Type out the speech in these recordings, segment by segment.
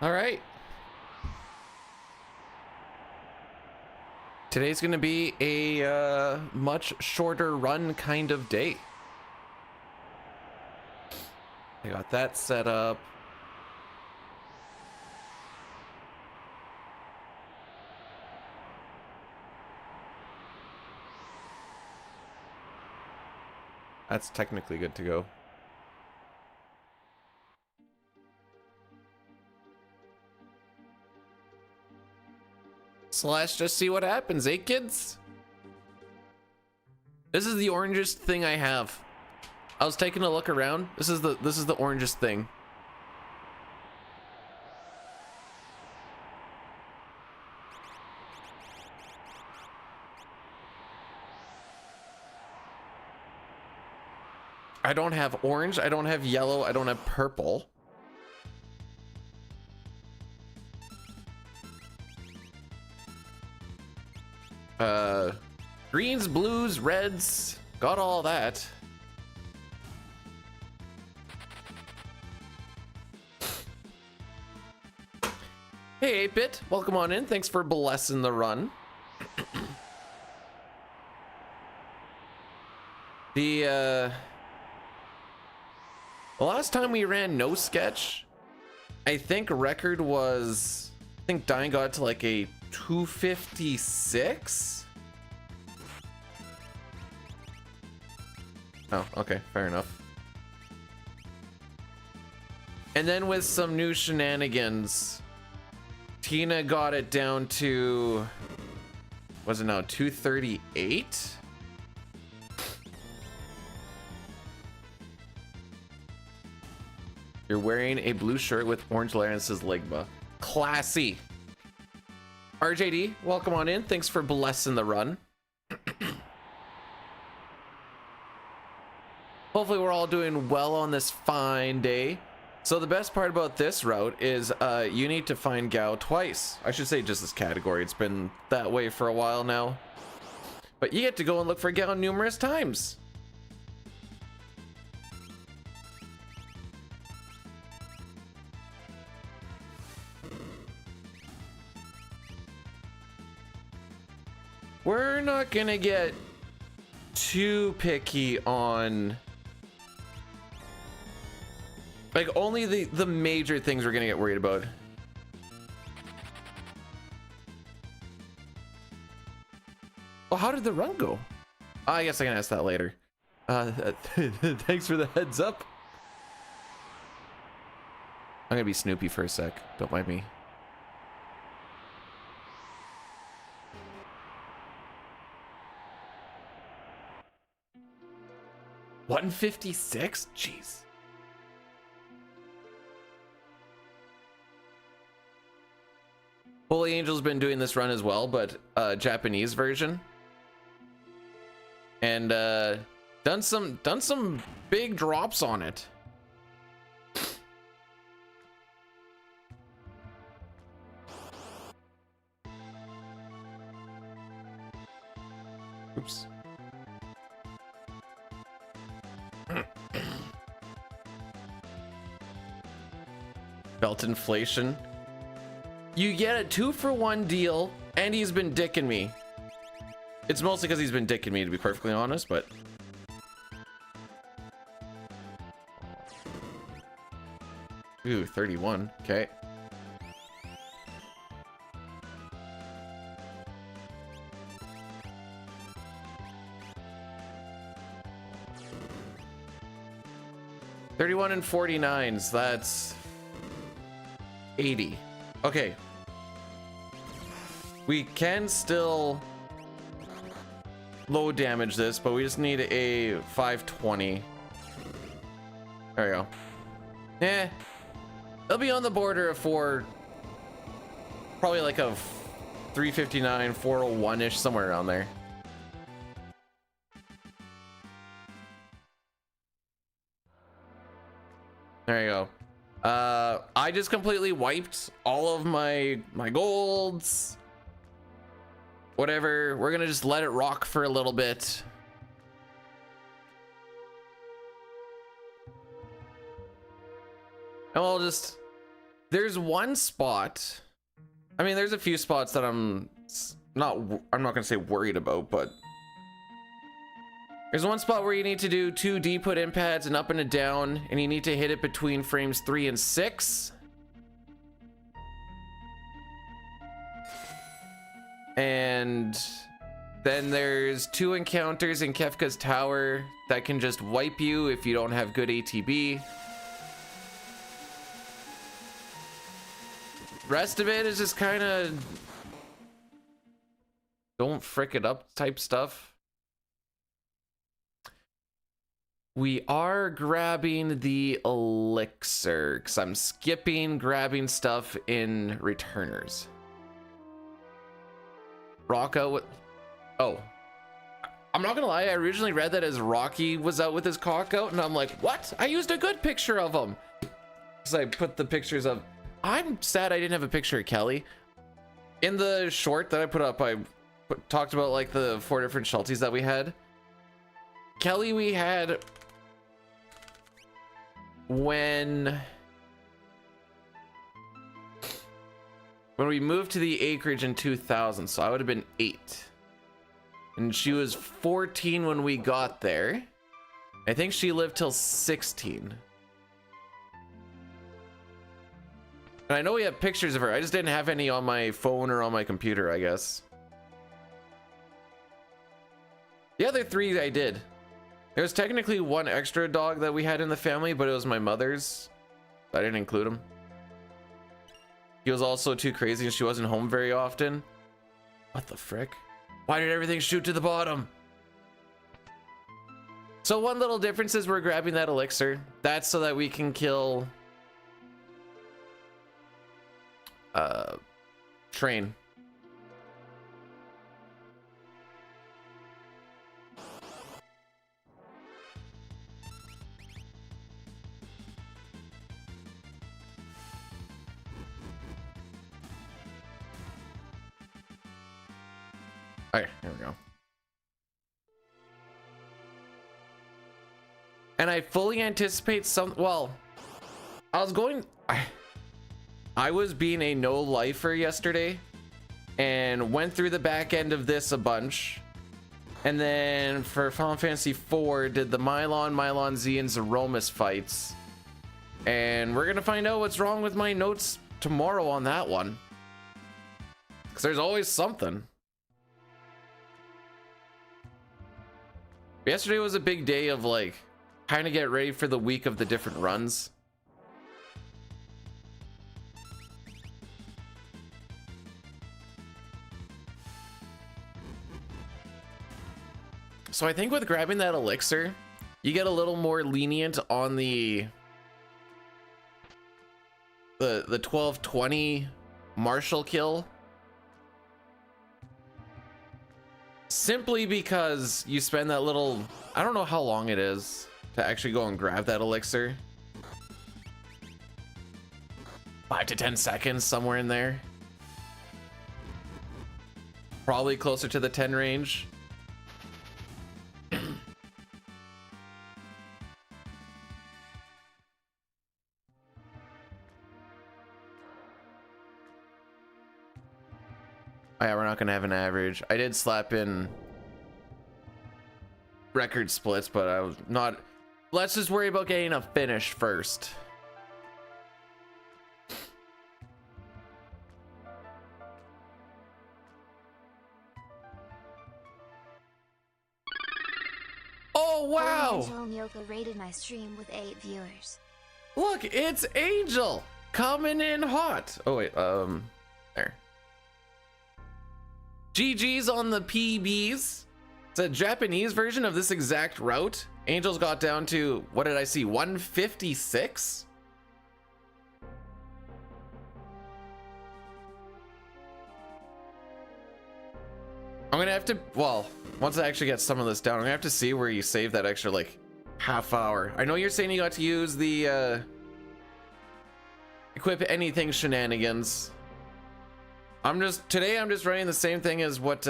All right. Today's going to be a much shorter run kind of day. I got that set up. That's technically good to go. So let's just see what happens, eh, kids? This is the orangest thing I have. I was taking a look around. This is the orangest thing. I don't have orange, I don't have yellow, I don't have purple. Greens, blues, reds, got all that. Hey 8-Bit, welcome on in. Thanks for blessing the run. The last time we ran no sketch, I think record was, I think Dying got to like a 256. Oh, okay, fair enough. And then with some new shenanigans, Tina got it down to, was it now 238? You're wearing a blue shirt with orange layer and it says Ligma. Classy. RJD, welcome on in. Thanks for blessing the run. Hopefully we're all doing well on this fine day. So the best part about this route is you need to find Gao twice. I should say just this category. It's been that way for a while now. But you get to go and look for Gao numerous times. We're not gonna get too picky on, like, only the major things we're gonna get worried about. Well, how did the run go? I guess I can ask that later. Thanks for the heads up. I'm gonna be Snoopy for a sec. Don't mind me. $156? Jeez. Holy Angel's been doing this run as well, but Japanese version. And done some big drops on it. Oops. Belt inflation. You get a 2-for-1 deal, and he's been dicking me. It's mostly because he's been dicking me, to be perfectly honest, but... Ooh, 31. Okay. $31 and 49s, that's 80. Okay. We can still low damage this, but we just need a 520. There we go. Eh. It'll be on the border of probably like a 359, 401-ish, somewhere around there. There you go. I just completely wiped all of my golds. Whatever. We're gonna just let it rock for a little bit. And we'll just... There's one spot. I mean, there's a few spots that I'm not gonna say worried about, but there's one spot where you need to do 2 D-put in pads, an up and a down, and you need to hit it between frames 3 and 6. And then there's 2 encounters in Kefka's Tower that can just wipe you if you don't have good ATB. Rest of it is just kind of don't frick it up type stuff. We are grabbing the elixir because I'm skipping grabbing stuff in returners. Rock out with... Oh. I'm not gonna lie, I originally read that as Rocky was out with his cock out, and I'm like, what? I used a good picture of him. So I put the pictures of... I'm sad I didn't have a picture of Kelly. In the short that I put up, I talked about like the 4 different Schultes that we had. Kelly we had when we moved to the acreage in 2000, so I would have been 8. And she was 14 when we got there. I think she lived till 16. And I know we have pictures of her. I just didn't have any on my phone or on my computer, I guess. The other 3 I did. There was technically 1 extra dog that we had in the family, but it was my mother's. I didn't include him. He was also too crazy and she wasn't home very often. What the frick? Why did everything shoot to the bottom? So one little difference is we're grabbing that elixir. That's so that we can kill Train. Okay, here we go. And I fully anticipate some... Well, I was being a no-lifer yesterday and went through the back end of this a bunch. And then for Final Fantasy IV, did the Mylon Z, and Zeromus fights. And we're going to find out what's wrong with my notes tomorrow on that one. Because there's always something. Yesterday was a big day of like kind of get ready for the week of the different runs. So I think with grabbing that elixir, you get a little more lenient on the 1220 Marshall kill. Simply because you spend that little, I don't know how long it is to actually go and grab that elixir. 5 to 10 seconds, somewhere in there. Probably closer to the 10 range. Oh yeah, we're not gonna have an average. I did slap in record splits, but I was not. Let's just worry about getting a finish first. Oh wow! Angel Myoka rated my stream with 8 viewers. Look, it's Angel coming in hot. Oh wait, there. GG's on the PBs. It's a Japanese version of this exact route. Angel's got down to, what did I see, 156? I'm gonna have to, well, once I actually get some of this down, I'm gonna have to see where you save that extra like half hour. I know you're saying you got to use the equip anything shenanigans. Today I'm just running the same thing as what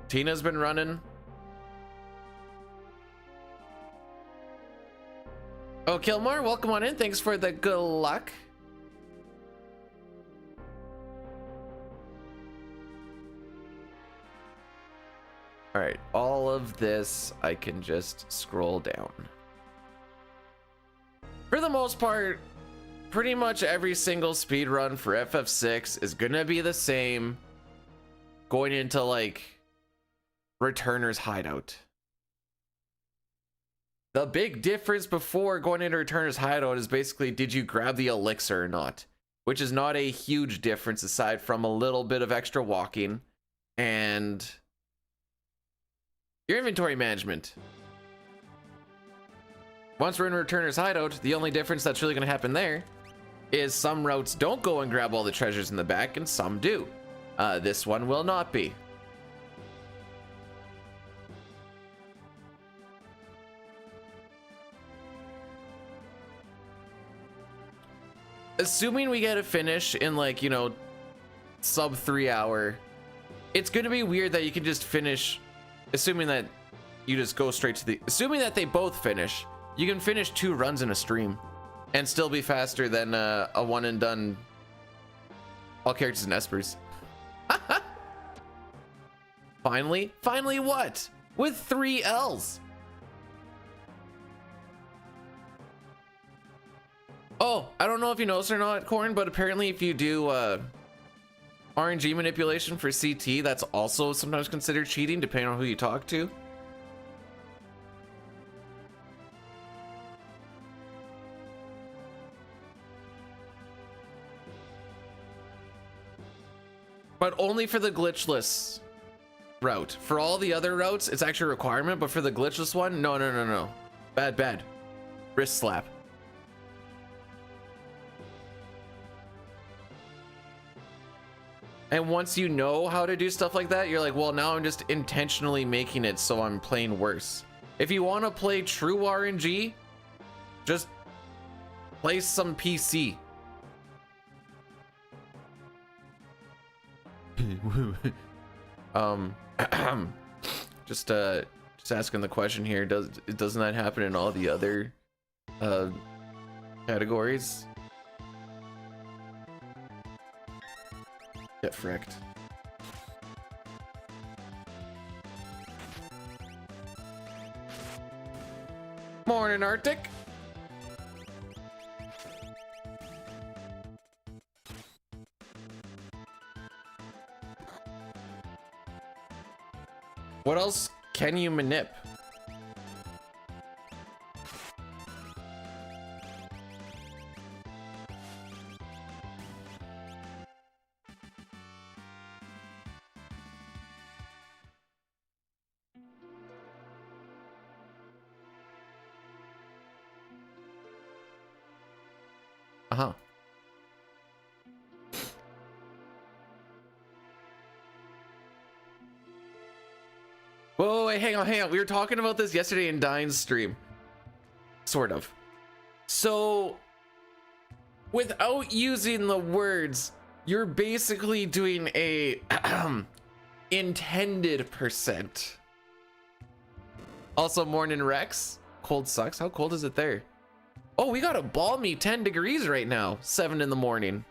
Tina's been running. Oh, Kilmar, welcome on in. Thanks for the good luck. All right, all of this I can just scroll down. For the most part, pretty much every single speed run for FF6 is gonna be the same going into like Returner's Hideout. The big difference before going into Returner's Hideout is basically, did you grab the elixir or not? Which is not a huge difference aside from a little bit of extra walking and your inventory management. Once we're in Returner's Hideout, the only difference that's really going to happen there is some routes don't go and grab all the treasures in the back and some do. This one will not be. Assuming we get a finish in like, you know, sub 3 hour, it's going to be weird that you can just finish, assuming that you just go straight to the, assuming that they both finish, you can finish 2 runs in a stream and still be faster than a one and done all characters and espers. Finally what? With 3 L's. Oh, I don't know if you noticed or not, Corn, but apparently if you do RNG manipulation for CT, that's also sometimes considered cheating, depending on who you talk to. But only for the glitchless route. For all the other routes, it's actually a requirement, but for the glitchless one, no. Bad. Wrist slap. And once you know how to do stuff like that, you're like, well, now I'm just intentionally making it so I'm playing worse. If you want to play true RNG, just play some PC. Just asking the question here, doesn't that happen in all the other categories? Get fricked. Morning, Arctic. What else can you manip? Uh-huh. Whoa, wait, hang on. We were talking about this yesterday in Dine's stream. Sort of. So, without using the words, you're basically doing a intended percent. Also, morning Rex. Cold sucks. How cold is it there? Oh, we got a balmy 10 degrees right now. 7 in the morning.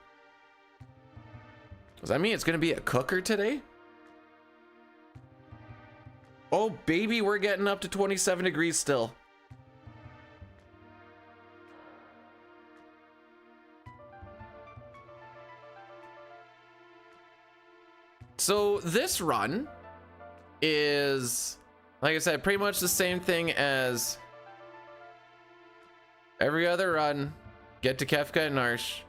Does that mean it's gonna be a cooker today? Oh, baby, we're getting up to 27 degrees still. So this run is, like I said, pretty much the same thing as every other run. Get to Kefka and Narsh.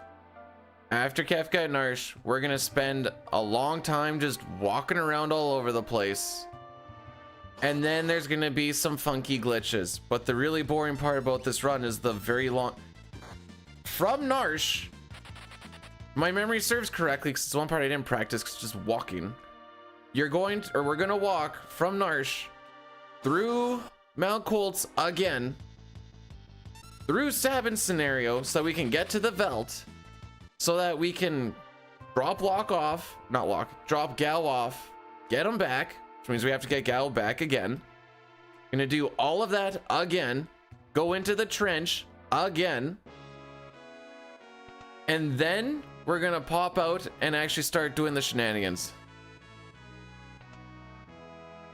After Kefka and Narsh, we're gonna spend a long time just walking around all over the place. And then there's gonna be some funky glitches. But the really boring part about this run is the very long... From Narsh, my memory serves correctly, because it's one part I didn't practice, because it's just walking. We're gonna walk from Narsh through Mount Colts again, through Sabin's scenario, so we can get to the Veld, so that we can drop drop Gao off, get him back, which means we have to get Gao back again. Gonna do all of that again, go into the trench again, and then we're gonna pop out and actually start doing the shenanigans.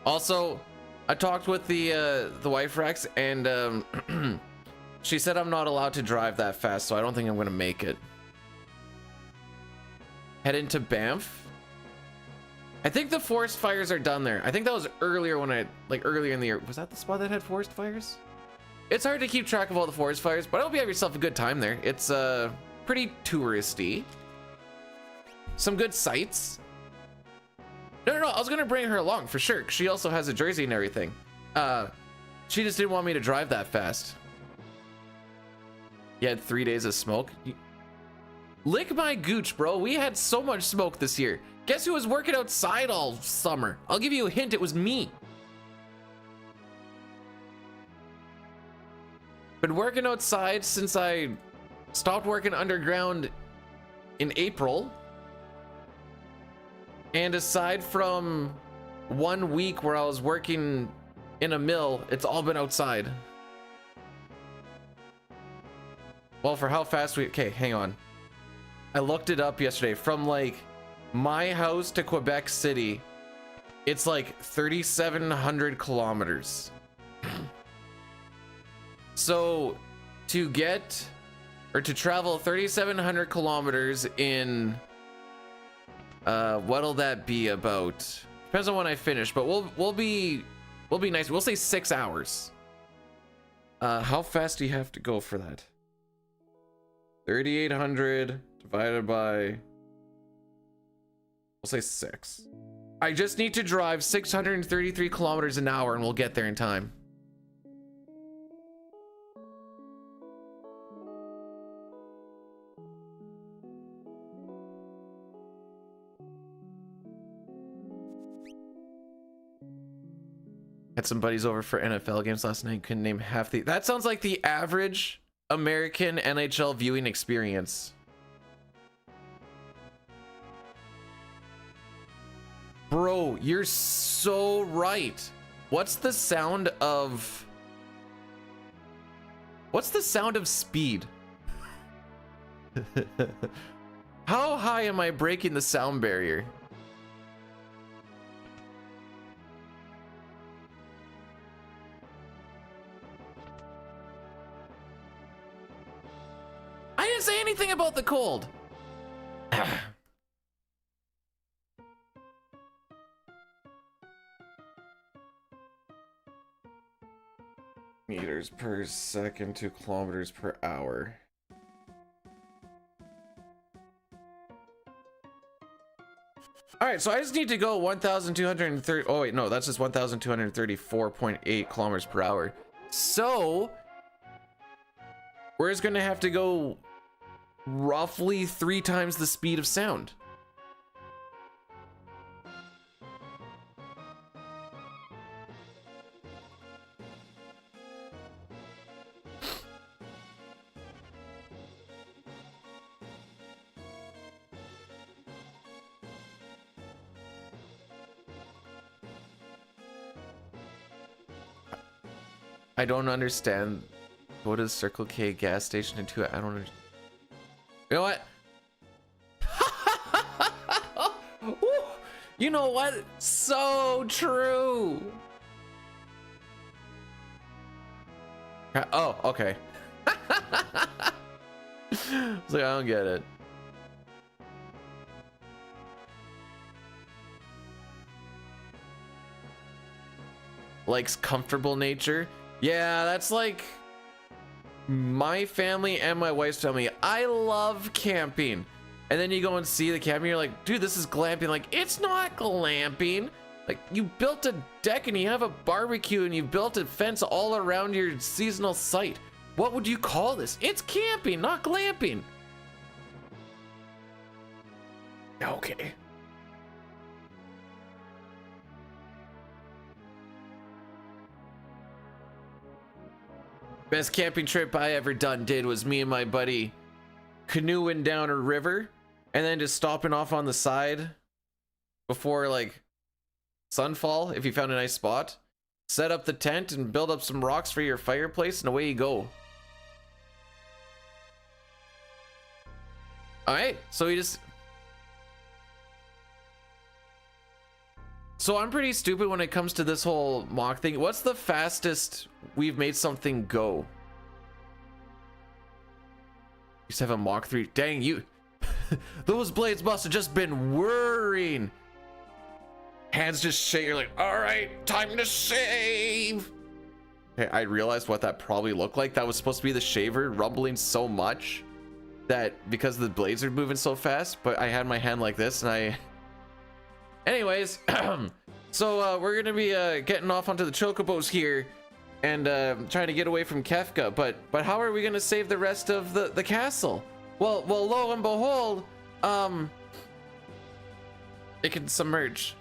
Also, I talked with the wife Rex, and she said I'm not allowed to drive that fast, so I don't think I'm gonna make it. Head into Banff. I think the forest fires are done there. I think that was earlier when earlier in the year. Was that the spot that had forest fires? It's hard to keep track of all the forest fires, but I hope you have yourself a good time there. It's pretty touristy. Some good sights. No, I was gonna bring her along for sure. She also has a jersey and everything. She just didn't want me to drive that fast. You had 3 days of smoke. Lick my gooch, bro. We had so much smoke this year. Guess who was working outside all summer? I'll give you a hint, it was me. Been working outside since I stopped working underground in April. And aside from 1 week where I was working in a mill, it's all been outside. Well, for how fast okay, hang on. I looked it up yesterday. From like my house to Quebec City, it's like 3,700 kilometers. So to travel 3,700 kilometers in what'll that be about? Depends on when I finish, but we'll be nice. We'll say 6 hours. How fast do you have to go for that? 3,800 divided by, we'll say 6. I just need to drive 633 kilometers an hour and we'll get there in time. Had some buddies over for NFL games last night. Couldn't name half the. That sounds like the average American NHL viewing experience. Bro, you're so right. What's the sound of speed? How high am I breaking the sound barrier? I didn't say anything about the cold. Meters per second to kilometers per hour. All right, so I just need to go 1,230. Oh wait, no, that's just 1,234.8 kilometers per hour. So we're just gonna have to go roughly 3 times the speed of sound. I don't understand. Go to Circle K gas station and I don't understand. You know what? You know what? So true. Oh, okay. I was like, I don't get it. Likes comfortable nature. Yeah, that's like my family and my wife's family. I love camping. And then you go and see the camping, you're like, dude, this is glamping. Like, it's not glamping. Like, you built a deck and you have a barbecue and you built a fence all around your seasonal site. What would you call this? It's camping, not glamping. Okay. Best camping trip I ever did was me and my buddy canoeing down a river and then just stopping off on the side before like sunfall if you found a nice spot, set up the tent and build up some rocks for your fireplace, and away you go. All right, so we just So I'm pretty stupid when it comes to this whole mock thing. What's the fastest we've made something go? Used to have a Mach 3. Dang, you. Those blades must have just been whirring. Hands just shake. You're like, all right, time to shave. Okay, I realized what that probably looked like. That was supposed to be the shaver rumbling so much that because the blades are moving so fast, but I had my hand like this and I... Anyways, so we're gonna be getting off onto the chocobos here and trying to get away from Kefka, but how are we gonna save the rest of the castle? Well, lo and behold, it can submerge.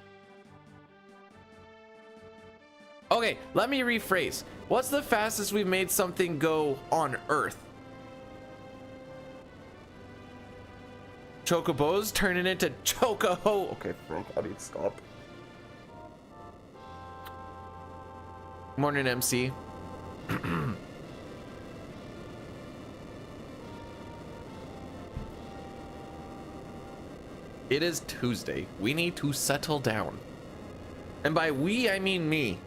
Okay, let me rephrase. What's the fastest we've made something go on Earth? Chocobos turning into Chocoho. Okay, Frank, I need to stop. Morning, MC. It is Tuesday. We need to settle down. And by we, I mean me.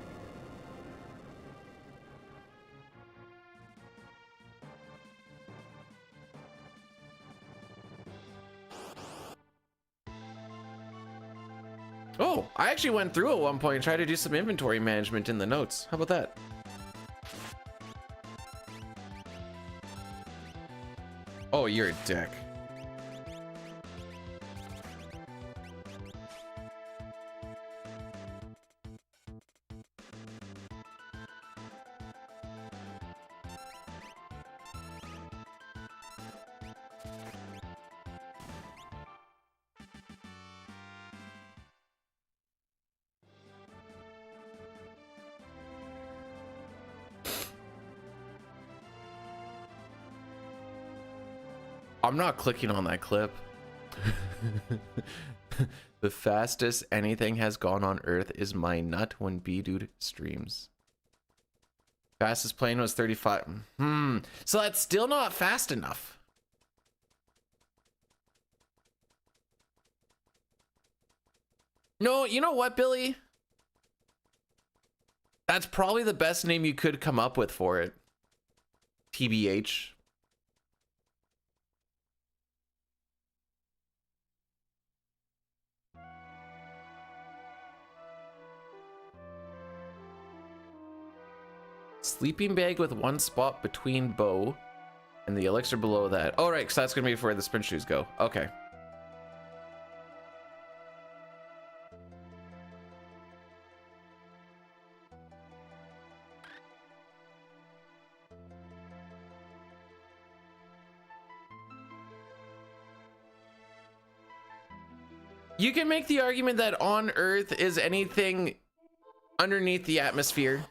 Oh, I actually went through at one point and tried to do some inventory management in the notes. How about that? Oh, you're a dick. I'm not clicking on that clip. The fastest anything has gone on Earth is my nut when B-Dude streams. Fastest plane was 35. So that's still not fast enough. No, you know what, Billy? That's probably the best name you could come up with for it. TBH. Sleeping bag with one spot between bow and the elixir below that. Oh, right, because that's going to be where the sprint shoes go. Okay. You can make the argument that on Earth is anything underneath the atmosphere.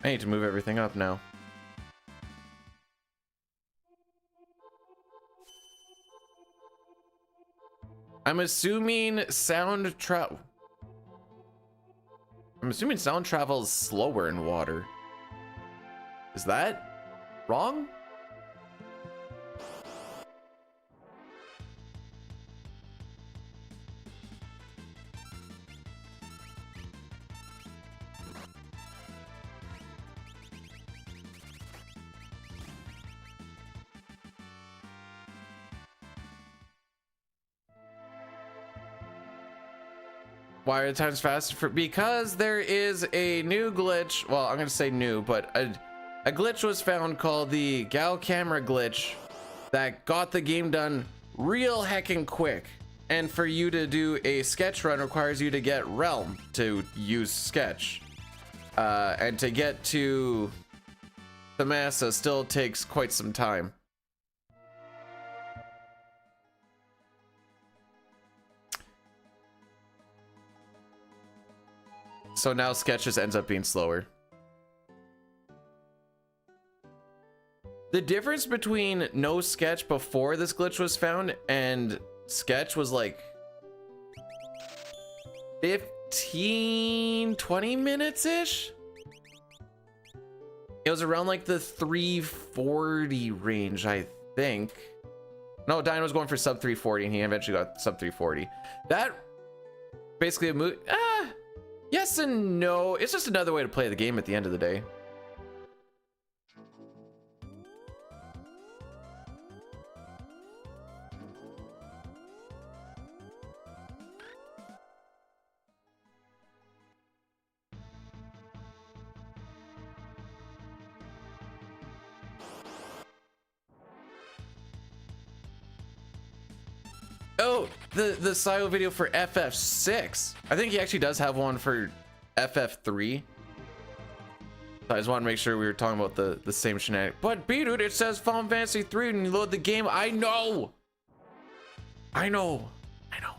I need to move everything up now. I'm assuming sound travels slower in water. Is that wrong? Why are the times faster? Because there is a new glitch. Well, I'm gonna say new, but a glitch was found called the Gal camera glitch that got the game done real heckin' quick. And for you to do a sketch run requires you to get Realm to use sketch. And to get to the Massa still takes quite some time. So now sketch just ends up being slower. The difference between no sketch before this glitch was found and sketch was like 15, 20 minutes ish. It was around like the 340 range, I think. No, Dino was going for sub 340 and he eventually got sub 340. That basically a move. Yes and no. It's just another way to play the game at the end of the day. Oh, the Sio video for FF6. I think he actually does have one for FF3. I just want to make sure we were talking about the same shenanigans. But dude, it says Final Fantasy 3 when you load the game. I know. I know. I know.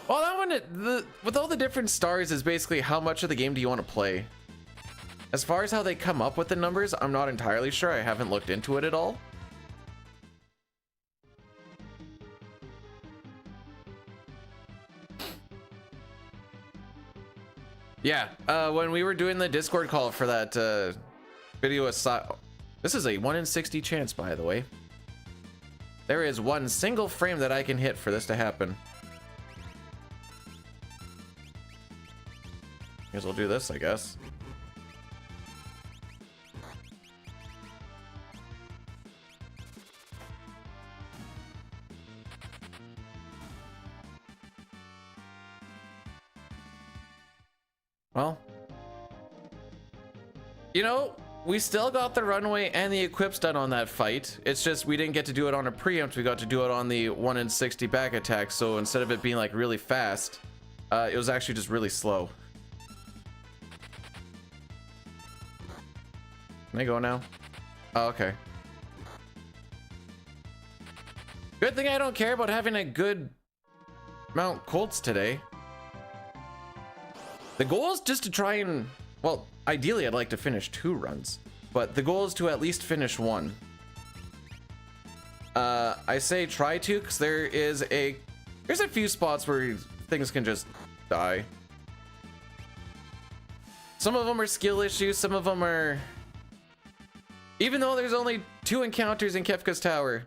Well, that one, with all the different stars is basically how much of the game do you want to play. As far as how they come up with the numbers, I'm not entirely sure. I haven't looked into it at all. Yeah, when we were doing the Discord call for that video aside, this is a 1 in 60 chance, by the way. There is one single frame that I can hit for this to happen. Guess we'll do this, I guess. Well, you know, we still got the runway and the equips done on that fight. It's just we didn't get to do it on a preempt. We got to do it on the 1 in 60 back attack. So instead of it being like really fast, it was actually just really slow. Can I go now? Oh, okay. Good thing I don't care about having a good Mount Colts today. The goal is just to try and, well, ideally I'd like to finish 2 runs, but the goal is to at least finish 1. I say try to because there's a few spots where things can just die. Some of them are skill issues, some of them are, even though there's only 2 encounters in Kefka's Tower,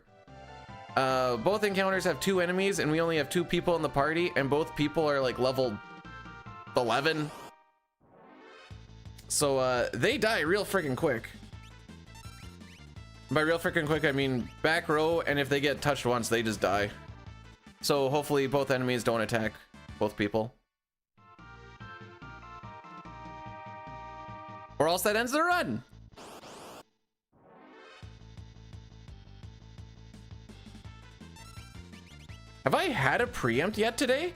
both encounters have 2 enemies and we only have 2 people in the party, and both people are like level 11. So they die real freaking quick. By real freaking quick, I mean back row, and if they get touched once, they just die. So hopefully both enemies don't attack both people. Or else that ends the run. Have I had a preempt yet today?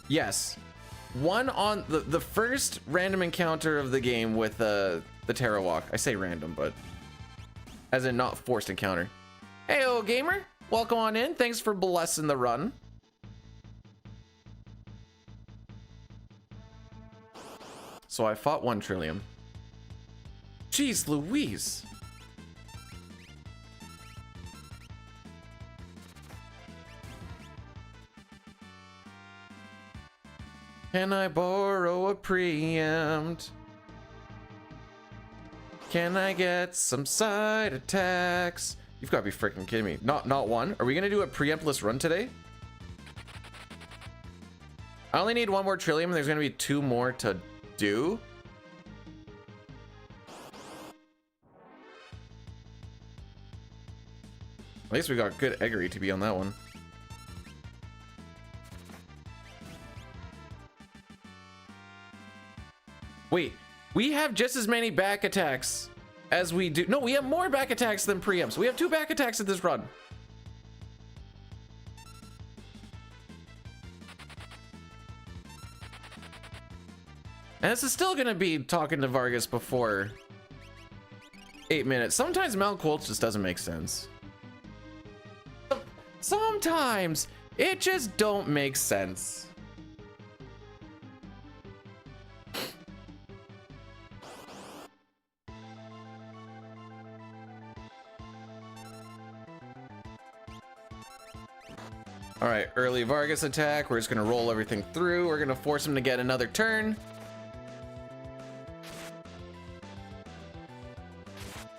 Yes. One on the first random encounter of the game with the Terra Walk. I say random, but as in not forced encounter. Hey, old gamer, welcome on in. Thanks for blessing the run. So I fought 1 Trillium. Jeez Louise. Can I borrow a preempt? Can I get some side attacks? You've got to be freaking kidding me. Not 1. Are we gonna do a preemptless run today? I only need 1 more Trillium and there's gonna be 2 more to do. At least we got good eggery to be on that one. Wait, we have just as many back attacks as we do. No, we have more back attacks than preempts. We have 2 back attacks at this run. And this is still gonna be talking to Vargas before 8 minutes. Sometimes Mount Colts just doesn't make sense. Sometimes it just don't make sense. All right, early Vargas attack. We're just gonna roll everything through. We're gonna force him to get another turn.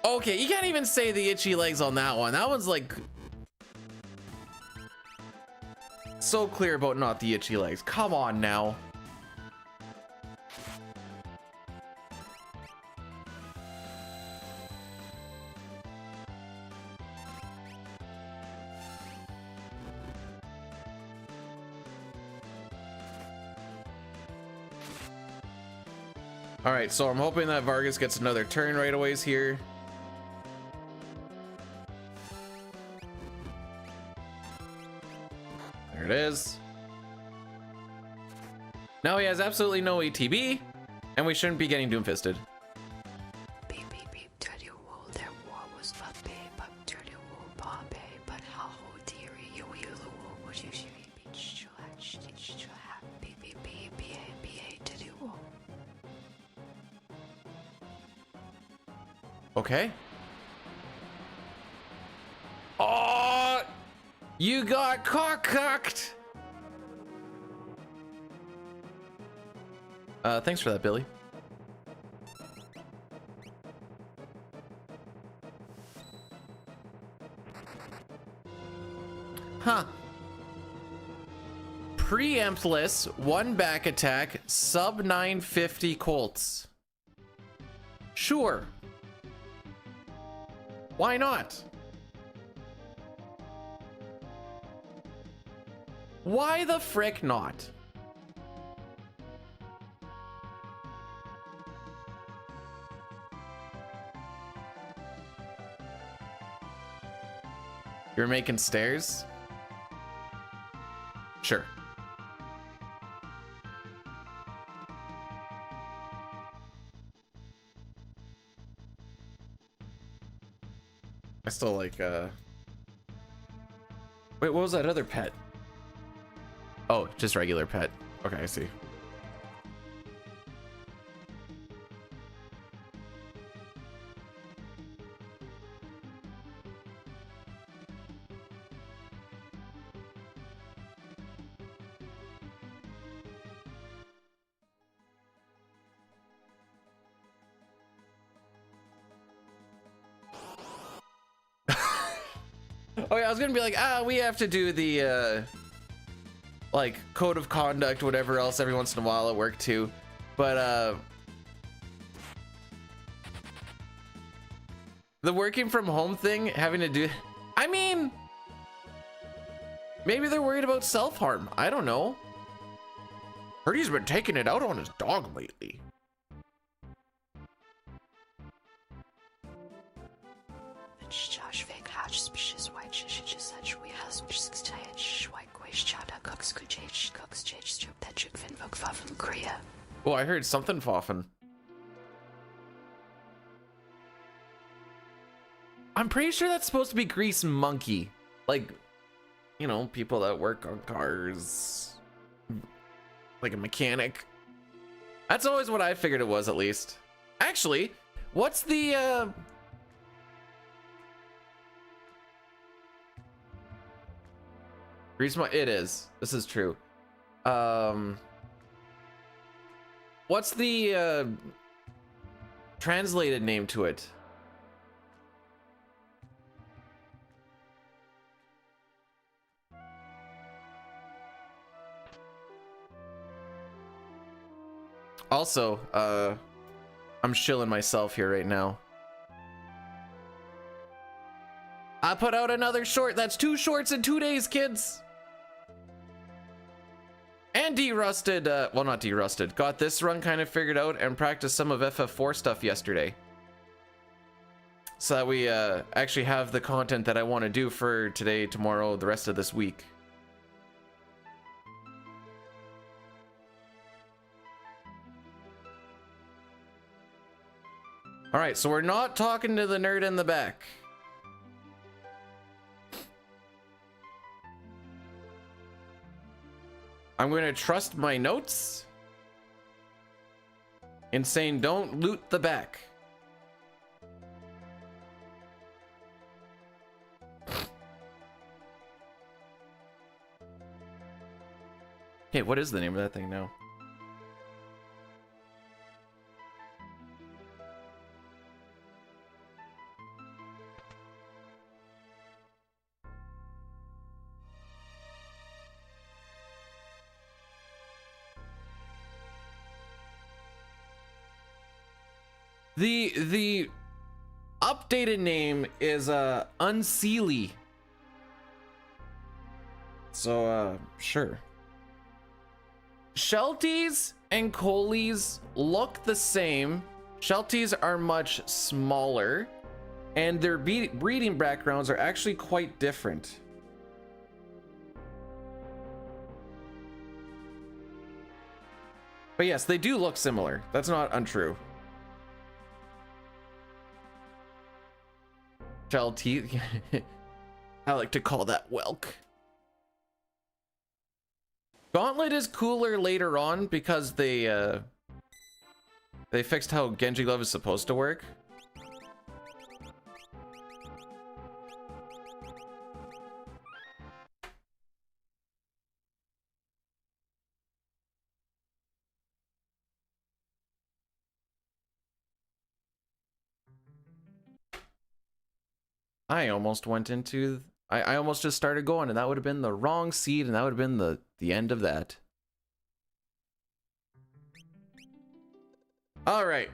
Okay, you can't even say the itchy legs on that one. That one's like so clear about not the itchy legs. Come on now. All right, so I'm hoping that Vargas gets another turn right away here. There it is. Now he has absolutely no ATB, and we shouldn't be getting Doomfisted. Beep beep beep. Tell you all there was but be but tell you all Bombay but how dear you would you see beach to have beep beep beep ba to do all. Okay. Oh, you got cocked. Thanks for that, Billy. Huh. Preemptless, one back attack, sub 950 Colts. Sure. Why not? Why the frick not? You're making stairs? Sure. I still like, wait, what was that other pet? Oh, just regular pet. Okay, I see. Okay, I was gonna be like, we have to do the like code of conduct, whatever else, every once in a while at work too, but the working from home thing, having to do, I mean, maybe they're worried about self-harm. I don't know. Heard he's been taking it out on his dog lately. Josh fake hatch species white such we has white quiz chata cooks could change strip that chick fin vogue from Korea. Oh, I heard something foffin. I'm pretty sure that's supposed to be Grease Monkey. Like, you know, people that work on cars. Like a mechanic. That's always what I figured it was, at least. Actually, what's the, Grease Monkey? It is. This is true. What's the, translated name to it? Also, I'm shilling myself here right now. I put out another short. That's 2 shorts in 2 days, kids. And derusted, well, not derusted. Got this run kind of figured out and practiced some of FF4 stuff yesterday. So that we actually have the content that I want to do for today, tomorrow, the rest of this week. All right, so we're not talking to the nerd in the back. I'm going to trust my notes in saying don't loot the back. Hey, what is the name of that thing now? The updated name is Unseelie. So sure. Shelties and Coleys look the same. Shelties are much smaller, and their breeding backgrounds are actually quite different. But yes, they do look similar. That's not untrue. Sheltie, I like to call that whelk. Gauntlet is cooler later on because they fixed how Genji Glove is supposed to work. I almost went into... I almost just started going, and that would have been the wrong seed, and that would have been the end of that. All right.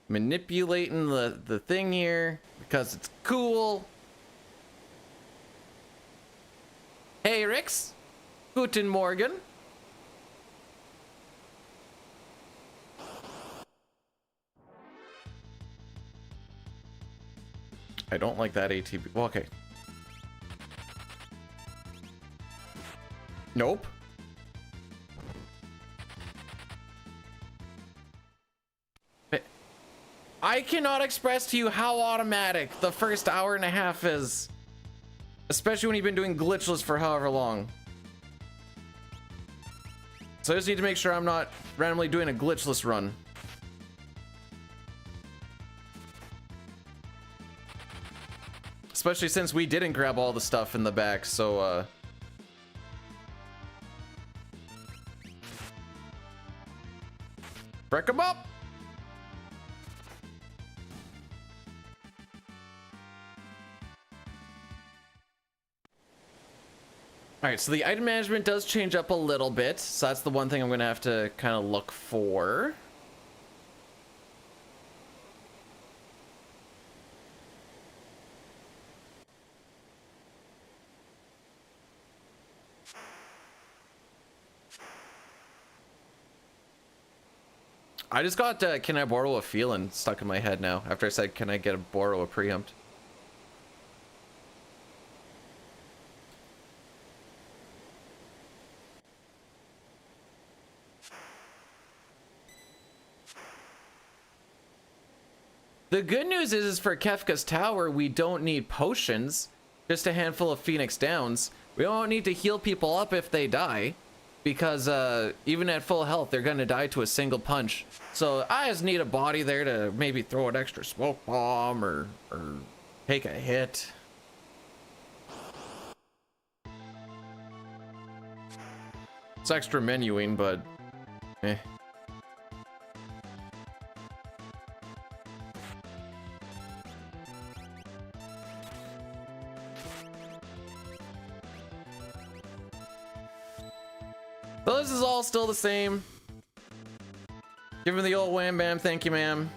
Manipulating the thing here because it's cool. Hey, Rix. Guten Morgen. I don't like that ATB. Well, okay. Nope. I cannot express to you how automatic the first hour and a half is. Especially when you've been doing glitchless for however long. So I just need to make sure I'm not randomly doing a glitchless run. Especially since we didn't grab all the stuff in the back, so break 'em up. All right, so the item management does change up a little bit, so that's the one thing I'm gonna have to kind of look for. I just got can I borrow a feeling stuck in my head now after I said can I borrow a preempt. The good news is for Kefka's Tower, we don't need potions, just a handful of Phoenix Downs. We don't need to heal people up if they die, because even at full health, they're gonna die to a single punch. So I just need a body there to maybe throw an extra smoke bomb or take a hit. It's extra menuing, but eh. So this is all still the same. Give him the old wham bam, thank you, ma'am.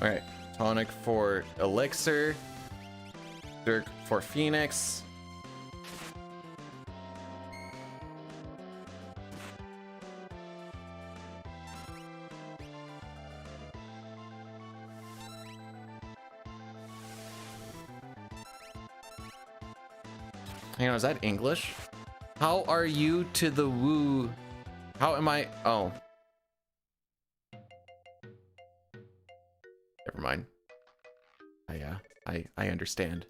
All right, tonic for elixir, dirk for Phoenix. Hang on, is that English? How are you to the woo? How am I? Oh. Never mind. I understand.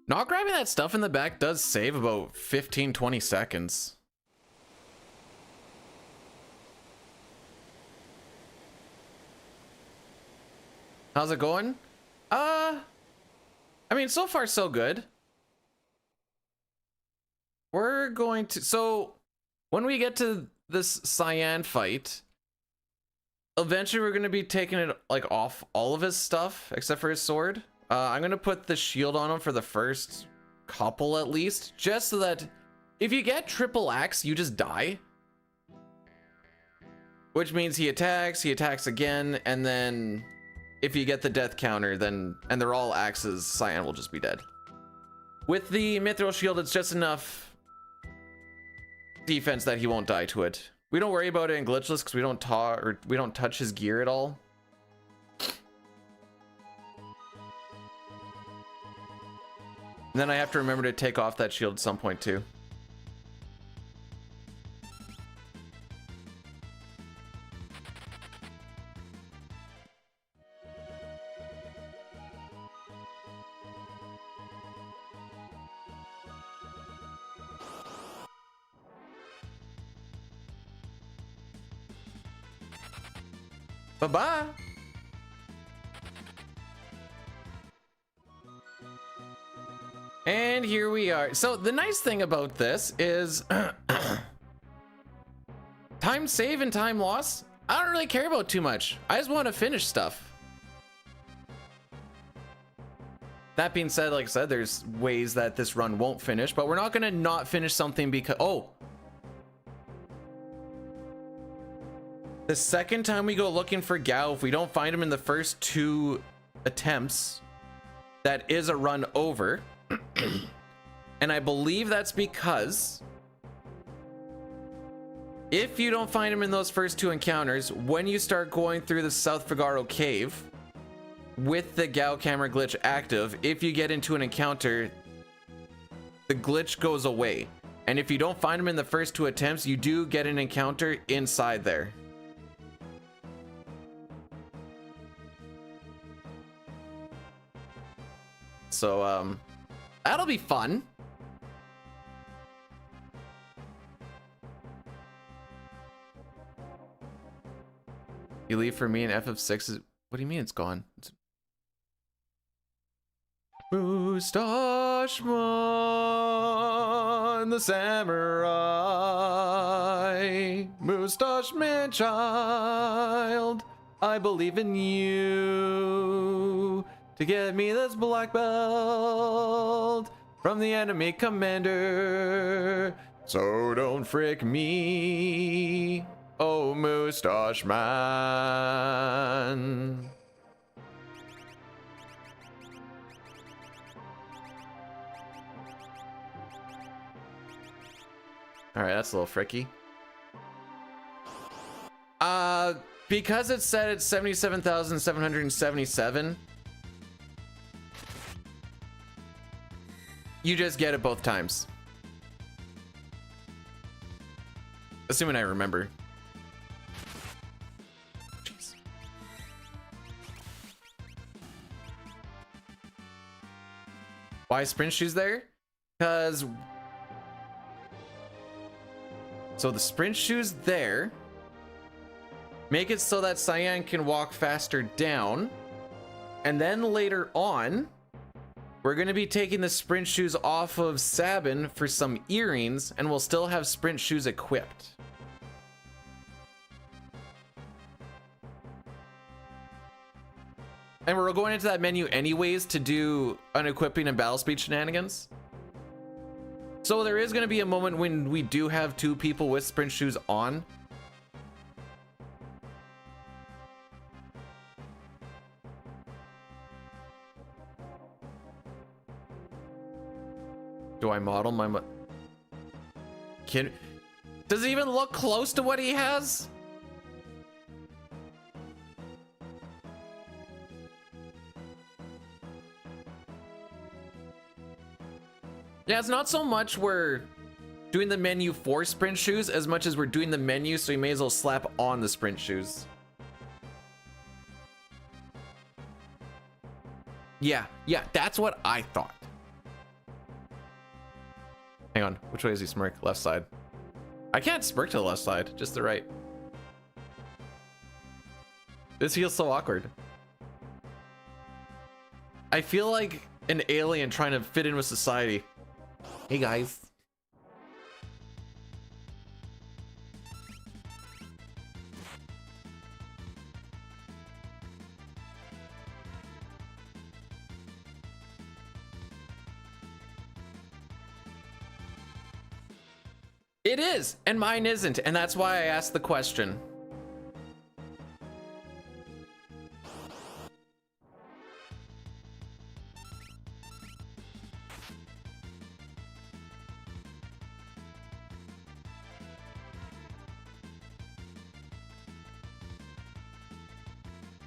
Not grabbing that stuff in the back does save about 15-20 seconds. How's it going? I mean, so far so good. We're going to, so when we get to this Cyan fight, eventually we're going to be taking it like off all of his stuff except for his sword. I'm going to put the shield on him for the first couple at least, just so that if you get triple axe, you just die. Which means he attacks again, and then if you get the death counter, then, and they're all axes, Cyan will just be dead. With the Mithril shield, it's just enough defense that he won't die to it. We don't worry about it in glitchless because we don't touch his gear at all. And then I have to remember to take off that shield at some point too. Bye-bye. And here we are. So the nice thing about this is time save and time loss, I don't really care about too much. I just want to finish stuff. That being said, like I said, there's ways that this run won't finish, but we're not going to not finish something because, oh, the second time we go looking for Gao, if we don't find him in the first 2 attempts, that is a run over. And I believe that's because if you don't find him in those first 2 encounters, when you start going through the South Figaro cave with the Gao camera glitch active, if you get into an encounter, the glitch goes away. And if you don't find him in the first 2 attempts, you do get an encounter inside there. So, that'll be fun. You leave for me and FF6 is... What do you mean it's gone? Moustache-man, the samurai. Moustache man child, I believe in you. To get me this black belt from the enemy commander. So don't frick me, oh Moustache man. All right, that's a little fricky. Because it said it's 77,777. You just get it both times. Assuming I remember. Jeez. Why sprint shoes there? Because... So the sprint shoes there make it so that Cyan can walk faster down. And then later on, we're going to be taking the sprint shoes off of Sabin for some earrings, and we'll still have sprint shoes equipped. And we're going into that menu anyways to do unequipping and battle speed shenanigans. So there is going to be a moment when we do have 2 people with sprint shoes on. Do I model my does it even look close to what he has? Yeah, it's not so much we're doing the menu for sprint shoes as much as we're doing the menu, so you may as well slap on the sprint shoes. Yeah, that's what I thought. Hang on. Which way is he smirk? Left side. I can't smirk to the left side, just the right. This feels so awkward. I feel like an alien trying to fit in with society. Hey guys. It is, and mine isn't, and that's why I asked the question.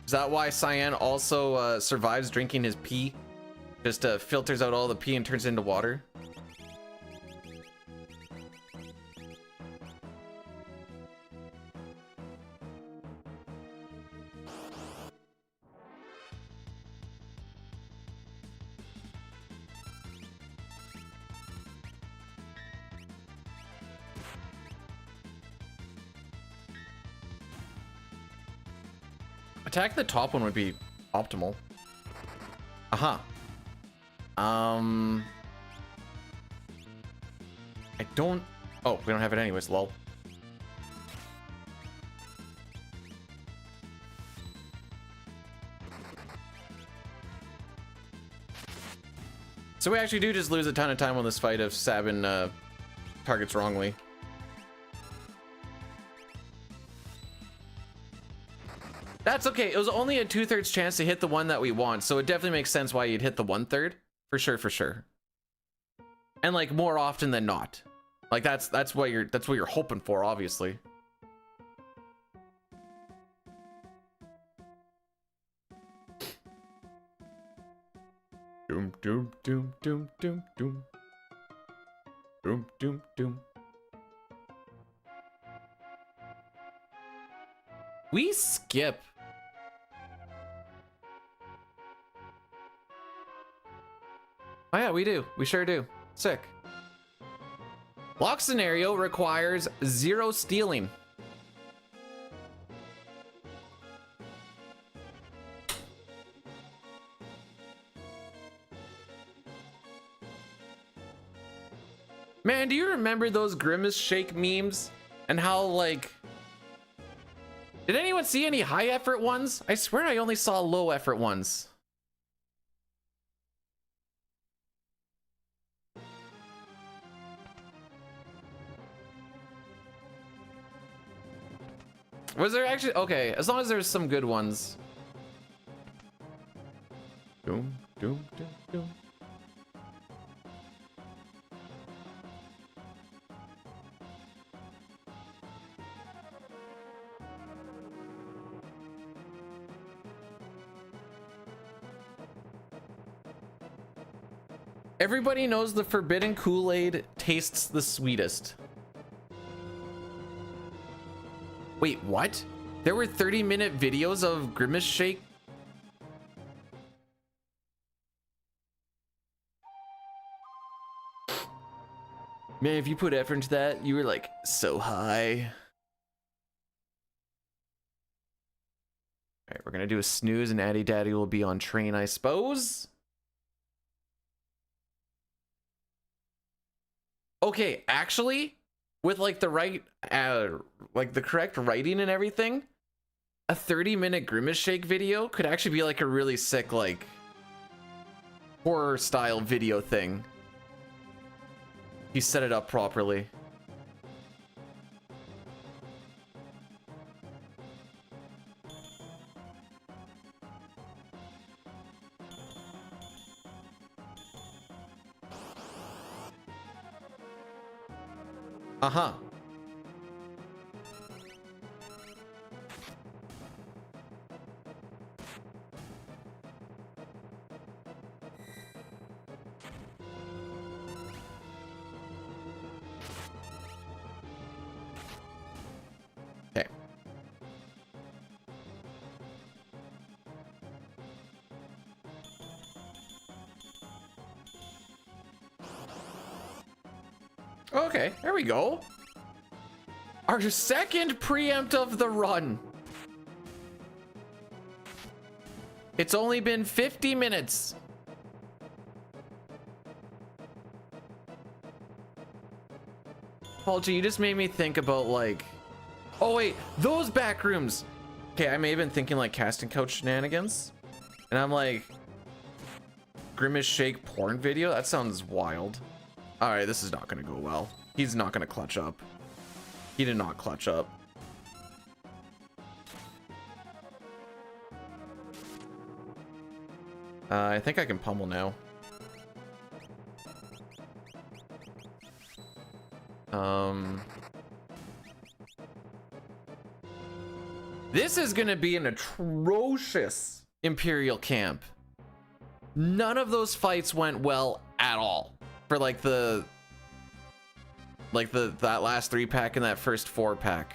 Is that why Cyan also survives drinking his pee? Just filters out all the pee and turns it into water? Attack the top one would be optimal. I don't... Oh, we don't have it anyways, lol. So we actually do just lose a ton of time on this fight if Sabin targets wrongly. That's okay. It was only a 2/3 chance to hit the one that we want, so it definitely makes sense why you'd hit the 1/3 for sure, for sure. And like more often than not, like that's what you're hoping for, obviously. Doom doom doom doom doom doom doom doom doom. We skip. Oh yeah, we do. We sure do. Sick. Lock scenario requires 0 stealing. Man, do you remember those Grimace Shake memes? And how, like... Did anyone see any high effort ones? I swear I only saw low effort ones. Was there actually? Okay, as long as there's some good ones. Doom, doom, doom, doom. Everybody knows the forbidden Kool-Aid tastes the sweetest. Wait, what? There were 30-minute videos of Grimace Shake? Man, if you put effort into that, you were like so high. All right, we're gonna do a snooze and Addy Daddy will be on train, I suppose. Okay, actually, with like the right, like the correct writing and everything, a 30-minute Grimace Shake video could actually be like a really sick, like, horror style video thing. You set it up properly. Uh-huh. Okay. Okay, there we go. Our second preempt of the run. It's only been 50 minutes. Paul G, you just made me think about like, oh wait, those back rooms. Okay, I may have been thinking like casting couch shenanigans. And I'm like, Grimace Shake porn video? That sounds wild. All right, this is not gonna go well. He's not gonna clutch up. He did not clutch up. I think I can pummel now. This is gonna be an atrocious Imperial camp. None of those fights went well at all for like that last 3-pack and that first 4-pack.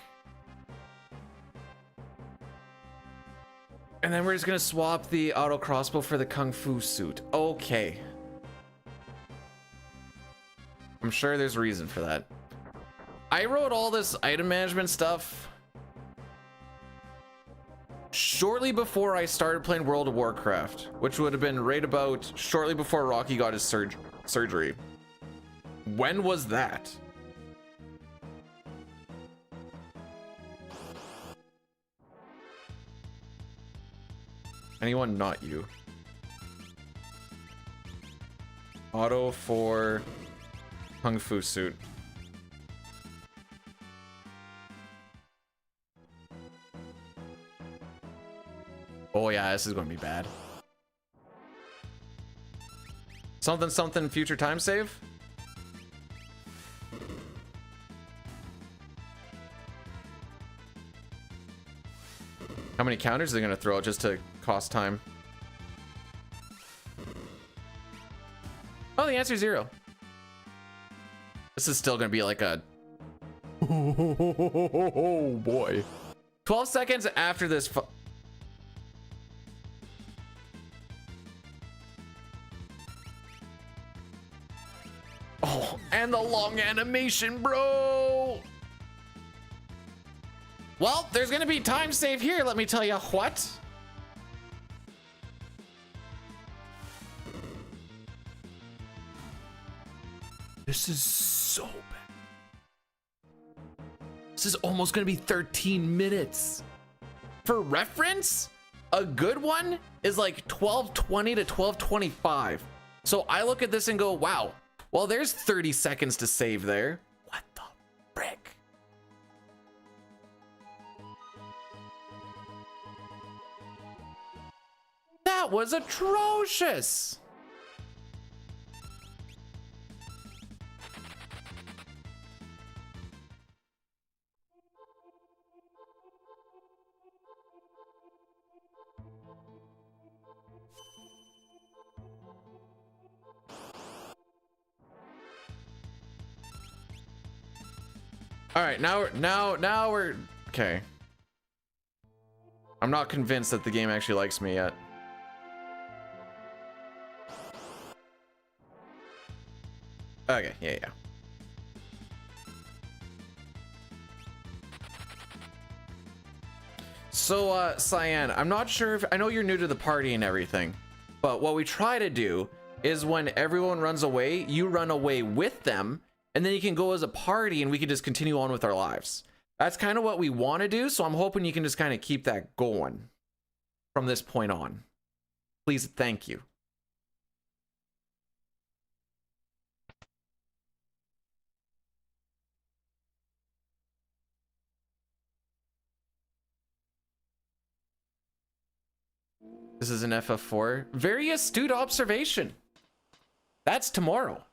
And then we're just gonna swap the auto crossbow for the kung fu suit. Okay. I'm sure there's a reason for that. I wrote all this item management stuff shortly before I started playing World of Warcraft, which would have been right about shortly before Rocky got his surgery. When was that? Anyone not you? Auto for kung fu suit. Oh yeah, this is going to be bad. Something something future time save? How many counters are they going to throw out just to cost time? Oh, the answer is 0. This is still going to be like a... Oh boy. 12 seconds after this... Oh, and the long animation, bro! Well, there's gonna be time save here, let me tell you what. This is so bad. This is almost gonna be 13 minutes. For reference, a good one is like 12:20 to 12:25. So I look at this and go, wow, well, there's 30 seconds to save there. What the frick? That was atrocious. All right, now we're okay. I'm not convinced that the game actually likes me yet. Okay, yeah. So, Cyan, I'm not sure if, I know you're new to the party and everything, but what we try to do is when everyone runs away, you run away with them, and then you can go as a party and we can just continue on with our lives. That's kind of what we want to do, so I'm hoping you can just kind of keep that going from this point on. Please, thank you. This is an FF4. Very astute observation. That's tomorrow.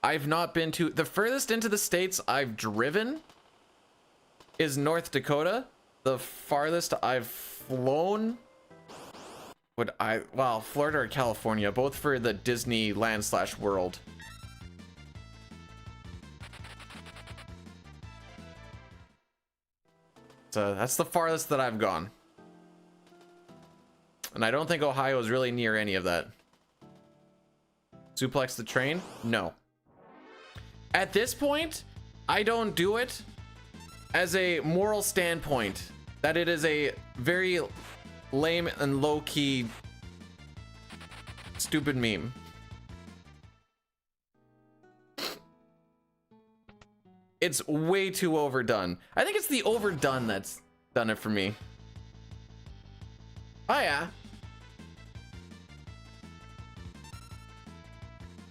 I've not been to... The furthest into the States I've driven is North Dakota. The farthest I've flown well, Florida or California, both for the Disneyland / World. So that's the farthest that I've gone. And I don't think Ohio is really near any of that. Suplex the train? No. At this point, I don't do it as a moral standpoint that it is a very lame and low-key stupid meme. It's way too overdone. I think it's the overdone that's done it for me. Oh yeah.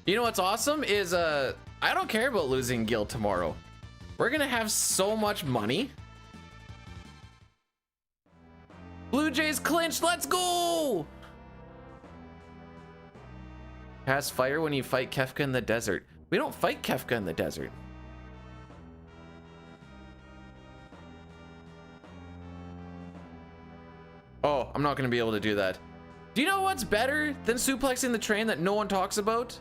You know what's awesome is I don't care about losing Gil tomorrow. We're gonna have so much money. Blue Jays clinched, let's go! Pass fire when you fight Kefka in the desert. We don't fight Kefka in the desert. Oh, I'm not gonna be able to do that. Do you know what's better than suplexing the train that no one talks about?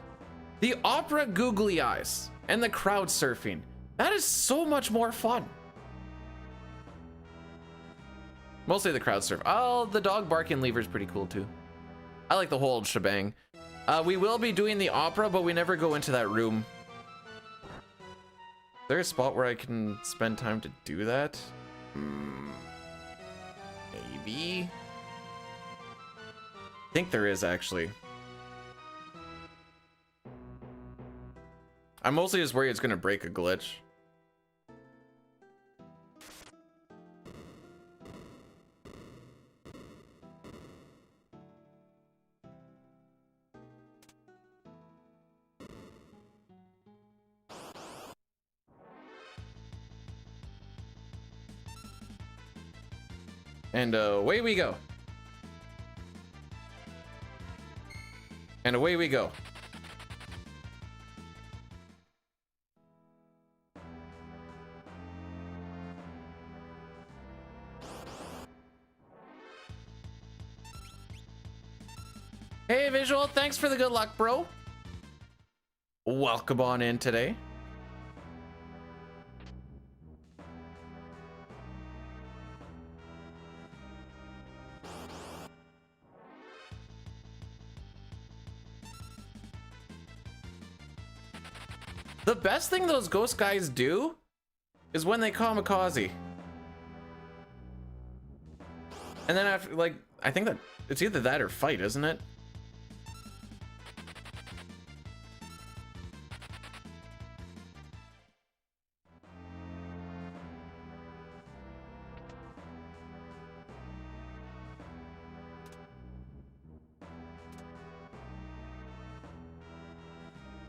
The opera googly eyes and the crowd surfing. That is so much more fun. Mostly the crowd surf. Oh, the dog barking lever is pretty cool too. I like the whole shebang. We will be doing the opera, but we never go into that room. Is there a spot where I can spend time to do that? Maybe. I think there is actually. I'm mostly just worried it's gonna break a glitch. And away we go. And away we go. Hey Visual, thanks for the good luck, bro. Welcome on in today. The best thing those ghost guys do is when they kamikaze. And then after, like, I think that it's either that or fight, isn't it?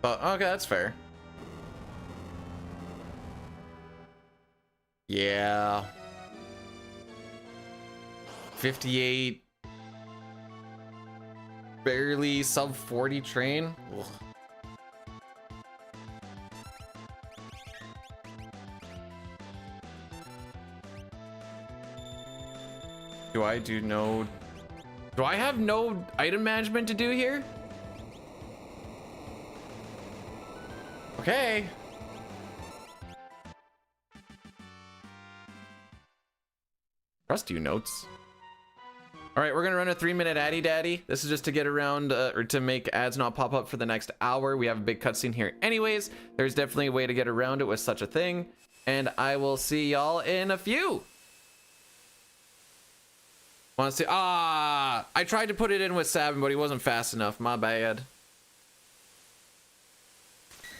Okay, that's fair. Yeah. 58. Barely sub 40 train. Ugh. Do I have no item management to do here? Okay. Trust you, notes. All right, we're gonna run a 3-minute Addy Daddy. This is just to get around or to make ads not pop up for the next hour. We have a big cutscene here anyways. There's definitely a way to get around it with such a thing. And I will see y'all in a few. Want to see? I tried to put it in with Sabin, but he wasn't fast enough. My bad.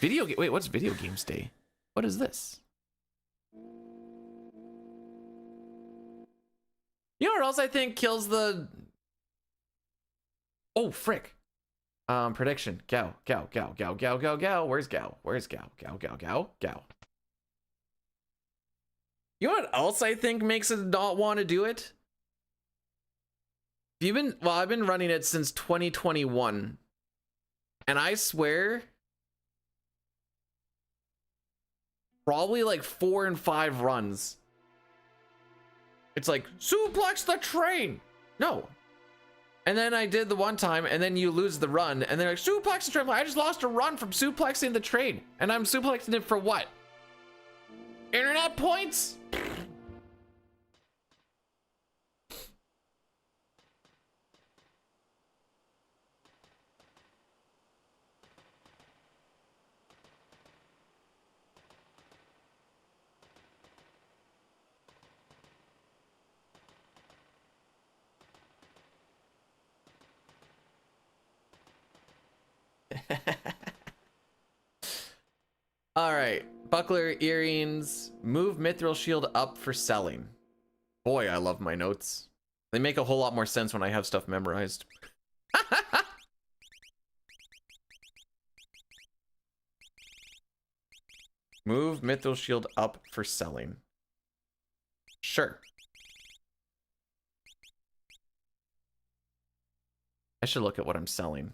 Wait, what's Video Games Day? What is this? You know what else I think kills the... Oh, frick. Prediction. Gao. Where's Gao? Gao. You know what else I think makes it not want to do it? I've been running it since 2021. And I swear... probably like 4 and 5 runs. It's like, suplex the train. No. And then I did the one time, and then you lose the run, and they're like, suplex the train. I just lost a run from suplexing the train. And I'm suplexing it for what? Internet points? All right, buckler, earrings, move mithril shield up for selling. Boy, I love my notes. They make a whole lot more sense when I have stuff memorized. Move mithril shield up for selling. Sure. I should look at what I'm selling.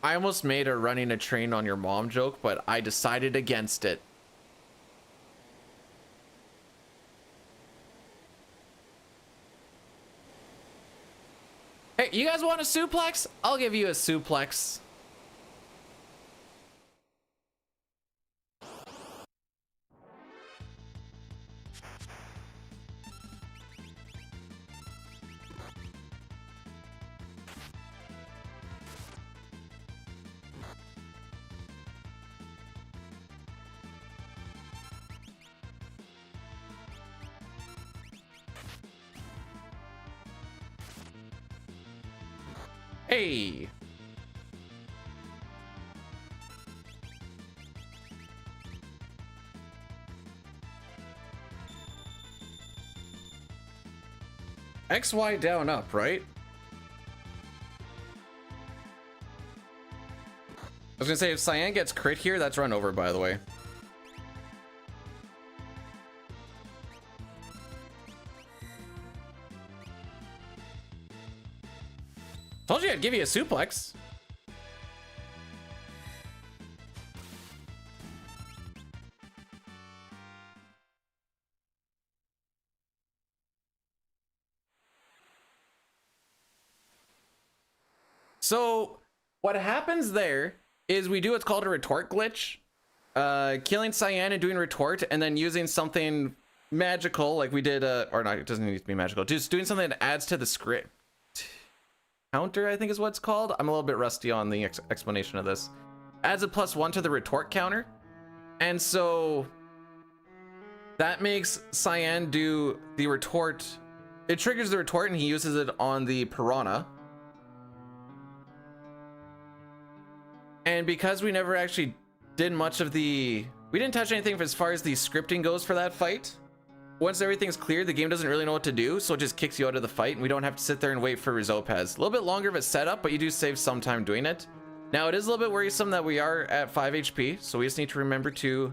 I almost made a running a train on your mom joke, but I decided against it. Hey, you guys want a suplex? I'll give you a suplex. Hey. XY down up, right? I was gonna say if Cyan gets crit here, that's run over, by the way. Told you I'd give you a suplex. So what happens there is we do what's called a retort glitch. Killing Cyan and doing retort and then using something magical like we did, or not, it doesn't need to be magical. Just doing something that adds to the script. Counter, I think is what it's called. I'm a little bit rusty on the explanation of this. Adds a +1 to the retort counter. And so that makes Cyan do the retort. It triggers the retort and he uses it on the piranha. And because we never actually did much of we didn't touch anything as far as the scripting goes for that fight. Once everything's cleared, the game doesn't really know what to do, so it just kicks you out of the fight, and we don't have to sit there and wait for Rizopez. A little bit longer of a setup, but you do save some time doing it. Now, it is a little bit worrisome that we are at 5 HP, so we just need to remember to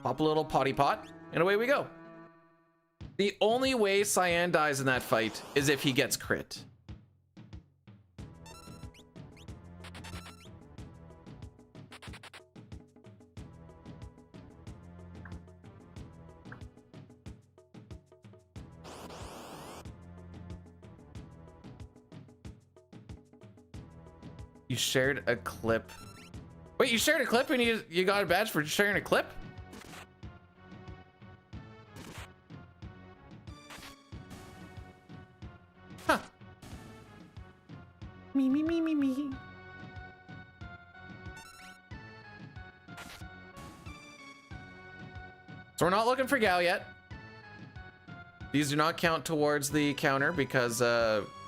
pop a little potty pot, and away we go. The only way Cyan dies in that fight is if he gets crit. You shared a clip. Wait, you shared a clip and you got a badge for sharing a clip? Huh. Me. So we're not looking for Gal yet. These do not count towards the counter because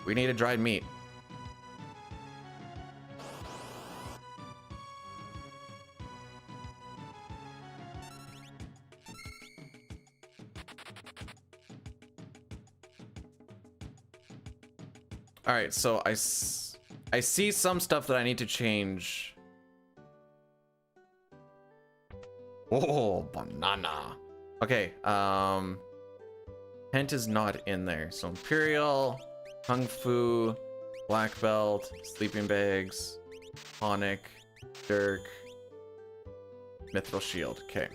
we need a dried meat. All right, so I see some stuff that I need to change. Oh, banana. Okay, Hent is not in there. So Imperial, Kung Fu, Black Belt, Sleeping Bags, Tonic, Dirk, Mithril Shield. Okay.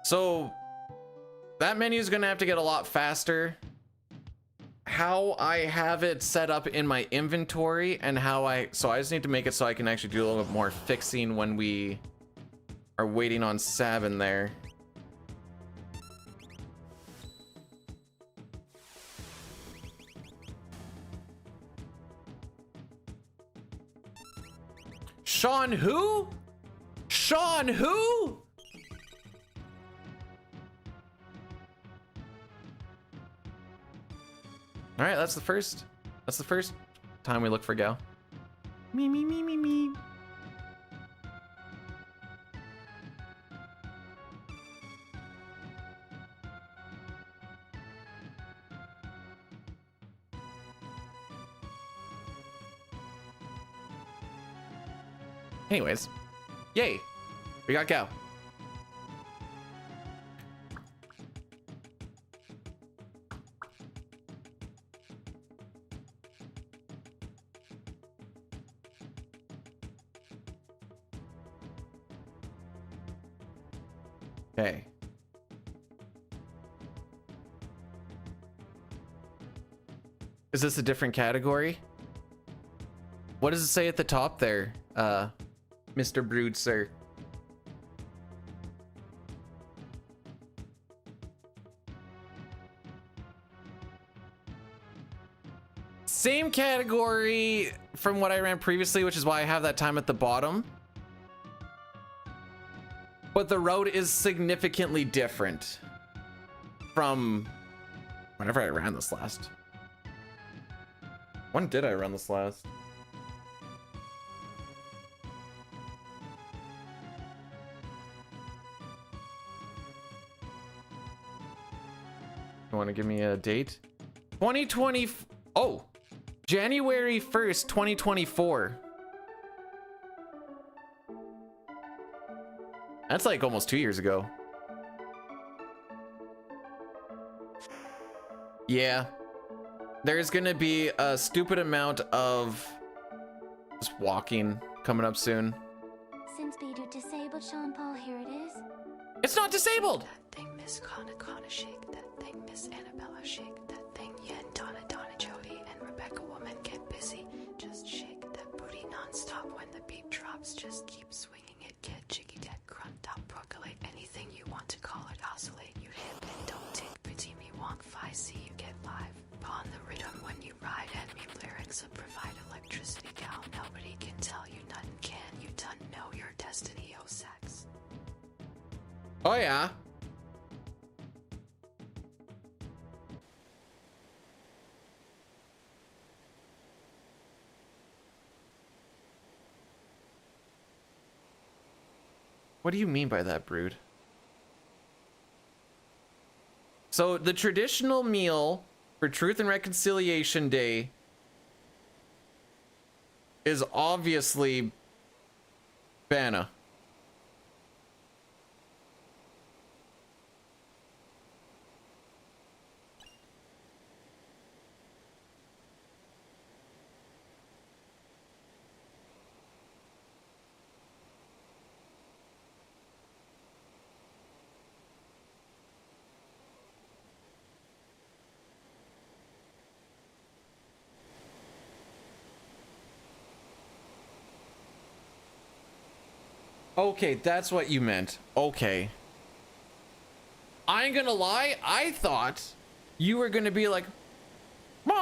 So that menu is gonna have to get a lot faster. How I have it set up in my inventory and so I just need to make it so I can actually do a little bit more fixing when we are waiting on Sabin there. Sean who? Sean who? All right, that's the first time we look for Gao. Me, me, me, me, me. Anyways, yay, we got Gao. Okay. Is this a different category? What does it say at the top there, Mr. Brood, sir? Same category from what I ran previously, which is why I have that time at the bottom. But the road is significantly different from whenever I ran this last. When did I run this last? You want to give me a date? 2020. Oh, January 1st, 2024. That's like almost 2 years ago. Yeah. There's gonna be a stupid amount of just walking coming up soon. Since Beidou disabled Sean Paul, here it is. It's not disabled! That thing Miss Kana shake, that thing Miss Annabella shake, that thing Yen Donna Jody and Rebecca Woman get busy. Just shake that booty non-stop when the beat drops. Just keep swinging it, get jiggy, dead grunt, top percolate, anything you want to call it, oscillate. You hip and don't take pity me, wonk, fi, see you get live. Pawn the rhythm when you ride, and me lyrics will provide electricity, gal. Nobody can tell you nothing, can you done know your destiny, oh sex. Oh yeah. What do you mean by that, Brood? So the traditional meal for Truth and Reconciliation Day is obviously Bana. Okay, that's what you meant. Okay. I ain't gonna lie, I thought you were gonna be like, and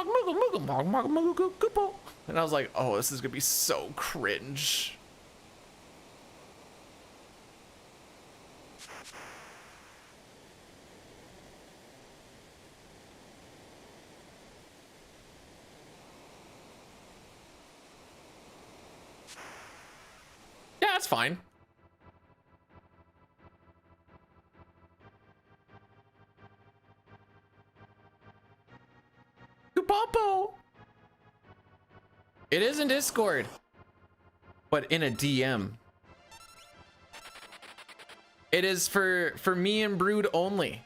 I was like, oh, this is gonna be so cringe. Yeah, that's fine. Popo. It is in Discord, but in a DM. It is for me and Brood only.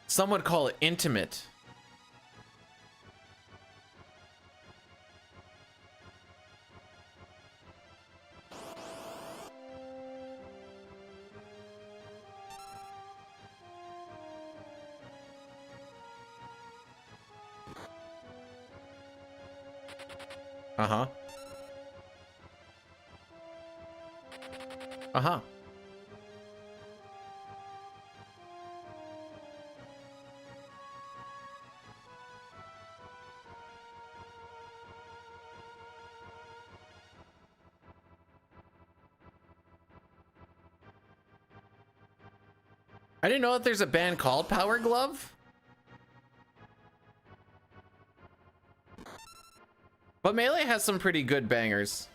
Some would call it intimate. Uh-huh. I didn't know that there's a band called Power Glove. But Melee has some pretty good bangers.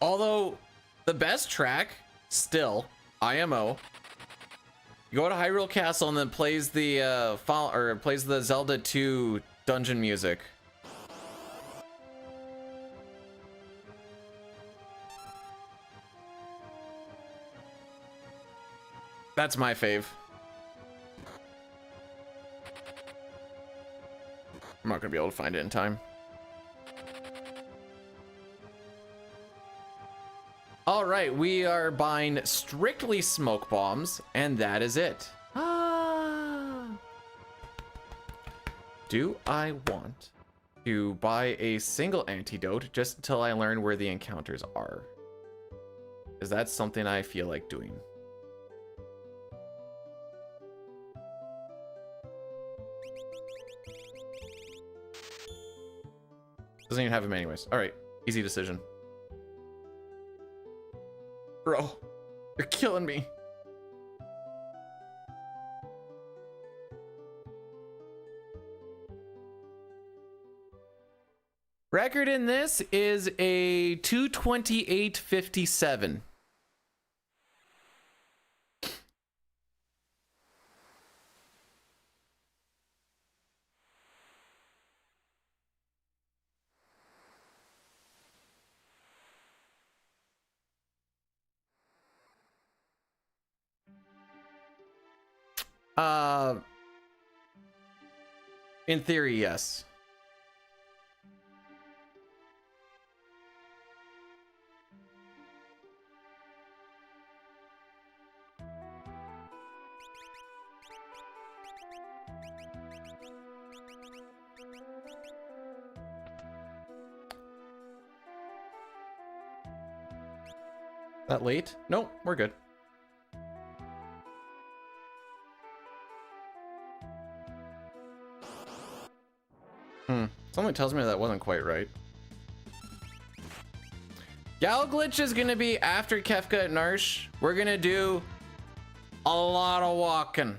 Although, the best track, still, IMO. You go to Hyrule Castle and then plays the plays the Zelda 2 dungeon music. That's my fave. I'm not gonna be able to find it in time. All right, we are buying strictly smoke bombs, and that is it. Do I want to buy a single antidote just until I learn where the encounters are? Is that something I feel like doing? Doesn't even have him anyways. All right, easy decision. Bro, you're killing me. Record in this is a 228.57. In theory, yes. That late? Nope, we're good. Something tells me that wasn't quite right. Gal Glitch is gonna be after Kefka at Narsh. We're gonna do a lot of walking.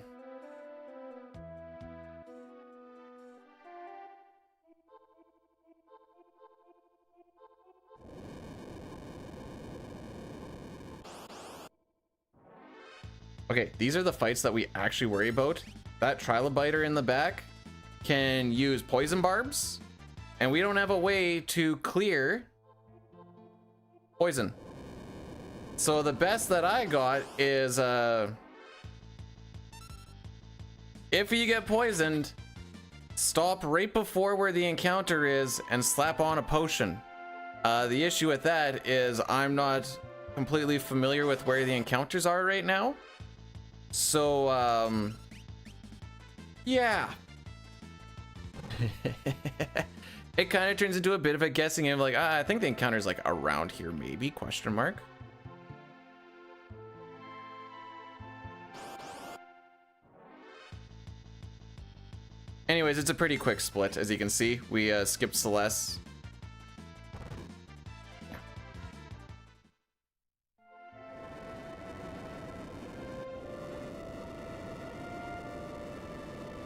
Okay, these are the fights that we actually worry about. That Trilobiter in the back can use poison barbs, and we don't have a way to clear poison. So the best that I got is if you get poisoned, stop right before where the encounter is and slap on a potion. The issue with that is I'm not completely familiar with where the encounters are right now. So yeah. It kind of turns into a bit of a guessing game, like, I think the encounter's like around here, maybe, question mark. Anyways, it's a pretty quick split, as you can see. We skipped Celeste.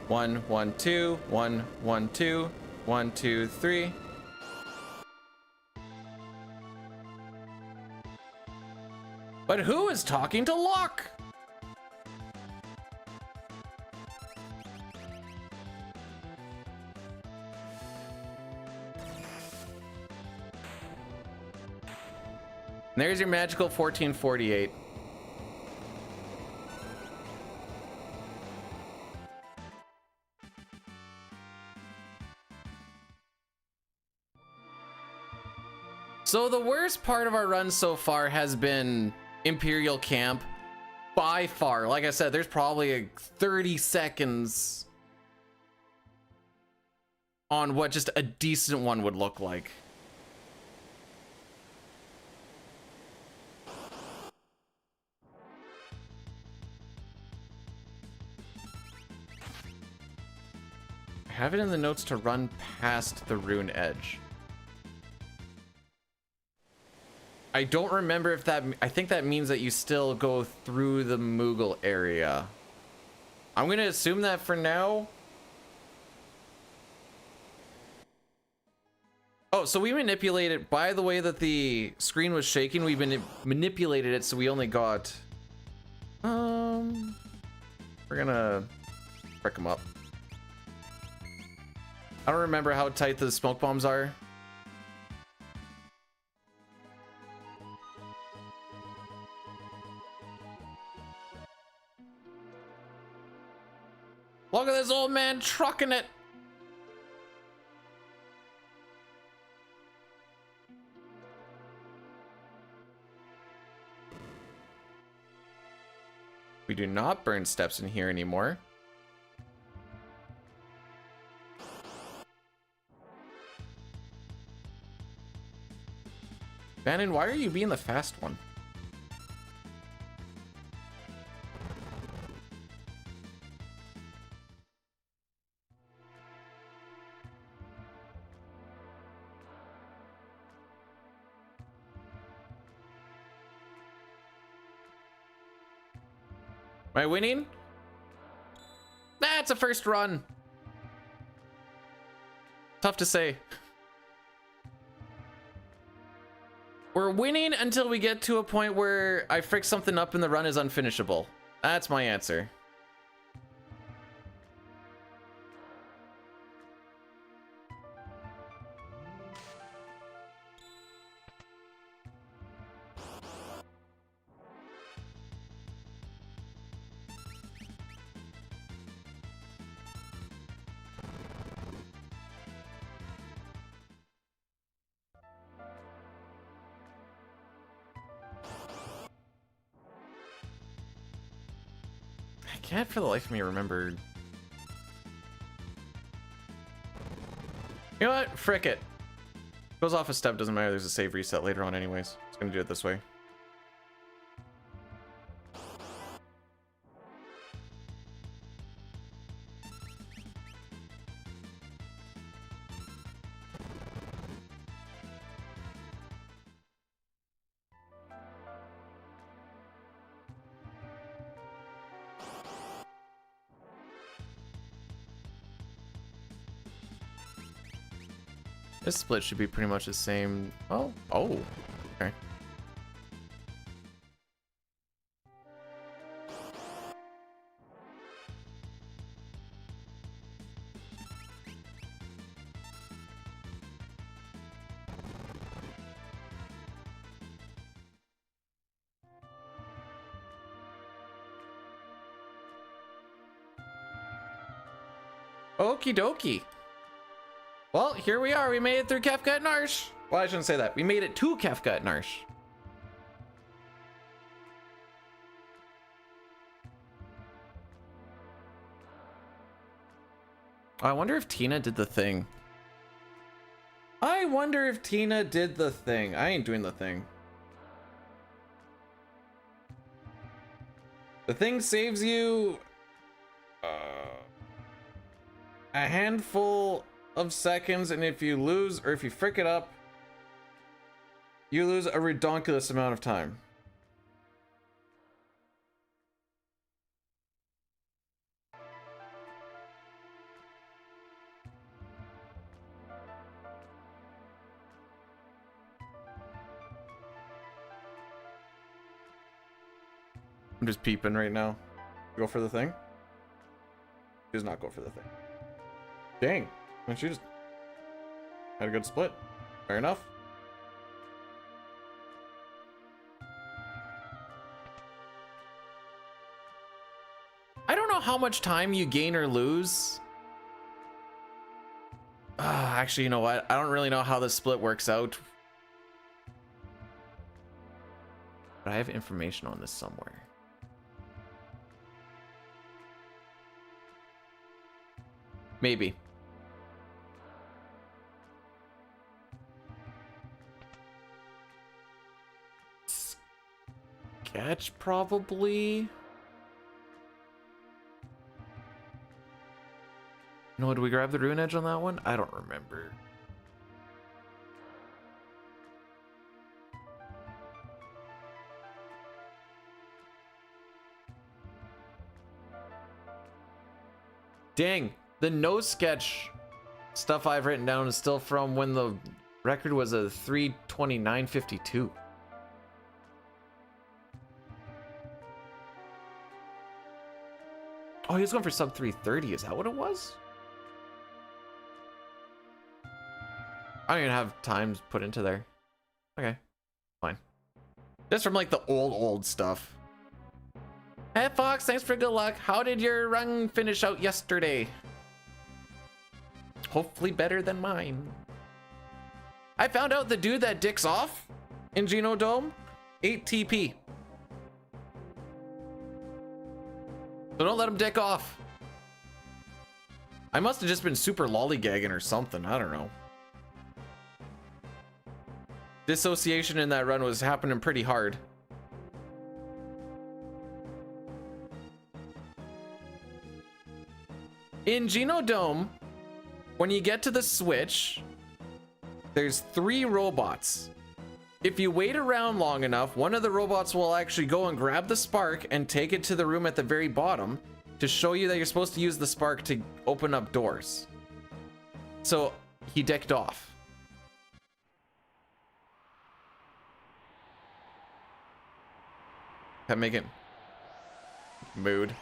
One, 1, 2, 1, 1, 2, 1, 2, 3. But who is talking to Locke? There's your magical 1448. So the worst part of our run so far has been Imperial Camp. By far. Like I said, there's probably 30 seconds on what just a decent one would look like. have it in the notes to run past the rune edge. I don't remember if that... I think that means that you still go through the Moogle area. I'm going to assume that for now. Oh, so we manipulated... By the way that the screen was shaking, we manipulated it so we only got... We're gonna... Frick them up. I don't remember how tight the smoke bombs are. Look at this old man trucking it. We do not burn steps in here anymore. Bannon, why are you being the fast one? Am I winning? That's a first run. Tough to say. We're winning until we get to a point where I frick something up and the run is unfinishable. That's my answer. I can't for the life of me remember. You know what? Frick it. Goes off a step, doesn't matter. There's a save reset later on anyways. It's gonna do it this way. This split should be pretty much the same. Oh, okay. Okie dokie. Well, here we are. We made it through Kefka at Narsh. Well, I shouldn't say that. We made it to Kefka at Narsh. I wonder if Tina did the thing. I wonder if Tina did the thing. I ain't doing the thing. The thing saves you a handful of seconds, and if you lose or if you frick it up, you lose a redonkulous amount of time. I'm just peeping right now. Go for the thing? Does not go for the thing. Dang. And she just had a good split. Fair enough. I don't know how much time you gain or lose. Actually, you know what? I don't really know how this split works out. But I have information on this somewhere. Maybe. Sketch, probably. No, did we grab the Rune Edge on that one? I don't remember. Dang, the no sketch stuff I've written down is still from when the record was a 3:29:52. Oh, he was going for sub 3:30. Is that what it was? I don't even have times put into there. Okay, fine. Just from like the old stuff. Hey Fox, thanks for good luck. How did your run finish out yesterday? Hopefully better than mine. I found out the dude that dicks off in Genodome, 8 TP. So don't let him dick off. I must have just been super lollygagging or something. I don't know. Dissociation in that run was happening pretty hard. In Genodome, when you get to the switch, there's 3 robots. If you wait around long enough, one of the robots will actually go and grab the spark and take it to the room at the very bottom to show you that you're supposed to use the spark to open up doors. So he decked off. That make it mood.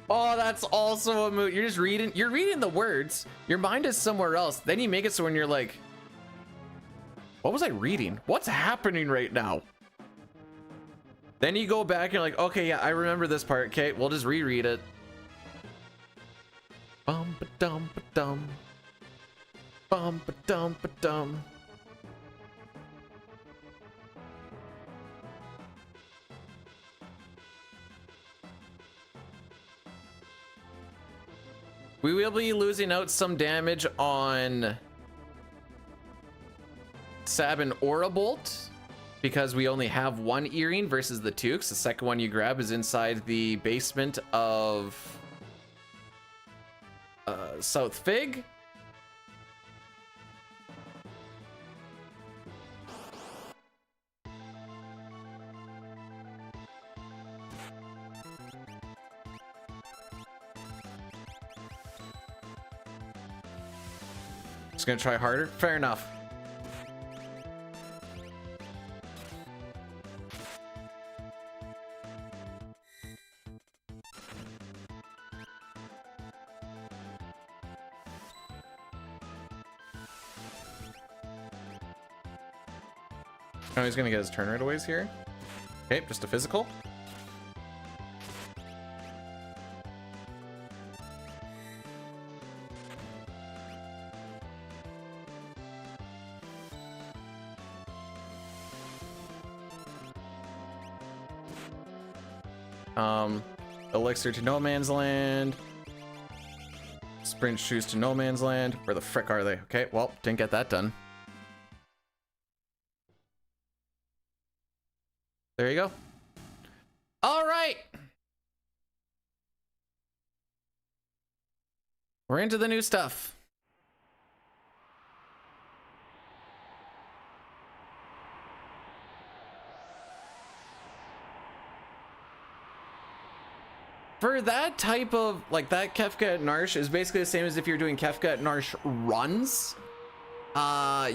Oh, that's also a mood. You're just reading. You're reading the words. Your mind is somewhere else. Then you make it so when you're like, what was I reading? What's happening right now? Then you go back and you're like, okay, yeah, I remember this part. Okay, we'll just reread it. Bum ba dum ba dum. Bum ba dum ba dum. We will be losing out some damage on Sab and Aurabolt because we only have 1 earring versus the 2, because the second one you grab is inside the basement of South Fig. Just gonna try harder. Fair enough. Oh, he's gonna get his turn right away here. Okay, just a physical. Elixir to no man's land. Sprint shoes to no man's land. Where the frick are they? Okay, well, didn't get that done. There you go. All right. We're into the new stuff. For that type of, like, that Kefka at Narsh is basically the same as if you're doing Kefka at Narsh runs.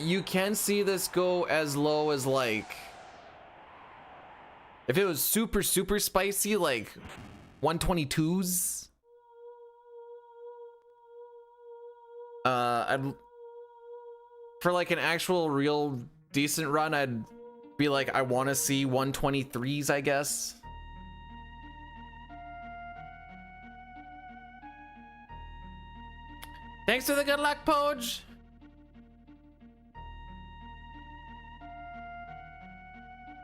You can see this go as low as, like, if it was super spicy, like 122s. For like an actual real decent run, I'd be like, I want to see 123s, I guess. Thanks for the good luck, Poj.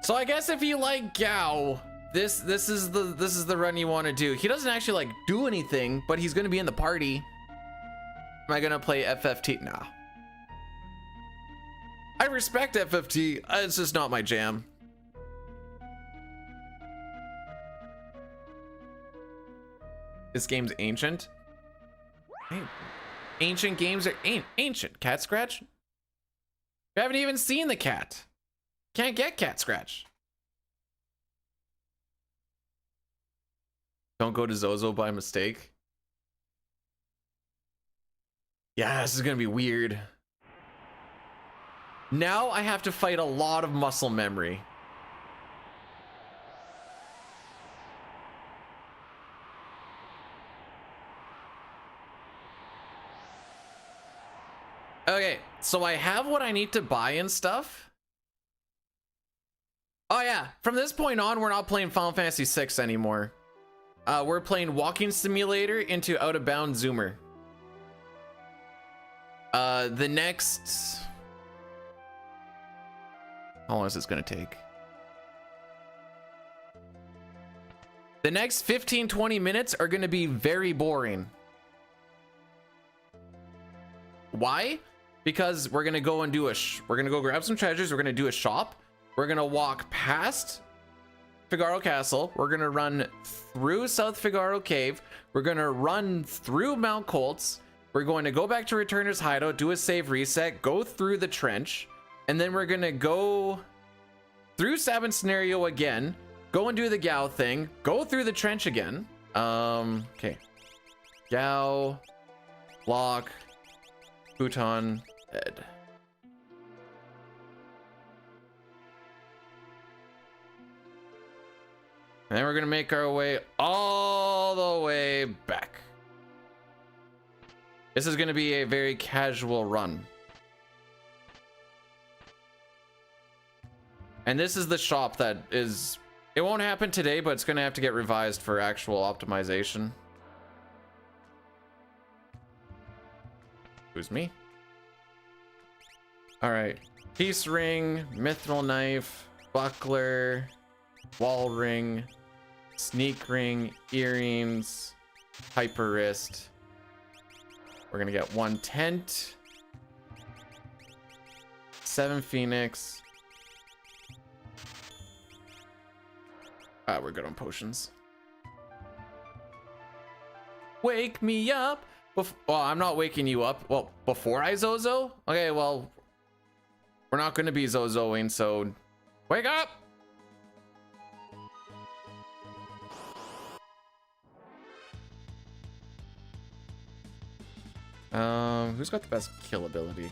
So I guess if you like Gao, this is the run you want to do. He doesn't actually like do anything, but he's gonna be in the party. Am I gonna play FFT? Nah. I respect FFT. It's just not my jam. This game's ancient. Hey, ancient games are ancient. Cat scratch? You haven't even seen the cat. Can't get cat scratch. Don't go to Zozo by mistake. Yeah, this is gonna be weird. Now I have to fight a lot of muscle memory. Okay, so I have what I need to buy and stuff. Oh yeah, from this point on, we're not playing Final Fantasy VI anymore. We're playing Walking Simulator into Out of Bounds Zoomer. The next... How long is this gonna take? The next 15-20 minutes are gonna be very boring. Why? Because we're gonna go and do we're gonna go grab some treasures, we're gonna do a shop, we're gonna walk past Figaro Castle, we're gonna run through South Figaro Cave, we're gonna run through Mount Colts, we're going to go back to Returner's Hideout, do a save reset, go through the trench, and then we're gonna go through Sabin Scenario again, go and do the Gao thing, go through the trench again. Okay. Gao, block, futon, bed. And then we're gonna make our way all the way back. This is gonna be a very casual run. And this is the shop that is, it won't happen today, but it's gonna have to get revised for actual optimization. Who's me? All right, peace ring, mithril knife, buckler, wall ring, sneak ring, earrings, hyper wrist. We're gonna get 1 tent, 7 phoenix. We're good on potions. Wake me up. Well, I'm not waking you up. Well, before I Zozo? Okay, well, we're not gonna be Zozoing, so wake up. Who's got the best kill ability?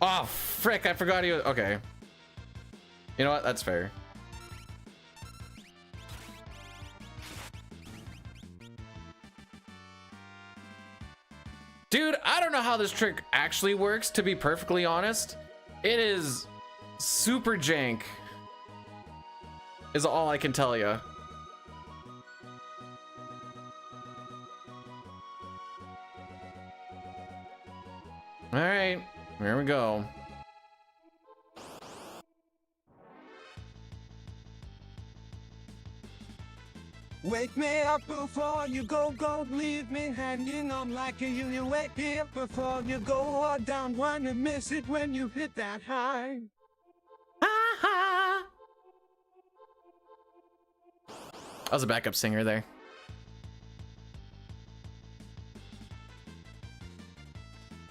Oh, frick, I forgot he was, okay. You know what, that's fair. Dude, I don't know how this trick actually works, to be perfectly honest. It is super jank, is all I can tell you. All right, here we go. Wake me up before you go, leave me hanging on like you wake me up before you go, or down when you miss it when you hit that high. I was a backup singer there.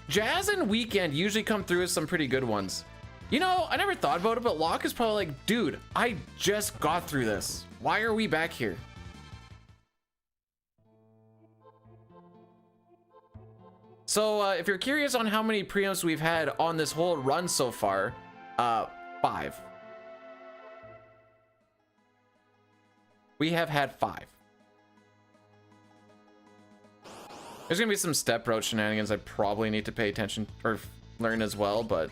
Jazz and Weekend usually come through with some pretty good ones. You know, I never thought about it, but Locke is probably like, dude, I just got through this. Why are we back here? So if you're curious on how many preamps we've had on this whole run so far, 5. We have had 5. There's gonna be some step route shenanigans I probably need to pay attention or learn as well, but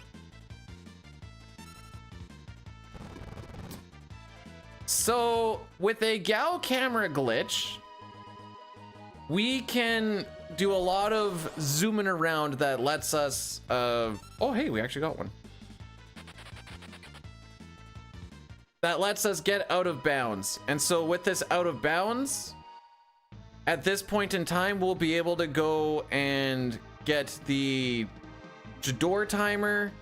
so with a Gao camera glitch, we can do a lot of zooming around that lets us oh hey, we actually got one. That lets us get out of bounds. And so with this out of bounds At this point in time, we'll be able to go and get the Jador timer.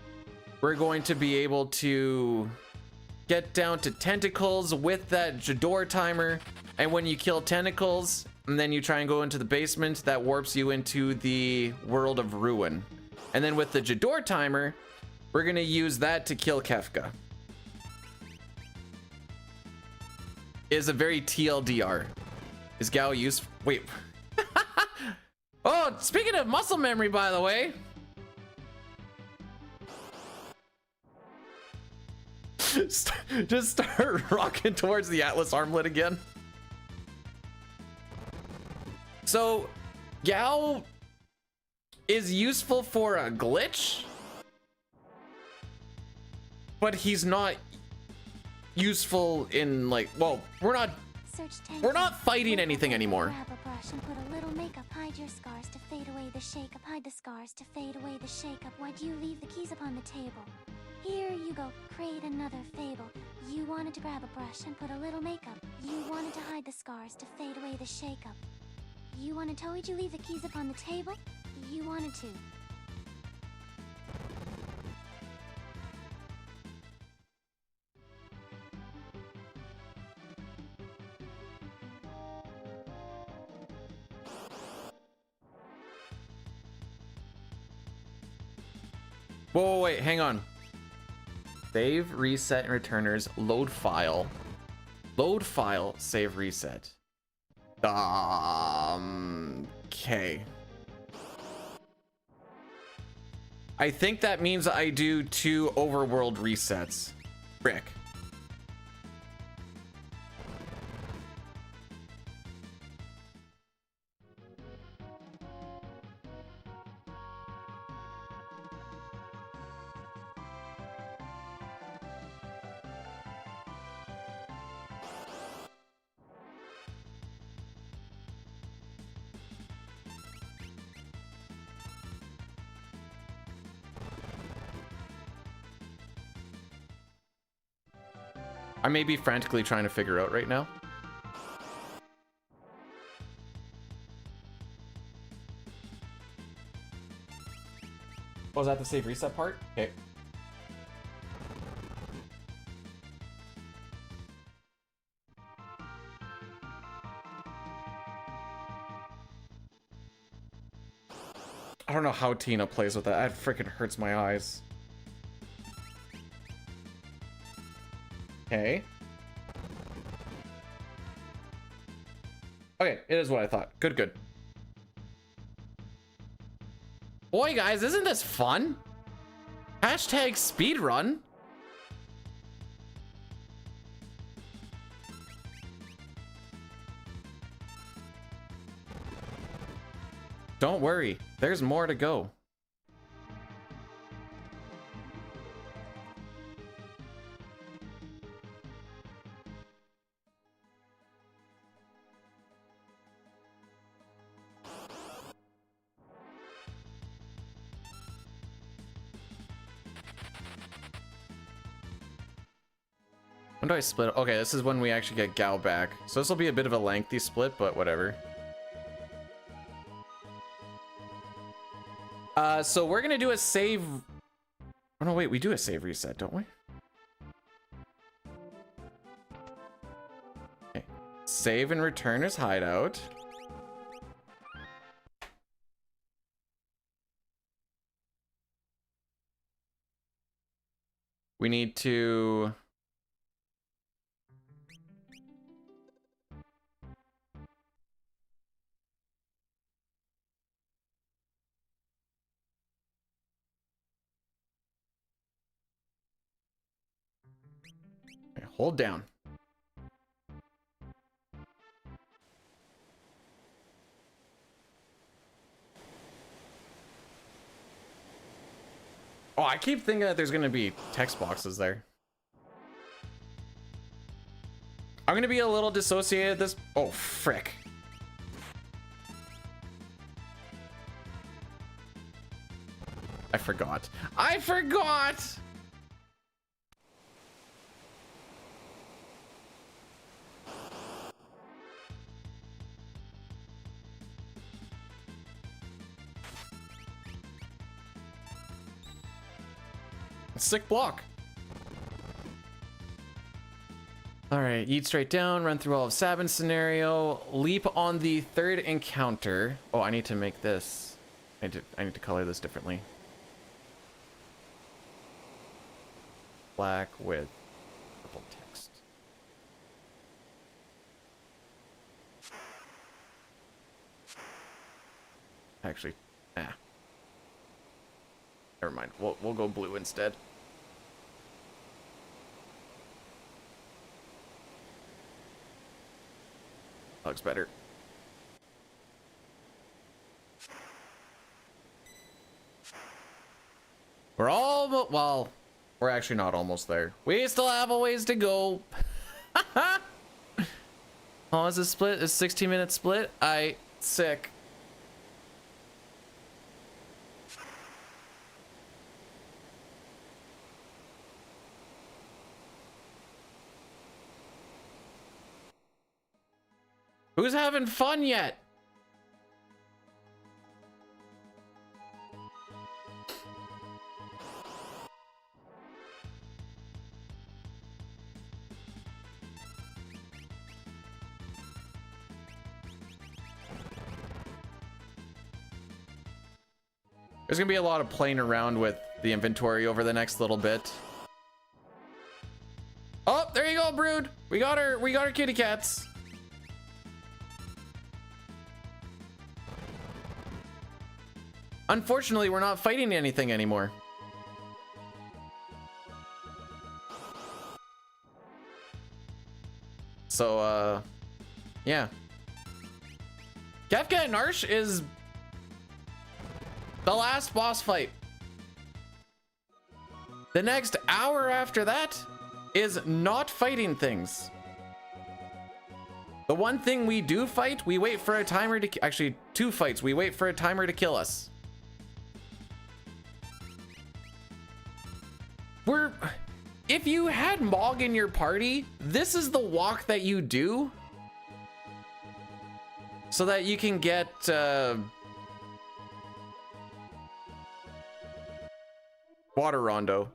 We're going to be able to get down to tentacles with that Jador timer. And when you kill tentacles and then you try and go into the basement, that warps you into the world of ruin. And then with the Jador timer, we're going to use that to kill Kefka. Is a very TLDR. Is Gao used? Wait. Oh, speaking of muscle memory, by the way. Just start rocking towards the Atlas armlet again. So, Gao is useful for a glitch, but he's not useful in like, well, we're not fighting anything anymore. Grab a brush and put a little makeup. Hide your scars to fade away the shake-up. Hide the scars to fade away the shake-up. Why'd you leave the keys upon the table? Here you go, create another fable. You wanted to grab a brush and put a little makeup. You wanted to hide the scars to fade away the shake-up. You wanted Toei to leave the keys upon the table? You wanted to. Whoa, wait, hang on. Save, reset, and returners. Load file. Load file, save, reset. Okay. I think that means I do 2 overworld resets. Frick. I may be frantically trying to figure out right now. Was that the save reset part? Okay. I don't know how Tina plays with that. That freaking hurts my eyes. Okay. Okay, it is what I thought. Good, good. Boy, guys, isn't this fun? Hashtag speedrun. Don't worry, there's more to go. When do I split? Okay, this is when we actually get Gao back. So this will be a bit of a lengthy split, but whatever. So we're gonna do a save. Oh no, wait, we do a save reset, don't we? Okay. Save and return as hideout. We need to... hold down. Oh, I keep thinking that there's gonna be text boxes there. I'm gonna be a little dissociated this. Oh, frick. I forgot. I forgot! Sick block. All right, eat straight down, run through all of Sabin's scenario, leap on the third encounter. Oh, I need to make this. I need to color this differently. Black with purple text. Actually, never mind. We'll go blue instead. Looks better. We're almost, well, we're actually not almost there. We still have a ways to go. Oh, is this split? Is 16-minute split? Sick. Who's having fun yet? There's gonna be a lot of playing around with the inventory over the next little bit. Oh, there you go, Brood. We got our kitty cats. Unfortunately, we're not fighting anything anymore. So, yeah. Kefka and Arsh is the last boss fight. The next hour after that is not fighting things. The one thing we do fight, we wait for a timer to... Actually, 2 fights. We wait for a timer to kill us. If you had Mog in your party, this is the walk that you do so that you can get water rondo.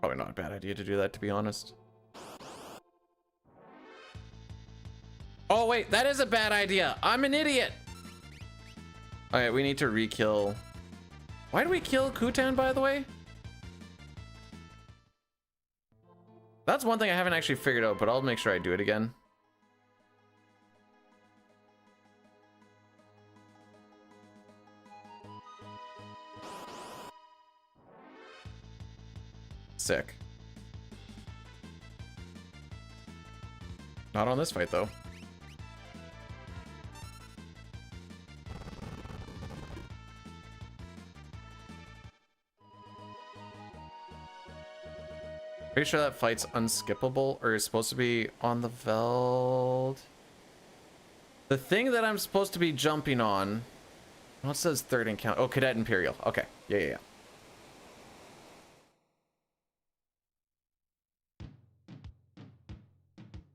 Probably not a bad idea to do that, to be honest. Oh wait, that is a bad idea. I'm an idiot. All right, we need to re-kill. Why do we kill Kutan, by the way? That's one thing I haven't actually figured out, but I'll make sure I do it again. Sick. Not on this fight, though. Pretty sure that fight's unskippable, or is supposed to be on the Veld. The thing that I'm supposed to be jumping on. What says third encounter? Oh, Cadet Imperial. Okay. Yeah.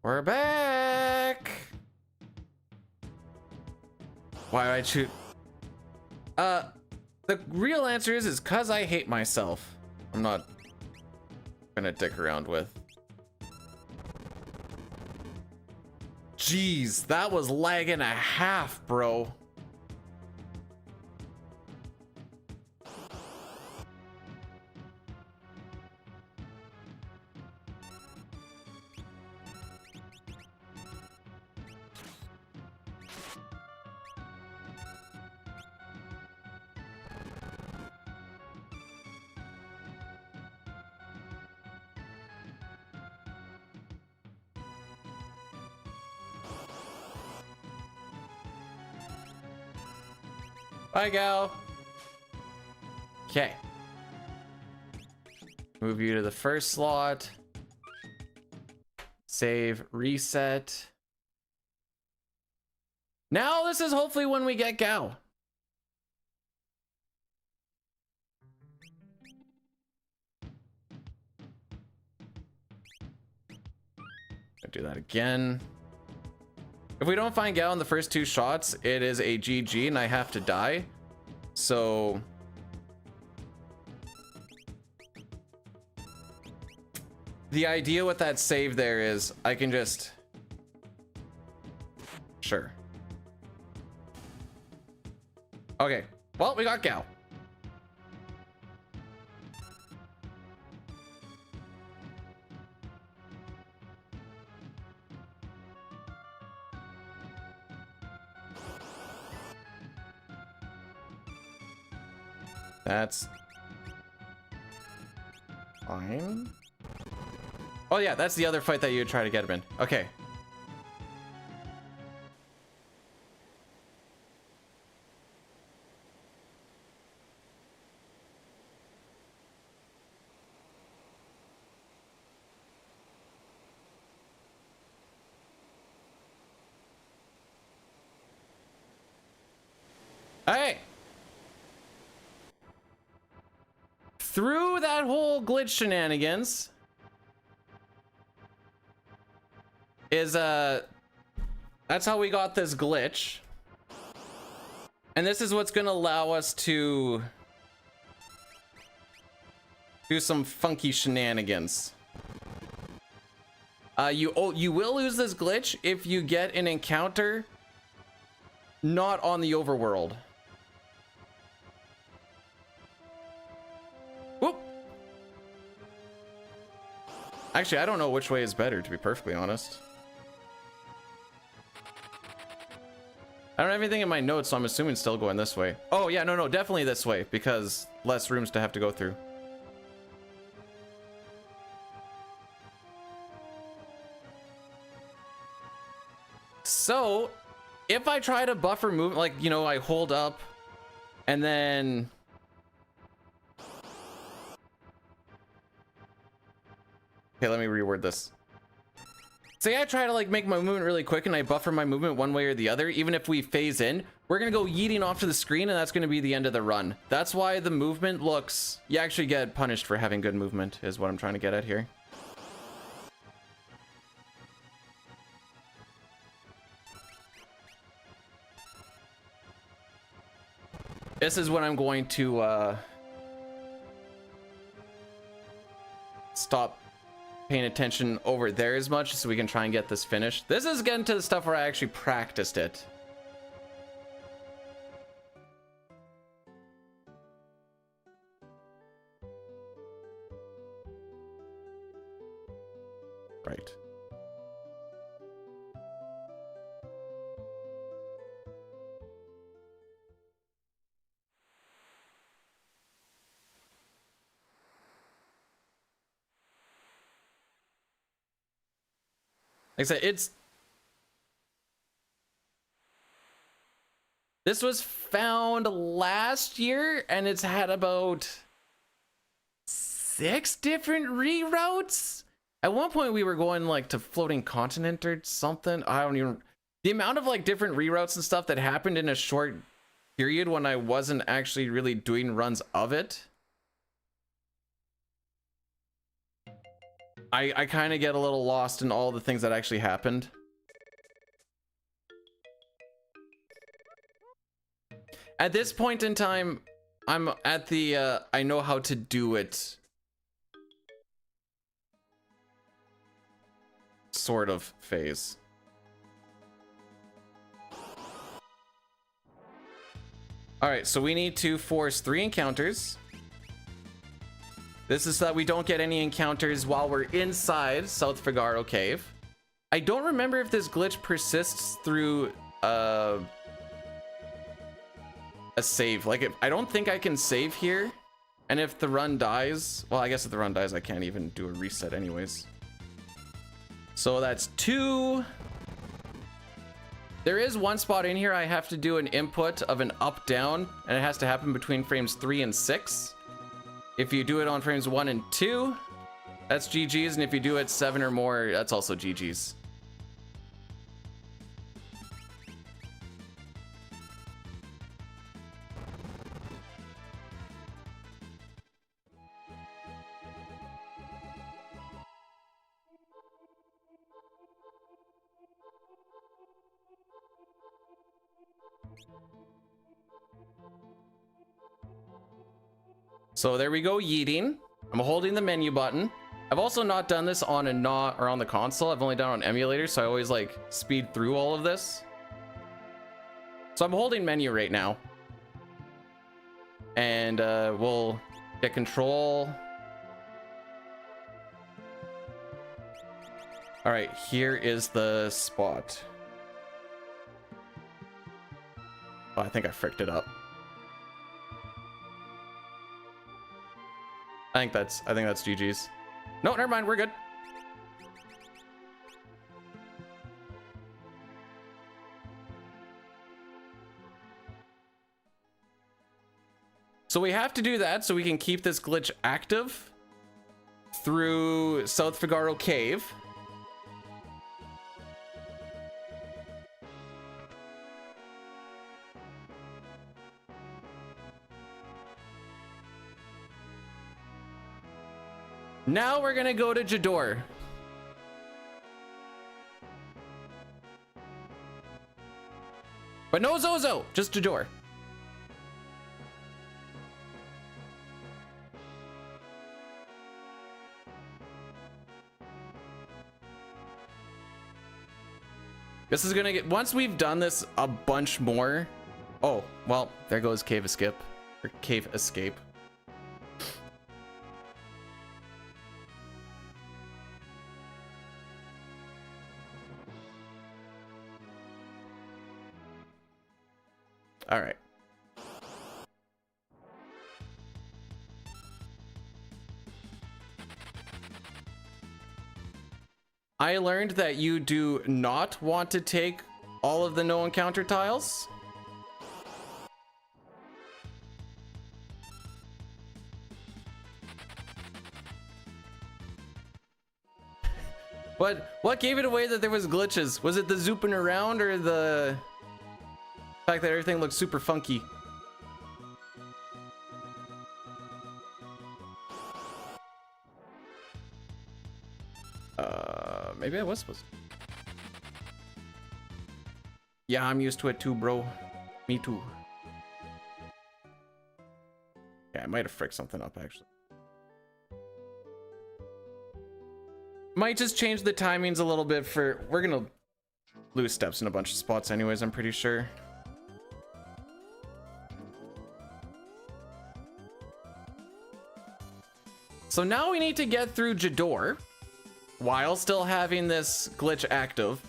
We're back. Why did I shoot? The real answer is because I hate myself. I'm not gonna dick around with. Jeez, that was lag and a half, bro. Bye, gal. Okay. Move you to the first slot. Save, reset. Now this is hopefully when we get Gao. I'll do that again. If we don't find Gao in the first 2 shots, it is a GG and I have to die. So the idea with that save there is I can just... Sure. Okay. Well, we got Gao. That's fine. Oh yeah, that's the other fight that you would try to get him in. Okay. Hey! Through that whole glitch shenanigans is that's how we got this glitch, and this is what's gonna allow us to do some funky shenanigans. You will lose this glitch if you get an encounter not on the overworld. Whoop. Actually, I don't know which way is better, to be perfectly honest. I don't have anything in my notes, so I'm assuming still going this way. Oh yeah, no, definitely this way, because less rooms to have to go through. So if I try to buffer movement, like, you know, I hold up and then okay, let me reword this. Say I try to like make my movement really quick and I buffer my movement one way or the other. Even if we phase in, we're gonna go yeeting off to the screen, and that's gonna be the end of the run. That's why the movement looks, you actually get punished for having good movement, is what I'm trying to get at here. This is when I'm going to stop paying attention over there as much, so we can try and get this finished. This is getting to the stuff where I actually practiced it. Right. Like I said, this was found last year, and it's had about 6 different reroutes. At one point we were going like to Floating Continent or something. I don't even, the amount of like different reroutes and stuff that happened in a short period when I wasn't actually really doing runs of it. I kind of get a little lost in all the things that actually happened. At this point in time, I'm at the I know how to do it sort of phase. All right, so we need to force 3 encounters. This is so that we don't get any encounters while we're inside South Figaro Cave. I don't remember if this glitch persists through a save. Like, I don't think I can save here. And if the run dies, well, I guess if the run dies, I can't even do a reset anyways. So that's 2. There is one spot in here I have to do an input of an up down, and it has to happen between frames 3 and 6. If you do it on frames 1 and 2, that's GG's, and if you do it 7 or more, that's also GG's. So there we go, yeeting. I'm holding the menu button. I've also not done this on on the console. I've only done it on emulator, so I always like speed through all of this. So I'm holding menu right now. And we'll get control. All right, here is the spot. Oh, I think I fricked it up. I think that's GG's. No, never mind, we're good. So we have to do that so we can keep this glitch active through South Figaro Cave. Now we're gonna go to Jador. But no Zozo, just Jador. This is gonna get, once we've done this a bunch more. Oh, well, there goes Cave Escape, or Cave Escape. All right. I learned that you do not want to take all of the no encounter tiles. But what gave it away that there was glitches? Was it the zooping around or the fact that everything looks super funky? Maybe I was supposed to. Yeah, I'm used to it too, bro. Me too. Yeah, I might have fricked something up actually. Might just change the timings a little bit for, we're gonna lose steps in a bunch of spots anyways, I'm pretty sure. So now we need to get through Jador while still having this glitch active.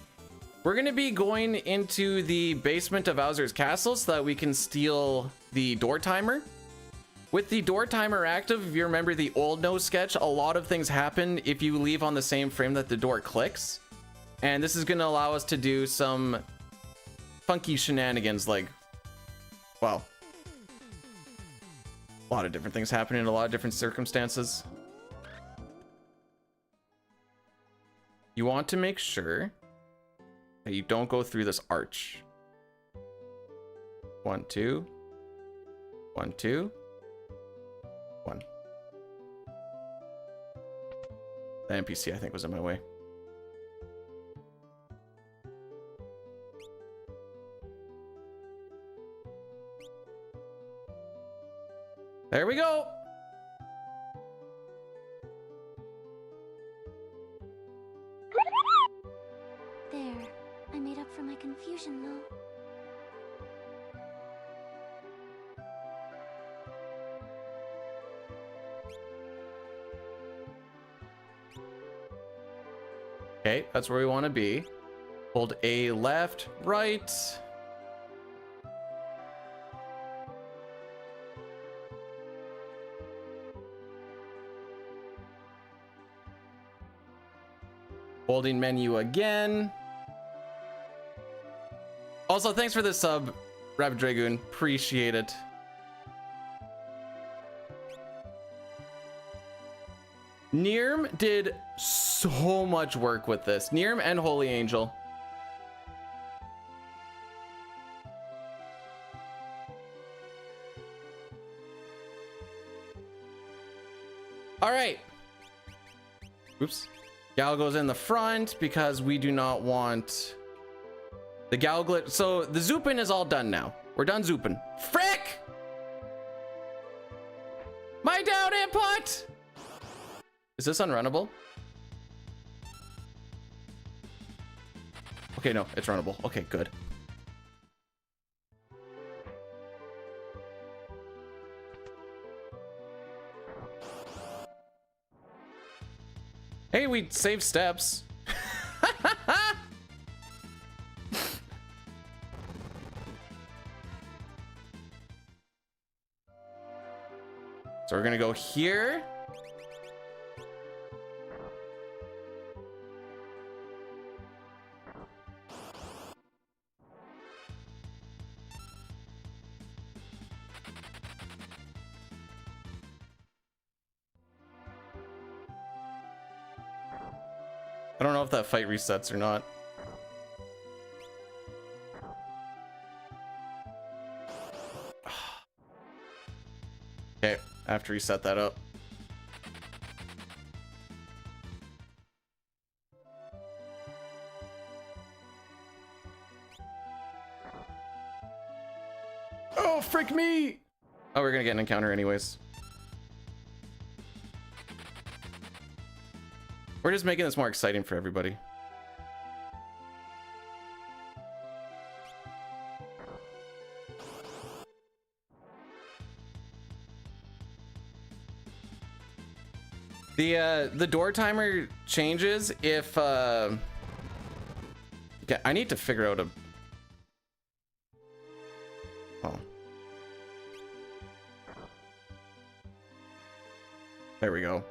We're gonna be going into the basement of Bowser's castle so that we can steal the door timer. With the door timer active, if you remember the old no sketch, a lot of things happen if you leave on the same frame that the door clicks. And this is gonna allow us to do some funky shenanigans, like, well, a lot of different things happen in a lot of different circumstances. You want to make sure that you don't go through this arch. 1, 2. 1, 2. 1. The NPC, I think, was in my way. There we go. There. I made up for my confusion, though. Okay, that's where we want to be. Hold A left, right. Holding menu again. Also, thanks for the sub, Rabbit Dragoon. Appreciate it. Nirm did so much work with this. Nirm and Holy Angel. All right. Oops. Gal goes in the front because we do not want the Gal glitch. So the zooping is all done now. We're done zooping. Frick! My input! Is this unrunnable? Okay, no, it's runnable. Okay, good. Hey, we saved steps. So we're gonna go here. I don't know if that fight resets or not. Okay, I have to reset that up. Oh, frick me! Oh, we're gonna get an encounter anyways. We're just making this more exciting for everybody. The door timer changes if okay, I need to figure out a oh. There we go.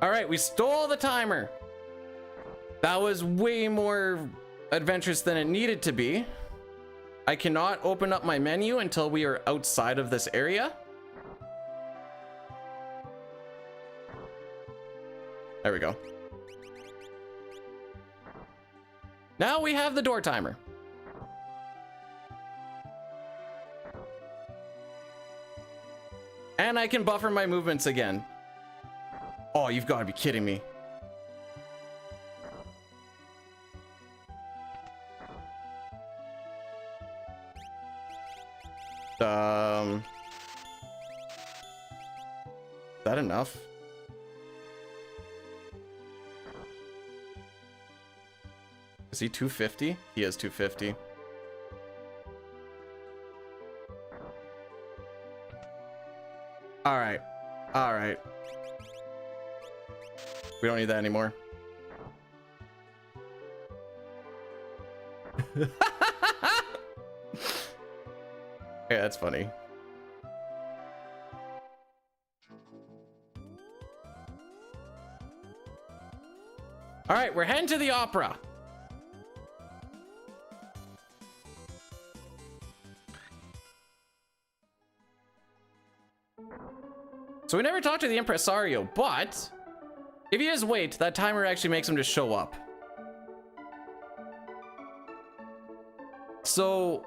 All right, we stole the timer. That was way more adventurous than it needed to be. I cannot open up my menu until we are outside of this area. There we go. Now we have the door timer. And I can buffer my movements again. Oh, you've got to be kidding me. Is that enough? Is he 250? He is 250. All right. All right. We don't need that anymore. Yeah, that's funny. All right, we're heading to the opera. So we never talked to the impresario, but if you just wait, that timer actually makes him just show up. So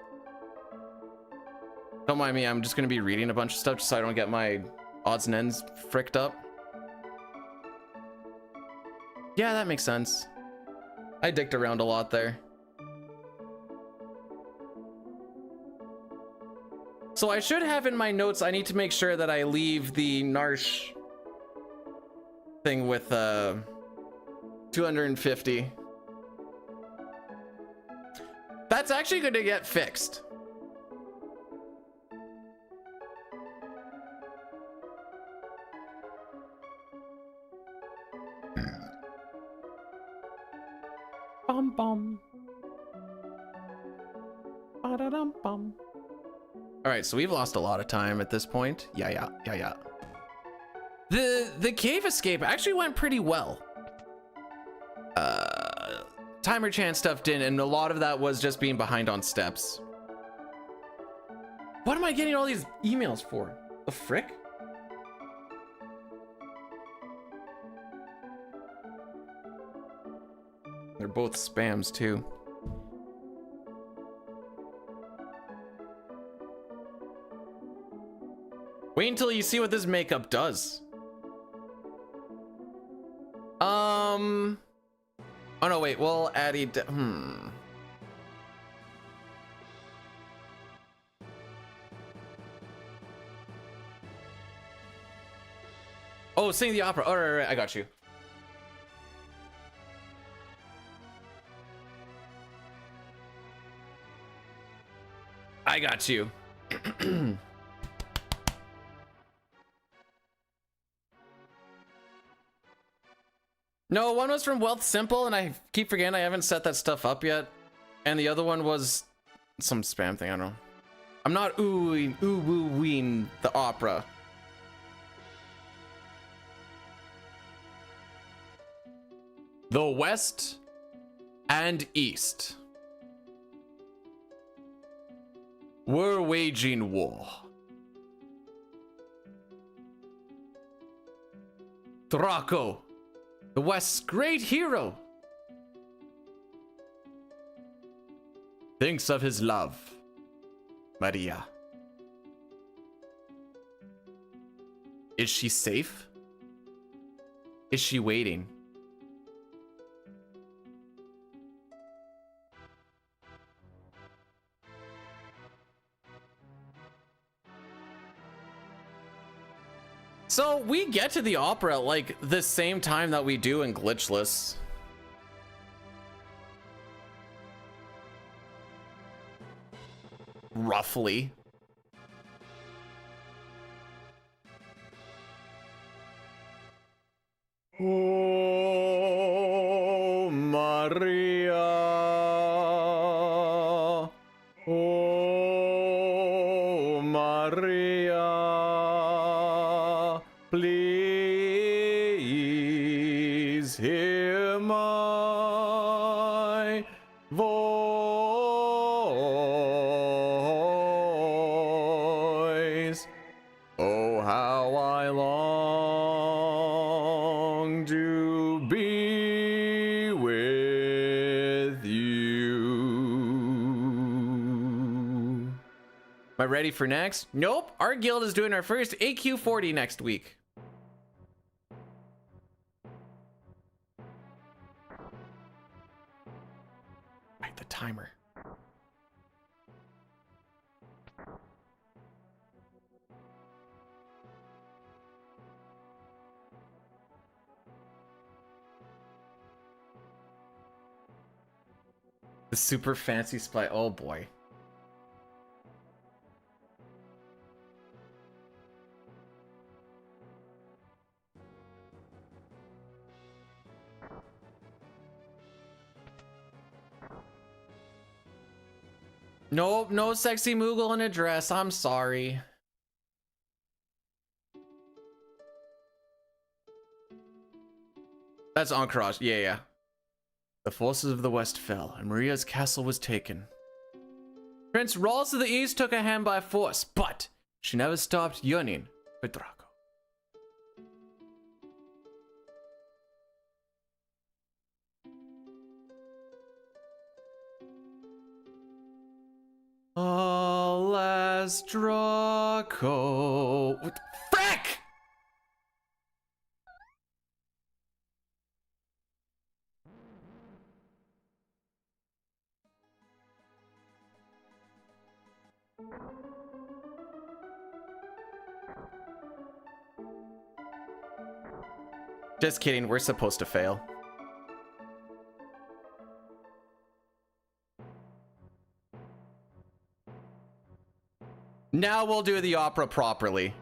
don't mind me, I'm just gonna be reading a bunch of stuff just so I don't get my odds and ends fricked up. Yeah, that makes sense. I dicked around a lot there. So I should have in my notes, I need to make sure that I leave the Narsh thing with 250. That's actually going to get fixed. Bum bum. Ba-da-dum bum. All right, so we've lost a lot of time at this point. Yeah. The cave escape actually went pretty well. Timer chance stuff didn't, and a lot of that was just being behind on steps. What am I getting all these emails for? The frick? They're both spams too. Wait until you see what this makeup does. Oh no, wait, well, Addie, Oh, sing the opera. Oh, right, I got you. I got you. No, one was from Wealth Simple, and I keep forgetting I haven't set that stuff up yet. And the other one was some spam thing, I don't know. I'm not ooh-woo-ween the opera. The West and East were waging war. Draco, the West's great hero, thinks of his love, Maria. Is she safe? Is she waiting? So we get to the opera like the same time that we do in Glitchless. Roughly. Oh, Maria. Oh, Maria. Please hear my voice. Oh, how I long to be with you. Am I ready for next? Nope. Our guild is doing our first AQ40 next week. Right, the timer. The super fancy spy. Oh boy. Nope, no sexy Moogle in a dress. I'm sorry. That's Ankarash. Yeah, yeah. The forces of the West fell, and Maria's castle was taken. Prince Rawls of the East took her hand by force, but she never stopped yearning for Draco. Alas, Draco. What the frick? Just kidding, we're supposed to fail. Now we'll do the opera properly.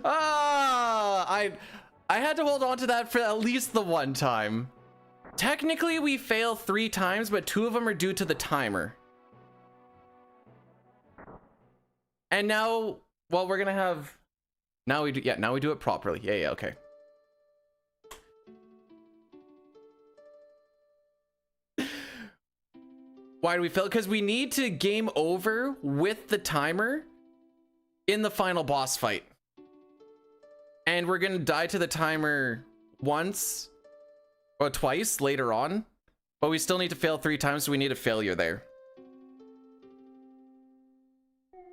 I had to hold on to that for at least the one time. Technically, we fail 3 times, but 2 of them are due to the timer. And now, well, we're gonna have. Now we do. Yeah, now we do it properly. Yeah, yeah, okay. Why do we fail? Because we need to game over with the timer in the final boss fight. And we're gonna die to the timer once or twice later on, but we still need to fail 3 times, so we need a failure there.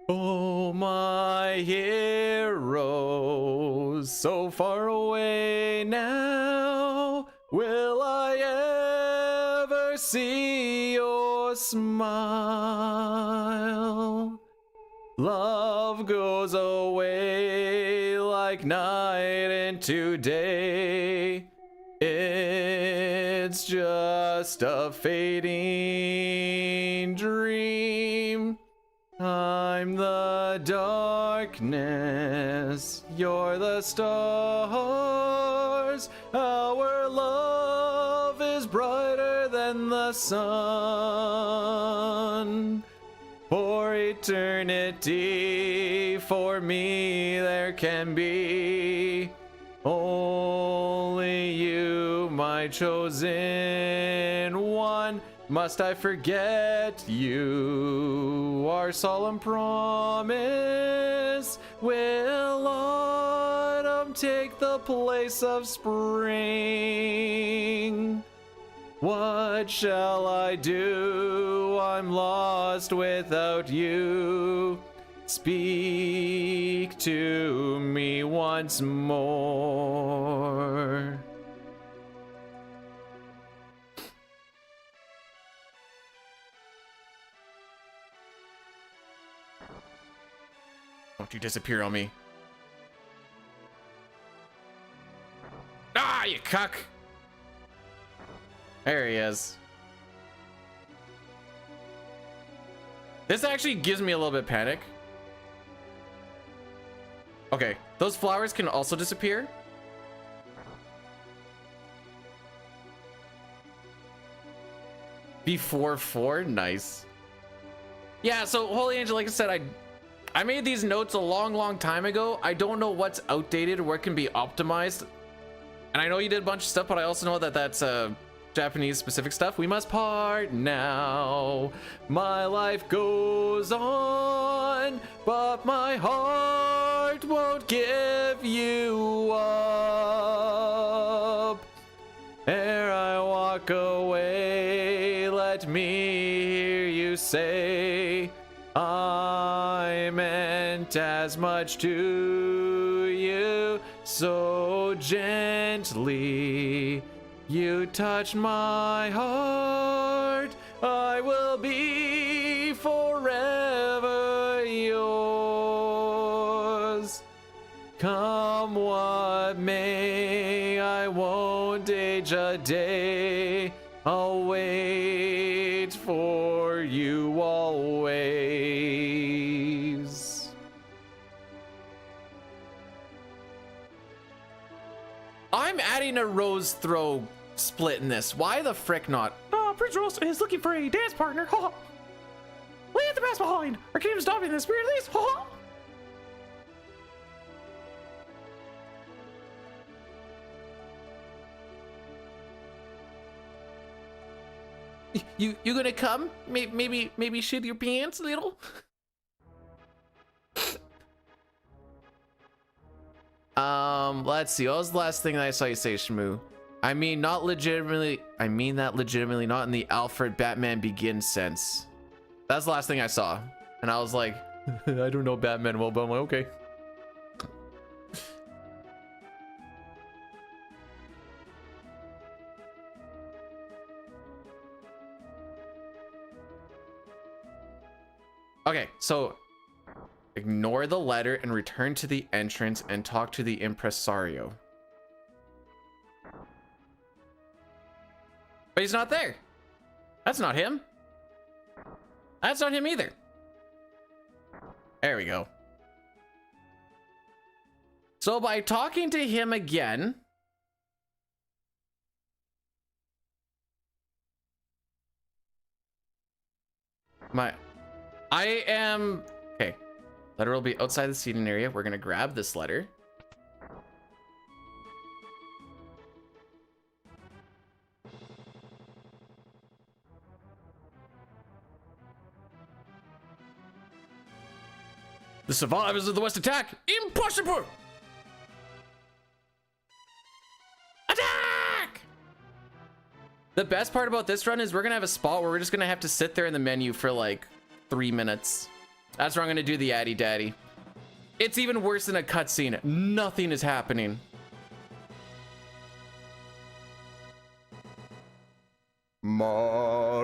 Oh, my heroes, so far away now, will I ever see your smile. Love goes away like night into day. It's just a fading dream. I'm the darkness, you're the stars. Our love is brighter than the sun. For eternity, for me there can be only you, my chosen one. Must I forget you? Our solemn promise. Will autumn take the place of spring? What shall I do? I'm lost without you. Speak to me once more. Don't you disappear on me. Ah, you cuck! There he is. This actually gives me a little bit of panic. Okay, those flowers can also disappear. Before 4, nice. Yeah, so Holy Angel, like I said, I made these notes a long time ago. I don't know what's outdated or what can be optimized. And I know you did a bunch of stuff, but I also know that that's Japanese specific stuff. We must part now. My life goes on, but my heart won't give you up. Ere I walk away, let me hear you say, I meant as much to you, so gently you touch my heart. I will be forever yours. Come what may, I won't age a day. I'll wait for you always. I'm adding a rose throw split in this. Why the frick not? Prince Rose is looking for a dance partner. Ha! Leave the past behind. Our kingdom is stopping the spirit of these. Ha! You gonna come? Maybe shit your pants a little? Let's see. What was the last thing that I saw you say, Shmoo? I mean that legitimately, not in the Alfred Batman Begins sense. That's the last thing I saw. And I was like, I don't know Batman well, but I'm like, okay. Okay, so ignore the letter and return to the entrance and talk to the impresario. But he's not there. That's not him. That's not him either. There we go. So by talking to him again, okay. Letter will be outside the seating area. We're gonna grab this letter. The survivors of the West attack! Impossible! Attack! The best part about this run is we're gonna have a spot where we're just gonna have to sit there in the menu for like 3 minutes. That's where I'm gonna do the Addy Daddy. It's even worse than a cutscene. Nothing is happening. Maria.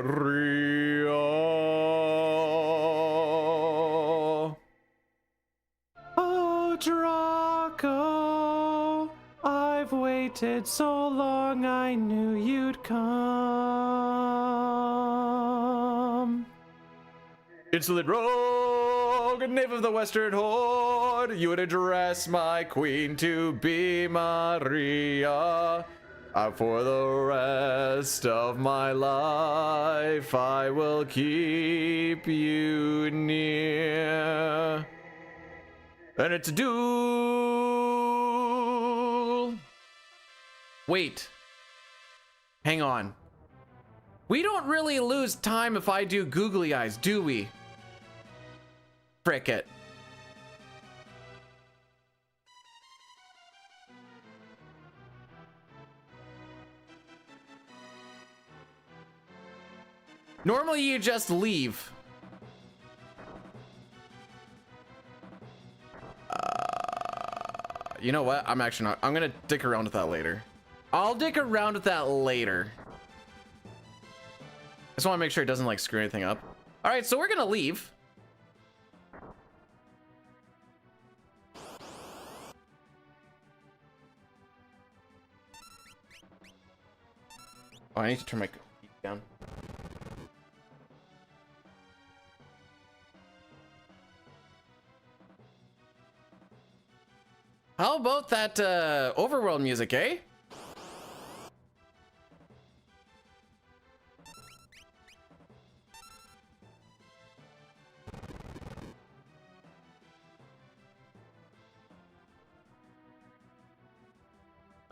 waited so long, I knew you'd come. Insolent rogue, knave of the western horde, you would address my queen to be Maria. For the rest of my life, I will keep you near. And it's a duel. Wait. Hang on. We don't really lose time if I do googly eyes, do we? Frick it. Normally you just leave. You know what? I'm actually not. I'm gonna dick around with that later. I'll dick around with that later. I just want to make sure it doesn't like screw anything up. All right, so we're gonna leave. Oh, I need to turn my heat down. How about that overworld music, eh?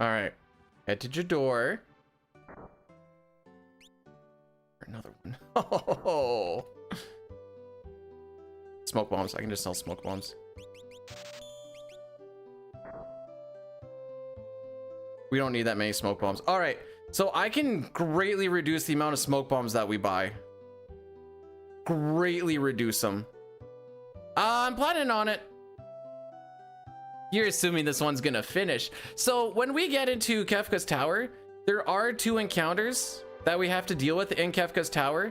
All right, head to Jador. Another one. Oh, smoke bombs. I can just sell smoke bombs. We don't need that many smoke bombs. All right, so I can greatly reduce the amount of smoke bombs that we buy. Greatly reduce them. I'm planning on it. You're assuming this one's gonna finish. So when we get into Kefka's Tower, there are 2 encounters that we have to deal with in Kefka's Tower.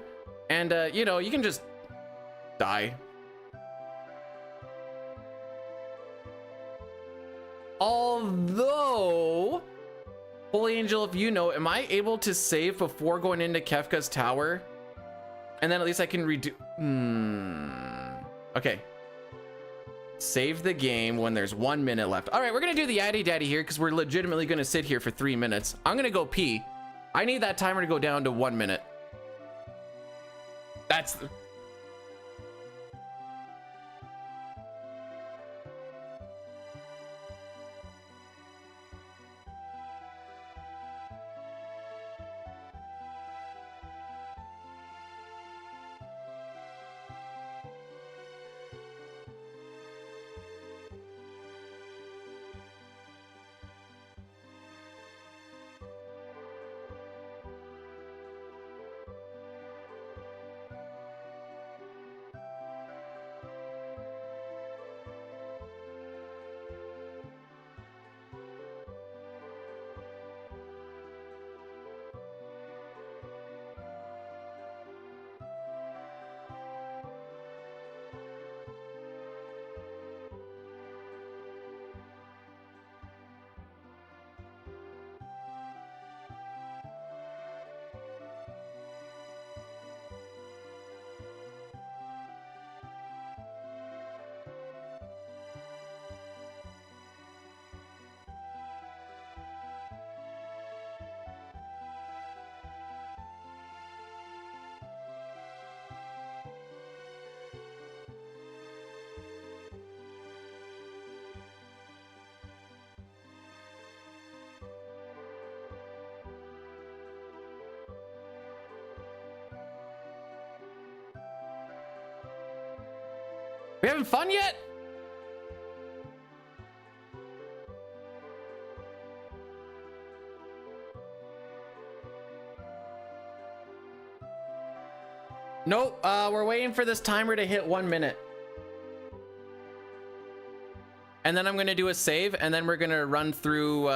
And, you know, you can just die. Although, Holy Angel, if you know, am I able to save before going into Kefka's Tower? And then at least I can redo... Okay. Save the game when there's 1 minute left. All right, we're gonna do the Addy Daddy here because we're legitimately gonna sit here for 3 minutes. I'm gonna go pee. I need that timer to go down to 1 minute. That's... We having fun yet? Nope, we're waiting for this timer to hit 1 minute. And then I'm gonna do a save, and then we're gonna run through,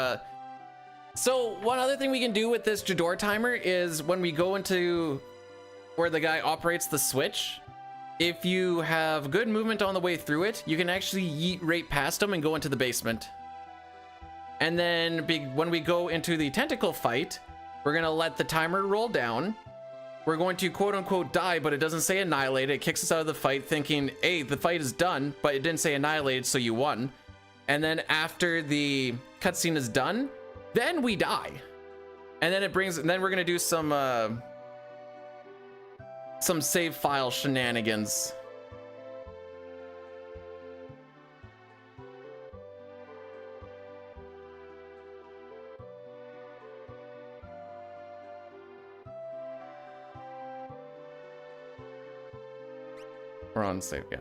So one other thing we can do with this Jador timer is when we go into where the guy operates the switch, if you have good movement on the way through it, you can actually yeet right past him and go into the basement. And then when we go into the tentacle fight, we're gonna let the timer roll down. We're going to quote unquote die, but it doesn't say annihilate. It kicks us out of the fight thinking, hey, the fight is done, but it didn't say annihilated, so you won. And then after the cutscene is done, then we die. And then then we're gonna do some save file shenanigans. We're on save, yeah.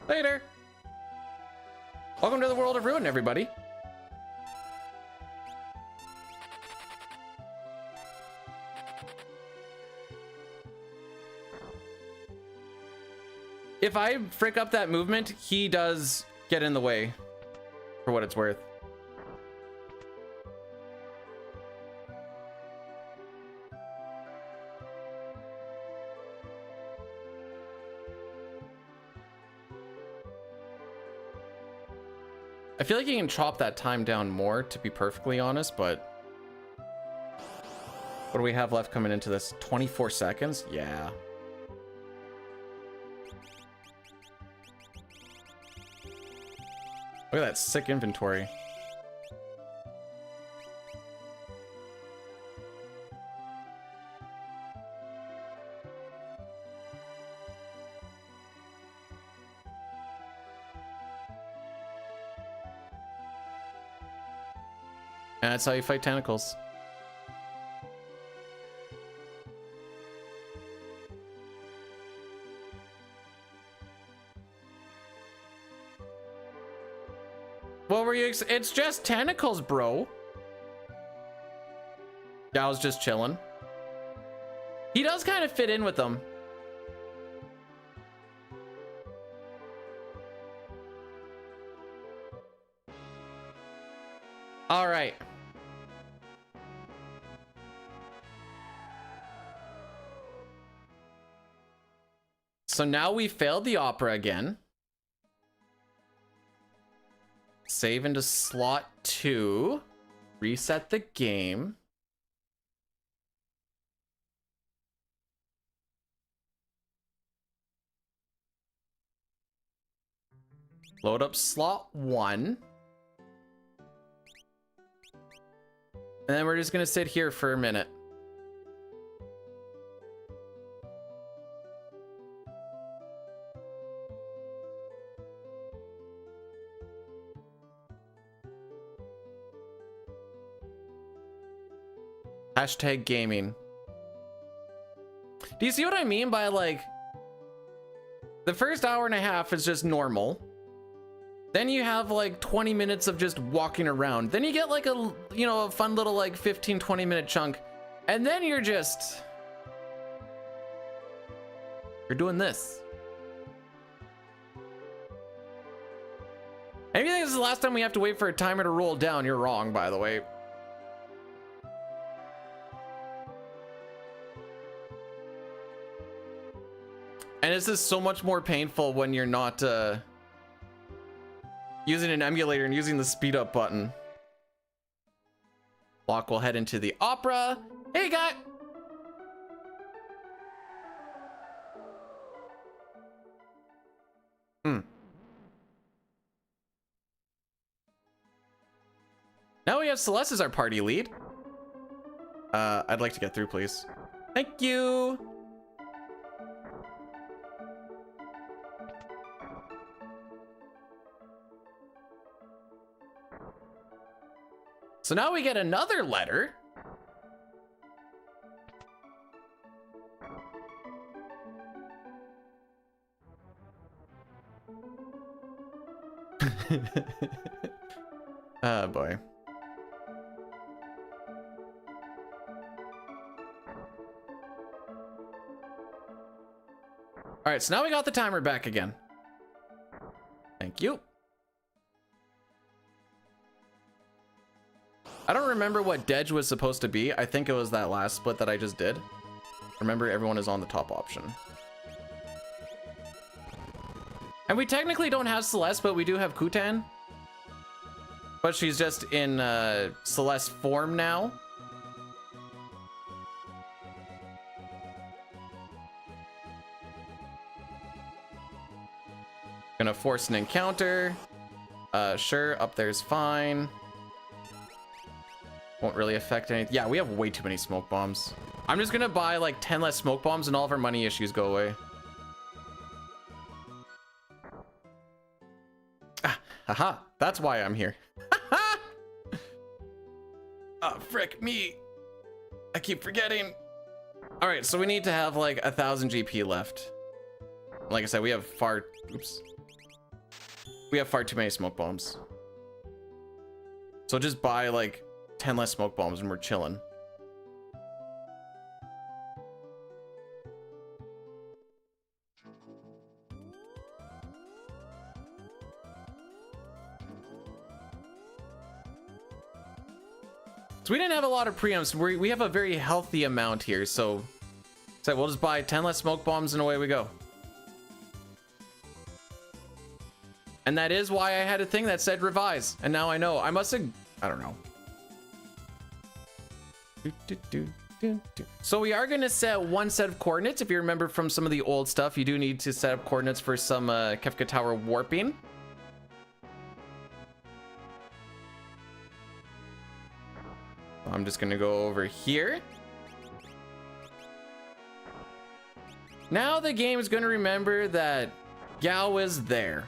Later. Welcome to the world of Ruin, everybody. If I frick up that movement, he does get in the way, for what it's worth. I feel like you can chop that time down more, to be perfectly honest, but what do we have left coming into this? 24 seconds? Yeah. Look at that sick inventory. And that's how you fight tentacles. What were you? It's just tentacles, bro. Yeah, I was just chilling. He does kind of fit in with them. All right. So now we failed the opera again. Save into slot 2. Reset the game. Load up slot 1. And then we're just gonna sit here for a minute. Hashtag gaming. Do you see what I mean by, like, the first hour and a half is just normal. Then you have like 20 minutes of just walking around. Then you get like a, you know, a fun little like 15-20 minute chunk. And then you're doing this. And if you think this is the last time we have to wait for a timer to roll down, you're wrong, by the way. And this is so much more painful when you're not using an emulator and using the speed up button. Block will head into the opera. Hey, guy. Now we have Celeste as our party lead. I'd like to get through, please. Thank you. So now we get another letter. Oh boy. All right, so now we got the timer back again. Thank you. I don't remember what Dedge was supposed to be. I think it was that last split that I just did. Remember, everyone is on the top option. And we technically don't have Celeste, but we do have Kutan. But she's just in Celeste form now. Gonna force an encounter. Sure, up there's fine. Won't really affect anything. Yeah, we have way too many smoke bombs. I'm just gonna buy like 10 less smoke bombs and all of our money issues go away. Ah, haha, that's why I'm here. Oh, frick me. I keep forgetting. All right, so we need to have like 1,000 GP left. Like I said, we have far, oops. We have far too many smoke bombs. So just buy like 10 less smoke bombs and we're chilling. So we didn't have a lot of preamps. We have a very healthy amount here. So we'll just buy 10 less smoke bombs and away we go. And that is why I had a thing that said revise. And now I know. I must have, I don't know. So we are going to set one set of coordinates. If you remember from some of the old stuff, you do need to set up coordinates for some Kefka Tower warping. I'm just going to go over here. Now the game is going to remember that Gao is there.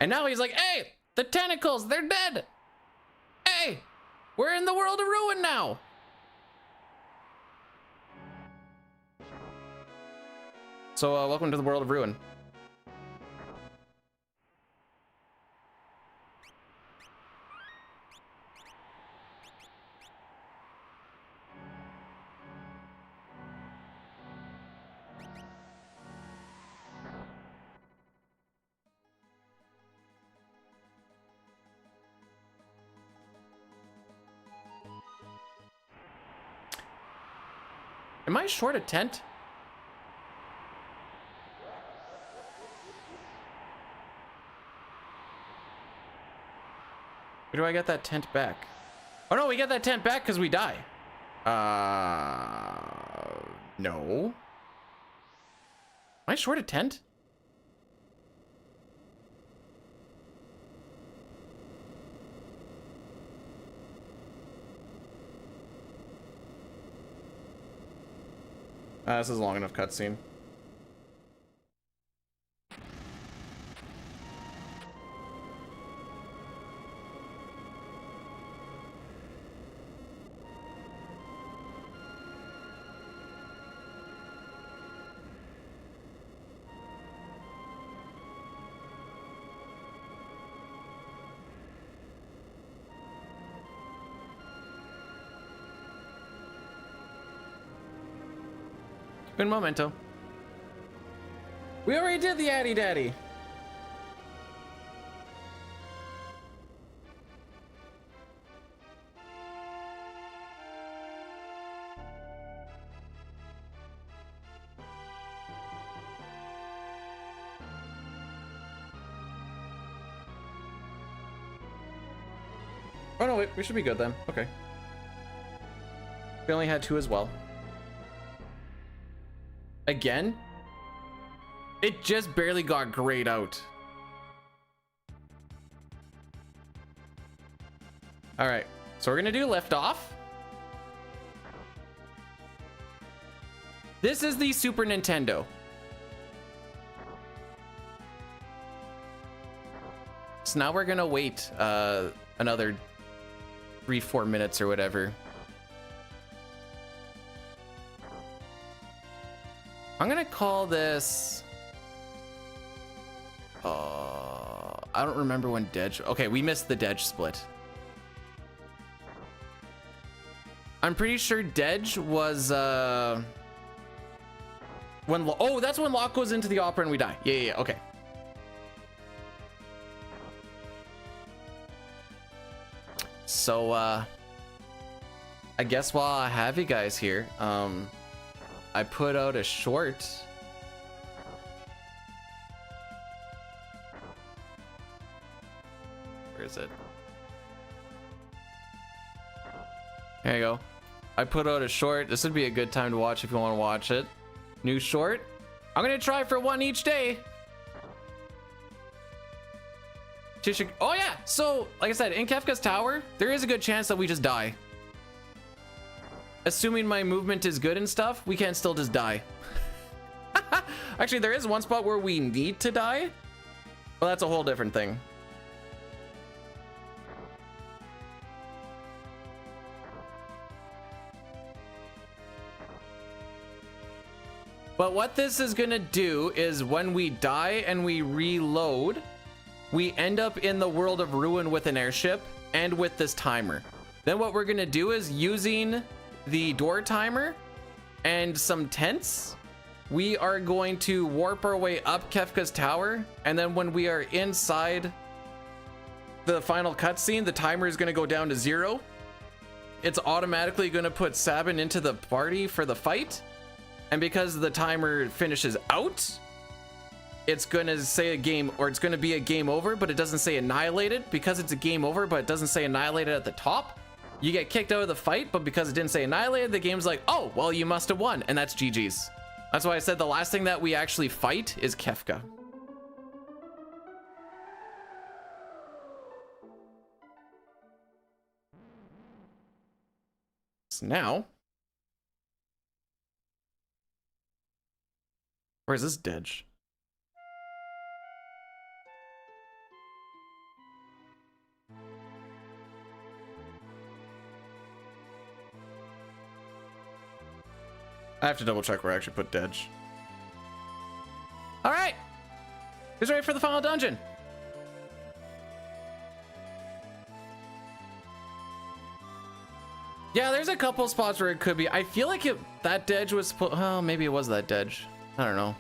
And now he's like, hey, the tentacles, they're dead. Hey, we're in the world of ruin now. So welcome to the world of ruin. Am I short a tent? Where do I get that tent back? Oh no, we get that tent back because we die. No. Am I short a tent? This is a long enough cutscene. Un momento. We already did the Addy Daddy. Oh no, wait, we should be good then. Okay. We only had 2 as well. Again? It just barely got grayed out. All right, so we're gonna do lift off. This is the Super Nintendo. So now we're gonna wait another 3-4 minutes or whatever. I'm gonna call this, I don't remember when Dedge, okay, we missed the Dedge split. I'm pretty sure Dedge was, when, oh, that's when Locke goes into the opera and we die. Yeah, okay. So I guess while I have you guys here, I put out a short. Where is it? There you go. I put out a short. This would be a good time to watch if you want to watch it. New short. I'm gonna try for one each day. Oh yeah, so like I said, in Kefka's Tower, there is a good chance that we just die. Assuming my movement is good and stuff, we can still just die. Actually, there is one spot where we need to die. Well, that's a whole different thing. But what this is gonna do is when we die and we reload, we end up in the world of ruin with an airship and with this timer. Then what we're gonna do is using the door timer and some tents, we are going to warp our way up Kefka's Tower. And then when we are inside the final cutscene, the timer is gonna go down to 0. It's automatically gonna put Sabin into the party for the fight. And because the timer finishes out, it's gonna say a game, or it's gonna be a game over, but it doesn't say annihilated. Because it's a game over, but it doesn't say annihilated at the top, you get kicked out of the fight. But because it didn't say annihilated, the game's like, oh, well, you must have won. And that's GG's. That's why I said the last thing that we actually fight is Kefka. So now, where's this Dedge? I have to double check where I actually put Dedge. All right, who's ready for the final dungeon? Yeah, there's a couple spots where it could be. I feel like that Dedge was, well, maybe it was that Dedge. I don't know.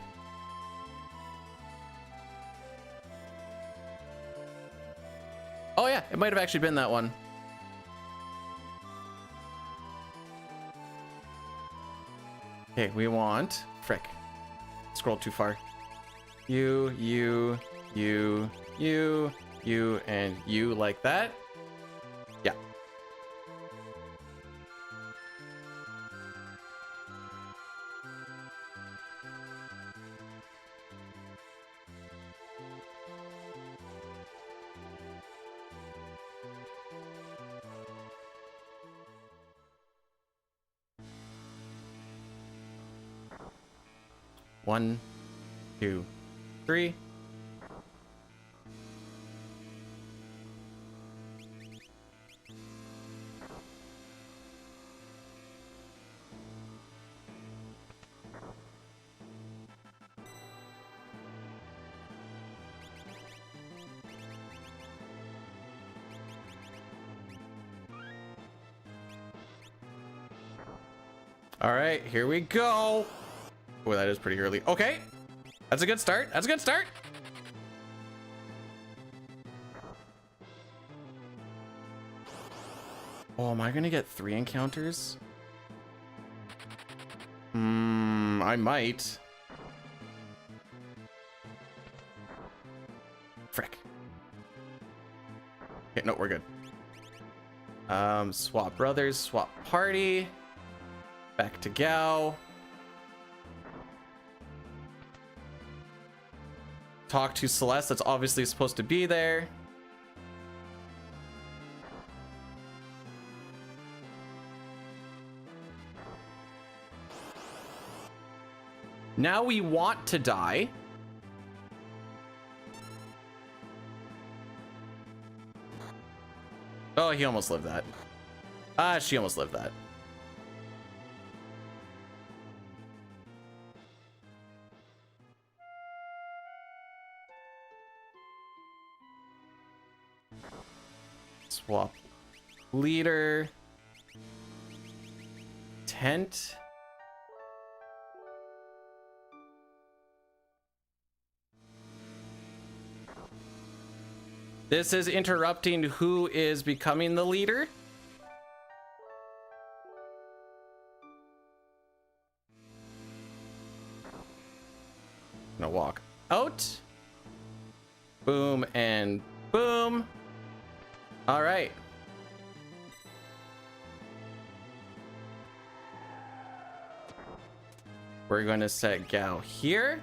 Oh yeah, it might have actually been that one. Okay, we want, frick, scroll too far. You, and you, like that. Yeah. One, 2, 3. All right, here we go. Oh, that is pretty early. Okay, that's a good start. That's a good start. Oh, am I gonna get 3 encounters? I might. Frick. Okay, no, we're good. Swap brothers, swap party. Back to Gao. Talk to Celeste, that's obviously supposed to be there. Now we want to die. Oh, he almost lived that. She almost lived that. Swap leader. Tent. This is interrupting who is becoming the leader. Gonna walk out. Boom and boom. All right. We're going to set Gao here.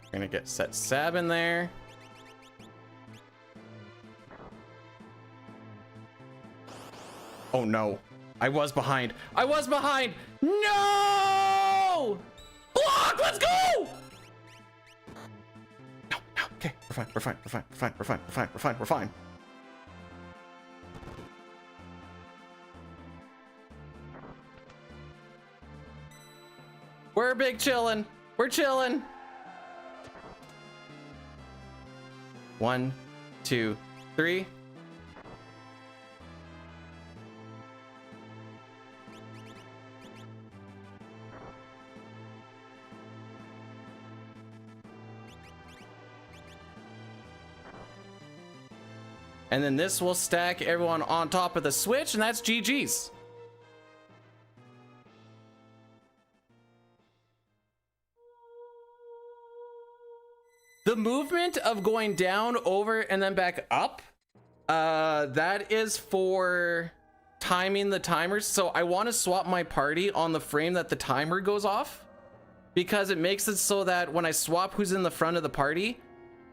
We're going to get set Sab in there. Oh no. I was behind. I was behind. No! Block! Let's go! No, no. Okay, we're fine. We're fine. We're fine. We're fine. We're fine. We're fine. We're fine. We're fine. We're big chillin'. We're chillin'. 1, 2, 3. And then this will stack everyone on top of the switch, and that's GG's. The movement of going down, over, and then back up, that is for timing the timers. So I want to swap my party on the frame that the timer goes off, because it makes it so that when I swap who's in the front of the party,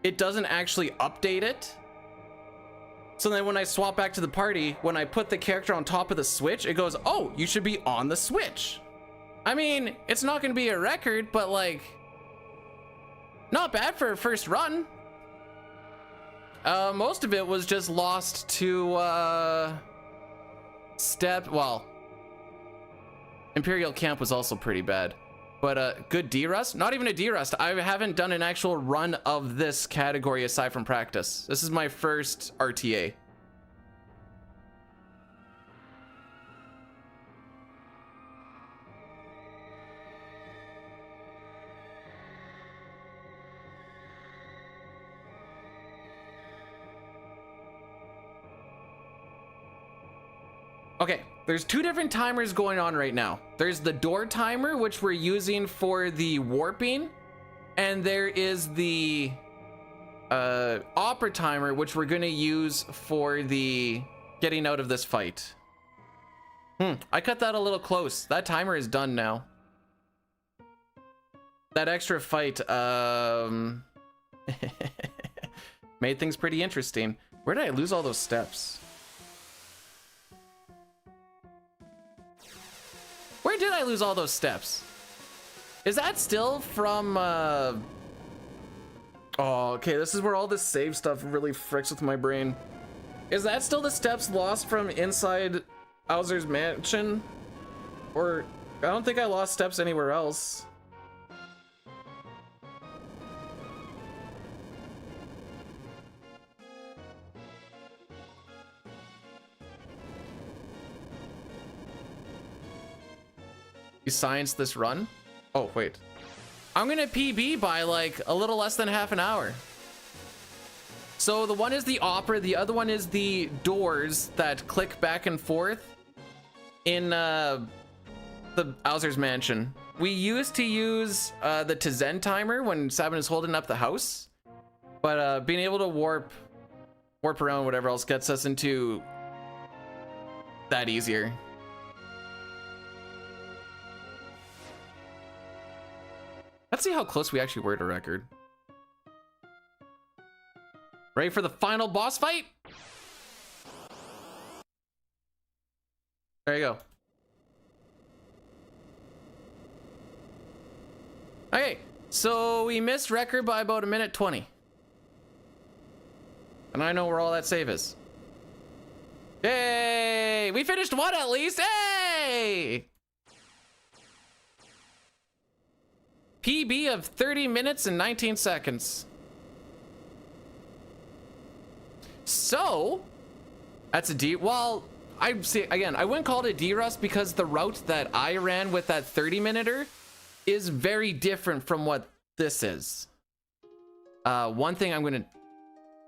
it doesn't actually update it. So then when I swap back to the party, when I put the character on top of the switch, it goes, oh, you should be on the switch. I mean, it's not going to be a record, but like, not bad for a first run. Most of it was just lost to well, Imperial Camp was also pretty bad. But good D-Rust? Not even a D-Rust. I haven't done an actual run of this category aside from practice. This is my first RTA. Okay, there's two different timers going on right now. There's the door timer, which we're using for the warping, and there is the opera timer, which we're gonna use for the getting out of this fight. I cut that a little close. That timer is done now. That extra fight made things pretty interesting. Where did I lose all those steps? Where did I lose all those steps? Is that still from, oh, okay, this is where all this save stuff really fricks with my brain. Is that still the steps lost from inside Bowser's mansion? Or, I don't think I lost steps anywhere else. Science this run. Oh wait, I'm gonna PB by like a little less than half an hour. So the one is the opera, the other one is the doors that click back and forth in the Bowser's mansion. We used to use the Tizen timer when Sabin is holding up the house, but being able to warp around whatever else gets us into that easier. Let's see how close we actually were to record. Ready for the final boss fight? There you go. Okay, so we missed record by about 1:20. And I know where all that save is. Yay! We finished one at least! Hey! PB of 30 minutes and 19 seconds. So, that's a D. Well, I see, again, I wouldn't call it a D-Rust because the route that I ran with that 30-minuter is very different from what this is. One thing I'm gonna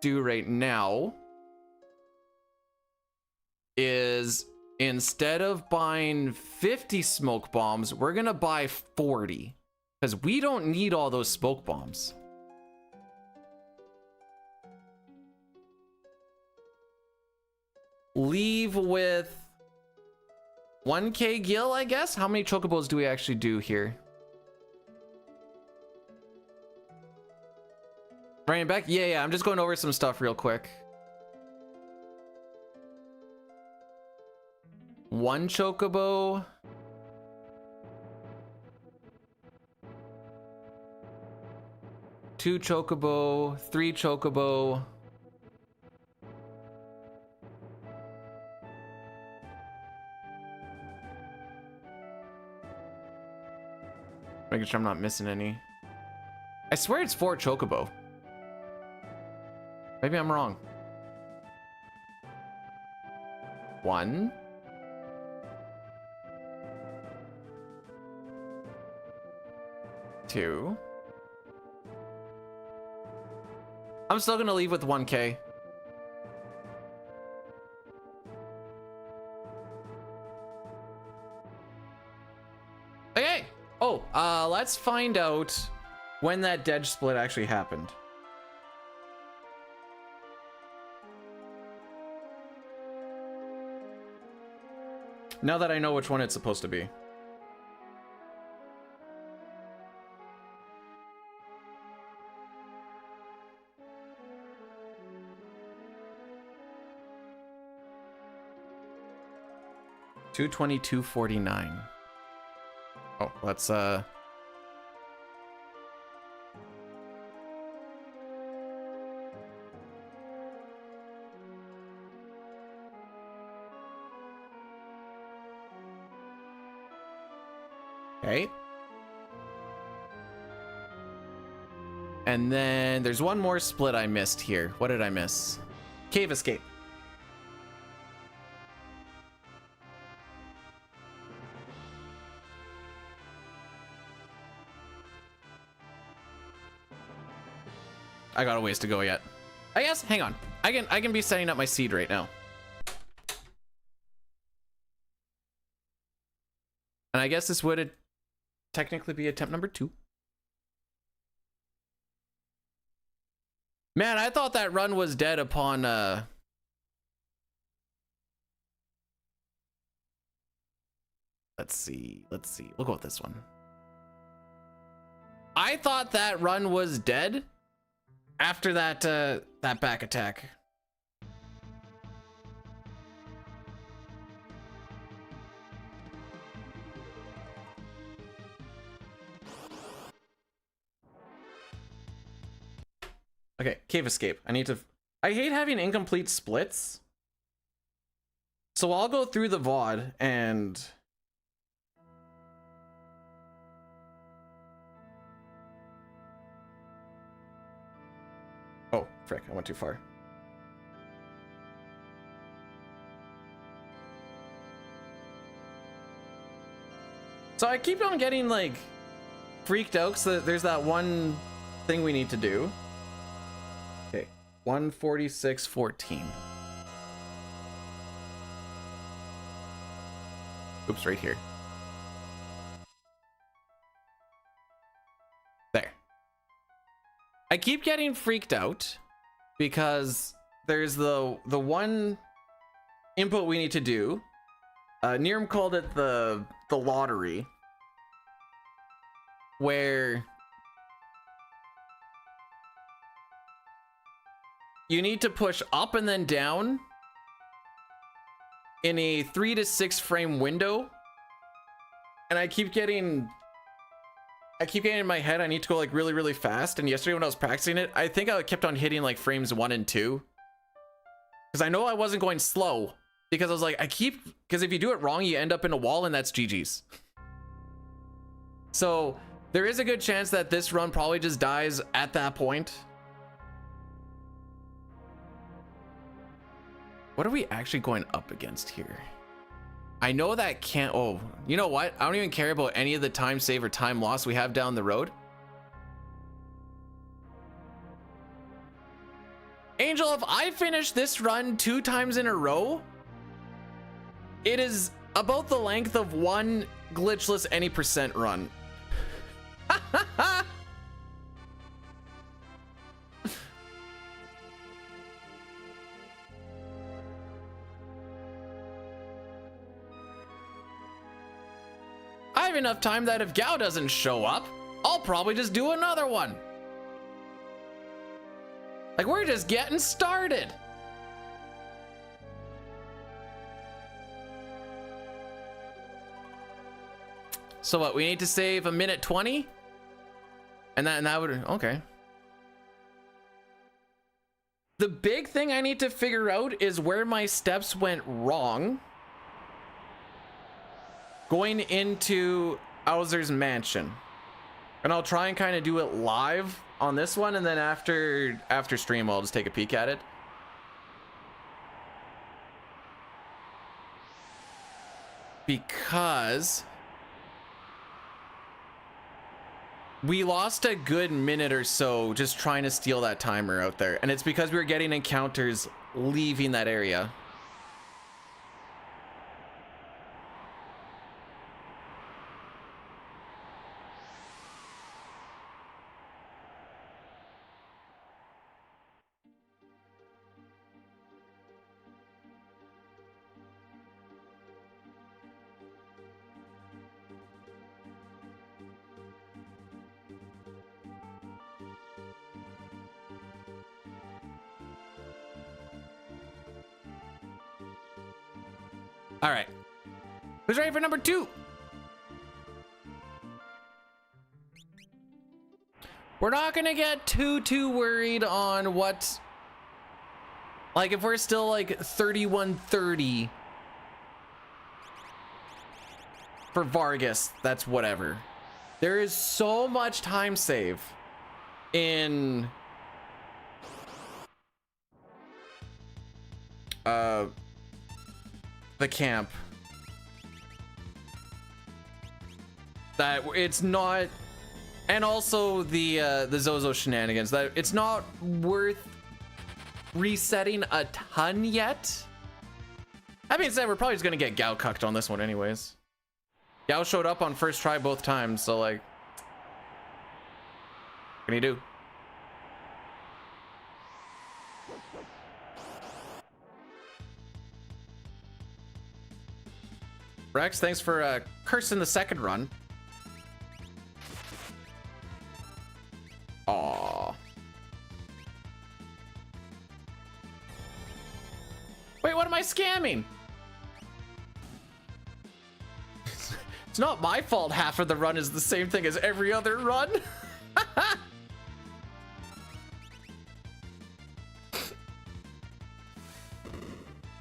do right now is instead of buying 50 smoke bombs, we're gonna buy 40 because we don't need all those smoke bombs. Leave with 1k gil, I guess. How many chocobos do we actually do here? Running back? Yeah, I'm just going over some stuff real quick. 1 chocobo. 2 chocobo, 3 chocobo. Making sure I'm not missing any. I swear it's 4 chocobo. Maybe I'm wrong. 1. 2. I'm still gonna leave with 1k. Okay. Oh, let's find out when that dead split actually happened. Now that I know which one it's supposed to be. $222.49. Oh, let's okay. And then there's one more split I missed here. What did I miss? Cave escape. I got a ways to go yet. I guess, hang on. I can be setting up my seed right now. And I guess this would technically be attempt number 2. Man, I thought that run was dead upon let's see. We'll go with this one. I thought that run was dead after that that back attack. Okay, cave escape. I hate having incomplete splits. So I'll go through the VOD and oh, frick, I went too far. So I keep on getting like freaked out so there's that one thing we need to do. Okay, 146.14. Oops, right here. There. I keep getting freaked out because there's the one input we need to do. Niram called it the lottery, where you need to push up and then down in a 3 to 6 frame window. And I keep getting in my head I need to go like really, really fast. And yesterday when I was practicing it, I think I kept on hitting like frames 1 and 2. Because I know I wasn't going slow. Because I was like, because if you do it wrong, you end up in a wall and that's GG's. So there is a good chance that this run probably just dies at that point. What are we actually going up against here? I know that can't, oh, you know what? I don't even care about any of the time save or time loss we have down the road. Angel, if I finish this run 2 times in a row, it is about the length of one glitchless any percent run. I have enough time that if Gao doesn't show up, I'll probably just do another one. Like, we're just getting started. So what, we need to save 1:20? And that would, okay. The big thing I need to figure out is where my steps went wrong going into Bowser's mansion. And I'll try and kind of do it live on this one, and then after stream I'll just take a peek at it. Because we lost a good minute or so just trying to steal that timer out there, and it's because we were getting encounters leaving that area. All right, who's ready for number 2? We're not gonna get too worried on what, like, if we're still like 3130 for Vargas, that's whatever. There is so much time save in the camp that it's not, and also the Zozo shenanigans, that it's not worth resetting a ton yet. That being said, we're probably just gonna get Gao cucked on this one anyways. Gao showed up on first try both times, so like, what can you do? Rex, thanks for cursing the second run. Aww. Wait, what am I scamming? It's not my fault half of the run is the same thing as every other run.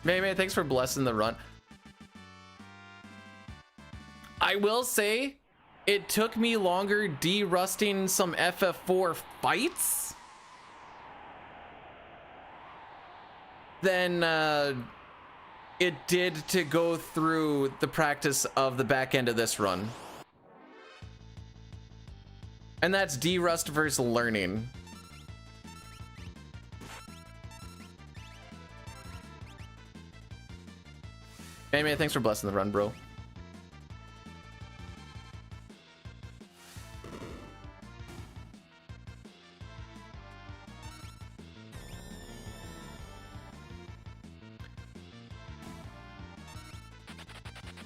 Maybe, thanks for blessing the run. I will say, it took me longer de-rusting some FF4 fights than it did to go through the practice of the back end of this run. And that's de-rust versus learning. Hey man, thanks for blessing the run, bro.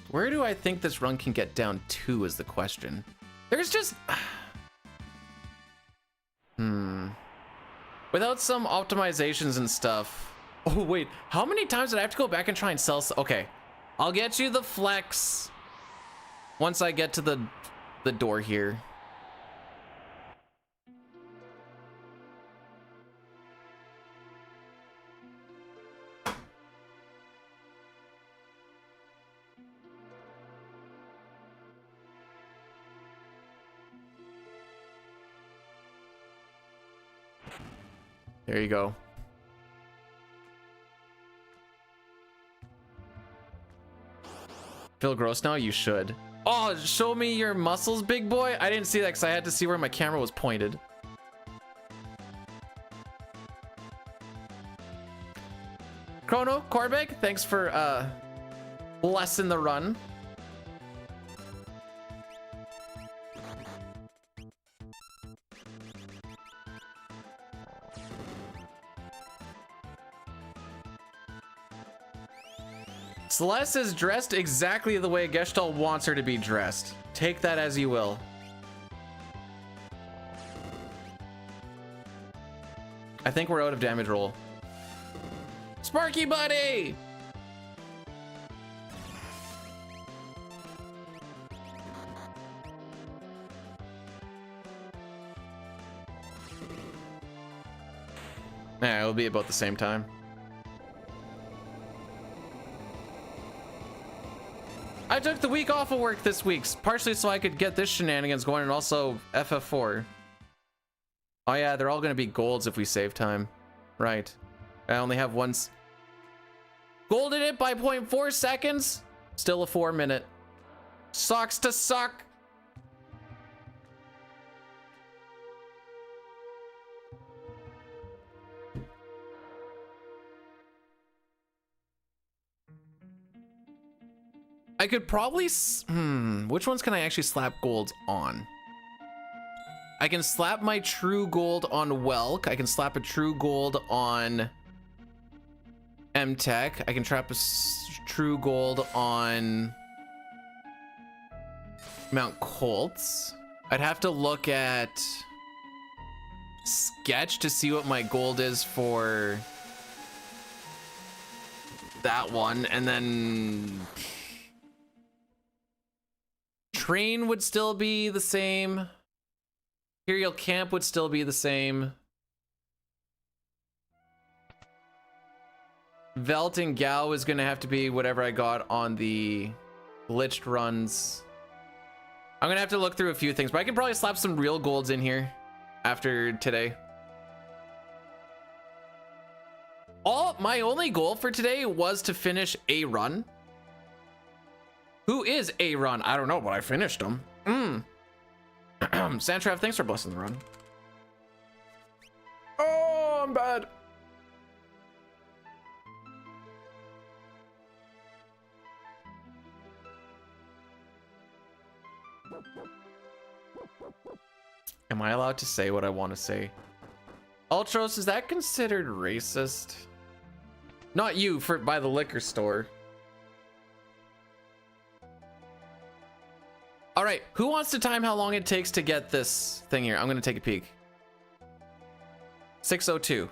Where do I think this run can get down to is the question. There's just... Without some optimizations and stuff... Oh, wait. How many times did I have to go back and try and sell... Okay. I'll get you the flex once I get to the door here. There you go. Feel gross now? You should. Oh, show me your muscles, big boy. I didn't see that because I had to see where my camera was pointed. Chrono, Corbeg, thanks for blessing the run. Celeste is dressed exactly the way Gestalt wants her to be dressed. Take that as you will. I think we're out of damage roll. Sparky buddy! Yeah, it'll be about the same time. I took the week off of work this week, partially so I could get this shenanigans going and also FF4. Oh yeah, they're all gonna be golds if we save time. Right. I only have one. Golded it by 0.4 seconds. Still a 4-minute. Sucks to suck. I could probably, which ones can I actually slap golds on? I can slap my true gold on Welk. I can slap a true gold on M-Tech. I can trap a true gold on Mount Colts. I'd have to look at Sketch to see what my gold is for that one, and then Train would still be the same. Imperial Camp would still be the same. Velt and Gao is gonna have to be whatever I got on the glitched runs. I'm gonna have to look through a few things, but I can probably slap some real golds in here after today. My only goal for today was to finish a run. Who is a run? I don't know, but I finished them. Santrav, thanks for blessing the run. Oh, I'm bad. Am I allowed to say what I want to say? Ultros, is that considered racist? Not you, by the liquor store. All right, who wants to time how long it takes to get this thing here? I'm gonna take a peek. 6:02.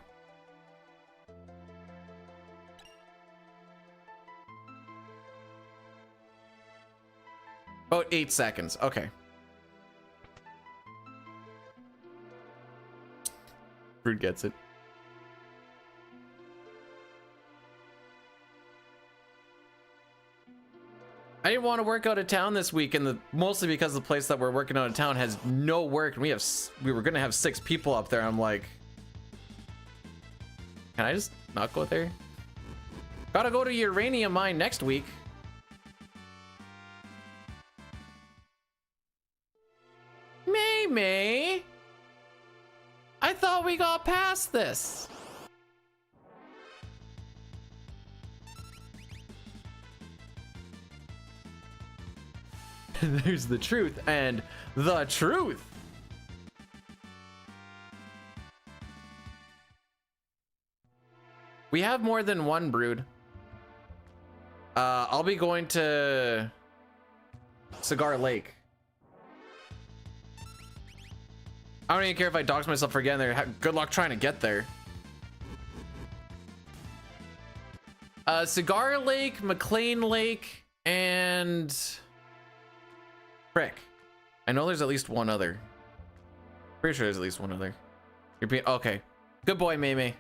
About 8 seconds, okay. Brood gets it. I didn't want to work out of town this week, and mostly because the place that we're working out of town has no work, and we were gonna have 6 people up there. I'm like, can I just not go there? Gotta go to uranium mine next week. May, I thought we got past this. There's the truth and the truth. We have more than one brood. I'll be going to Cigar Lake. I don't even care if I dox myself for getting there. Good luck trying to get there. Cigar Lake, McLean Lake, and Frick. I know there's at least one other. Pretty sure there's at least one other. You're being okay. Good boy, Mei.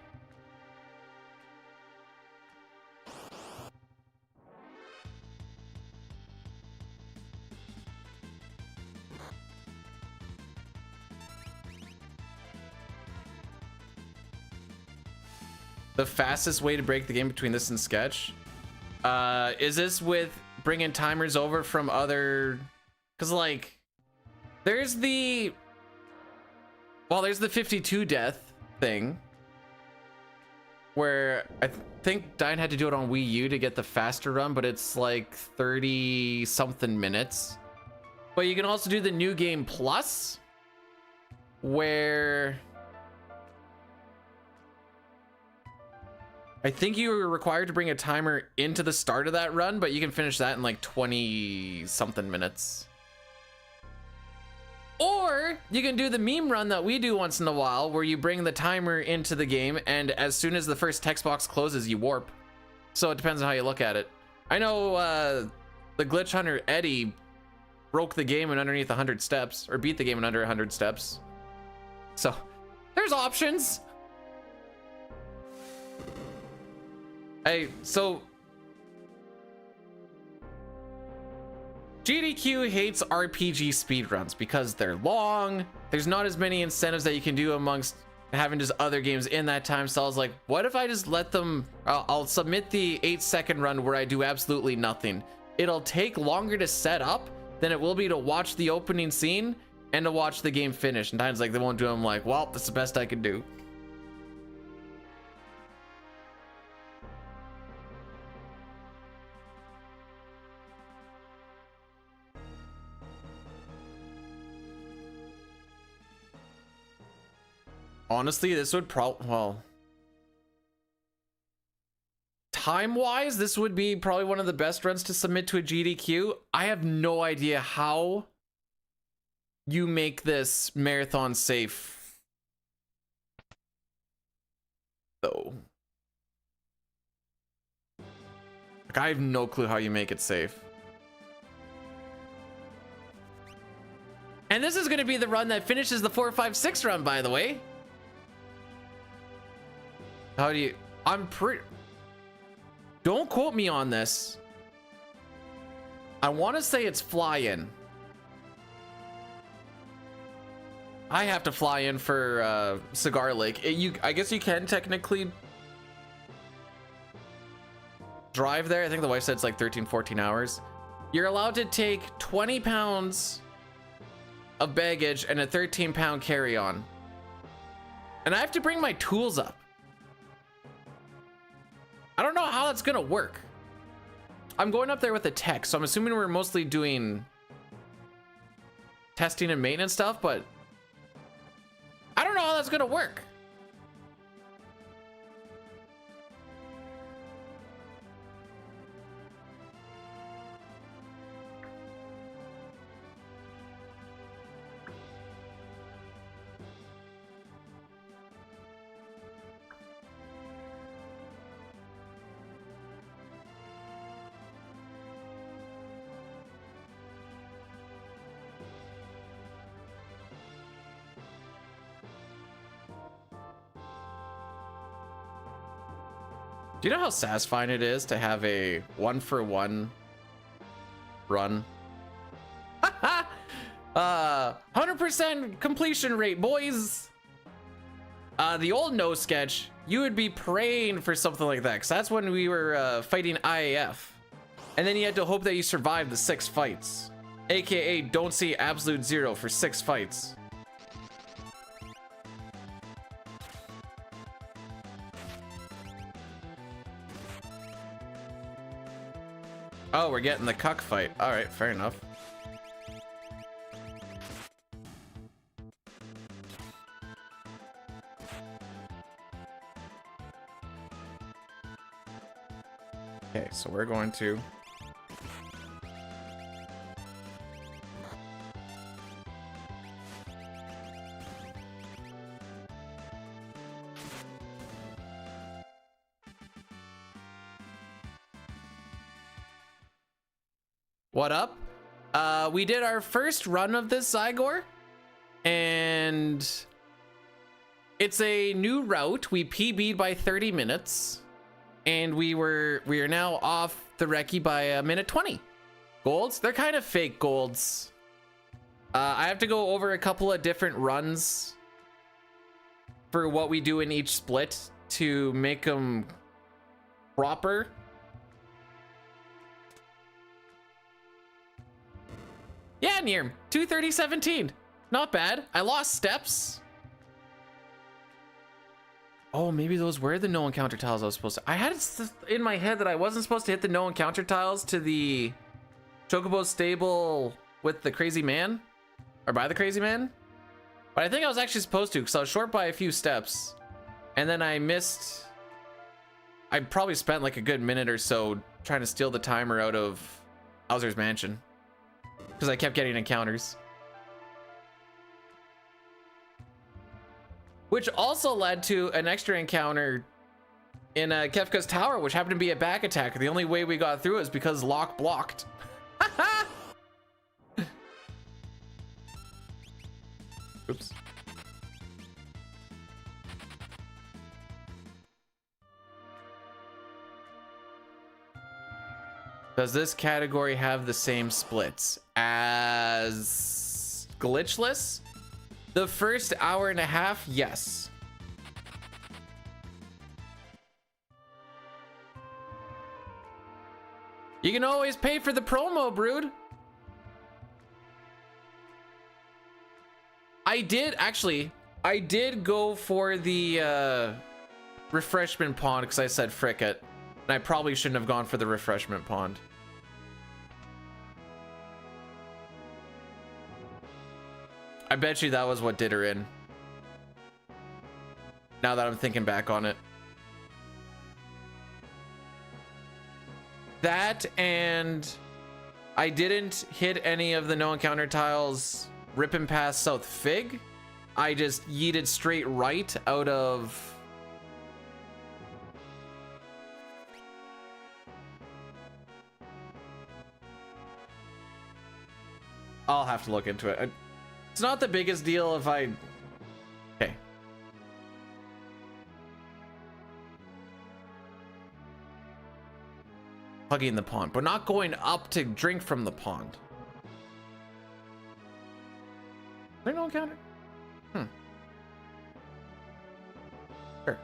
The fastest way to break the game between this and Sketch? Is this with bringing timers over from other, because like there's the 52 death thing where I think Diane had to do it on Wii U to get the faster run, but it's like 30 something minutes. But you can also do the new game plus, where I think you were required to bring a timer into the start of that run, but you can finish that in like 20 something minutes. Or you can do the meme run that we do once in a while, where you bring the timer into the game, and as soon as the first text box closes, you warp. So it depends on how you look at it. I know the glitch hunter Eddie broke the game in underneath 100 steps, or beat the game in under 100 steps. So there's options. So GDQ hates RPG speedruns because they're long. There's not as many incentives that you can do amongst having just other games in that time. So I was like, what if I just let them, I'll submit the 8-second run where I do absolutely nothing. It'll take longer to set up than it will be to watch the opening scene and to watch the game finish. And times like they won't do it. I'm like, well, that's the best I can do. Honestly, this would well, time-wise, this would be probably one of the best runs to submit to a GDQ. I have no idea how you make this marathon safe, though. Like, I have no clue how you make it safe. And this is going to be the run that finishes the 4, 5, 6 run, by the way. How do you... I'm pretty... Don't quote me on this. I want to say it's fly-in. I have to fly in for Cigar Lake. I guess you can technically drive there. I think the wife said it's like 13, 14 hours. You're allowed to take 20 pounds of baggage and a 13-pound carry-on. And I have to bring my tools up. I don't know how that's gonna work. I'm going up there with a tech, so I'm assuming we're mostly doing testing and maintenance stuff, but I don't know how that's gonna work. Do you know how satisfying it is to have a 1-for-1 run? 100% completion rate, boys. The old no sketch, you would be praying for something like that, because that's when we were fighting IAF. And then you had to hope that you survived the 6 fights. AKA don't see absolute 0 for 6 fights. Oh, we're getting the cuck fight. All right, fair enough. Okay, so we're going to... What up? We did our first run of this Zygor, and it's a new route. We PB'd by 30 minutes, and we are now off the recce by a minute 20. Golds? They're kind of fake golds. I have to go over a couple of different runs for what we do in each split to make them proper. fine, Yirm. 230.17. Not bad. I lost steps. Oh, maybe those were the no encounter tiles I was supposed to. I had it in my head that I wasn't supposed to hit the no encounter tiles to the Chocobo stable with the crazy man, or by the crazy man. But I think I was actually supposed to, because I was short by a few steps, and then I missed. I probably spent like a good minute or so trying to steal the timer out of Bowser's Mansion, because I kept getting encounters. Which also led to an extra encounter in Kefka's Tower, which happened to be a back attack. The only way we got through is because Locke blocked. Oops. Does this category have the same splits as glitchless? The first hour and a half, yes. You can always pay for the promo, Brood. I did go for the refreshment pond because I said frick it. And I probably shouldn't have gone for the refreshment pond. I bet you that was what did her in. Now that I'm thinking back on it. That, and I didn't hit any of the no encounter tiles ripping past South Fig. I just yeeted straight right out of... I'll have to look into it. It's not the biggest deal if I... Okay. Hugging the pond, but not going up to drink from the pond. There no encounter? Sure.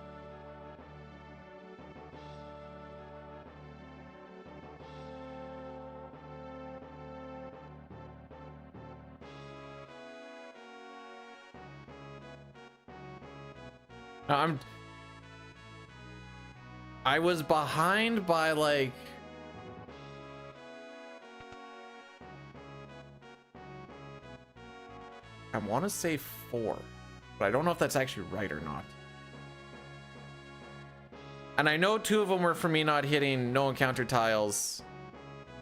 I was behind by like I want to say 4, but I don't know if that's actually right or not. And I know 2 of them were for me not hitting no encounter tiles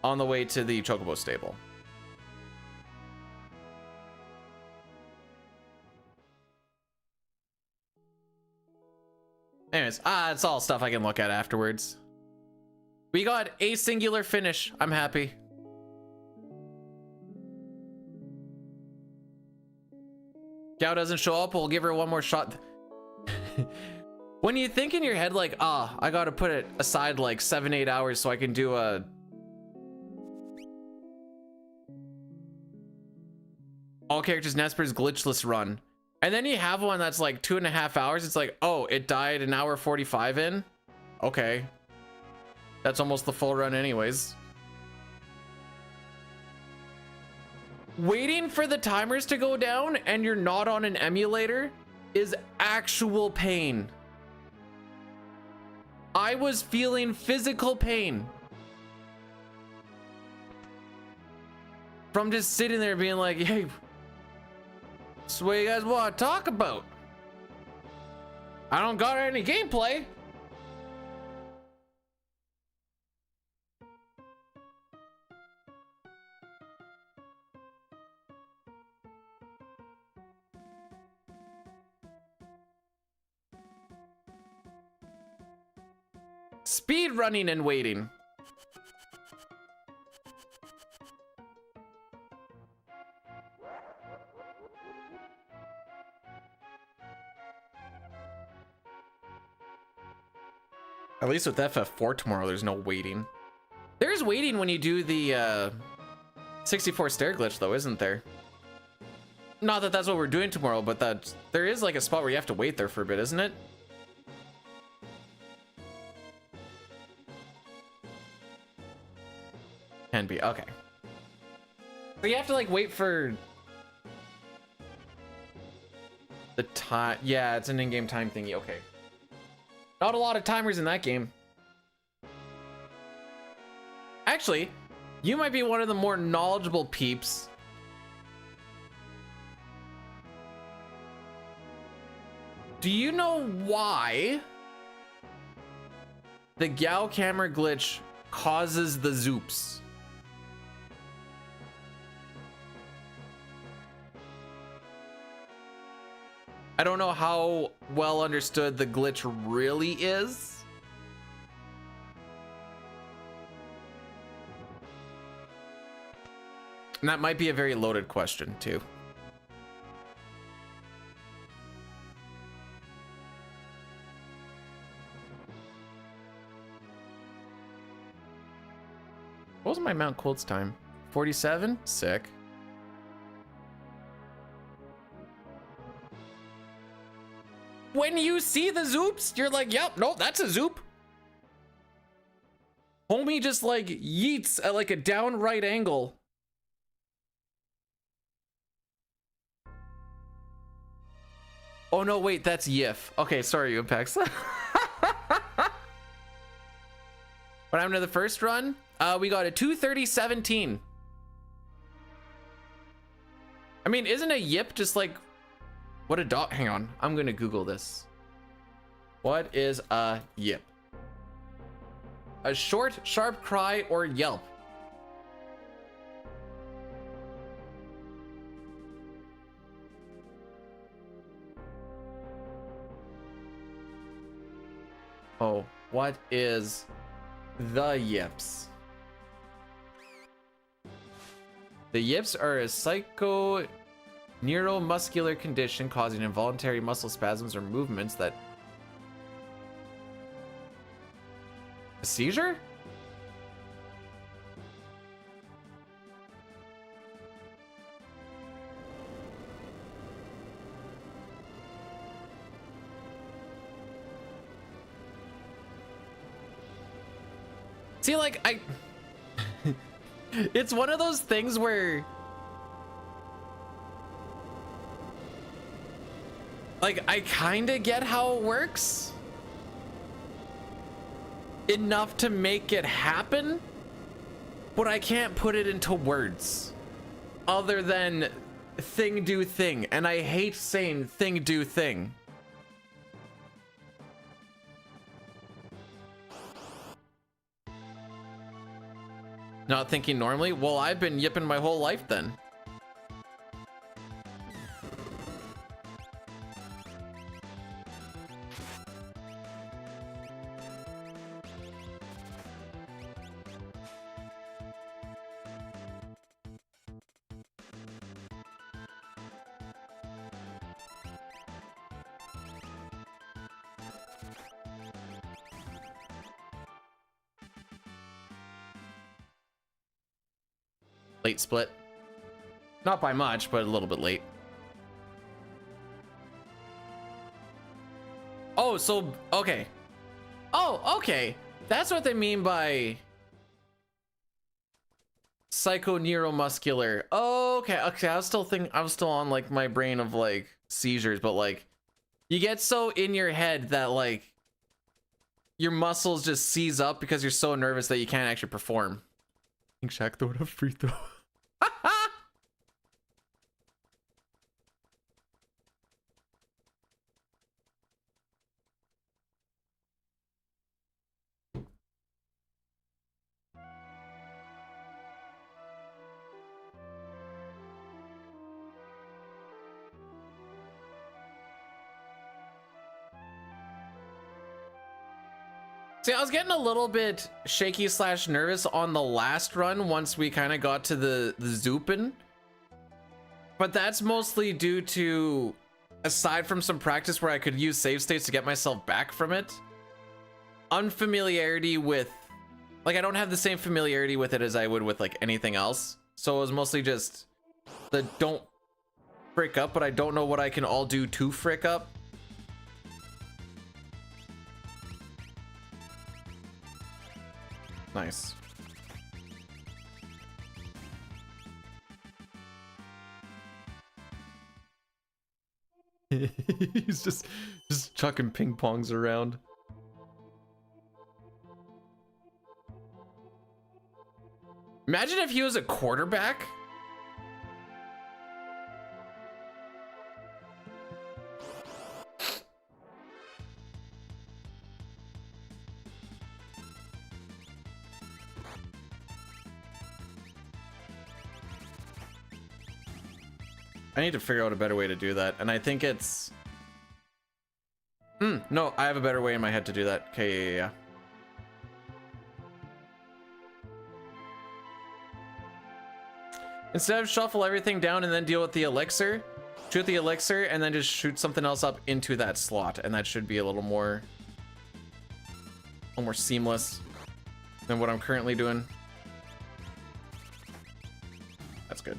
on the way to the Chocobo stable. Anyways, it's all stuff I can look at afterwards. We got a singular finish. I'm happy. Gao doesn't show up, we'll give her one more shot. When you think in your head like, I gotta put it aside like 7-8 hours so I can do a all characters Nesper's glitchless run. And then you have one that's like 2.5 hours. It's like, oh, it died an hour 45 in. Okay. That's almost the full run anyways. Waiting for the timers to go down and you're not on an emulator is actual pain. I was feeling physical pain from just sitting there being like, hey, that's what you guys want to talk about. I don't got any gameplay. Speed running and waiting. At least with FF4 tomorrow, there's no waiting. There's waiting when you do the 64 stair glitch, though, isn't there? Not that that's what we're doing tomorrow, but that there is like a spot where you have to wait there for a bit, isn't it? Can be. Okay. So you have to like wait for the time. Yeah, it's an in-game time thingy. Okay. Not a lot of timers in that game. Actually, you might be one of the more knowledgeable peeps. Do you know why the Gao camera glitch causes the zoops? I don't know how well understood the glitch really is. And that might be a very loaded question too. What was my Mount Colts time? 47? Sick. When you see the zoops, you're like, yep, nope, that's a zoop. Homie just like yeets at like a downright angle. Oh no, wait, that's Yif. Okay, sorry, Impex. What happened to the first run? We got a 2:30:17. I mean, isn't a yip just like what a dog? Hang on, I'm gonna Google this. What is a yip? A short, sharp cry or yelp. Oh, what is the yips? The yips are a neuromuscular condition causing involuntary muscle spasms or movements that... A seizure? See, like, it's one of those things where, like, I kind of get how it works enough to make it happen, but I can't put it into words other than thing do thing, and I hate saying thing do thing. Not thinking normally? Well, I've been yipping my whole life then. Late split. Not by much, but a little bit late. Oh, so, okay. Oh, okay. That's what they mean by psychoneuromuscular. Okay, okay. I was still on like my brain of like seizures, but like you get so in your head that like your muscles just seize up because you're so nervous that you can't actually perform. I think Shaq threw it a free throw. See, I was getting a little bit shaky / nervous on the last run once we kind of got to the zoopin. But that's mostly due to, aside from some practice where I could use save states to get myself back from it, unfamiliarity with, like, I don't have the same familiarity with it as I would with like anything else. So it was mostly just the don't frick up, but I don't know what I can all do to frick up. Nice. He's just chucking ping pongs around. Imagine if he was a quarterback. I need to figure out a better way to do that, and I think it's... no, I have a better way in my head to do that. Okay, yeah. Instead of shuffle everything down and then deal with the elixir, shoot the elixir and then just shoot something else up into that slot, and that should be a little more seamless than what I'm currently doing. That's good.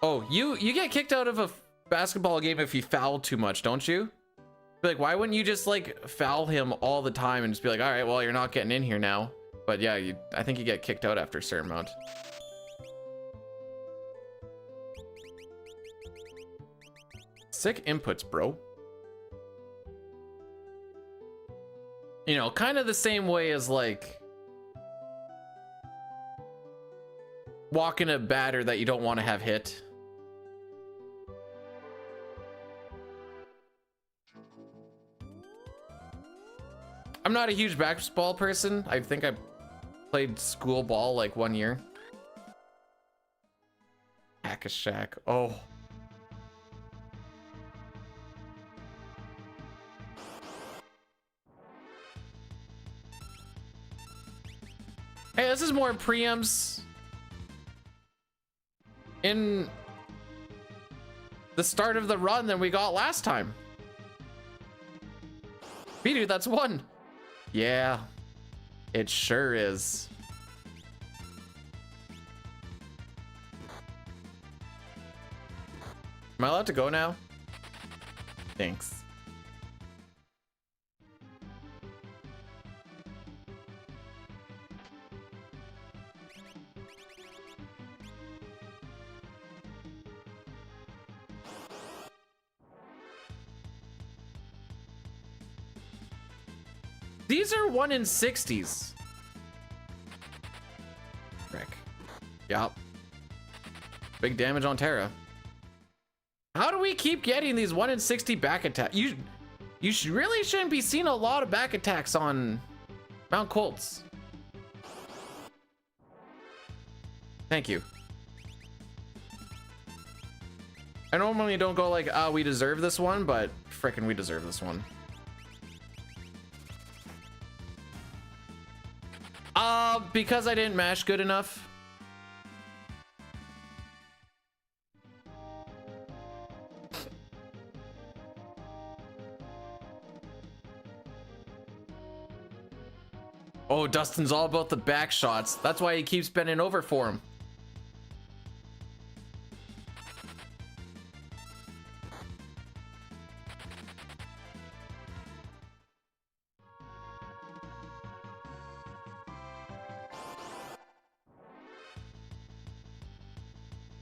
Oh, you get kicked out of a basketball game if you foul too much, don't you? Like, why wouldn't you just like foul him all the time and just be like, all right, well, you're not getting in here now. But yeah, I think you get kicked out after a certain amount. Sick inputs, bro. You know, kind of the same way as like walking a batter that you don't want to have hit. I'm not a huge basketball person. I think I played school ball like 1 year. Hack-a-shack. Oh. Hey, this is more preempts in the start of the run than we got last time. Dude, that's one. Yeah, it sure is. Am I allowed to go now? Thanks. These are 1 in 60s. Frick. Yup. Big damage on Terra. How do we keep getting these 1 in 60 back attacks? You really shouldn't be seeing a lot of back attacks on Mount Colts. Thank you. I normally don't go like, ah, we deserve this one, but frickin' we deserve this one. Because I didn't mash good enough. Oh, Dustin's all about the back shots. That's why he keeps bending over for him.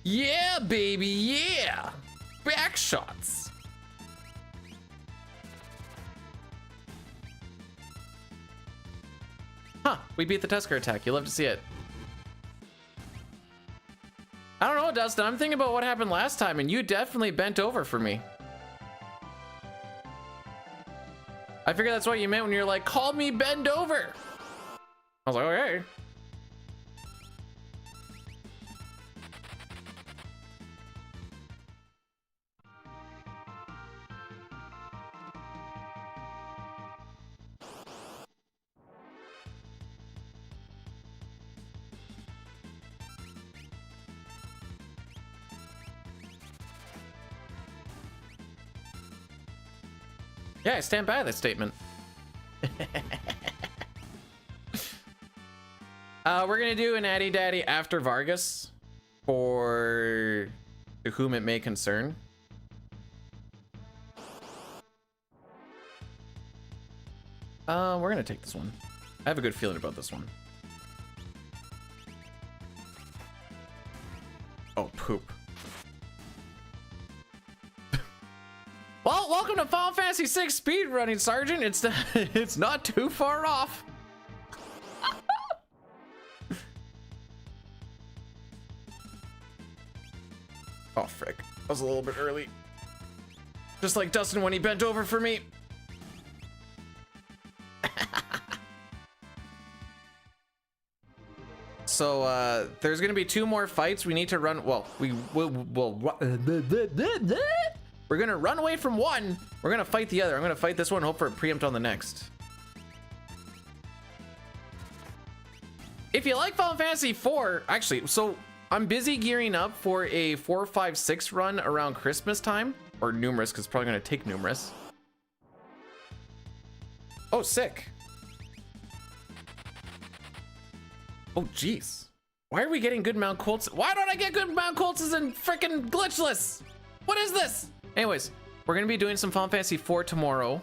Yeah, baby, yeah! Back shots! Huh, we beat the Tusker attack. You love to see it. I don't know, Dustin. I'm thinking about what happened last time, and you definitely bent over for me. I figure that's what you meant when you're like, call me bend over. I was like, okay. Yeah, I stand by that statement. We're gonna do an Addy Daddy after Vargas for to whom it may concern. We're gonna take this one. I have a good feeling about this one. Oh, poop. Well, welcome to Final Fantasy VI speedrunning, Sergeant. It's not too far off. Oh, frick. I was a little bit early. Just like Dustin when he bent over for me. So, there's gonna be 2 more fights. We need to run. Well, we're gonna run away from one. We're gonna fight the other. I'm gonna fight this one, hope for a preempt on the next. If you like Final Fantasy IV, actually, so I'm busy gearing up for a 4, 5, 6 run around Christmas time, or numerous, because it's probably gonna take numerous. Oh, sick. Oh, jeez. Why are we getting good Mount Colts? Why don't I get good Mount Colts and freaking glitchless? What is this? Anyways, we're gonna be doing some Final Fantasy IV tomorrow.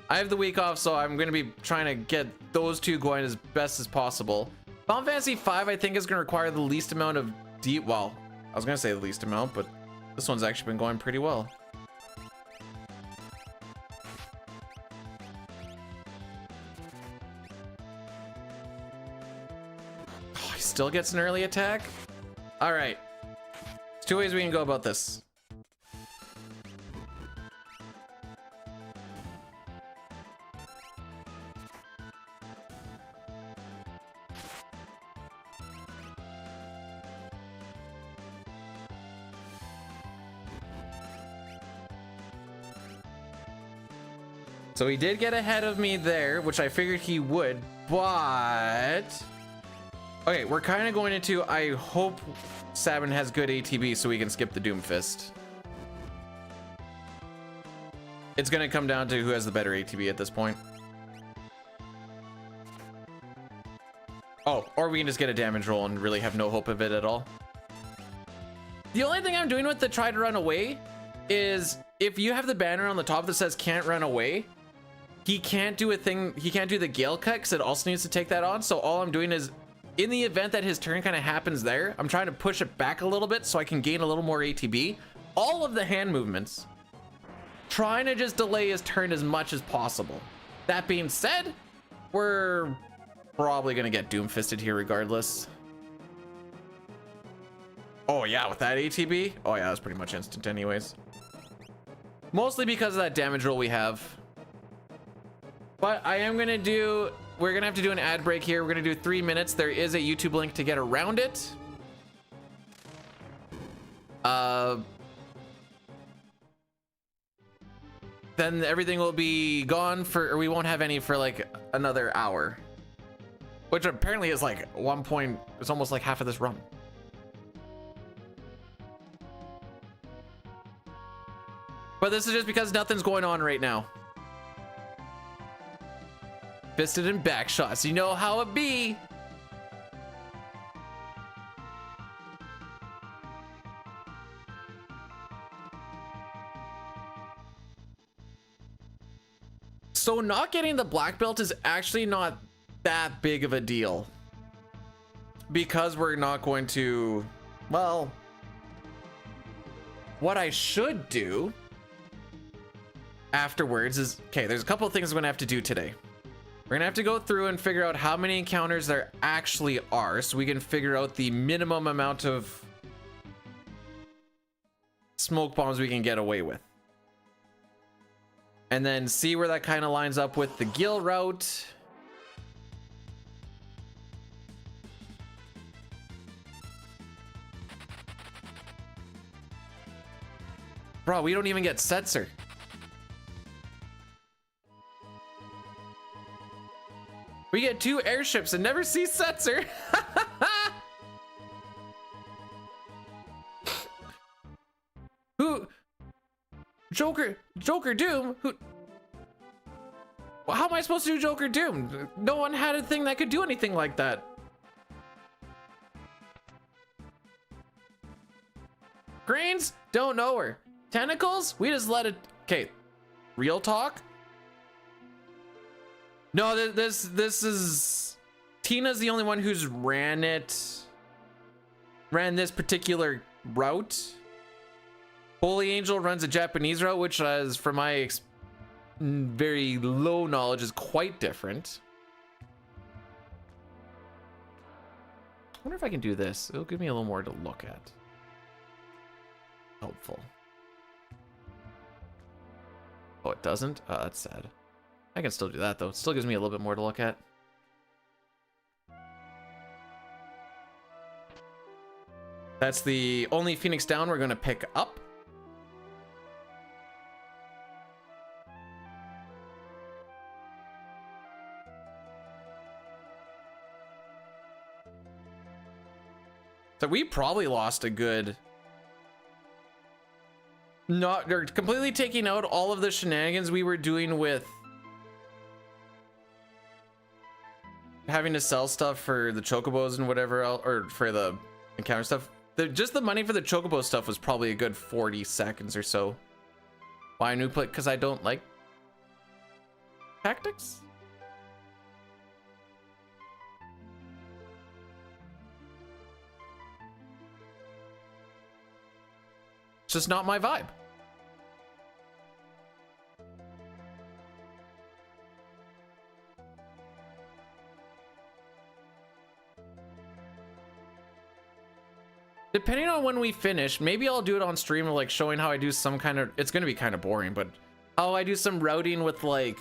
I have the week off, so I'm gonna be trying to get those 2 going as best as possible. Final Fantasy V, I think, is gonna require the least amount of well, I was gonna say the least amount, but this one's actually been going pretty well. Still gets an early attack. All right, there's 2 ways we can go about this. So he did get ahead of me there, which I figured he would, but okay, we're kind of going into, I hope Sabin has good ATB so we can skip the Doomfist. It's gonna come down to who has the better ATB at this point. Oh, or we can just get a damage roll and really have no hope of it at all. The only thing I'm doing with the try to run away is if you have the banner on the top that says can't run away, he can't do a thing, he can't do the Gale Cut because it also needs to take that on. So all I'm doing is, in the event that his turn kind of happens there, I'm trying to push it back a little bit so I can gain a little more ATB. All of the hand movements, trying to just delay his turn as much as possible. That being said, we're probably gonna get Doomfisted here regardless. Oh yeah, with that ATB? Oh yeah, that's pretty much instant anyways. Mostly because of that damage roll we have. But I am gonna do, we're gonna have to do an ad break here. We're gonna do 3 minutes. There is a YouTube link to get around it. Then everything will be gone for, or we won't have any for like another hour. Which apparently is like it's almost like half of this run. But this is just because nothing's going on right now. Fisted and back shots, you know how it be. So not getting the black belt is actually not that big of a deal, because we're not going to, well, what I should do afterwards is, okay, there's a couple of things I'm gonna have to do today. We're gonna have to go through and figure out how many encounters there actually are so we can figure out the minimum amount of smoke bombs we can get away with. And then see where that kind of lines up with the Gil route. Bro, we don't even get Setzer. We get 2 airships and never see Setzer. Who? Joker Doom? Who? Well, how am I supposed to do Joker Doom? No one had a thing that could do anything like that. Grains? Don't know her. Tentacles? We just let it. Okay, real talk. No, this is Tina's the only one who's ran this particular route. Holy Angel runs a Japanese route, which is, from my very low knowledge, is quite different. I wonder if I can do this. It'll give me a little more to look at. Helpful. Oh, it doesn't? Oh, that's sad. I can still do that, though. It still gives me a little bit more to look at. That's the only Phoenix Down we're going to pick up. So we probably lost a good... They're completely taking out all of the shenanigans we were doing with having to sell stuff for the chocobos and whatever else, or for the encounter stuff. Just the money for the chocobo stuff was probably a good 40 seconds or so. Why a new play? Because I don't like tactics. It's just not my vibe. Depending on when we finish, maybe I'll do it on stream, like showing how I do some kind of, it's gonna be kind of boring, but how I do some routing with like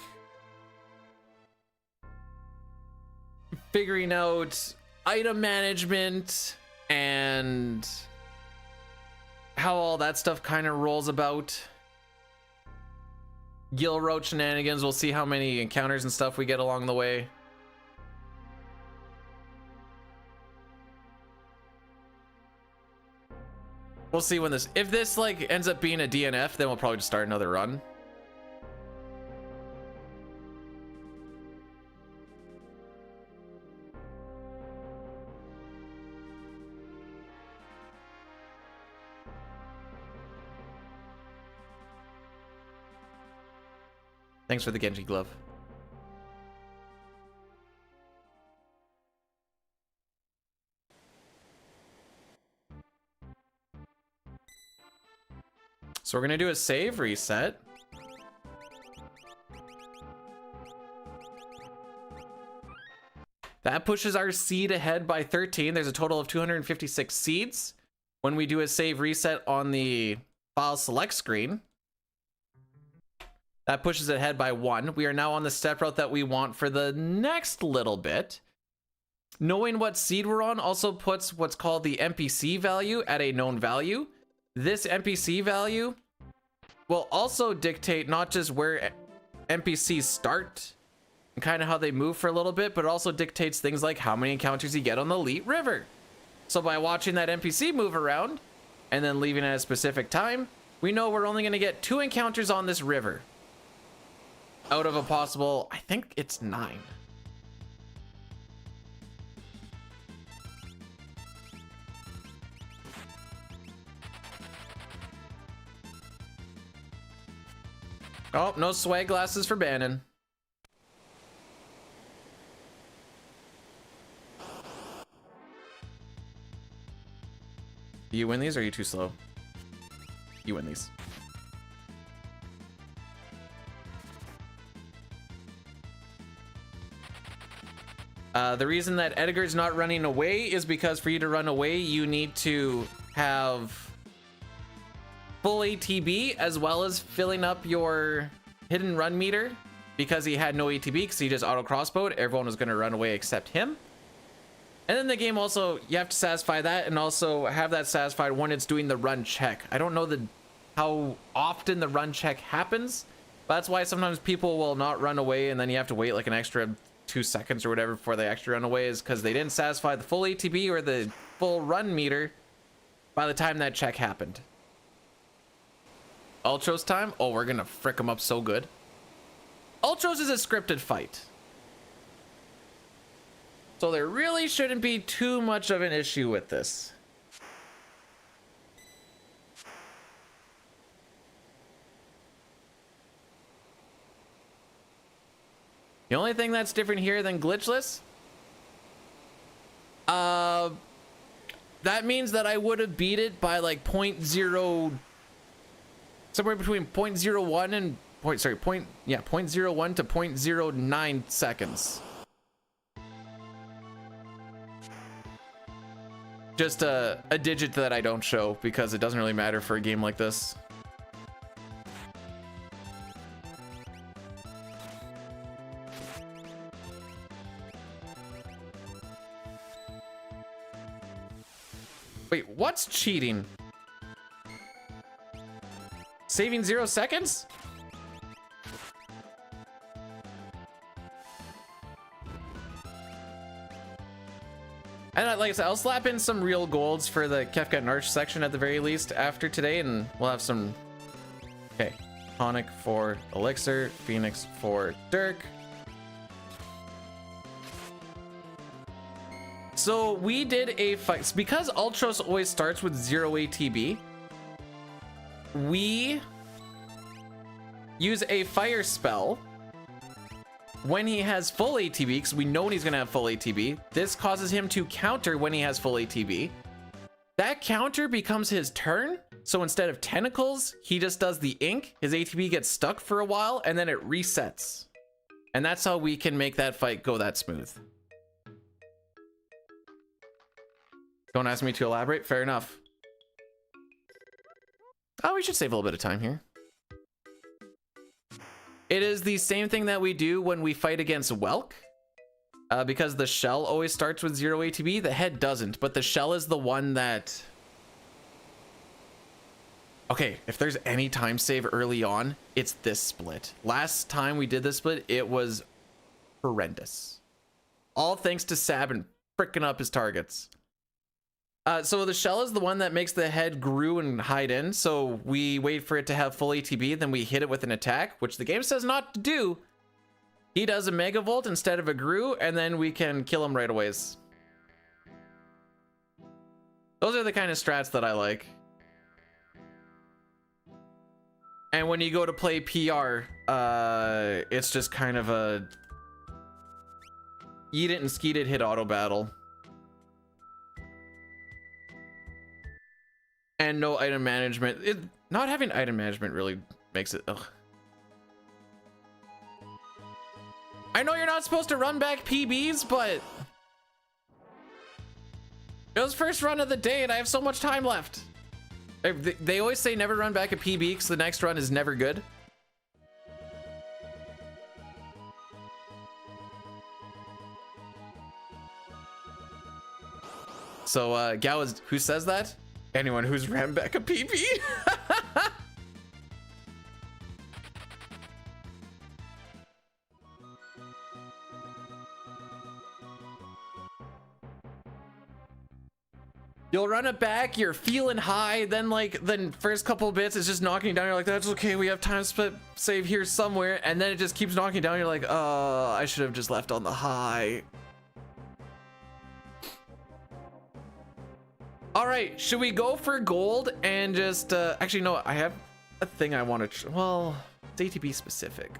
figuring out item management and how all that stuff kind of rolls about. Gil Roach shenanigans, we'll see how many encounters and stuff we get along the way. We'll see when this, if this like ends up being a DNF, then we'll probably just start another run. Thanks for the Genji glove. So we're gonna do a save reset. That pushes our seed ahead by 13. There's a total of 256 seeds. When we do a save reset on the file select screen, that pushes it ahead by 1. We are now on the step route that we want for the next little bit. Knowing what seed we're on also puts what's called the NPC value at a known value. This NPC value will also dictate not just where NPCs start and kind of how they move for a little bit, but it also dictates things like how many encounters you get on the Elite River. So by watching that NPC move around and then leaving at a specific time, we know we're only going to get 2 encounters on this river out of a possible, I think it's 9. Oh, no swag glasses for Bannon. Do you win these or are you too slow? You win these. The reason that Edgar's not running away is because for you to run away, you need to have full ATB as well as filling up your hidden run meter. Because he had no ATB because he just auto crossbowed, everyone was going to run away except him. And then the game also, you have to satisfy that and also have that satisfied when it's doing the run check. I don't know how often the run check happens, but that's why sometimes people will not run away and then you have to wait like an extra 2 seconds or whatever before they actually run away, is because they didn't satisfy the full ATB or the full run meter by the time that check happened. Ultros time? Oh, we're gonna frick them up so good. Ultros is a scripted fight, so there really shouldn't be too much of an issue with this. The only thing that's different here than glitchless, that means that I would have beat it by like somewhere between 0.01 and point 0.01 to 0.09 seconds. Just a digit that I don't show because it doesn't really matter for a game like this. Wait, what's cheating? Saving 0 seconds? And like I said, I'll slap in some real golds for the Kefka and Arch section at the very least after today, and we'll have some... Okay, Tonic for Elixir, Phoenix for Dirk. So we did a fight. Because Ultros always starts with 0 ATB, we use a fire spell when he has full ATB, because we know when he's gonna have full ATB. This causes him to counter when he has full ATB. That counter becomes his turn. So instead of tentacles, he just does the ink. His ATB gets stuck for a while and then it resets. And that's how we can make that fight go that smooth. Don't ask me to elaborate. Fair enough. Oh, we should save a little bit of time here. It is the same thing that we do when we fight against Welk. Because the shell always starts with 0 ATB, the head doesn't, but the shell is the one that... Okay, if there's any time save early on, it's this split. Last time we did this split, it was horrendous. All thanks to Sabin fricking up his targets. So the shell is the one that makes the head grew and hide in. So we wait for it to have full ATB, then we hit it with an attack, which the game says not to do. He does a Mega Volt instead of a Gru, and then we can kill him right away. Those are the kind of strats that I like. And when you go to play PR, it's just kind of a eat it and skeet it, hit auto battle. And no item management. Not having item management really makes it... Ugh. I know you're not supposed to run back PBs, but... It was first run of the day and I have so much time left. They always say never run back a PB because the next run is never good. So, Gao is... Who says that? Anyone who's ran back a PB. You'll run it back, you're feeling high, then first couple of bits is just knocking you down, you're like, that's okay, we have time split save here somewhere, and then it just keeps knocking you down, you're like, I should have just left on the high. All right, should we go for gold and just, actually, no, I have a thing I want to, well, it's ATB specific.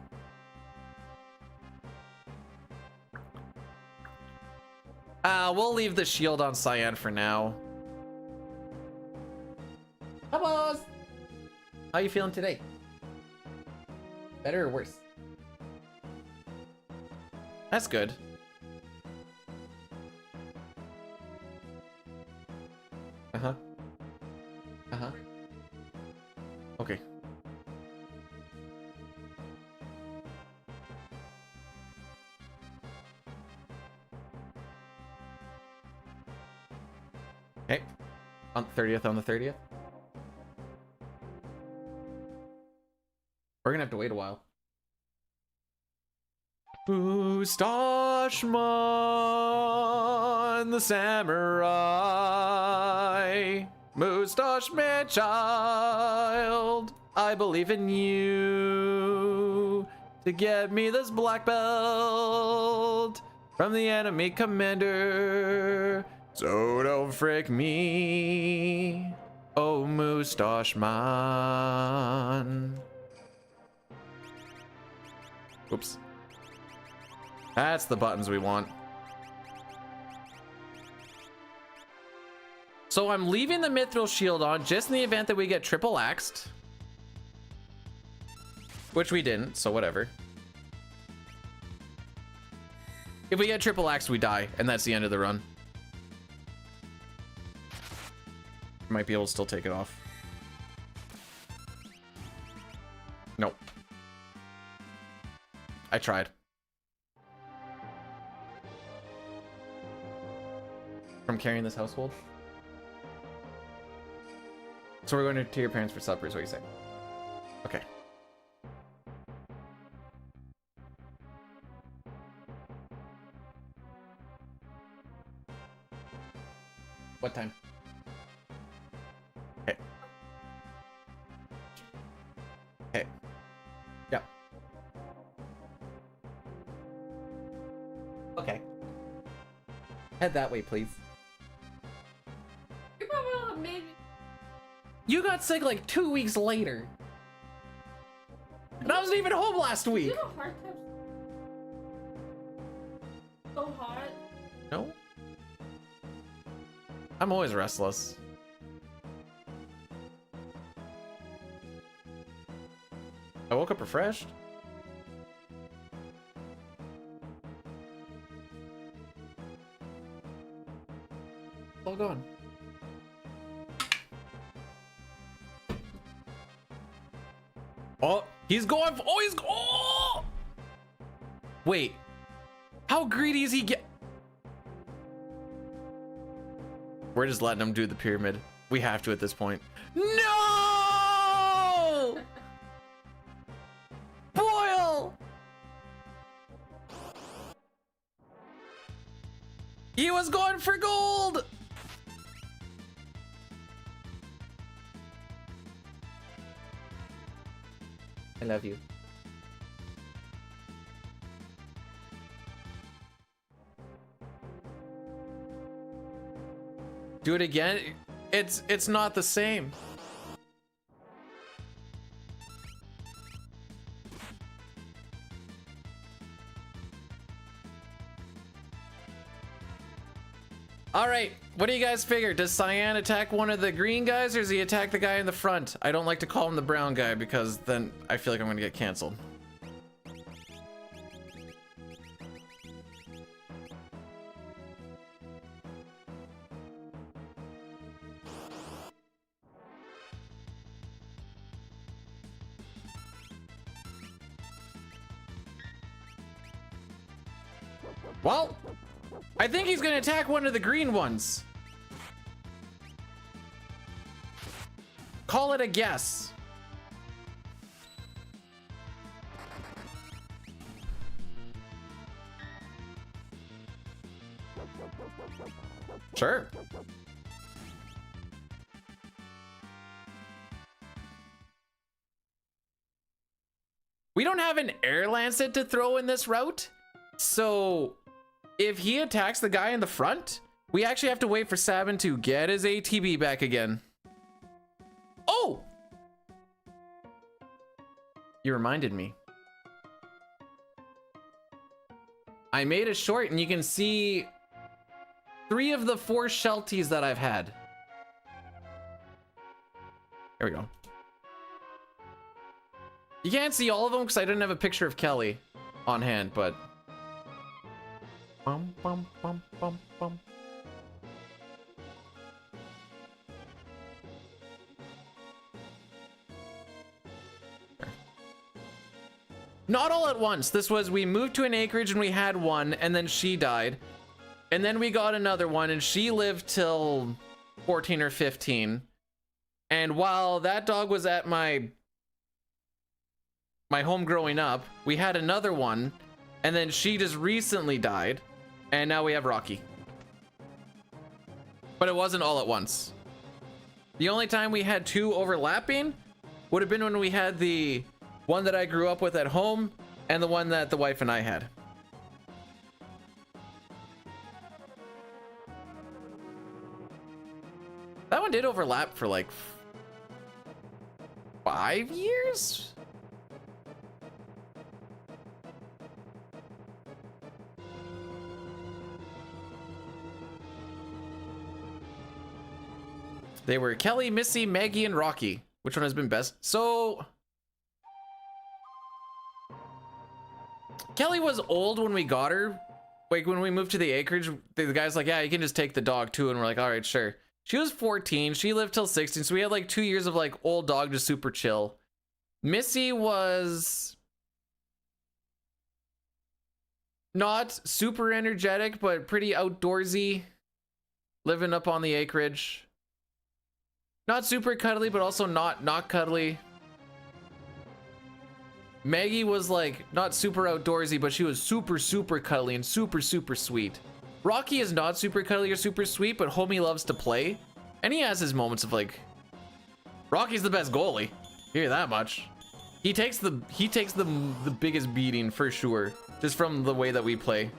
We'll leave the shield on Cyan for now. Hi, boss. How you feeling today? Better or worse? That's good. Uh-huh. Uh-huh. Okay. Okay. On the 30th. We're gonna have to wait a while. Mustachman the samurai, Mustache man child, I believe in you to get me this black belt from the enemy commander. So don't frick me, oh Mustache man. Oops. That's the buttons we want. So I'm leaving the mithril shield on just in the event that we get triple axed. Which we didn't, so whatever. If we get triple axed, we die, and that's the end of the run. Might be able to still take it off. Nope. I tried. From carrying this household? So we're going to your parents for supper, is what you say? Okay. What time? Okay. Okay. Yeah. Okay. Head that way, please. You probably will have made me. You got sick like 2 weeks later. And I wasn't even home last week. You have a hard time. So hot. No. I'm always restless. I woke up refreshed. All gone. Oh, he's going. Oh, he's. Oh! Wait. How greedy is he get? We're just letting him do the pyramid. We have to at this point. No! Boyle! He was going for gold! I love you. Do it again? It's not the same. All right, what do you guys figure? Does Cyan attack one of the green guys or does he attack the guy in the front? I don't like to call him the brown guy because then I feel like I'm gonna get canceled. Well, I think he's gonna attack one of the green ones. Call it a guess. Sure. We don't have an air lancet to throw in this route, so if he attacks the guy in the front, we actually have to wait for Sabin to get his ATB back again. Oh! You reminded me. I made a short and you can see 3 of the 4 shelties that I've had. There we go. You can't see all of them because I didn't have a picture of Kelly on hand, but bum, bum, bum, bum, bum. Not all at once. This was, we moved to an acreage and we had one, and then she died. And then we got another one, and she lived till 14 or 15. And while that dog was at my home growing up, we had another one, and then she just recently died. And now we have Rocky. But it wasn't all at once. The only time we had 2 overlapping would have been when we had the one that I grew up with at home and the one that the wife and I had. That one did overlap for like 5 years? They were Kelly, Missy, Maggie, and Rocky. Which one has been best? So Kelly was old when we got her. Like when we moved to the acreage, the guy's like, yeah, you can just take the dog too. And we're like, all right, sure. She was 14. She lived till 16. So we had like 2 years of like old dog, just super chill. Missy was not super energetic, but pretty outdoorsy. Living up on the acreage. Not super cuddly, but also not cuddly. Maggie was like not super outdoorsy, but she was super cuddly and super sweet. Rocky is not super cuddly or super sweet, but homie loves to play. And he has his moments of like, Rocky's the best goalie. Hear that much. He takes the biggest beating for sure, just from the way that we play.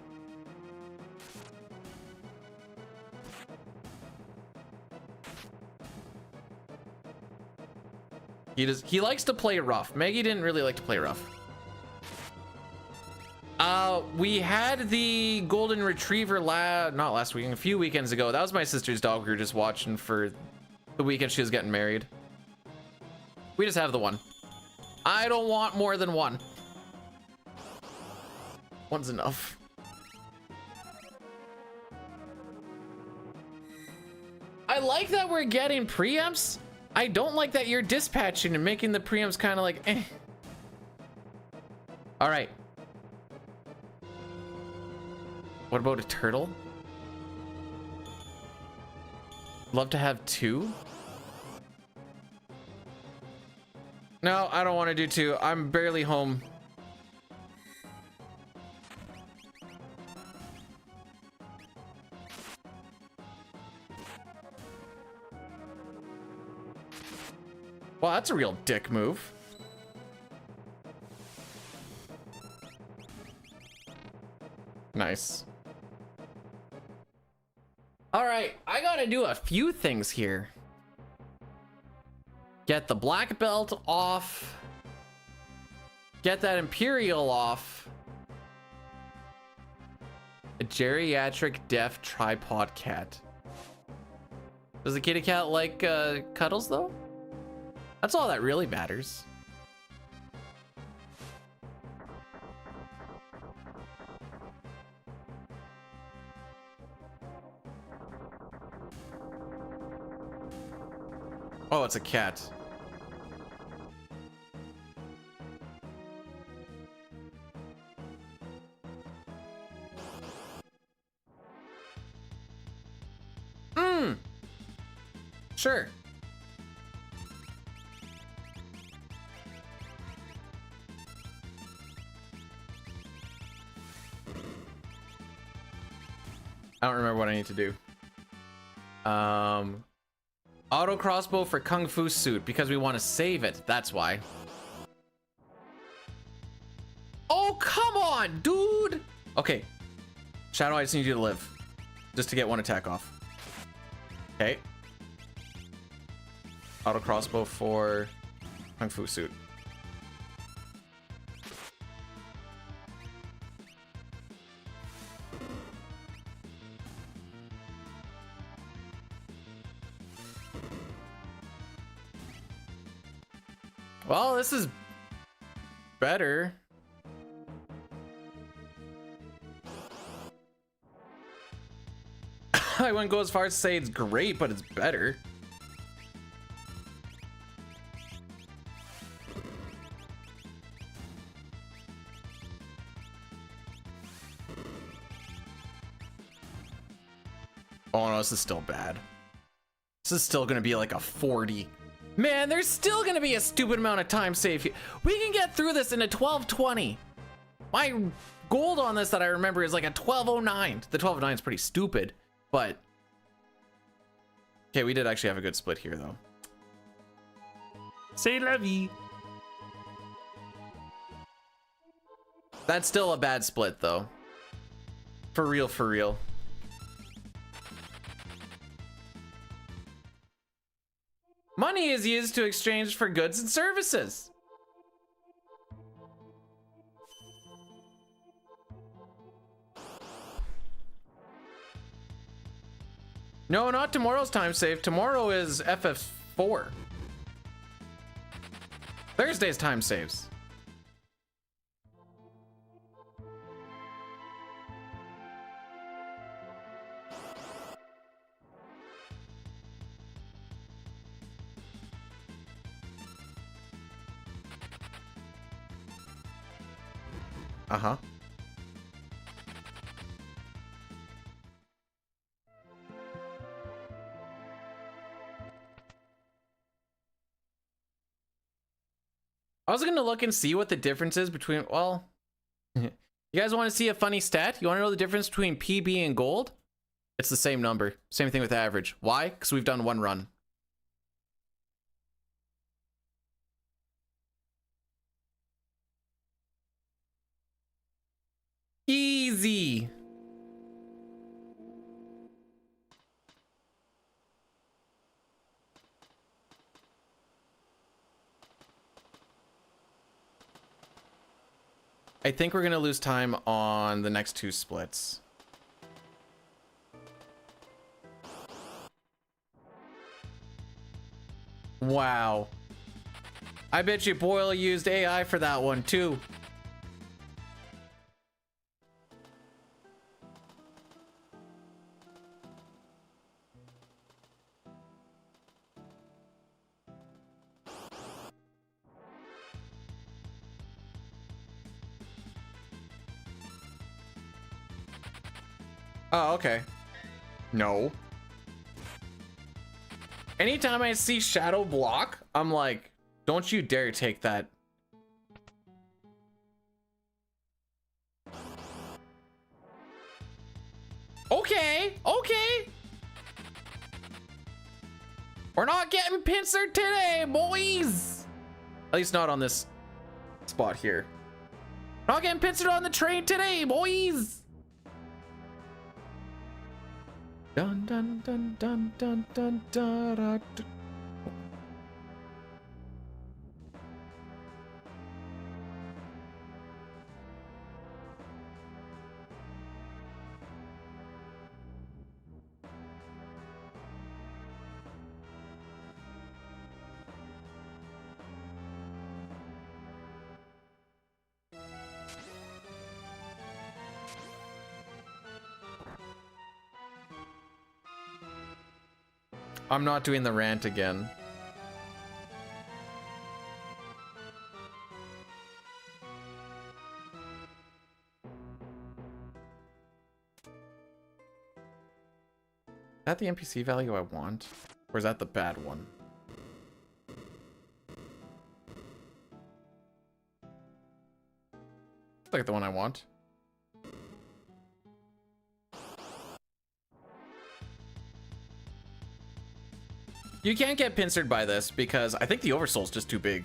He likes to play rough. Maggie didn't really like to play rough. We had the golden retriever not last weekend, a few weekends ago. That was my sister's dog we were just watching for the weekend she was getting married. We just have the one. I don't want more than one. One's enough. I like that we're getting preamps. I don't like that you're dispatching and making the preamps kind of like, eh. All right. What about a turtle? Love to have 2. No, I don't want to do 2. I'm barely home. Well, that's a real dick move. Nice. All right, I gotta do a few things here. Get the black belt off. Get that Imperial off. A geriatric deaf tripod cat. Does the kitty cat like cuddles though? That's all that really matters. Oh, it's a cat. Sure. I don't remember what I need to do. Auto crossbow for Kung Fu suit because we want to save it. That's why. Oh, come on, dude. Okay. Shadow, I just need you to live. Just to get one attack off. Okay. Auto crossbow for Kung Fu suit. Well, this is better. I wouldn't go as far as to say it's great, but it's better. Oh no, this is still bad. This is still gonna be like a 40. Man, there's still gonna be a stupid amount of time saved here. We can get through this in a 12:20. My gold on this that I remember is like a 12:09. The 12:09 is pretty stupid, but okay, we did actually have a good split here though. C'est la vie. That's still a bad split though. For real, for real. Money is used to exchange for goods and services. No, not tomorrow's time save. Tomorrow is FF4. Thursday's time saves. Uh-huh. I was gonna look and see what the difference is between, well, you guys want to see a funny stat? You want to know the difference between PB and gold? It's the same number. Same thing with average. Why? Because we've done one run. Easy. I think we're gonna lose time on the next two splits. Wow. I bet you Boyle used AI for that one too. Oh, okay. No. Anytime I see shadow block, I'm like, don't you dare take that. Okay, okay. We're not getting pincered today, boys. At least not on this spot here. Not getting pincered on the train today, boys. Dun dun dun dun dun dun dun dun. I'm not doing the rant again. Is that the NPC value I want? Or is that the bad one? Looks like the one I want. You can't get pincered by this because I think the Oversoul's just too big.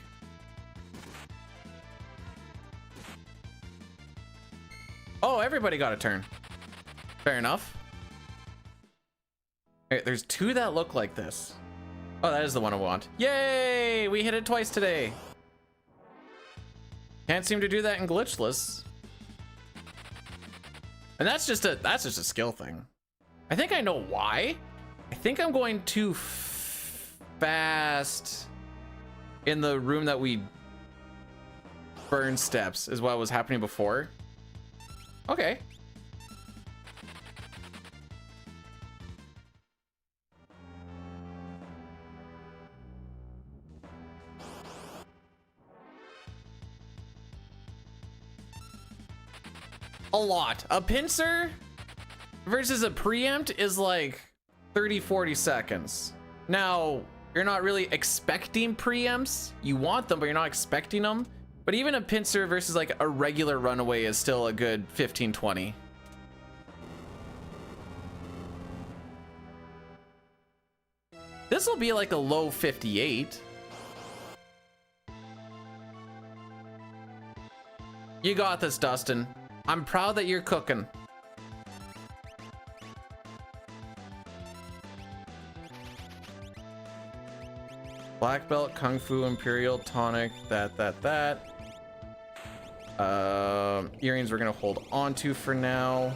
Oh, everybody got a turn. Fair enough. Alright, there's two that look like this. Oh, that is the one I want. Yay! We hit it twice today. Can't seem to do that in glitchless. And that's just a skill thing. I think I know why. I think I'm going too fast in the room that we burn steps is what was happening before. Okay. A lot. A pincer versus a preempt is like 30-40 seconds. Now, you're not really expecting preempts. You want them, but you're not expecting them. But even a pincer versus like a regular runaway is still a good 15-20. This will be like a low 58. You got this, Dustin. I'm proud that you're cooking. Black belt, kung fu, imperial, tonic, that. Earrings we're gonna hold on to for now.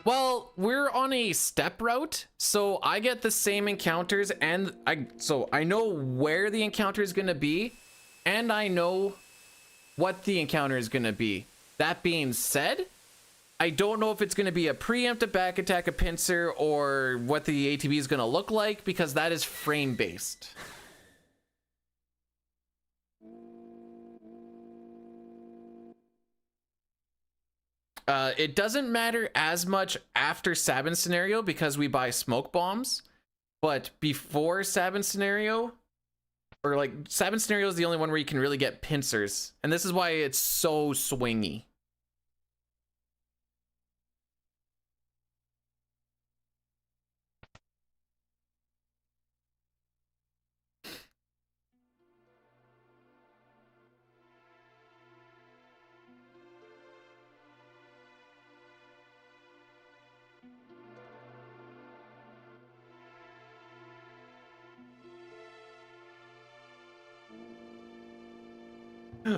Well, we're on a step route, so I get the same encounters, and I know where the encounter is going to be, and I know what the encounter is going to be. That being said, I don't know if it's going to be a preempt, a back attack, a pincer, or what the ATB is going to look like, because that is frame based. It doesn't matter as much after Sabin scenario because we buy smoke bombs, but before Sabin scenario, or like Sabin scenario is the only one where you can really get pincers, and this is why it's so swingy.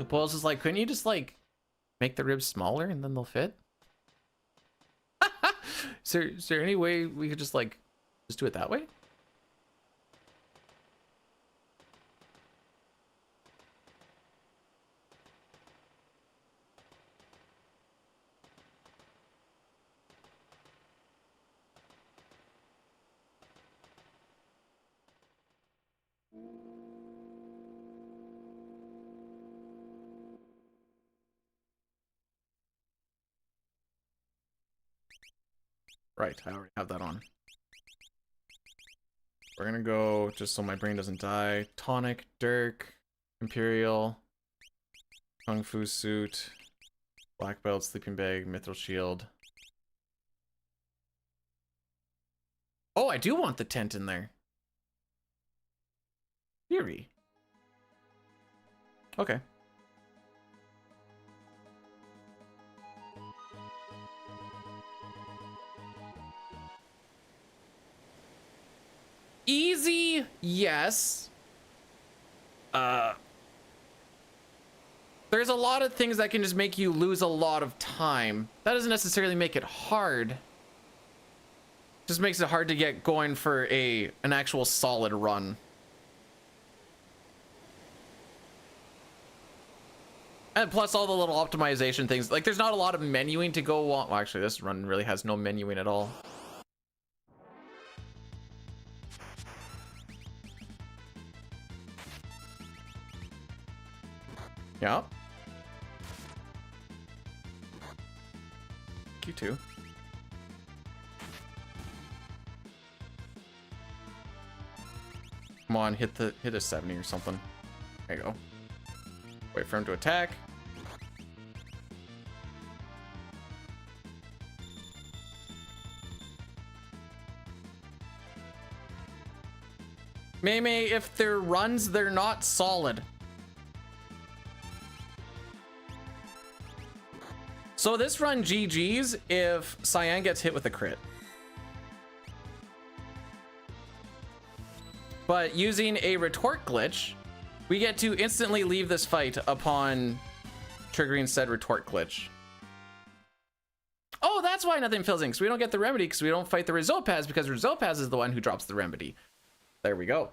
Paul's just like, couldn't you just like make the ribs smaller and then they'll fit? Is there any way we could just like just do it that way? Right, I already have that on. We're gonna go, just so my brain doesn't die, tonic, Dirk, Imperial, Kung Fu suit, black belt, sleeping bag, mithril shield. Oh, I do want the tent in there. Fury. Okay. Easy, yes. There's a lot of things that can just make you lose a lot of time. That doesn't necessarily make it hard. Just makes it hard to get going for an actual solid run. And plus all the little optimization things. Like there's not a lot of menuing to go on. Well, actually this run really has no menuing at all. Yeah. Q2. Come on, hit a 70 or something. There you go. Wait for him to attack. Mei, if they're runs, they're not solid. So this run GG's if Cyan gets hit with a crit. But using a retort glitch, we get to instantly leave this fight upon triggering said retort glitch. Oh, that's why nothing fills in, because we don't get the remedy, because we don't fight the Rizopaz, because Rizopaz is the one who drops the remedy. There we go.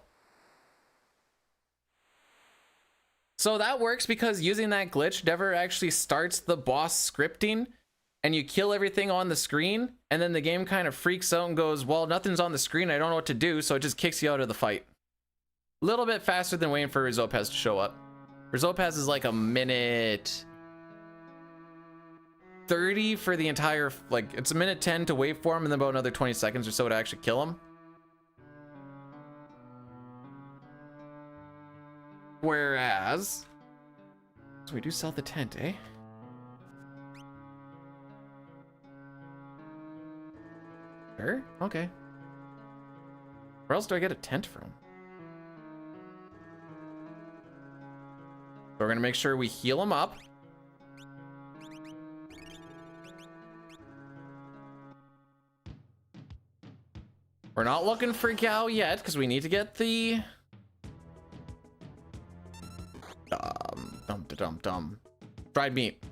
So that works because using that glitch never actually starts the boss scripting, and you kill everything on the screen, and then the game kind of freaks out and goes, well, nothing's on the screen, I don't know what to do, so it just kicks you out of the fight. A little bit faster than waiting for Rizopaz to show up. Rizopaz is like a minute 30 for the entire, like, it's a minute 10 to wait for him, and then about another 20 seconds or so to actually kill him. Whereas, so we do sell the tent, eh? Sure, okay. Where else do I get a tent from? So we're gonna make sure we heal him up. We're not looking for Gao yet, because we need to get the dried meat.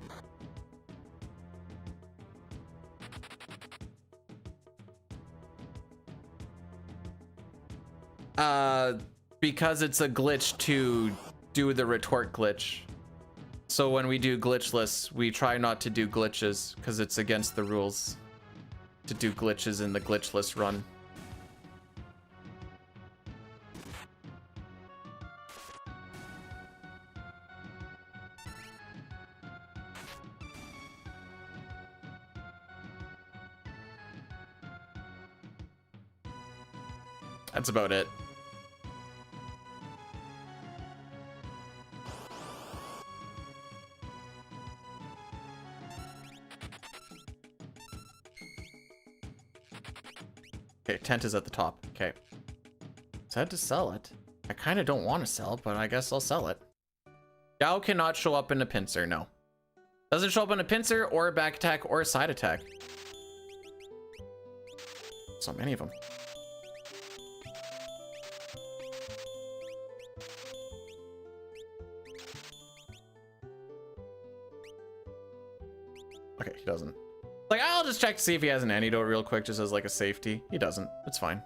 because it's a glitch to do the retort glitch. So when we do glitchless, we try not to do glitches because it's against the rules to do glitches in the glitchless run. That's about it. Okay, tent is at the top. Okay. Said to sell it. I kind of don't want to sell it, but I guess I'll sell it. Gao cannot show up in a pincer, no. Doesn't show up in a pincer or a back attack or a side attack. So many of them. Okay, he doesn't. Like, I'll just check to see if he has an antidote real quick, just as like a safety. He doesn't. It's fine.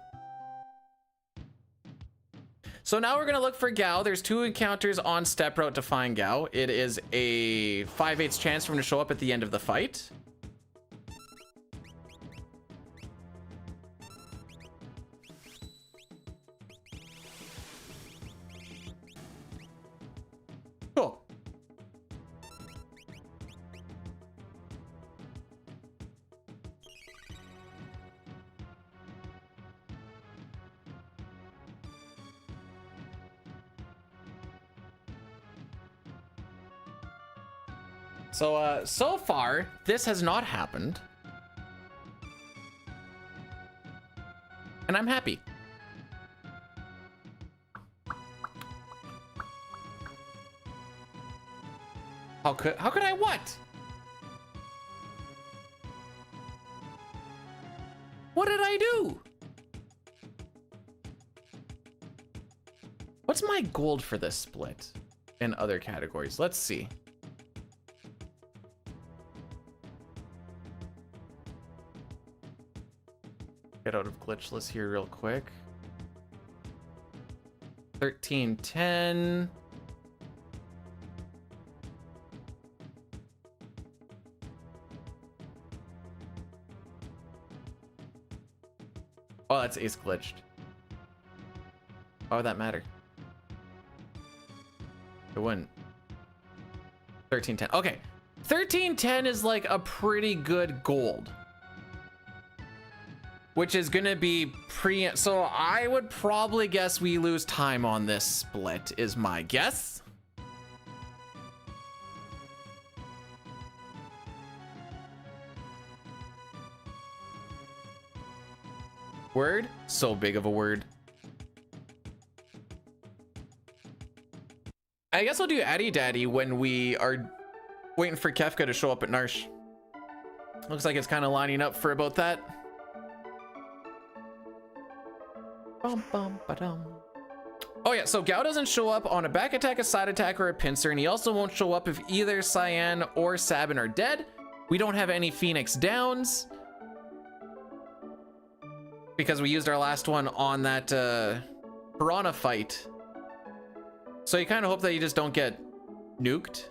So now we're gonna look for Gao. There's 2 encounters on step route to find Gao. It is a 5/8 chance for him to show up at the end of the fight. Cool. So, so far, this has not happened. And I'm happy. How could I what? What did I do? What's my gold for this split in other categories? Let's see. Get out of glitchless here real quick. 1310. Oh, that's ace glitched. Why would that matter? It wouldn't. 1310. Okay. 1310 is like a pretty good gold. Which is gonna be so I would probably guess we lose time on this split, is my guess. Word? So big of a word. I guess I'll do Addy Daddy when we are waiting for Kefka to show up at Narsh. Looks like it's kind of lining up for about that. Bum, bum, ba-dum. Oh yeah, so Gao doesn't show up on a back attack, a side attack, or a pincer, and he also won't show up if either Cyan or Sabin are dead. We don't have any Phoenix downs because we used our last one on that Piranha fight. So you kind of hope that you just don't get nuked.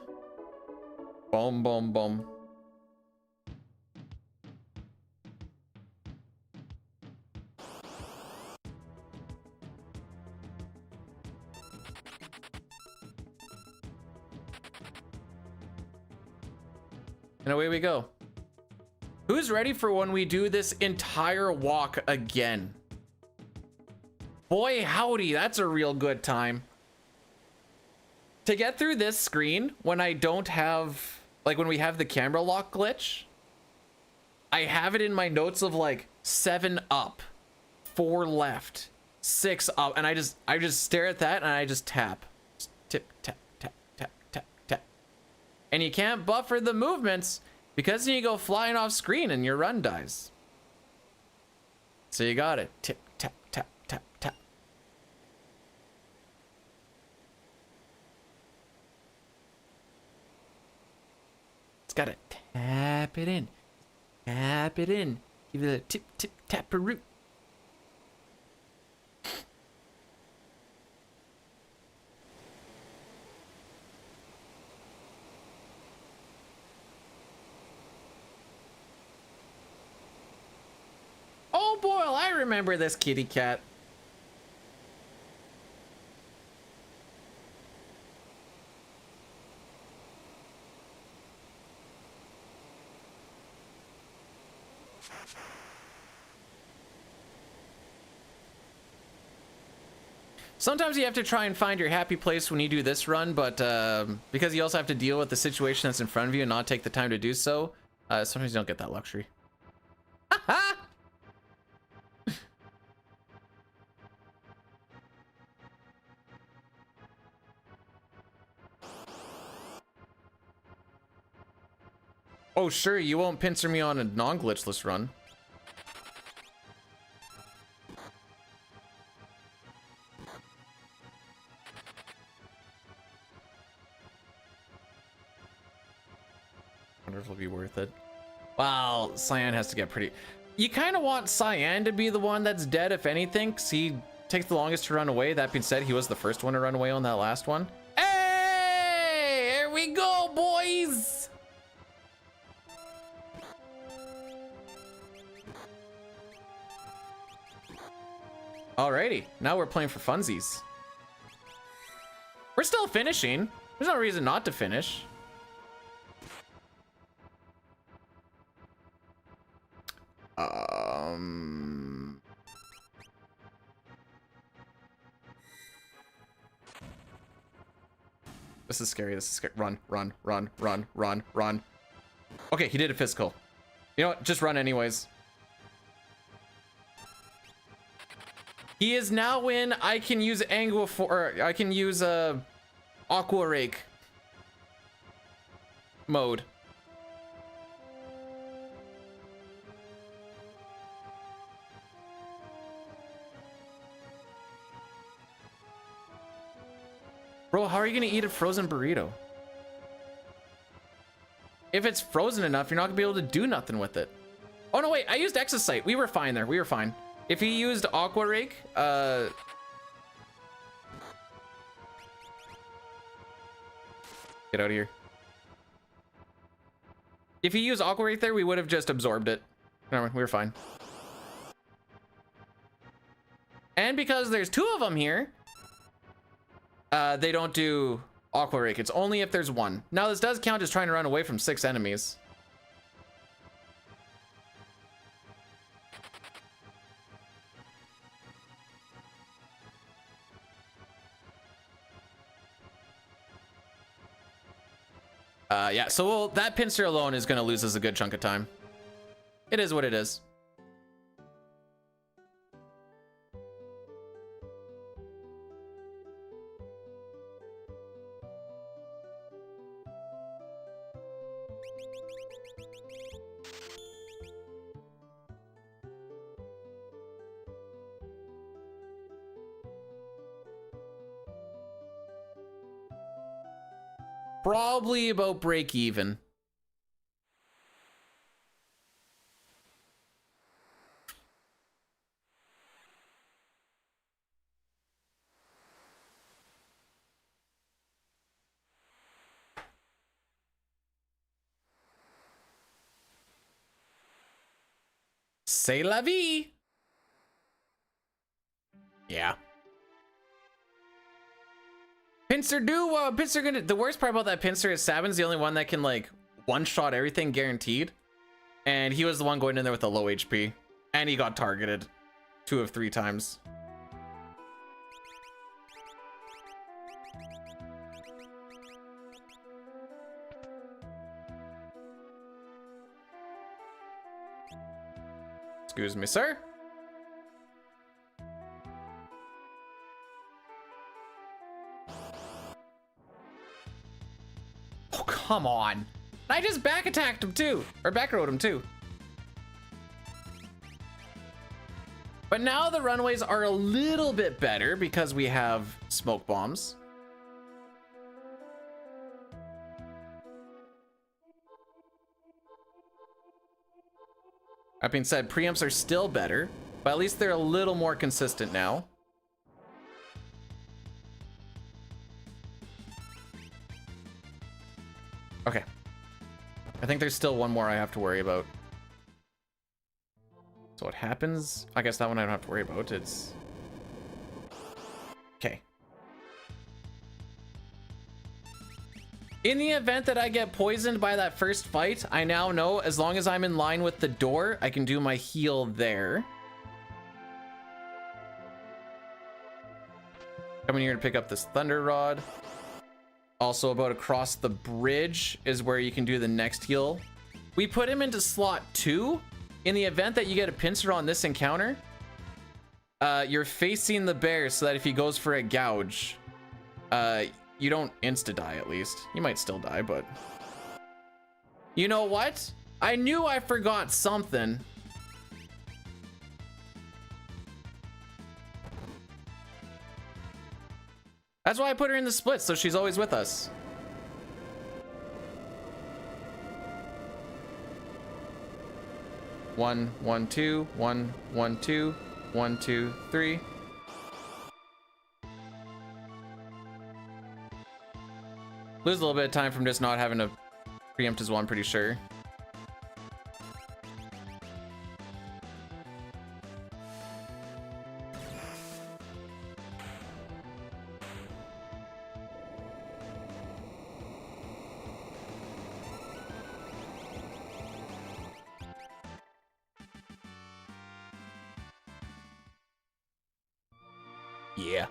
Boom, boom, boom. And away we go. Who's ready for when we do this entire walk again? Boy, howdy, that's a real good time. To get through this screen when I don't have, like when we have the camera lock glitch, I have it in my notes of like 7 up, 4 left, 6 up, and I just stare at that and I just tap. Just tip, tap, tap, tap, tap, tap. And you can't buffer the movements because then you go flying off screen and your run dies. So you got it. Tip, tap, tap, tap, tap. It's gotta tap it in. Tap it in. Give it a tip, tip, tap-a-root. remember this, kitty cat. Sometimes you have to try and find your happy place when you do this run, but because you also have to deal with the situation that's in front of you and not take the time to do so, sometimes you don't get that luxury. Oh, sure, you won't pincer me on a non-glitchless run. Wonder if it'll be worth it. Wow, Cyan has to get pretty... You kind of want Cyan to be the one that's dead, if anything, because he takes the longest to run away. That being said, he was the first one to run away on that last one. Hey! Here we go, boys! Alrighty, now we're playing for funsies. We're still finishing. There's no reason not to finish. This is scary. This is scary. Run, run, run, run, run, run. Okay, he did a physical. You know what? Just run anyways. He is now in. I can use I can use Aqua Rake mode. Bro, how are you gonna eat a frozen burrito? If it's frozen enough, you're not gonna be able to do nothing with it. Oh no, wait, I used Exosite. We were fine there. We were fine. If he used Aqua Rake, get out of here. If he used Aqua Rake there, we would have just absorbed it. Never mind, we were fine. And because there's two of them here, they don't do Aqua Rake. It's only if there's one. Now this does count as trying to run away from 6 enemies. Yeah, so that pincer alone is going to lose us a good chunk of time. It is what it is. Probably about break even. C'est la vie. Yeah. Pincer Pincer gonna, the worst part about that pincer is Sabin's the only one that can like one-shot everything guaranteed. And he was the one going in there with a low HP. And he got targeted 2 of 3 times. Excuse me, sir. Oh, come on. I just back attacked him too. Or back rode him too. But now the runways are a little bit better because we have smoke bombs. That being said, preamps are still better, but at least they're a little more consistent now. Okay. I think there's still one more I have to worry about. So what happens, I guess that one I don't have to worry about. It's okay. In the event that I get poisoned by that first fight, I now know as long as I'm in line with the door, I can do my heal there. Coming here to pick up this thunder rod. Also about across the bridge is where you can do the next heal. We put him into slot 2. In the event that you get a pincer on this encounter, you're facing the bear so that if he goes for a gouge, you don't insta-die at least. You might still die, but... You know what? I knew I forgot something. That's why I put her in the split, so she's always with us. One, 1, 2, 1, 1, 2, 1, 2, 3. Lose a little bit of time from just not having to preempt as well, I'm pretty sure. Yeah.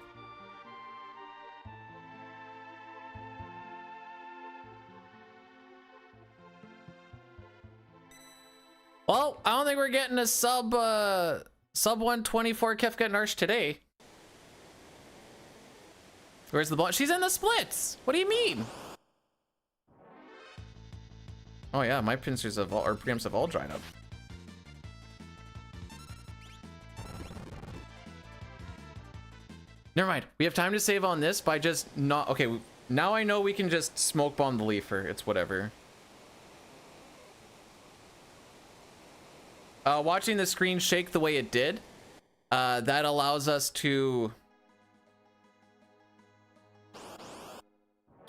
Well, I don't think we're getting a sub 124 Kefka Narsh today. Where's the ball? She's in the splits. What do you mean? Oh yeah, my pincers have all, or preamps have all dried up. Never mind. We have time to save on this by just not... Okay, now I know we can just smoke bomb the leafer. It's whatever. Watching the screen shake the way it did, that allows us to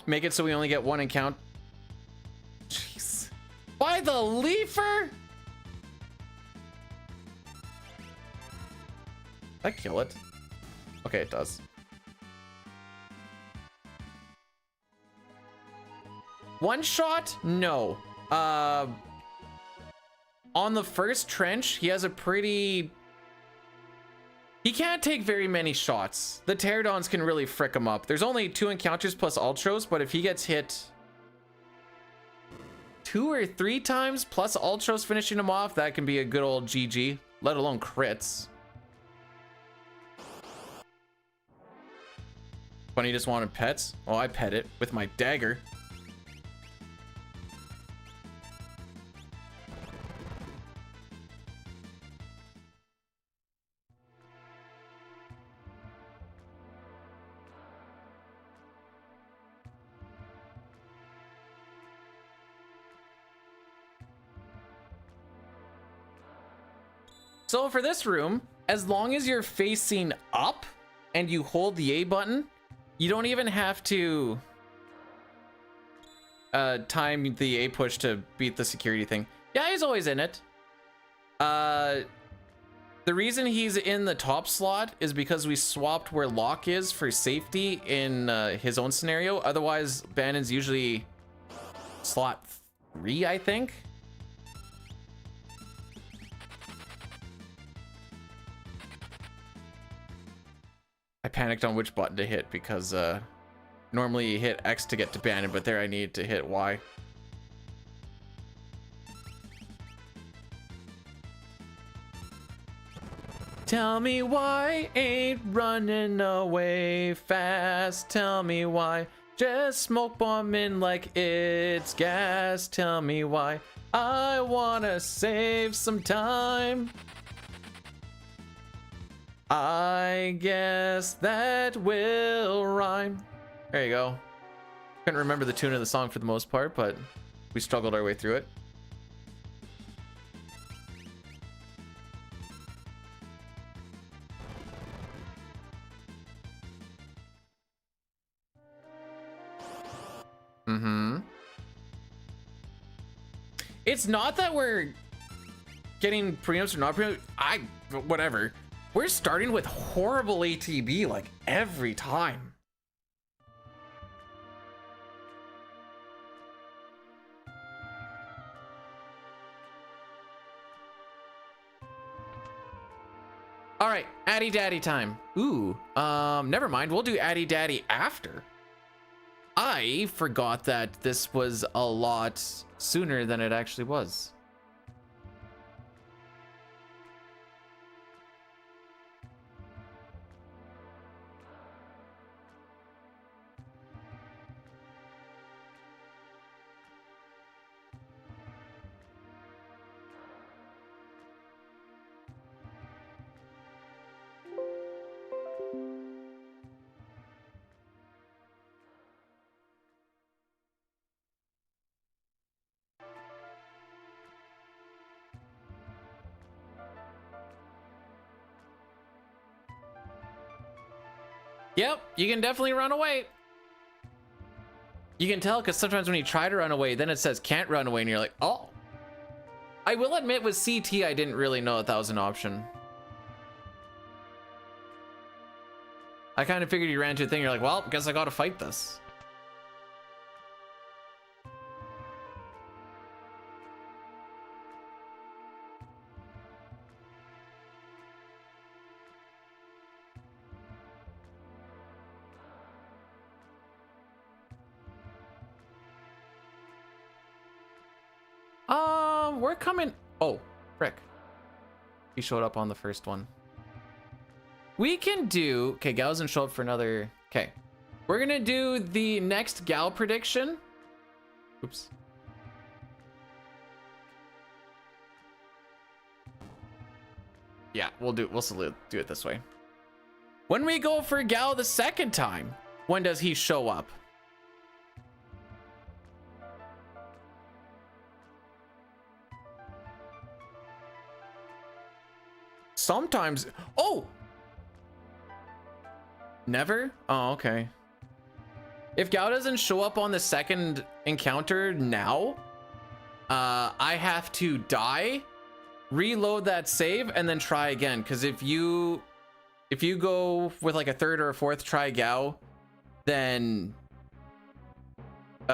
make it so we only get one encounter. Jeez. By the leafer? I kill it. Okay, it does. One shot? No. On the first trench, he has a pretty... He can't take very many shots. The Pterodons can really frick him up. There's only 2 encounters plus Ultros, but if he gets hit 2 or 3 times plus Ultros finishing him off, that can be a good old GG, let alone crits. Funny, just wanted pets. Oh, I pet it with my dagger. So for this room, as long as you're facing up and you hold the A button, you don't even have to time the A push to beat the security thing. Yeah, he's always in it. The reason he's in the top slot is because we swapped where Locke is for safety in his own scenario. Otherwise, Bannon's usually slot 3, I think. I panicked on which button to hit because normally you hit X to get to Bannon, but there I need to hit Y. Tell me why ain't running away fast. Tell me why just smoke bombing like it's gas. Tell me why I wanna save some time. I guess that will rhyme. There you go. Couldn't remember the tune of the song for the most part, but we struggled our way through it. It's not that we're getting preamps or not preamps, whatever. We're starting with horrible ATB like every time. All right, Addy Daddy time. Ooh, never mind. We'll do Addy Daddy after. I forgot that this was a lot sooner than it actually was. Yep, you can definitely run away. You can tell because sometimes when you try to run away, then it says can't run away and you're like, oh. I will admit with CT, I didn't really know that was an option. I kind of figured you ran into a thing, you're like, well, guess I gotta fight this. We're coming. Oh, frick. He showed up on the first one. We can do. Okay, Gal doesn't show up for another. Okay, we're gonna do the next Gal prediction. Oops. Yeah, we'll still do it this way. When we go for Gal the second time, when does he show up? Sometimes. Oh! Never? Oh, okay. If Gao doesn't show up on the second encounter now, I have to die, reload that save, and then try again. Because if you go with like a third or a fourth try Gao, then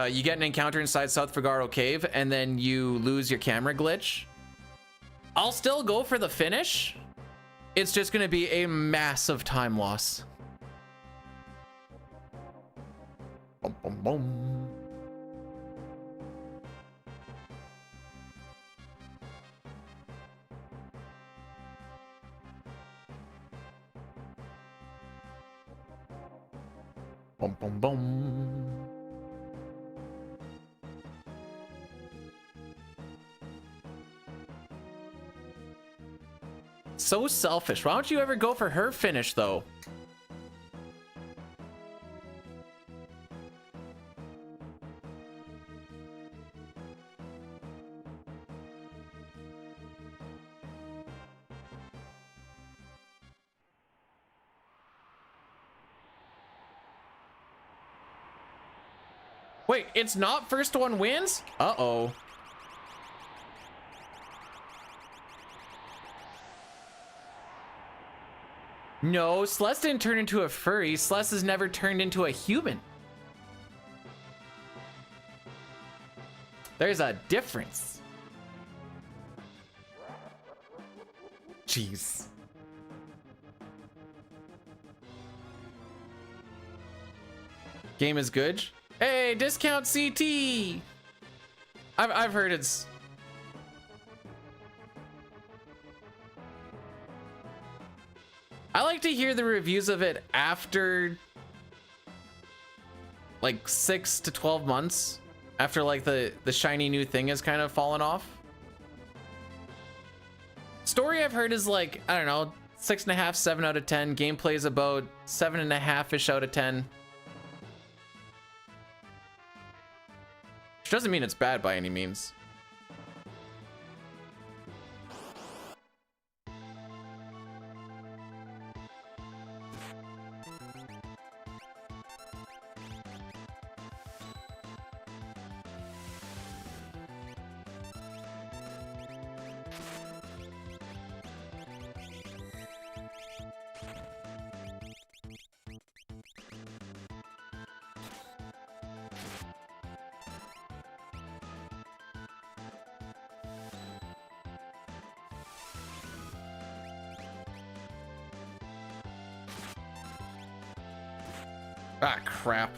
you get an encounter inside South Figaro Cave, and then you lose your camera glitch. I'll still go for the finish. It's just going to be a massive time loss. Boom, boom, boom. Boom, boom, boom. So selfish. Why don't you ever go for her finish, though? Wait, it's not first one wins? Uh-oh. No, Celeste didn't turn into a furry. Celeste has never turned into a human. There's a difference. Jeez. Game is good. Hey, discount CT. I've heard it's. I like to hear the reviews of it after like 6 to 12 months after like the shiny new thing has kind of fallen off. Story I've heard is like, I don't know, 6.5, 7 out of 10. Gameplay is about 7.5-ish out of 10. Which doesn't mean it's bad by any means. Ah, crap.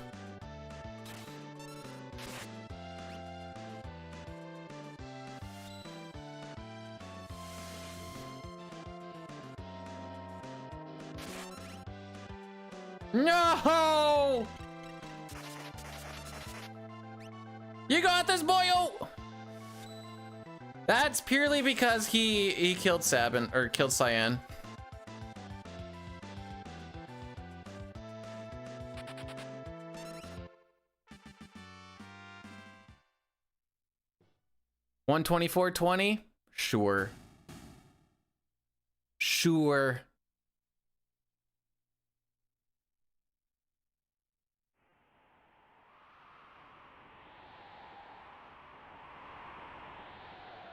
No! You got this, boyo! That's purely because he killed Sabin, or killed Cyan. $124.20? Sure. Sure.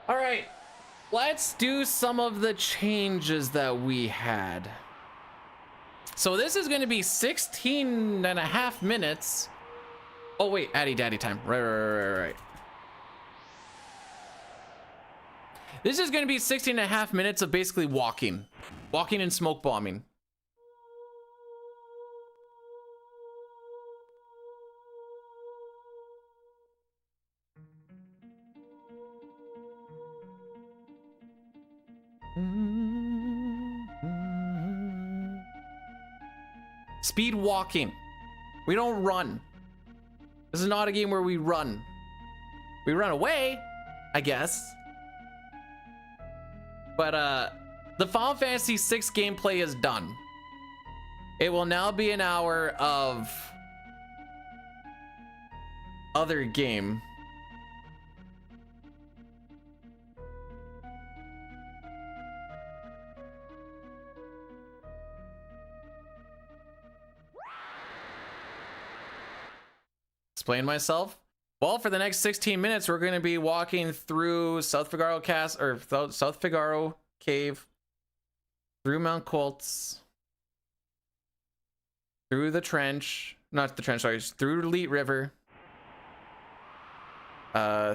All right, let's do some of the changes that we had. So this is going to be 16 and a half minutes. Oh wait, Addy Daddy time. Right. This is going to be 16 and a half minutes of basically walking and smoke bombing. Speed walking. We don't run. This is not a game where we run. We run away, I guess. But the Final Fantasy VI gameplay is done. It will now be an hour of other game. Explain myself? Well, for the next 16 minutes, we're going to be walking through South Figaro South Figaro Cave, through Mount Colts, through the trench, not the trench, sorry, through Elite River,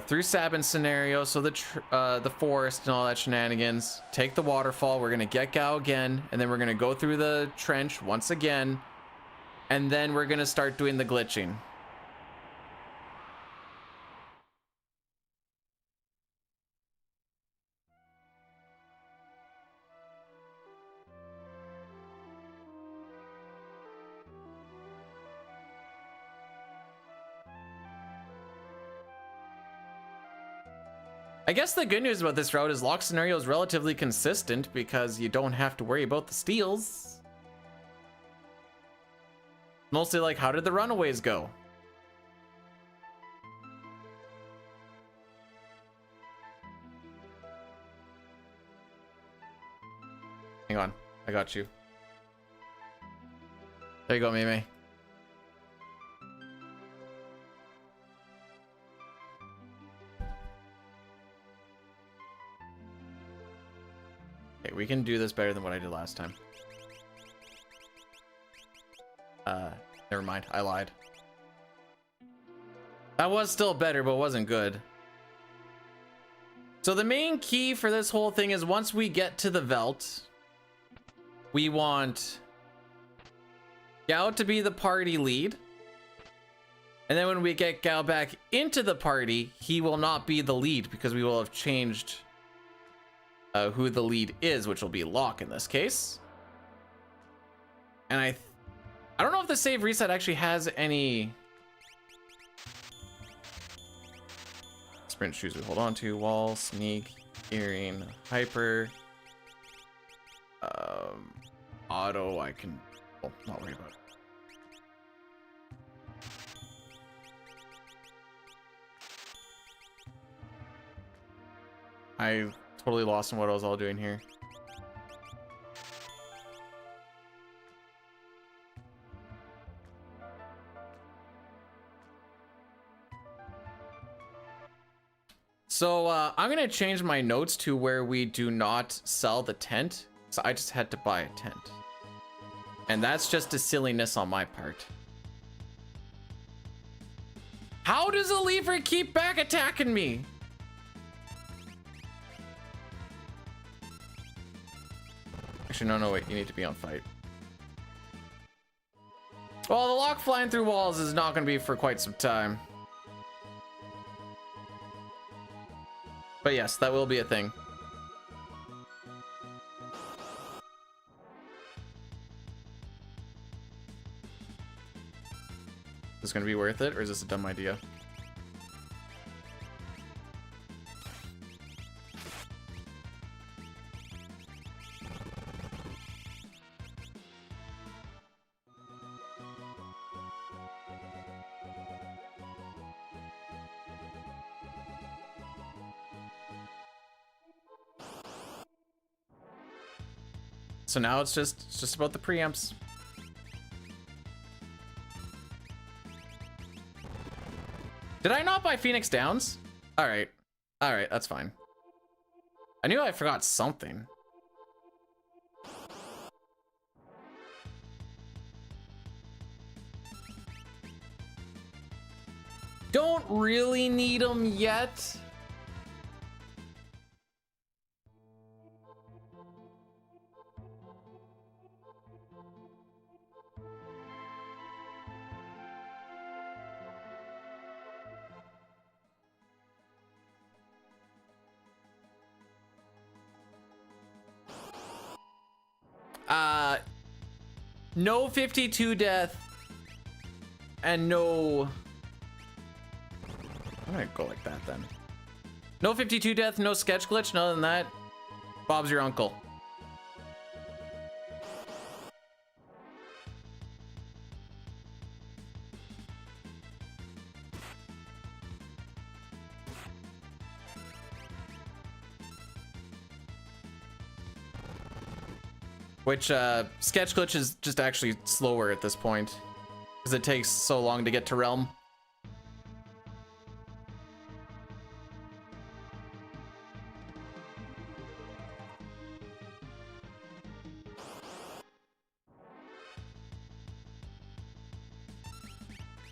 through Sabin scenario, so the forest and all that shenanigans. Take the waterfall. We're going to get Gao again, and then we're going to go through the trench once again, and then we're going to start doing the glitching. I guess the good news about this route is lock scenario is relatively consistent because you don't have to worry about the steals. Mostly like, how did the runaways go? Hang on, I got you. There you go, Mei. Okay, we can do this better than what I did last time. Never mind, I lied. That was still better, but wasn't good. So the main key for this whole thing is once we get to the Veld, we want Gao to be the party lead. And then when we get Gao back into the party, he will not be the lead because we will have changed who the lead is, which will be Locke in this case. And I don't know if the save reset actually has any sprint shoes we hold on to, wall, sneak, earring, hyper, auto. I can not worry about it. I totally lost in what I was all doing here. So I'm gonna change my notes to where we do not sell the tent. So I just had to buy a tent. And that's just a silliness on my part. How does a lever keep back attacking me? Actually, no, wait, you need to be on fight. Well, the lock flying through walls is not going to be for quite some time. But yes, that will be a thing. Is this going to be worth it, or is this a dumb idea? So now it's just about the preamps. Did I not buy Phoenix Downs? All right, that's fine. I knew I forgot something. Don't really need them yet. No 52 death and no, I'm gonna go like that then. No 52 death, no sketch glitch, none than that. Bob's your uncle. Which, sketch glitch is just actually slower at this point, because it takes so long to get to realm.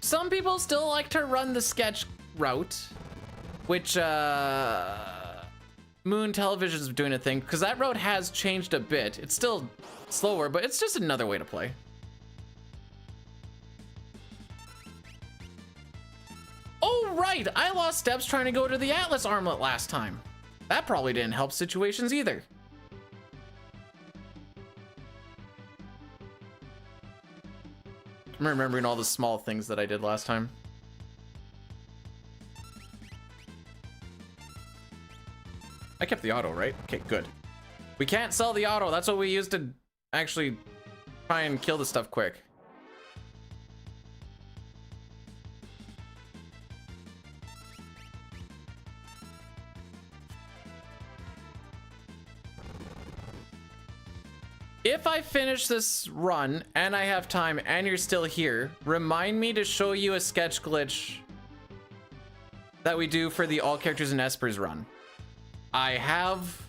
Some people still like to run the sketch route, which, Moon Television is doing a thing, because that route has changed a bit. It's still slower, but it's just another way to play. Oh, right! I lost steps trying to go to the Atlas armlet last time. That probably didn't help situations either. I'm remembering all the small things that I did last time. I kept the auto, right? Okay, good. We can't sell the auto. That's what we used to actually try and kill the stuff quick. If I finish this run and I have time and you're still here, remind me to show you a sketch glitch that we do for the all characters in Esper's run. I have...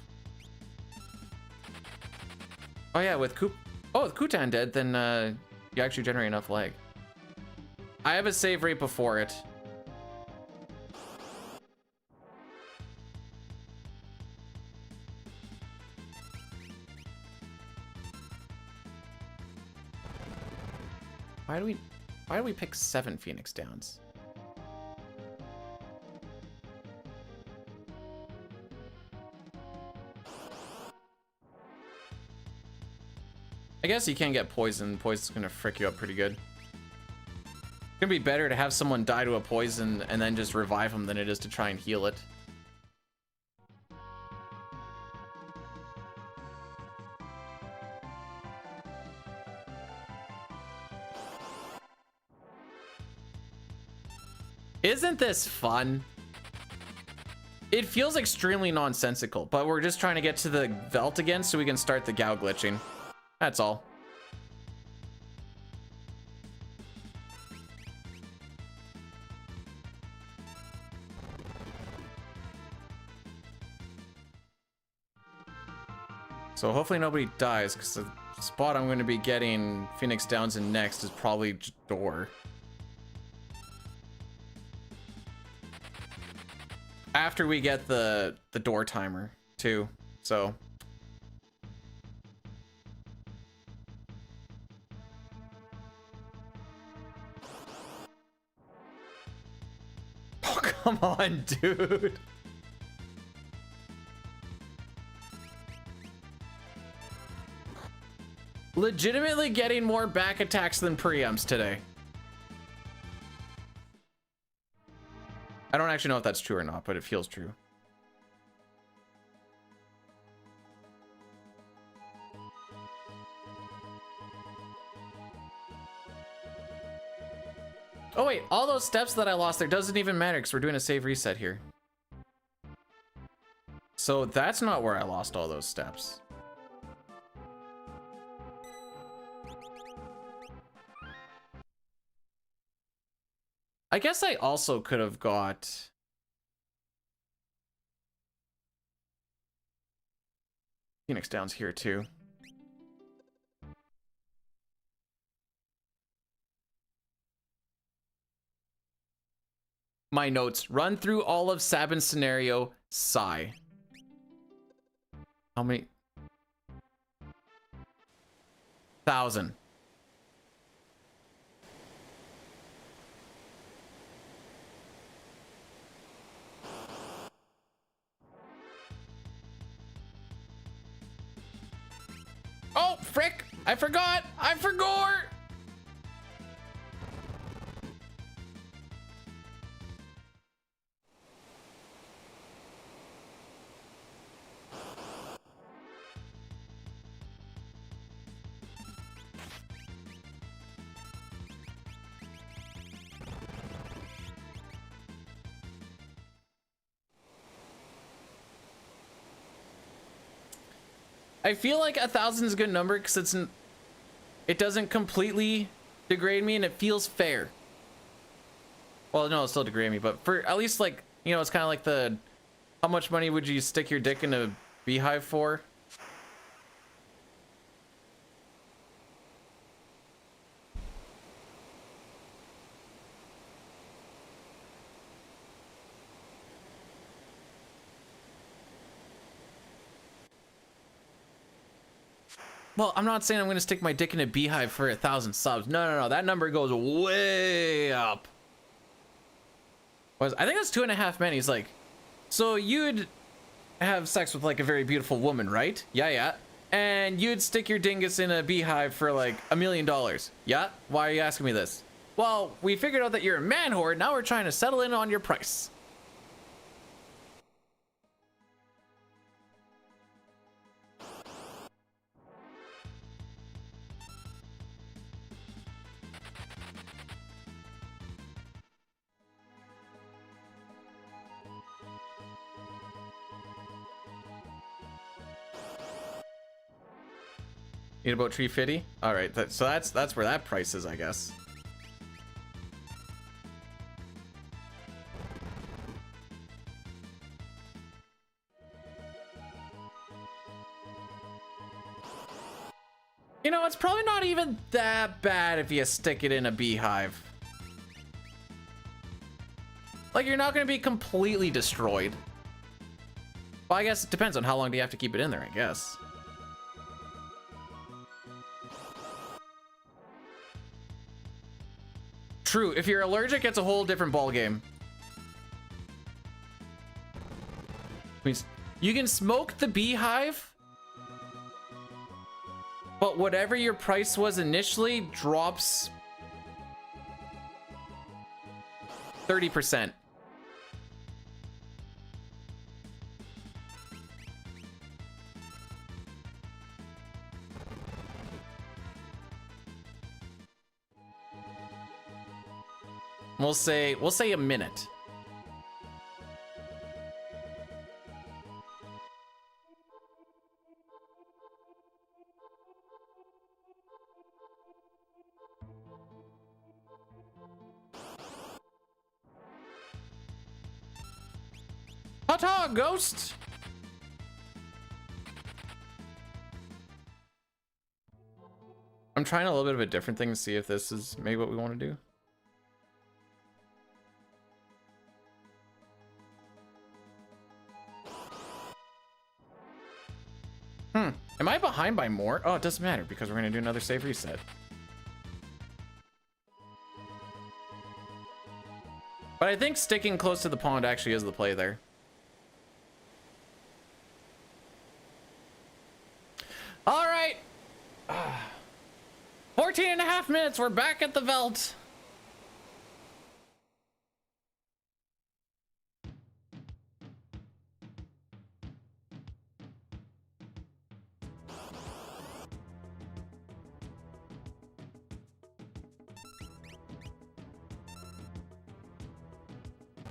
Oh yeah, with Kutan dead, then you actually generate enough lag. I have a save rate before it. Why do we pick 7 Phoenix Downs? I guess you can get poison. Poison's gonna frick you up pretty good. It's gonna be better to have someone die to a poison and then just revive them than it is to try and heal it. Isn't this fun? It feels extremely nonsensical, but we're just trying to get to the Velt again so we can start the Gao glitching. That's all. So hopefully nobody dies, because the spot I'm going to be getting Phoenix Downs in next is probably Door. After we get the door timer too, so Come on, dude. Legitimately getting more back attacks than preempts today. I don't actually know if that's true or not, but it feels true. Oh wait, all those steps that I lost there doesn't even matter because we're doing a save reset here. So that's not where I lost all those steps. I guess I also could have got... Phoenix Down's here too. My notes, run through all of Sabin's scenario, sigh. How many? 1,000. Oh, frick! I forgot! I forgot! I feel like 1,000 is a good number because it doesn't completely degrade me and it feels fair. Well, no, it'll still degrade me, but for at least, like, you know, it's kind of like the how much money would you stick your dick in a beehive for? Well, I'm not saying I'm gonna stick my dick in a beehive for 1,000 subs. No. That number goes way up. I think that's 2.5 men. He's like, so you'd have sex with like a very beautiful woman, right? Yeah. And you'd stick your dingus in a beehive for like $1 million. Yeah? Why are you asking me this? Well, we figured out that you're a man whore. Now we're trying to settle in on your price. Need about 350? All right, so that's where that price is, I guess. You know, it's probably not even that bad if you stick it in a beehive. Like, you're not going to be completely destroyed. Well, I guess it depends on how long do you have to keep it in there, I guess. True, if you're allergic, it's a whole different ballgame. Means you can smoke the beehive, but whatever your price was initially drops 30%. We'll say a minute. Ta-ta, ghost! I'm trying a little bit of a different thing to see if this is maybe what we want to do. Am I behind by more? Oh, it doesn't matter because we're going to do another save reset. But I think sticking close to the pond actually is the play there. All right. 14 and a half minutes. We're back at the Veld.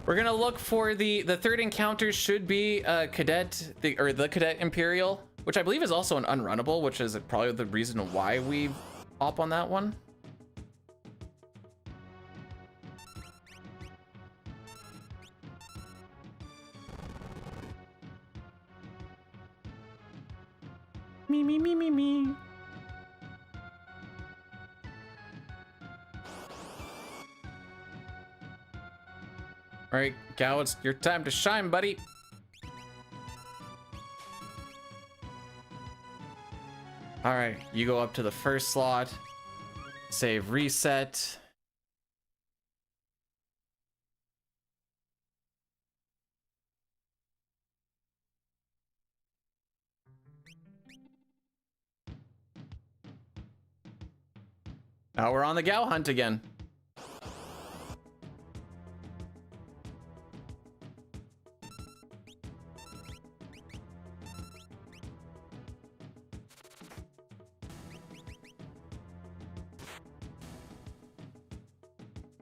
We're gonna look for the third encounter should be cadet the cadet Imperial, which I believe is also an unrunnable, which is probably the reason why we hop on that one. Me. All right, Gao, it's your time to shine, buddy. All right, you go up to the first slot, save, reset. Now we're on the Gao hunt again.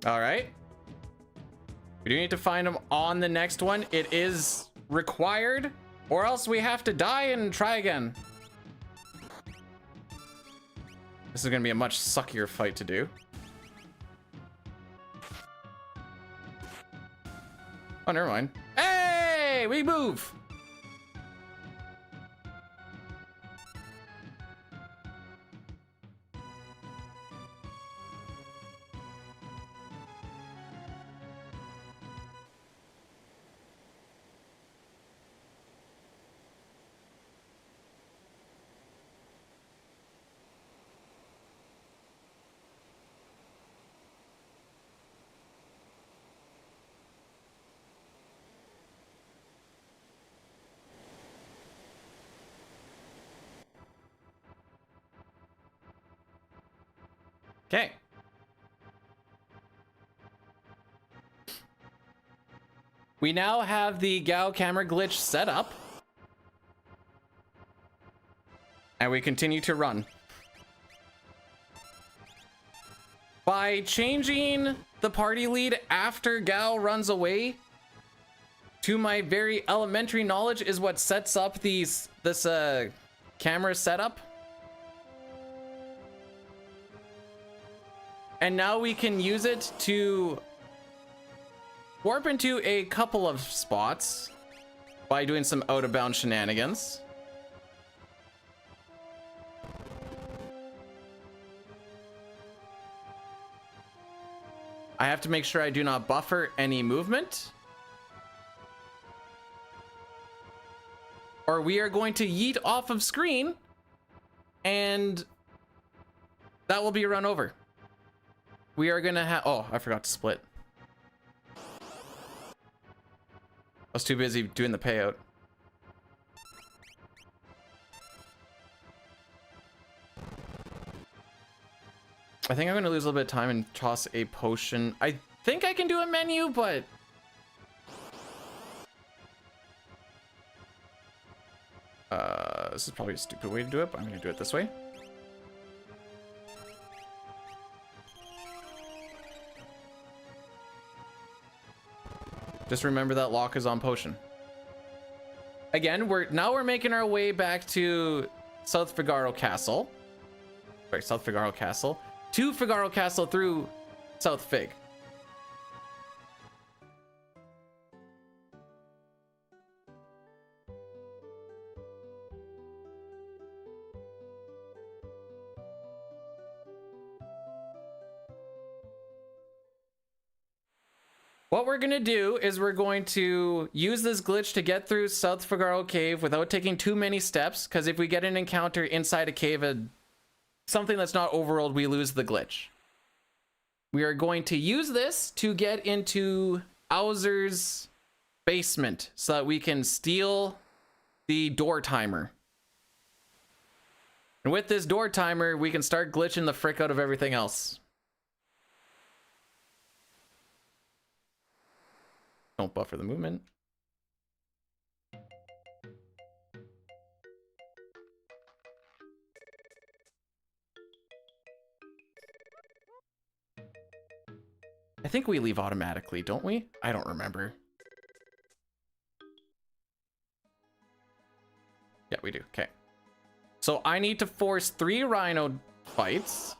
All right. We do need to find him on the next one. It is required, or else we have to die and try again. This is gonna be a much suckier fight to do. Oh, never mind. Hey, we move. Okay. We now have the Gao camera glitch set up. And we continue to run. By changing the party lead after Gao runs away, to my very elementary knowledge, is what sets up this camera setup. And now we can use it to warp into a couple of spots by doing some out-of-bounds shenanigans. I have to make sure I do not buffer any movement, or we are going to yeet off of screen and that will be run over. We are gonna have, oh, I forgot to split. I was too busy doing the payout. I think I'm gonna lose a little bit of time and toss a potion. I think I can do a menu, but this is probably a stupid way to do it, but I'm gonna do it this way. Just remember that lock is on potion. Again, we're making our way back to South Figaro Castle. Sorry, South Figaro Castle. To Figaro Castle through South Fig. What we're gonna do is we're going to use this glitch to get through South Figaro Cave without taking too many steps, because if we get an encounter inside a cave, something that's not overworld, we lose the glitch. We are going to use this to get into Owzer's basement so that we can steal the door timer. And with this door timer, we can start glitching the frick out of everything else. Don't buffer the movement. I think we leave automatically, don't we? I don't remember. Yeah, we do. Okay. So I need to force 3 rhino fights.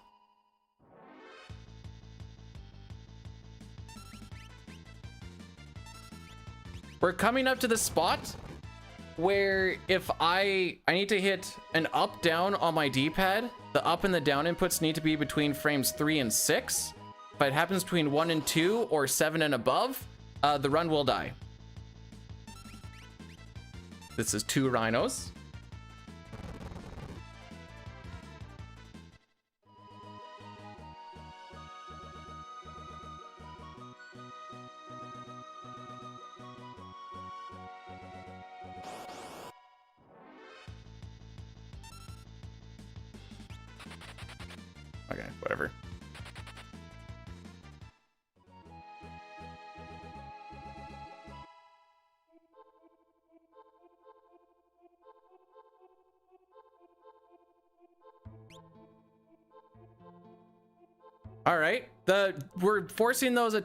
We're coming up to the spot where if I need to hit an up down on my D-pad, the up and the down inputs need to be between frames 3 and 6. If it happens between 1 and 2 or 7 and above, the run will die. This is 2 rhinos. Okay, whatever. All right, we're forcing those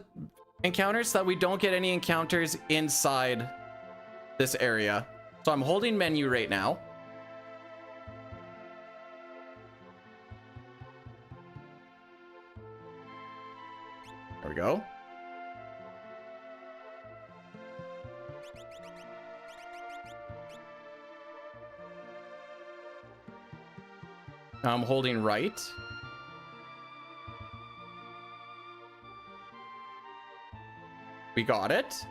encounters so that we don't get any encounters inside this area. So I'm holding menu right now. There we go. Now I'm holding right. We got it.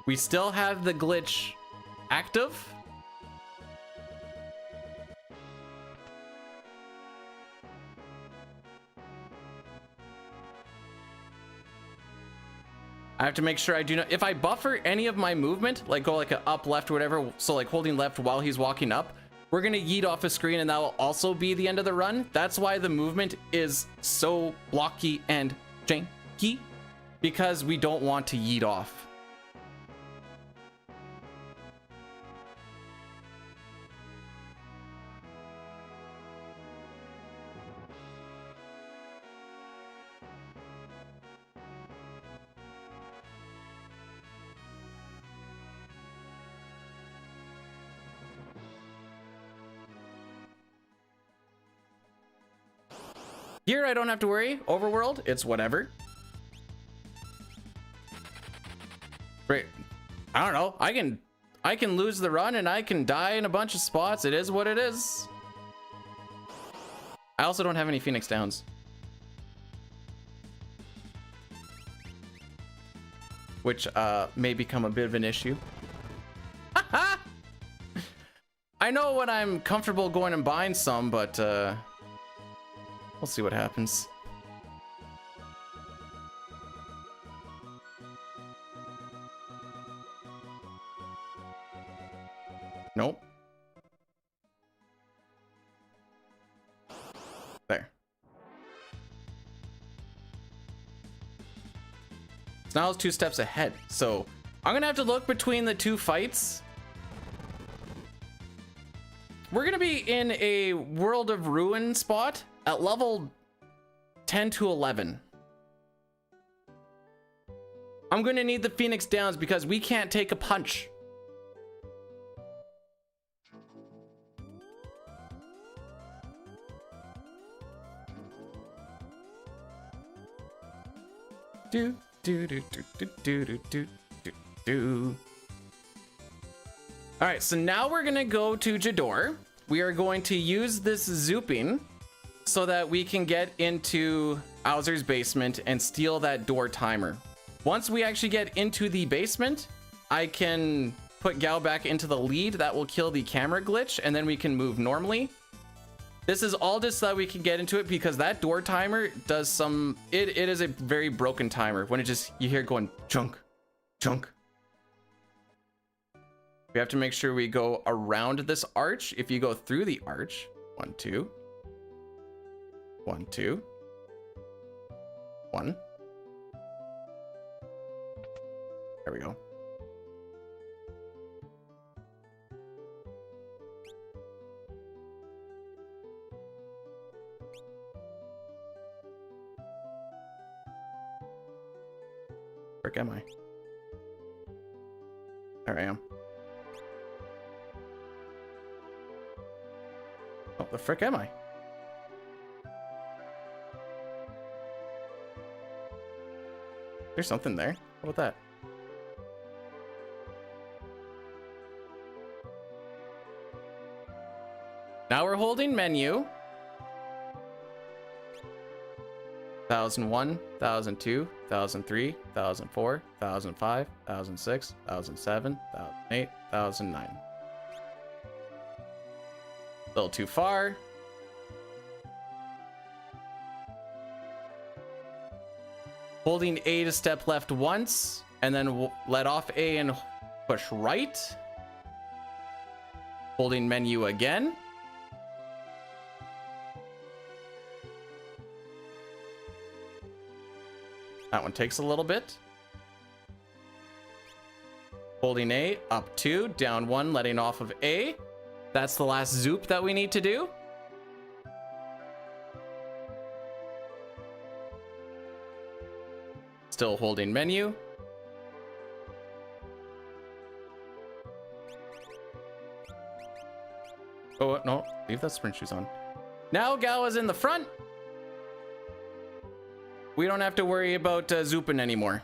We still have the glitch active. I have to make sure I do not, if I buffer any of my movement, like go like a up, left, or whatever, so like holding left while he's walking up, we're gonna yeet off a screen and that will also be the end of the run. That's why the movement is so blocky and janky, because we don't want to yeet off. Here, I don't have to worry. Overworld, it's whatever. Right. I don't know. I can lose the run and I can die in a bunch of spots. It is what it is. I also don't have any Phoenix Downs. Which may become a bit of an issue. I know when I'm comfortable going and buying some, but we'll see what happens. Nope. There. So now it's 2 steps ahead. So I'm gonna have to look between the 2 fights. We're gonna be in a World of Ruin spot at level 10 to 11. I'm gonna need the Phoenix Downs because we can't take a punch. Do do do do do do do do do do. All right, so now we're gonna go to Jador. We are going to use this zooping so that we can get into Owzer's basement and steal that door timer. Once we actually get into the basement, I can put Gao back into the lead. That will kill the camera glitch, and then we can move normally. This is all just so that we can get into it, because that door timer does some... It is a very broken timer when it just... You hear it going chunk, chunk. We have to make sure we go around this arch. If you go through the arch, 1, 2, 1, 2, 1. There we go. Where am I? There I am. Oh, the frick am I? There's something there. What about that? Now we're holding menu. 1001, 1002, 1003, 1004, 1005, 1006, 1007, 1008, 1009. A little too far. Holding A to step left once, and then let off A and push right. Holding menu again. That one takes a little bit. Holding A, up 2, down 1, letting off of A. That's the last zoop that we need to do. Still holding menu. Oh, no, leave that sprint shoes on. Now Gao is in the front. We don't have to worry about zooping anymore.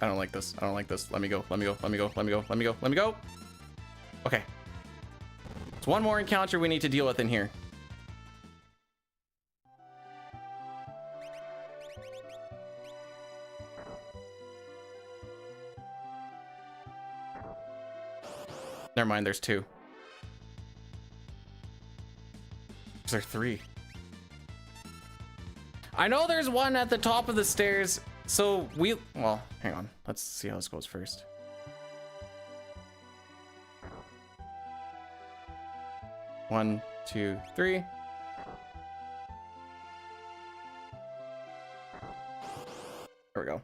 I don't like this. I don't like this. Let me go. Let me go. Let me go. Let me go. Let me go. Let me go. Okay. It's one more encounter we need to deal with in here. Never mind, there's 2. Is there 3? I know there's one at the top of the stairs, so well, hang on. Let's see how this goes first. One, 2, 3. There we go.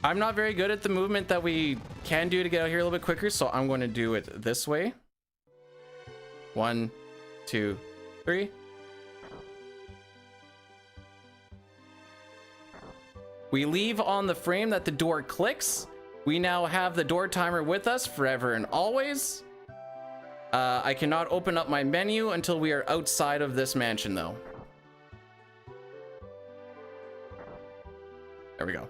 I'm not very good at the movement that we can do to get out here a little bit quicker, so I'm going to do it this way. 1, 2, 3. We leave on the frame that the door clicks. We now have the door timer with us forever and always. I cannot open up my menu until we are outside of this mansion, though. There we go.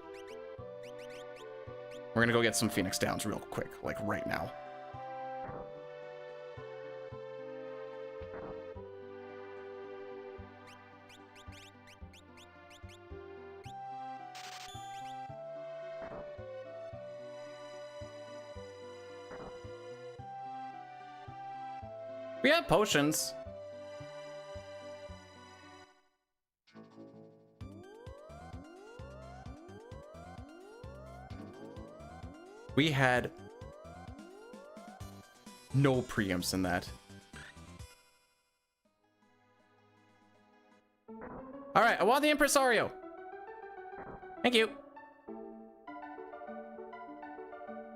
We're gonna go get some Phoenix Downs real quick, like right now. We have potions. We had no preamps in that. All right, I want the impresario. Thank you.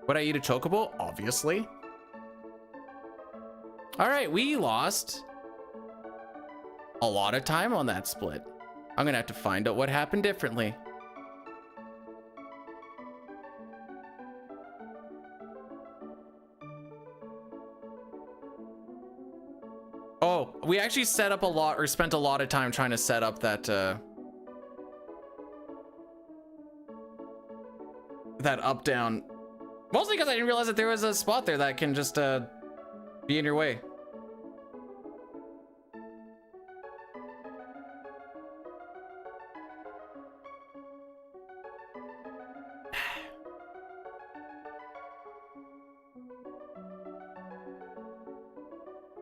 Would I eat a chocobo? Obviously. All right, we lost a lot of time on that split. I'm gonna have to find out what happened differently. Oh, we actually set up a lot, or spent a lot of time trying to set up that that up down. Mostly because I didn't realize that there was a spot there that can just be in your way.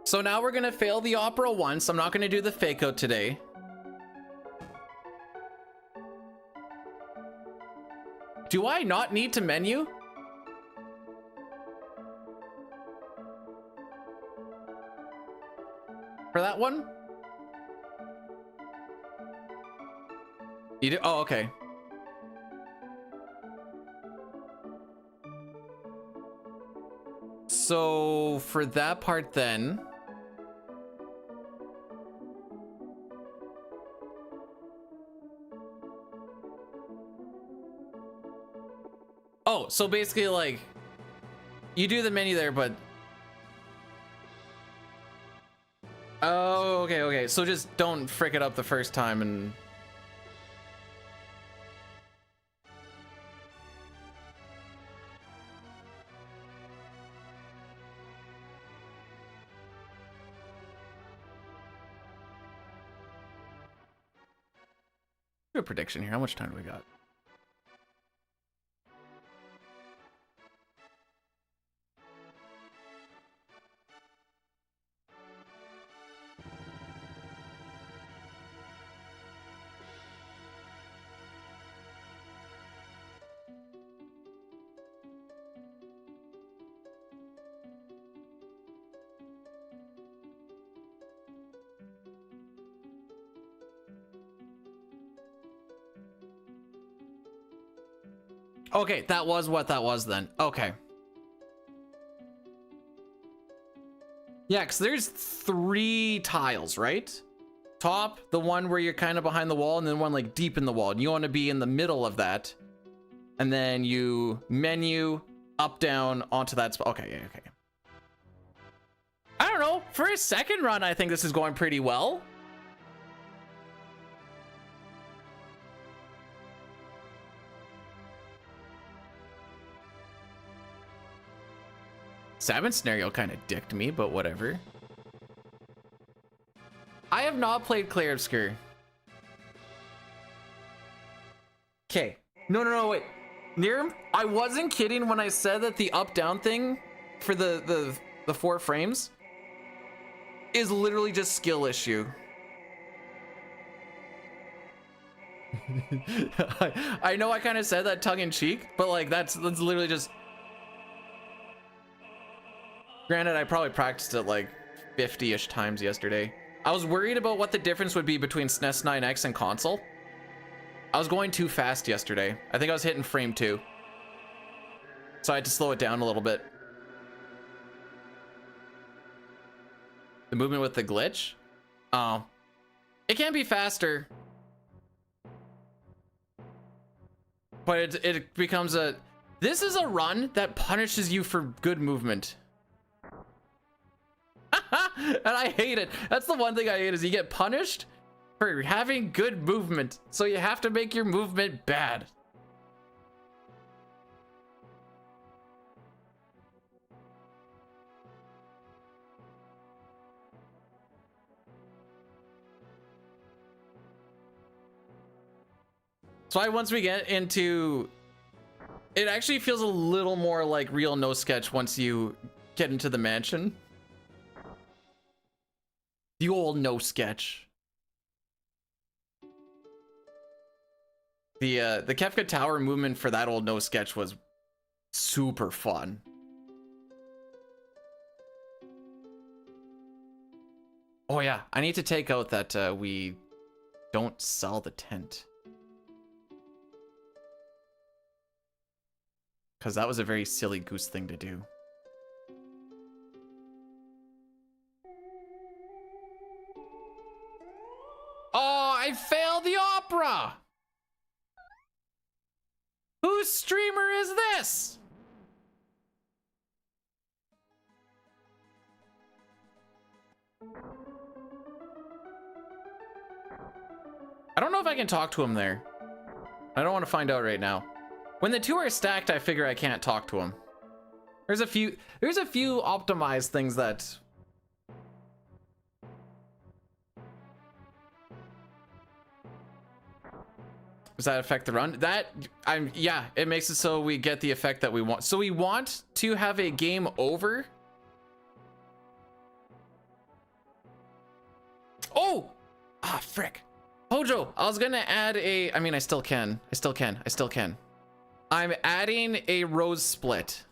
So now we're gonna fail the opera once. I'm not gonna do the fake out today. Do I not need to menu? For that one? You do? Oh, okay. So for that part then, oh, so basically like you do the menu there, but oh, okay. So just don't frick it up the first time and do a prediction here. How much time do we got? Okay, that was what that was then. Okay. Yeah, because there's 3 tiles, right? Top, the one where you're kind of behind the wall, and then one like deep in the wall. And you want to be in the middle of that. And then you menu up, down, onto that spot. Okay, yeah, okay. I don't know. For a second run, I think this is going pretty well. Salmon scenario kind of dicked me, but whatever. I have not played Clair Obscur. Okay. No, wait. Nir, I wasn't kidding when I said that the up-down thing for the 4 frames is literally just skill issue. I know I kind of said that tongue-in-cheek, but like that's literally just... Granted, I probably practiced it like 50-ish times yesterday. I was worried about what the difference would be between SNES 9X and console. I was going too fast yesterday. I think I was hitting frame 2. So I had to slow it down a little bit. The movement with the glitch? Oh. It can be faster. But it becomes a... This is a run that punishes you for good movement. And I hate it. That's the one thing I hate is you get punished for having good movement. So you have to make your movement bad. So once we get into... It actually feels a little more like real no sketch once you get into the mansion. The old no sketch. The Kefka Tower movement for that old no sketch was super fun. Oh yeah, I need to take out that we don't sell the tent. Because that was a very silly goose thing to do. Oh, I failed the opera! Whose streamer is this? I don't know if I can talk to him there. I don't want to find out right now. When the 2 are stacked, I figure I can't talk to him. There's a few optimized things that... Does that affect the run? Yeah, it makes it so we get the effect that we want. So we want to have a game over Oh! Ah, frick. Hojo, I was gonna add a, I mean, I still can. I'm adding a rose split.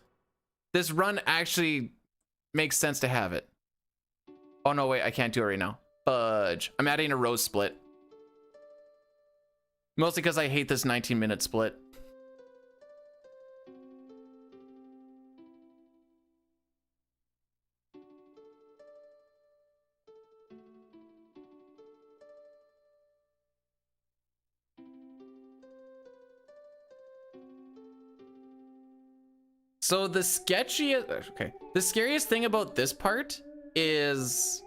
This run actually makes sense to have it. Oh no, wait, I can't do it right now. Fudge. I'm adding a rose split. Mostly because I hate this 19-minute split. So the sketchiest, okay, the scariest thing about this part is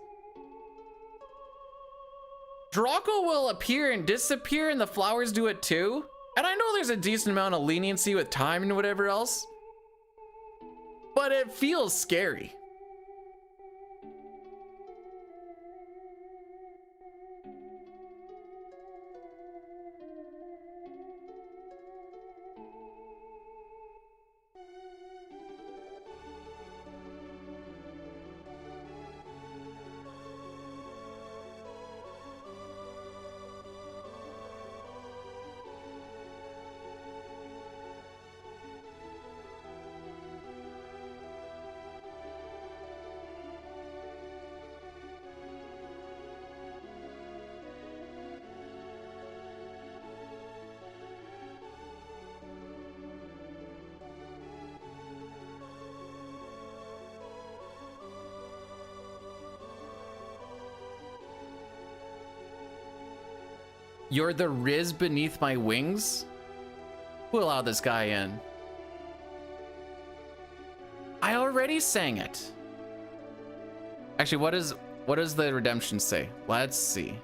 Draco will appear and disappear and the flowers do it too. And I know there's a decent amount of leniency with time and whatever else, but it feels scary. You're the Riz beneath my wings? Who allowed this guy in? I already sang it. Actually, what does the redemption say? Let's see.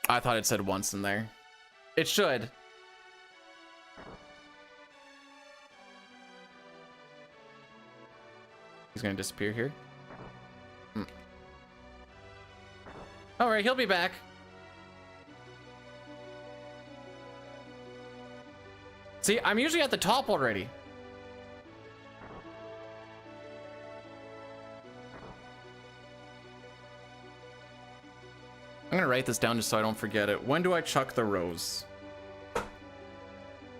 I thought it said once in there. It should. He's gonna disappear here. All right, he'll be back. See, I'm usually at the top already. I'm gonna write this down just so I don't forget it. When do I chuck the rose?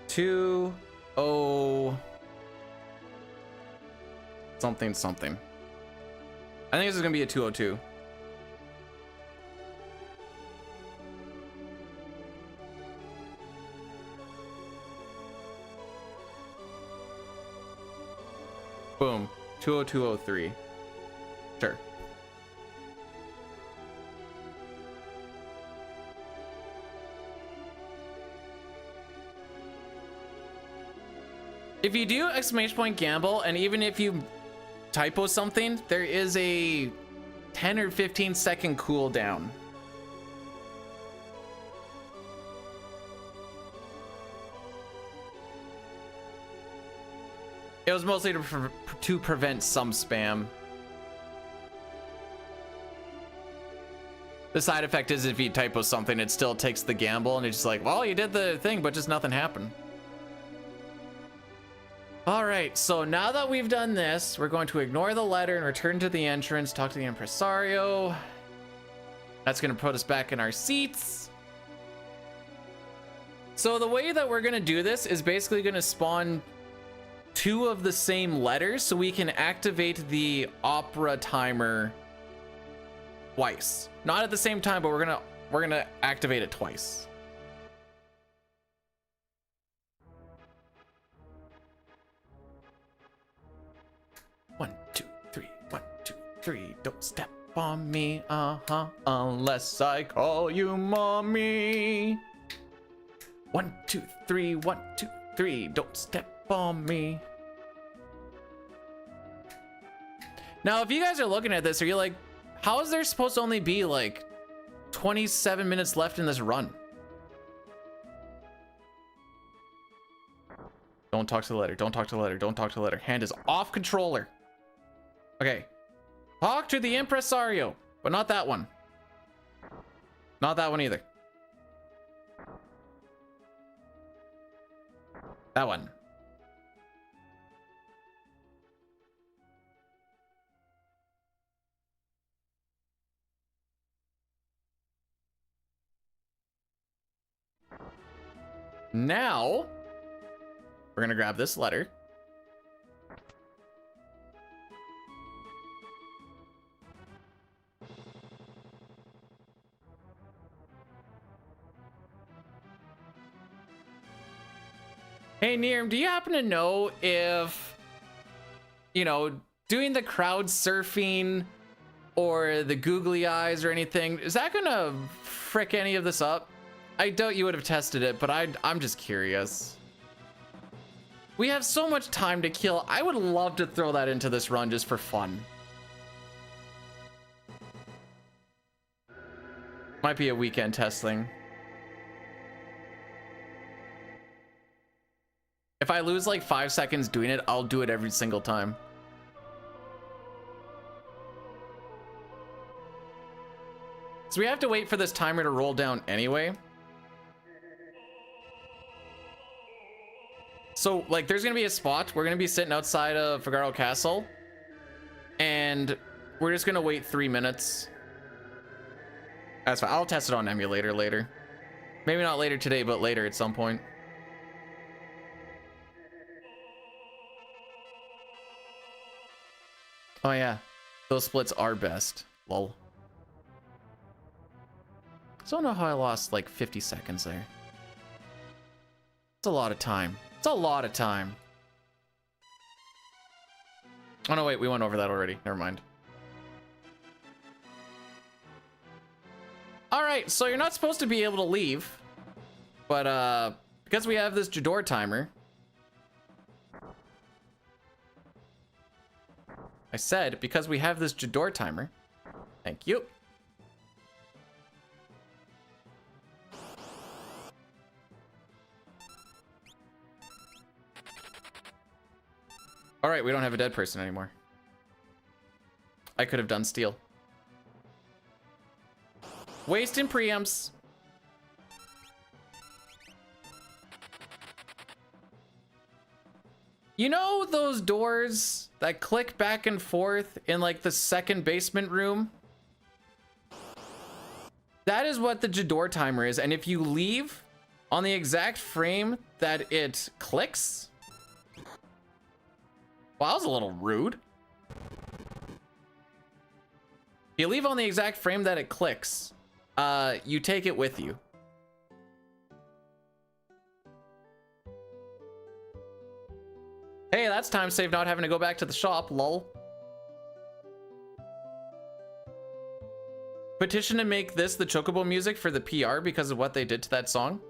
2-0 something something. I think this is gonna be a 202. Boom. 20203. Sure. If you do exclamation point gamble, and even if you typo something, there is a 10 or 15 second cooldown. It was mostly to prevent some spam. The side effect is if you typo something, it still takes the gamble, and it's just like, well, you did the thing, but just nothing happened. All right, so now that we've done this, we're going to ignore the letter and return to the entrance, talk to the impresario. That's gonna put us back in our seats. So the way that we're gonna do this is basically gonna spawn 2 of the same letters so we can activate the opera timer twice. Not at the same time, but we're gonna activate it twice. One, two, three. 1, 2, 3. Don't step on me, unless I call you mommy. 1, 2, 3. 1, 2, 3. Don't step on me. Now, if you guys are looking at this, are you like, how is there supposed to only be like 27 minutes left in this run? Don't talk to the letter. Don't talk to the letter. Don't talk to the letter. Hand is off controller. Okay. Talk to the impresario, but not that one. Not that one either. That one. Now, we're gonna grab this letter. Hey, Nirm, do you happen to know if, you know, doing the crowd surfing or the googly eyes or anything, is that gonna frick any of this up? I doubt you would have tested it, but I'm just curious. We have so much time to kill. I would love to throw that into this run just for fun. Might be a weekend test thing. If I lose like 5 seconds doing it, I'll do it every single time. So we have to wait for this timer to roll down anyway. So like there's gonna be a spot, we're gonna be sitting outside of Figaro Castle and we're just gonna wait 3 minutes. That's fine, I'll test it on emulator later. Maybe not later today, but later at some point. Oh yeah, those splits are best. Lol. Don't know how I lost like 50 seconds there. It's a lot of time. It's a lot of time. Oh no, wait, we went over that already. Never mind. All right, so you're not supposed to be able to leave, but because we have this Jador timer, I said, because we have this Jador timer, thank you. All right, we don't have a dead person anymore. I could have done steel. Wasting preamps. You know those doors that click back and forth in like the second basement room? That is what the Jador timer is. And if you leave on the exact frame that it clicks, well, that was a little rude. If you leave on the exact frame that it clicks, you take it with you. Hey, that's time saved not having to go back to the shop, lol. Petition to make this the Chocobo music for the PR because of what they did to that song.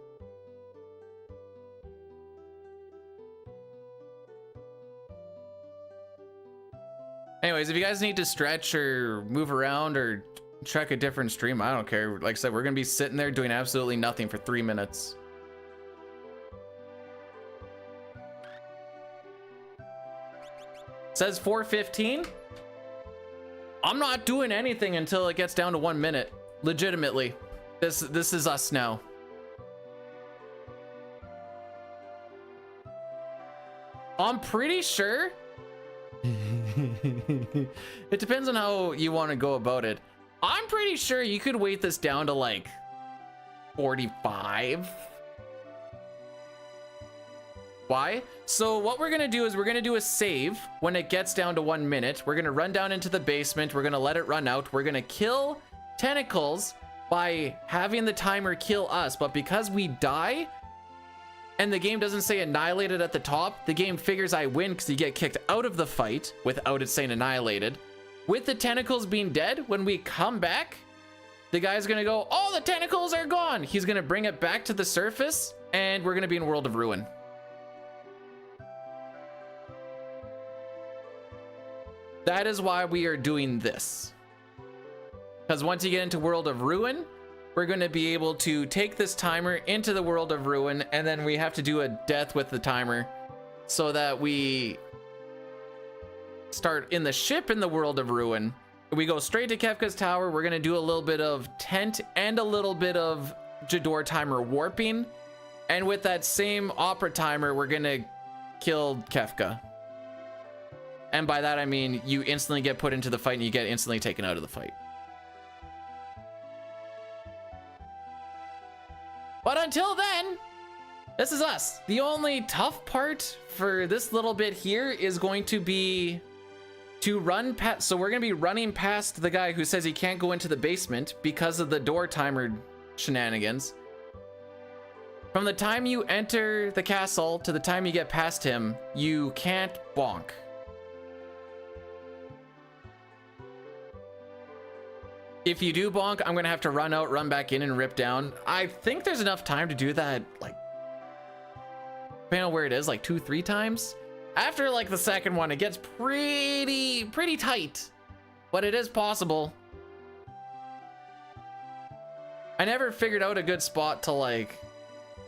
Anyways, if you guys need to stretch or move around or check a different stream, I don't care. Like I said, we're gonna be sitting there doing absolutely nothing for 3 minutes. Says 4:15. I'm not doing anything until it gets down to 1 minute. Legitimately. This is us now. I'm pretty sure. It depends on how you want to go about it. I'm pretty sure you could weight this down to like 45. Why? So what we're gonna do is we're gonna do a save when it gets down to 1 minute. We're gonna run down into the basement. We're gonna let it run out. We're gonna kill tentacles by having the timer kill us. But because we die and the game doesn't say annihilated at the top, the game figures I win because you get kicked out of the fight without it saying annihilated. With the tentacles being dead, when we come back, the guy's gonna go, oh, the tentacles are gone. He's gonna bring it back to the surface and we're gonna be in World of Ruin. That is why we are doing this. Because once you get into World of Ruin, we're going to be able to take this timer into the World of Ruin, and then we have to do a death with the timer so that we start in the ship in the World of Ruin. We go straight to Kefka's Tower. We're going to do a little bit of tent and a little bit of Jador timer warping. And with that same opera timer, we're going to kill Kefka. And by that, I mean, you instantly get put into the fight and you get instantly taken out of the fight. But until then, This is us. The only tough part for this little bit here is going to be to run past. So we're going to be running past the guy who says he can't go into the basement because of the door timer shenanigans. From the time you enter the castle to the time you get past him, you can't bonk. If you do bonk, I'm gonna have to run out, run back in, and rip down. I think there's enough time to do that, like, depending on where it is, like 2-3 times. After like the second one, it gets pretty tight, but it is possible. I never figured out a good spot to like,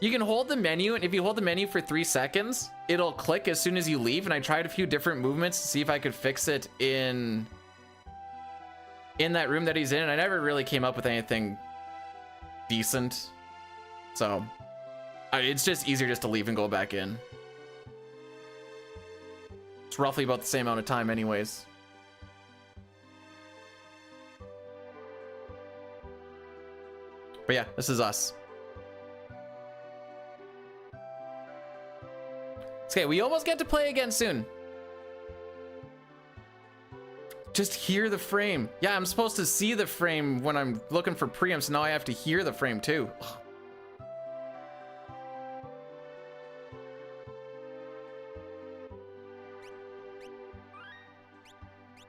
you can hold the menu, and if you hold the menu for 3 seconds, it'll click as soon as you leave. And I tried a few different movements to see if I could fix it in that room that he's in, and I never really came up with anything decent. So it's just easier just to leave and go back in. It's roughly about the same amount of time anyways. But yeah, this is us. Okay, we almost get to play again soon. Just hear the frame. Yeah, I'm supposed to see the frame when I'm looking for preamps. Now I have to hear the frame too.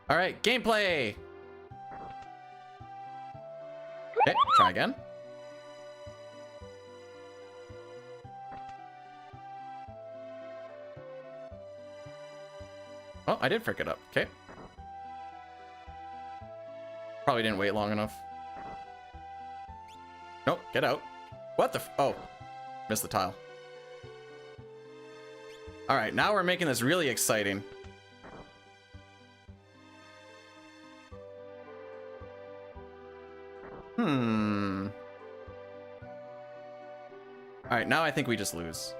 All right, gameplay. Okay, try again. Oh, I did frick it up. Okay. Probably didn't wait long enough. Nope, get out. What the oh, missed the tile. All right, now we're making this really exciting. All right, now I think we just lose.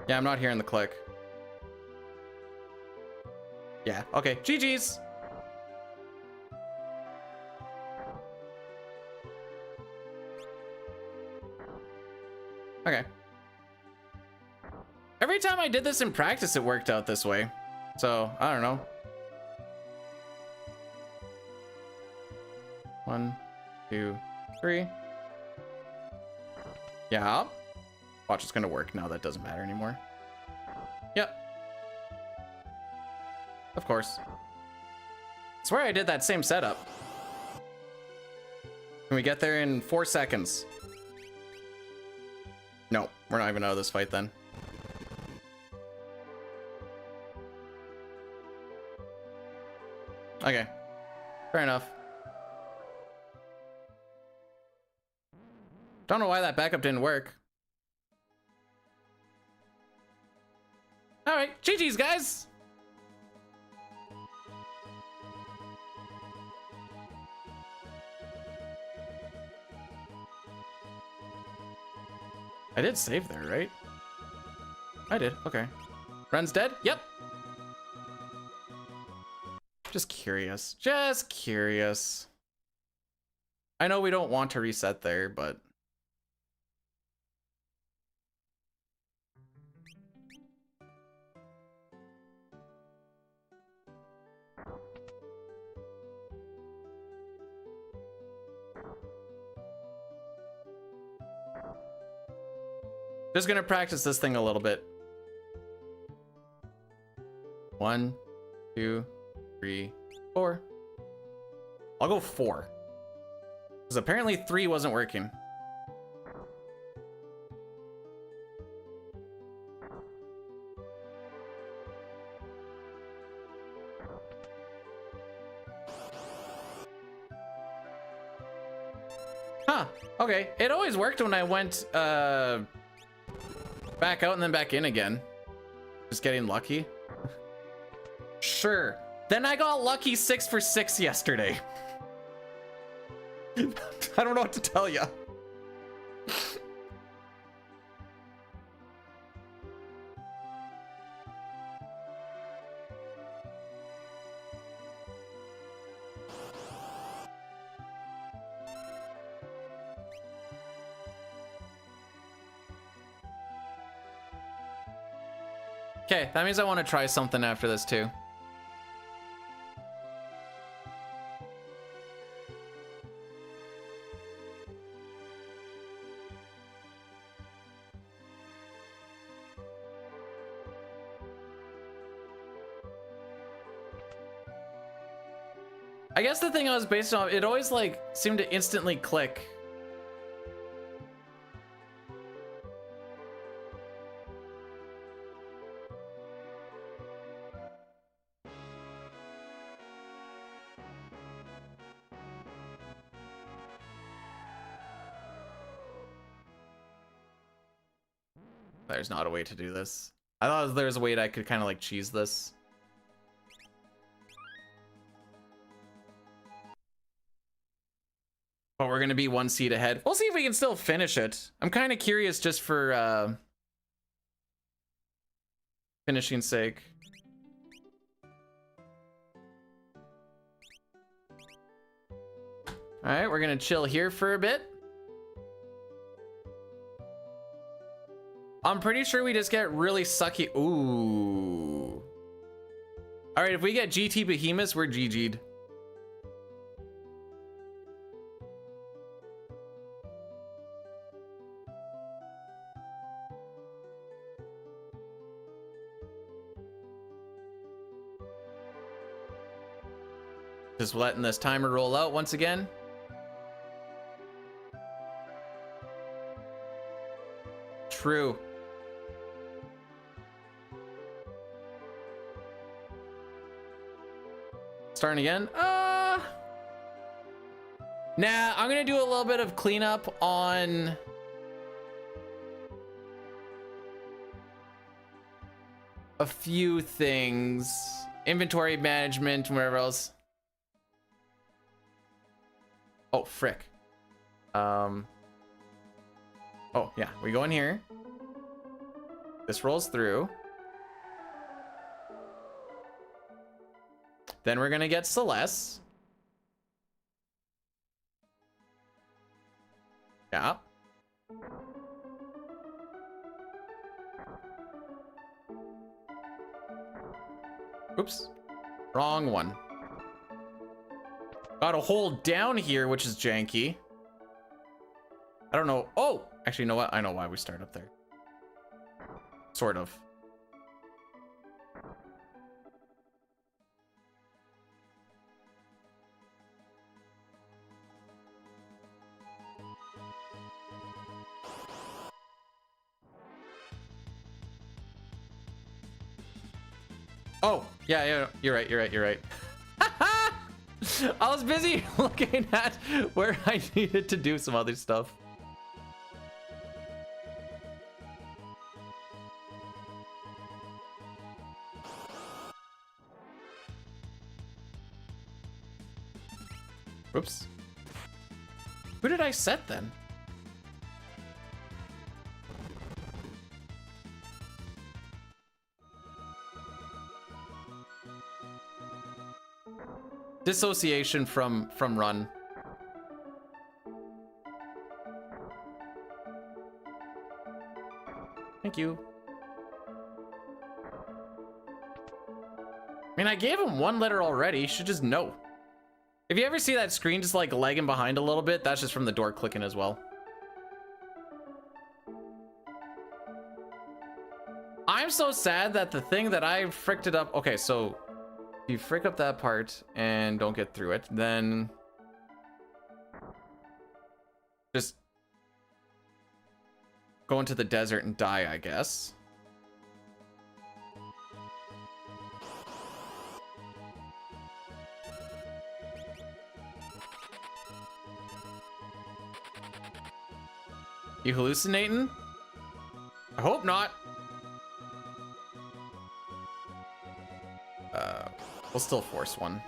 Yeah, I'm not hearing the click. Yeah, okay. GG's. Okay. Every time I did this in practice, it worked out this way. So, I don't know. 1, 2, 3. Yeah. Watch, it's gonna work now. That doesn't matter anymore. Yep. Of course. I swear I did that same setup. Can we get there in 4 seconds? No, we're not even out of this fight then. Okay. Fair enough. Don't know why that backup didn't work. All right, GG's, guys. I did save there, right? I did, okay. Ren's dead? Yep. Just curious. Just curious. I know we don't want to reset there, but... Just gonna practice this thing a little bit. 1, 2, 3, 4. I'll go 4. Because apparently 3 wasn't working. Huh, okay. It always worked when I went back out and then back in again. Just getting lucky. Sure. Then I got lucky 6 for 6 yesterday. I don't know what to tell you. Okay, that means I want to try something after this too. I guess the thing I was based on, it always like seemed to instantly click. There's not a way to do this. I thought there was a way that I could kind of like cheese this. But we're gonna be 1 seed ahead. We'll see if we can still finish it. I'm kind of curious just for finishing sake. All right, we're gonna chill here for a bit. I'm pretty sure we just get really sucky. Ooh. All right, if we get GT Behemoths, we're GG'd. Just letting this timer roll out once again. True. Starting again. Nah, I'm gonna do a little bit of cleanup on a few things. Inventory management and whatever else. Oh, frick. Oh, yeah, we go in here. This rolls through. Then we're gonna get Celeste. Yeah. Oops. Wrong one. Gotta hold down here, which is janky. I don't know. Oh, actually, you know what? I know why we start up there. Sort of. Oh, yeah, you're right. I was busy looking at where I needed to do some other stuff. Oops. Who did I set then? Dissociation from run. Thank you. I mean, I gave him one letter already. He should just know. If you ever see that screen just like lagging behind a little bit, that's just from the door clicking as well. I'm so sad that the thing that I fricked it up. Okay, so you frick up that part and don't get through it, then just go into the desert and die, I guess. You hallucinating? I hope not. We'll still force one.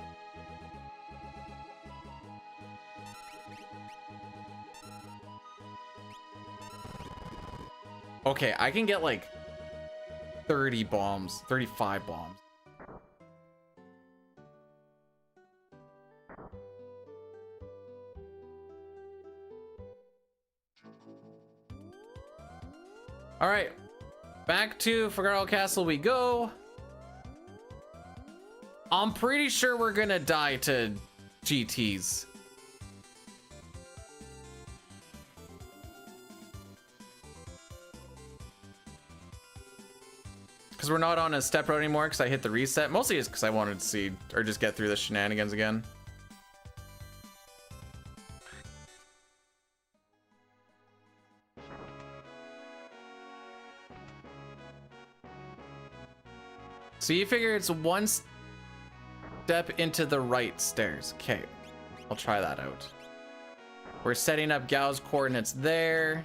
Okay, I can get like 30 bombs, 35 bombs. All right, Back to Figaro Castle we go. I'm pretty sure we're gonna die to GTs. Because we're not on a step road anymore because I hit the reset. Mostly it's because I wanted to see or just get through the shenanigans again. So you figure it's one step into the right stairs. Okay, I'll try that out. We're setting up Gao's coordinates there.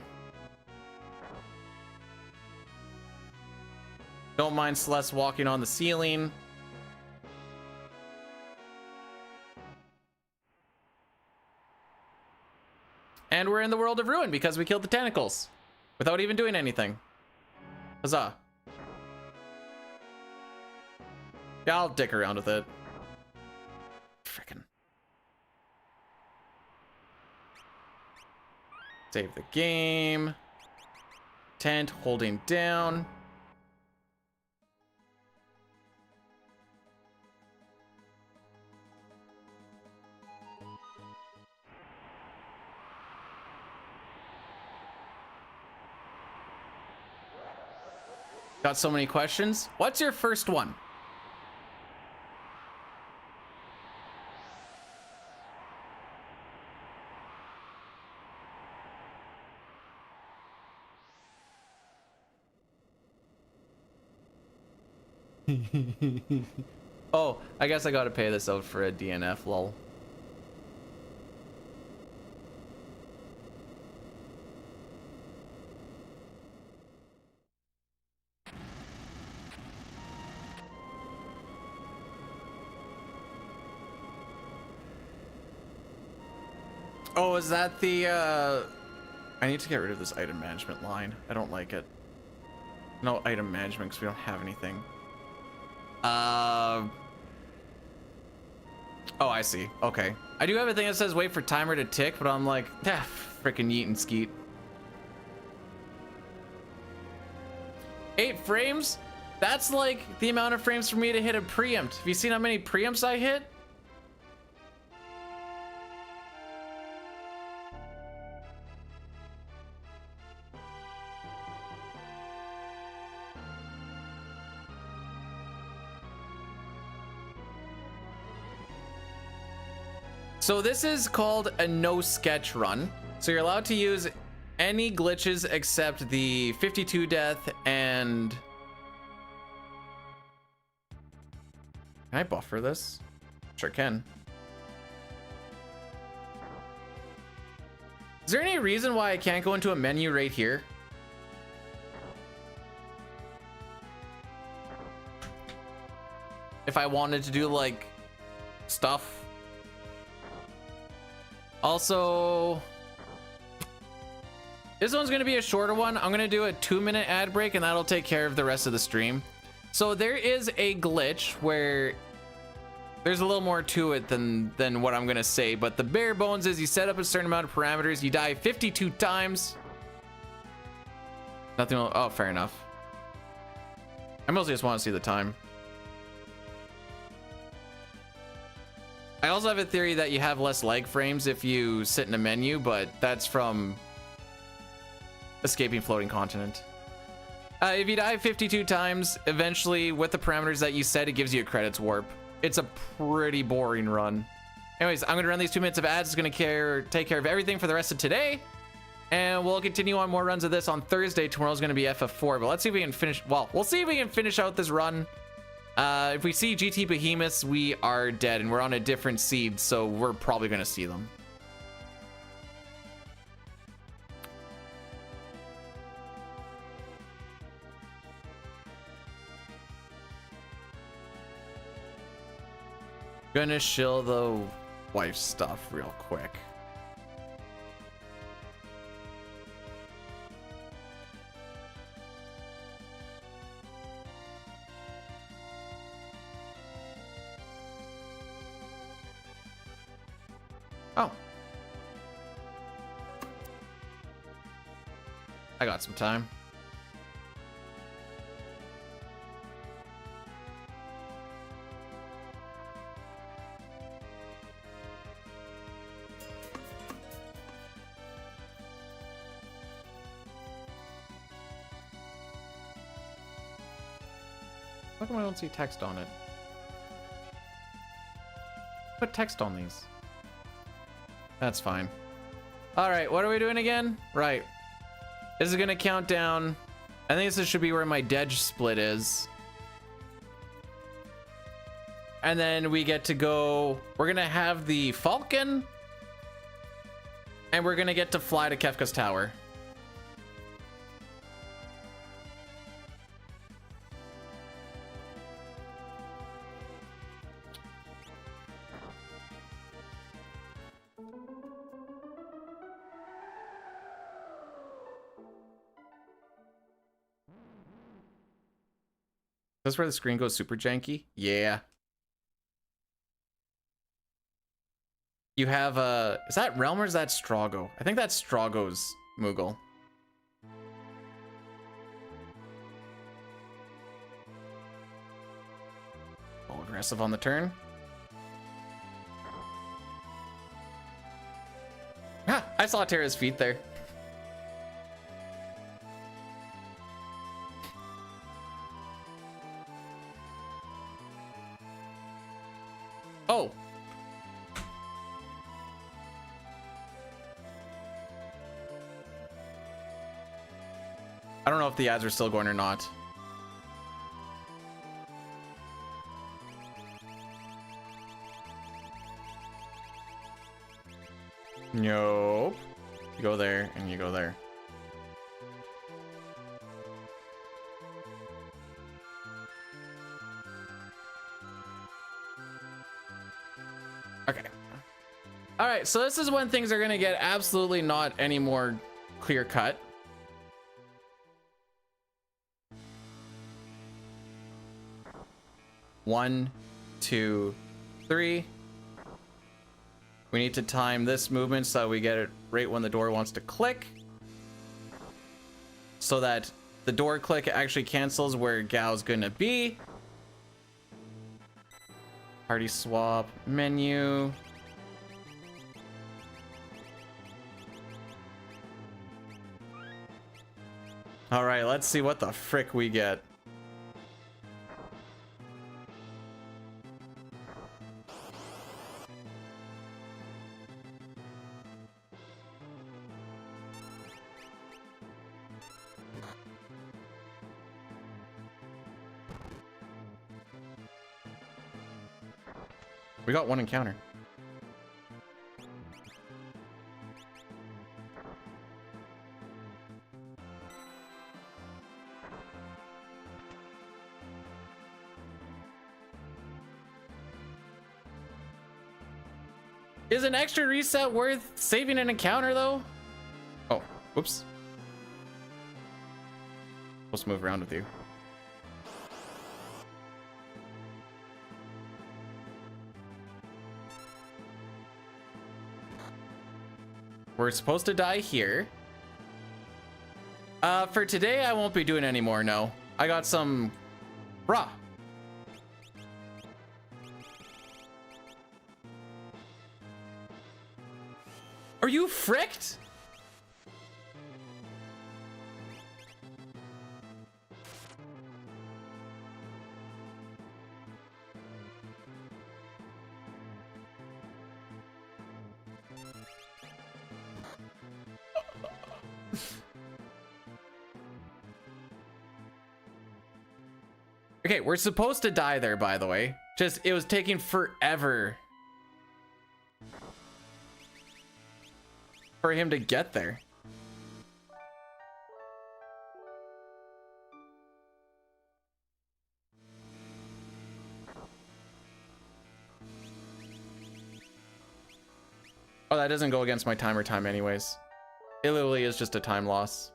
Don't mind Celeste walking on the ceiling. And we're in the world of ruin because we killed the tentacles without even doing anything. Huzzah. Yeah, I'll dick around with it. Frickin'. Save the game. Tent holding down. Got so many questions. What's your first one? Oh, I guess I gotta pay this out for a DNF, lol. Oh, is that the, I need to get rid of this item management line. I don't like it. No item management because we don't have anything. Oh, I see. Okay. I do have a thing that says wait for timer to tick, but I'm like, freaking yeet and skeet. 8 frames? That's like the amount of frames for me to hit a preempt. Have you seen how many preempts I hit? So this is called a no sketch run. So you're allowed to use any glitches except the 52 death and... Can I buffer this? Sure can. Is there any reason why I can't go into a menu right here? If I wanted to do like stuff. Also, this one's gonna be a shorter one. I'm gonna do a 2-minute ad break and that'll take care of the rest of the stream. So there is a glitch where there's a little more to it than what I'm gonna say, but the bare bones is you set up a certain amount of parameters, you die 52 times. Nothing will, oh, fair enough. I mostly just want to see the time. I also have a theory that you have less lag frames if you sit in a menu, but that's from Escaping Floating Continent. If you die 52 times, eventually with the parameters that you set, it gives you a credits warp. It's a pretty boring run. Anyways, I'm gonna run these 2 minutes of ads. It's gonna take care of everything for the rest of today. And we'll continue on more runs of this on Thursday. Tomorrow's gonna be FF4, but let's see if we can finish, well, we'll see if we can finish out this run. If we see GT Behemoths, we are dead, and we're on a different seed, so we're probably gonna see them. Gonna shill the wife stuff real quick. Oh. I got some time. How come I don't see text on it? Put text on these. That's fine. All right, what are we doing again? Right. This is gonna count down. I think this should be where my Dedge split is. And then we get to go, we're gonna have the Falcon. And we're gonna get to fly to Kefka's Tower. That's where the screen goes super janky? Yeah. You have is that Realm or is that Strago? I think that's Strago's Moogle. All aggressive on the turn. Ha! I saw Terra's feet there. Oh! I don't know if the ads are still going or not. Nope. You go there and you go there. Okay. All right, so this is when things are gonna get absolutely not any more clear cut. One, two, three. We need to time this movement so we get it right when the door wants to click. So that the door click actually cancels where Gao's gonna be. Party swap, menu. All right, let's see what the frick we get. We got one encounter. Is an extra reset worth saving an encounter though? Oh, whoops. Supposed to move around with you. We're supposed to die here. For today, I won't be doing any more, no. I got some... Bruh. Are you fricked? Okay, we're supposed to die there, by the way. Just, it was taking forever for him to get there. Oh, that doesn't go against my timer time anyways. It literally is just a time loss.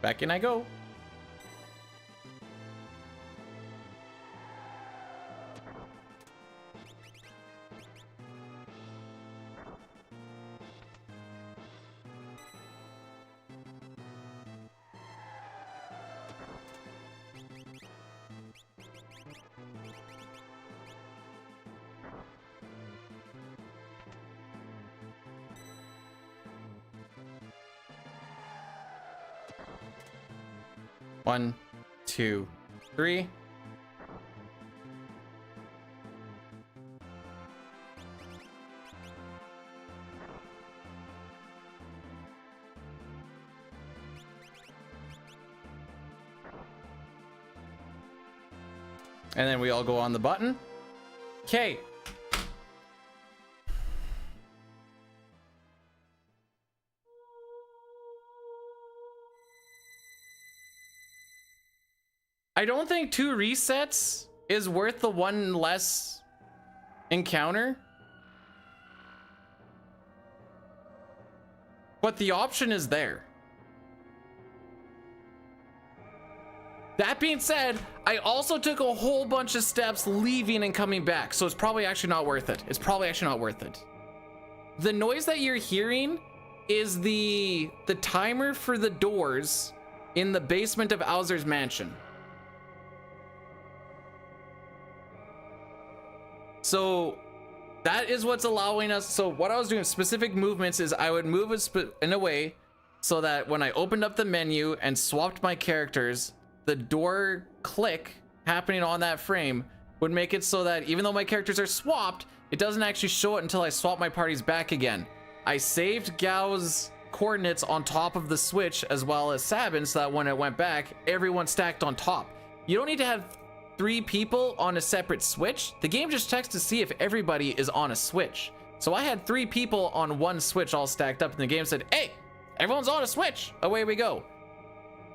Back in I go. 1, 2, 3. And then we all go on the button. Okay. I don't think 2 resets is worth the 1 less encounter. But the option is there. That being said, I also took a whole bunch of steps leaving and coming back, so it's probably actually not worth it. It's probably actually not worth it. The noise that you're hearing is the timer for the doors in the basement of Owser's mansion. So that is what's allowing us. So what I was doing, specific movements, is I would move in a way so that when I opened up the menu and swapped my characters, the door click happening on that frame would make it so that even though my characters are swapped, it doesn't actually show it until I swap my parties back again. I saved Gao's coordinates on top of the switch as well as Sabin, so that when it went back, everyone stacked on top. You don't need to have 3 people on a separate switch. The game just checks to see if everybody is on a switch. So I had 3 people on 1 switch all stacked up, and the game said, hey, everyone's on a switch. Away we go.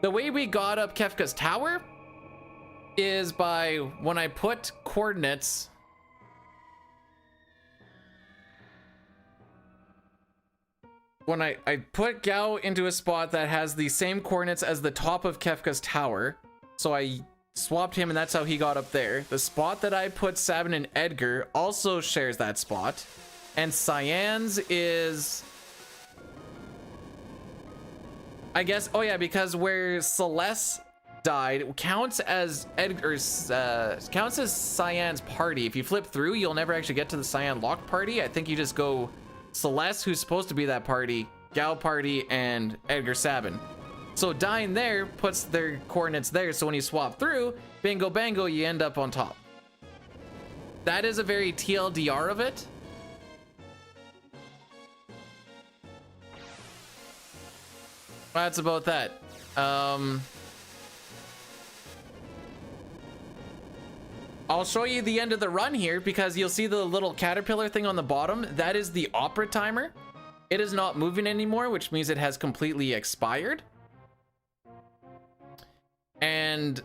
The way we got up Kefka's tower is by when I put coordinates. When I put Gao into a spot that has the same coordinates as the top of Kefka's tower. So I swapped him and that's how he got up there. The spot that I put Sabin and Edgar also shares that spot. And Cyan's is, I guess, oh yeah, because where Celeste died counts as counts as Cyan's party. If you flip through, you'll never actually get to the Cyan locked party. I think you just go Celeste, who's supposed to be that party, Gao party, and Edgar Sabin. So dying there puts their coordinates there, so when you swap through, bingo bango, you end up on top. That is a very TLDR of it. That's about that. I'll show you the end of the run here because you'll see the little caterpillar thing on the bottom. That is the opera timer. It is not moving anymore, which means it has completely expired. And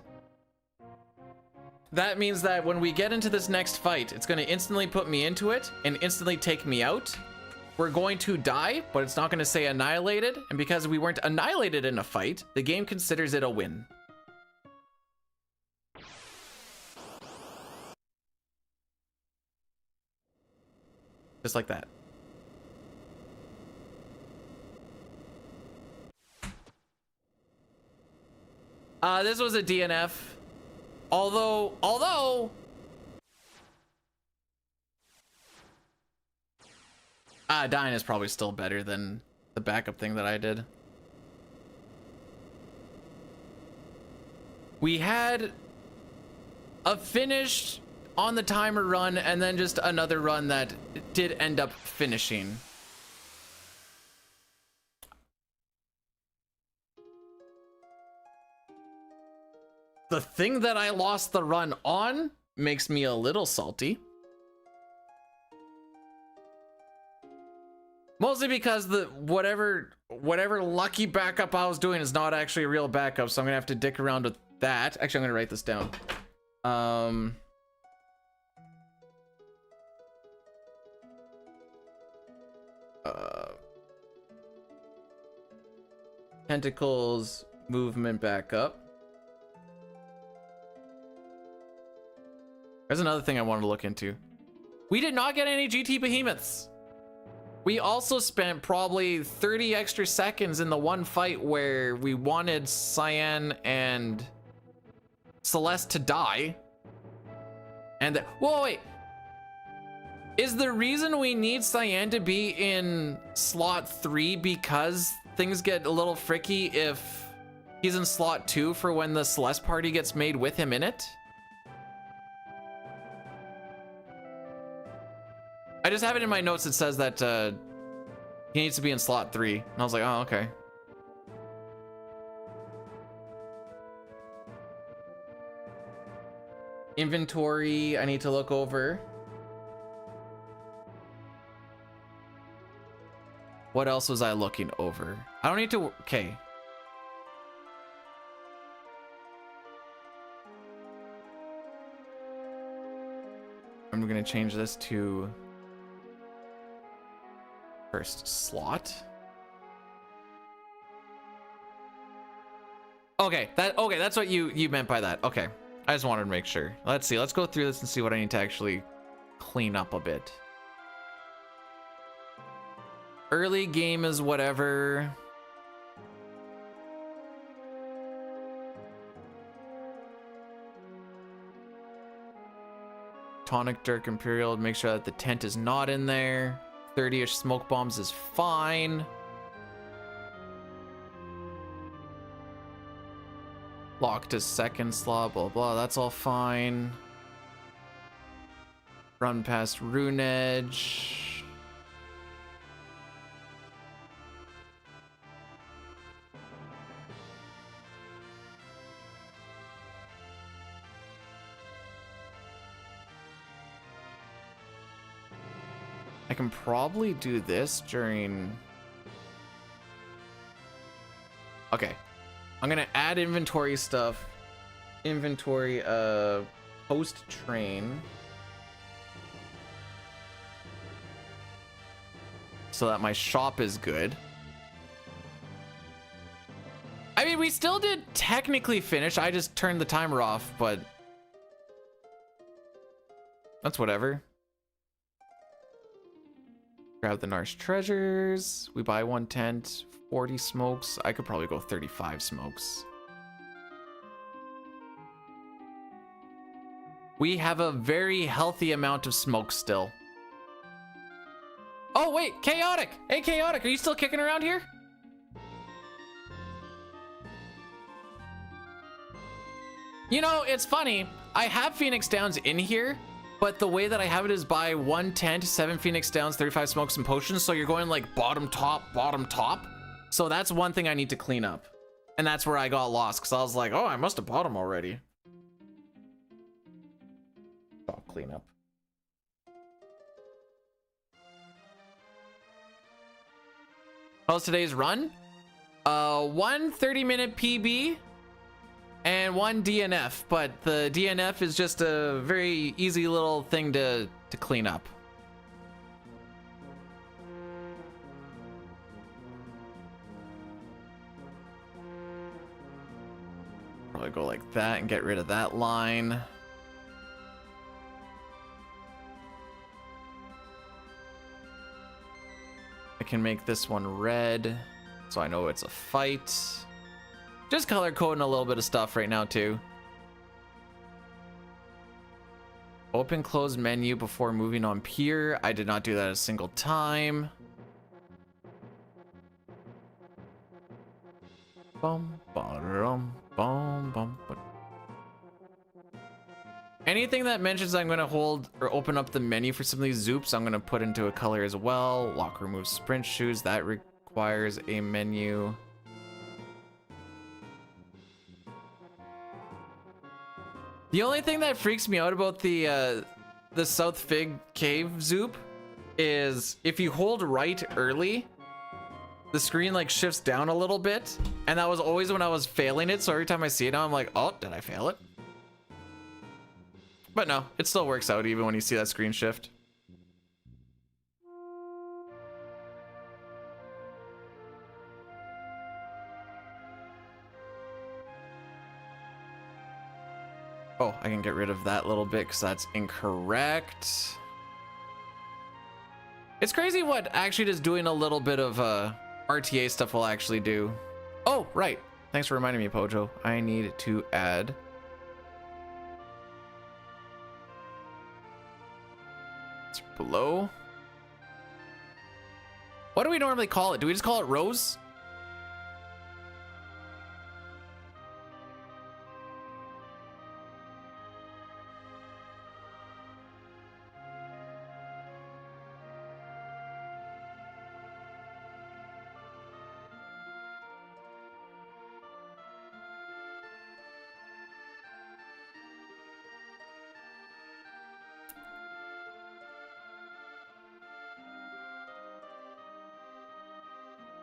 that means that when we get into this next fight, it's going to instantly put me into it and instantly take me out. We're going to die, but it's not going to say annihilated. And because we weren't annihilated in a fight, the game considers it a win. Just like that. This was a DNF. Although dying is probably still better than the backup thing that I did. We had a finished on the timer run and then just another run that did end up finishing. The thing that I lost the run on makes me a little salty. Mostly because the whatever lucky backup I was doing is not actually a real backup, so I'm gonna have to dick around with that. Actually, I'm gonna write this down. Tentacles, movement backup. There's another thing I wanted to look into. We did not get any GT behemoths. We also spent probably 30 extra seconds in the one fight where we wanted Cyan and Celeste to die. And whoa, wait. Is the reason we need Cyan to be in slot 3 because things get a little fricky if He's in slot 2 for when the Celeste party gets made with him in it. I just have it in my notes that says that he needs to be in slot 3. And I was like, oh, okay. Inventory, I need to look over. What else was I looking over? I don't need to, okay. I'm gonna change this to first slot. Okay, that's what you meant by that. Okay. I just wanted to make sure. Let's see. Let's go through this and see what I need to actually clean up a bit. Early game is whatever. Tonic Dirk Imperial. Make sure that the tent is not in there. 30-ish smoke bombs is fine. Locked to second slot, blah blah, that's all fine. Run past Rune Edge. I can probably do this during... Okay. I'm gonna add inventory stuff. Inventory, post train. So that my shop is good. I mean, we still did technically finish. I just turned the timer off, but that's whatever. Grab the Narsh treasures. We buy 1 tent. 40 smokes. I could probably go 35 smokes. We have a very healthy amount of smoke still. Oh, wait, Chaotic! Hey, Chaotic, are you still kicking around here? You know, it's funny. I have Phoenix Downs in here, but the way that I have it is buy 1 tent, 7 Phoenix Downs, 35 smokes, and potions. So you're going like bottom, top, bottom, top. So that's one thing I need to clean up. And that's where I got lost, because I was like, oh, I must have bought them already. Shop cleanup. How's today's run? 1 30-minute PB and 1 DNF, but the DNF is just a very easy little thing to clean up. Probably go like that and get rid of that line. I can make this one red, so I know it's a fight. Just color coding a little bit of stuff right now too. Open close menu before moving on pier. I did not do that a single time. Bum, ba-dum, bum, bum, ba. Anything that mentions I'm gonna hold or open up the menu for some of these zoops, I'm gonna put into a color as well. Lock remove sprint shoes, that requires a menu. The only thing that freaks me out about the South Fig Cave zoop is if you hold right early, the screen like shifts down a little bit, and that was always when I was failing it. So every time I see it now, I'm like, oh, did I fail it? But no, it still works out even when you see that screen shift. Oh, I can get rid of that little bit because that's incorrect. It's crazy what actually just doing a little bit of RTA stuff will actually do. Oh, right. Thanks for reminding me, Pojo. I need to add... It's below. What do we normally call it? Do we just call it rows?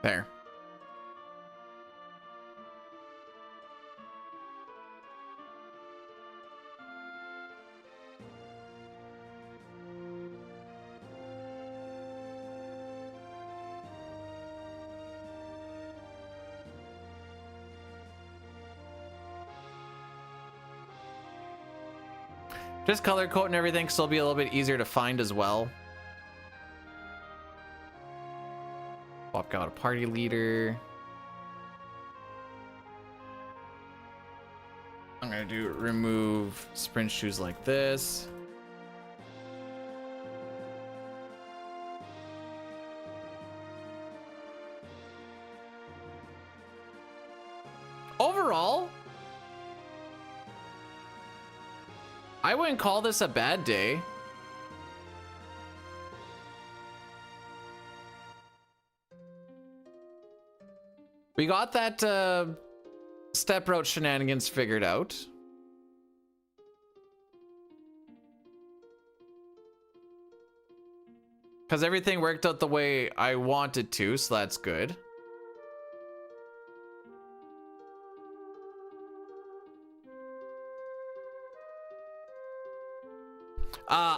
There. Just color code and everything, so it'll be a little bit easier to find as well. I've got a party leader. I'm gonna do remove sprint shoes like this. Overall, I wouldn't call this a bad day. We got that step route shenanigans figured out. Because everything worked out the way I wanted to, so that's good.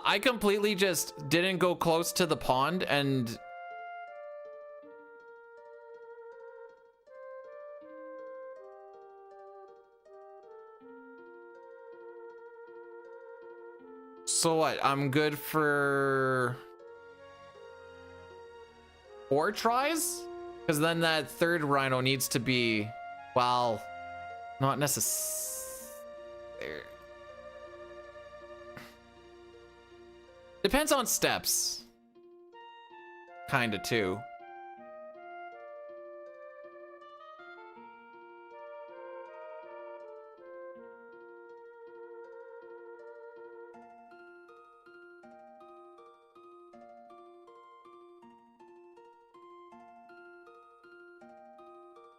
I completely just didn't go close to the pond and so what? I'm good for 4 tries? Because then that third rhino needs to be, well, not necessary. Depends on steps. Kinda too.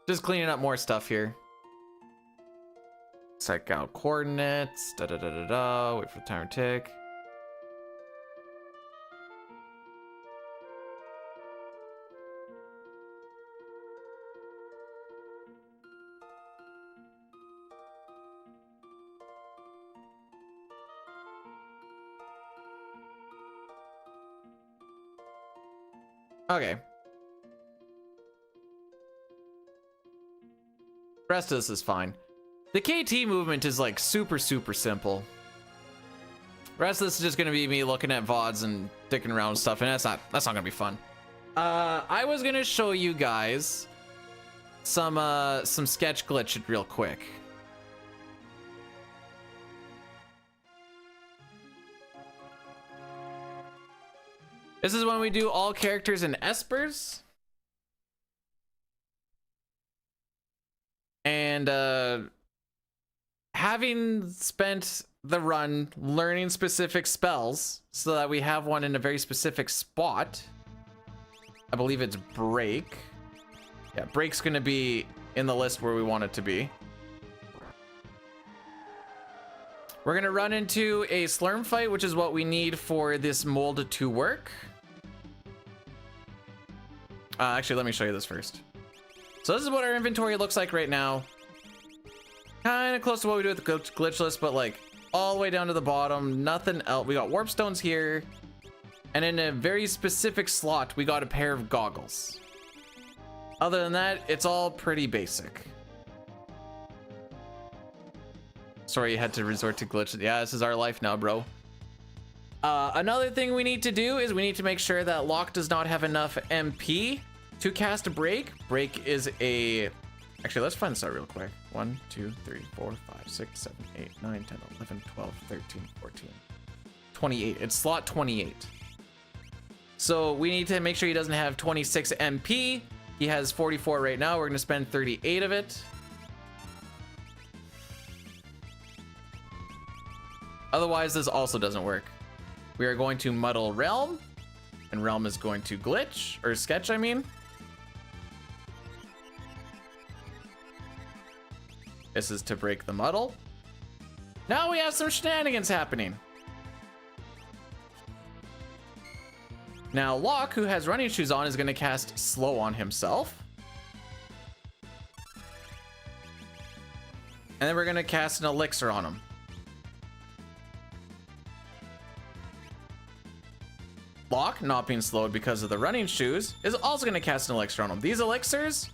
Just cleaning up more stuff here. Check out coordinates. Da da da da da. Wait for the timer tick. Okay. Rest of this is fine. The KT movement is like super simple. Rest of this is just gonna be me looking at VODs and dicking around and stuff, and that's not gonna be fun. I was gonna show you guys some sketch glitch real quick. This is when we do all characters in espers. And having spent the run learning specific spells so that we have one in a very specific spot. I believe it's break. Yeah, break's gonna be in the list where we want it to be. We're gonna run into a slurm fight, which is what we need for this mold to work. Actually, let me show you this first. So this is what our inventory looks like right now. Kind of close to what we do with the glitch list, but like all the way down to the bottom, nothing else. We got warp stones here, and in a very specific slot, we got a pair of goggles. Other than that, it's all pretty basic. Sorry you had to resort to glitch. Yeah, this is our life now, bro. Another thing we need to do is we need to make sure that Locke does not have enough MP to cast a break. Break is a... Actually, let's find this out real quick. 1, 2, 3, 4, 5, 6, 7, 8, 9, 10, 11, 12, 13, 14, 28. It's slot 28. So we need to make sure he doesn't have 26 MP. He has 44 right now. We're going to spend 38 of it. Otherwise, this also doesn't work. We are going to muddle Realm, and Realm is going to glitch, or sketch, I mean. This is to break the muddle. Now we have some shenanigans happening. Now Locke, who has running shoes on, is going to cast slow on himself. And then we're gonna cast an elixir on him. Lock, not being slowed because of the running shoes, is also gonna cast an elixir on him. These elixirs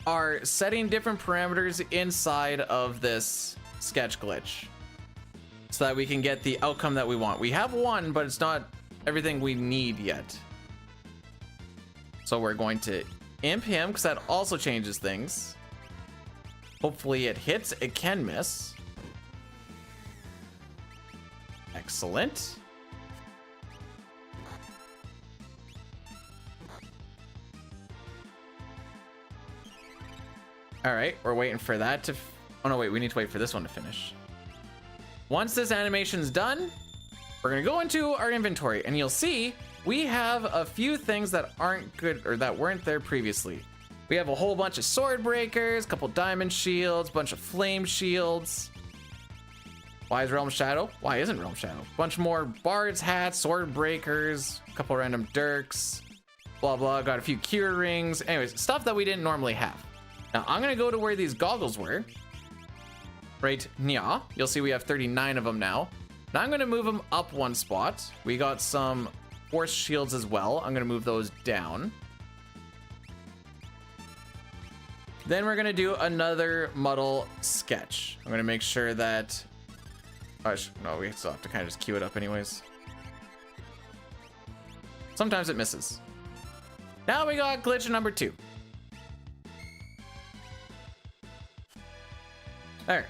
are setting different parameters inside of this sketch glitch so that we can get the outcome that we want. We have one, but it's not everything we need yet. So we're going to imp him because that also changes things. Hopefully it hits. It can miss. Excellent. All right, we're waiting for that to... Oh, no, wait, we need to wait for this one to finish. Once this animation's done, we're gonna go into our inventory and you'll see we have a few things that aren't good or that weren't there previously. We have a whole bunch of sword breakers, a couple diamond shields, bunch of flame shields. Why is Realm Shadow? Why isn't Realm Shadow? Bunch more bards hats, sword breakers, a couple random dirks, blah blah. Got a few cure rings. Anyways, stuff that we didn't normally have. Now I'm gonna go to where these goggles were. Right, nya. You'll see we have 39 of them now. Now I'm gonna move them up one spot. We got some force shields as well. I'm gonna move those down. Then we're gonna do another muddle sketch. I'm gonna make sure that... no, we still have to kind of just queue it up anyways. Sometimes it misses. Now we got glitch number 2. There.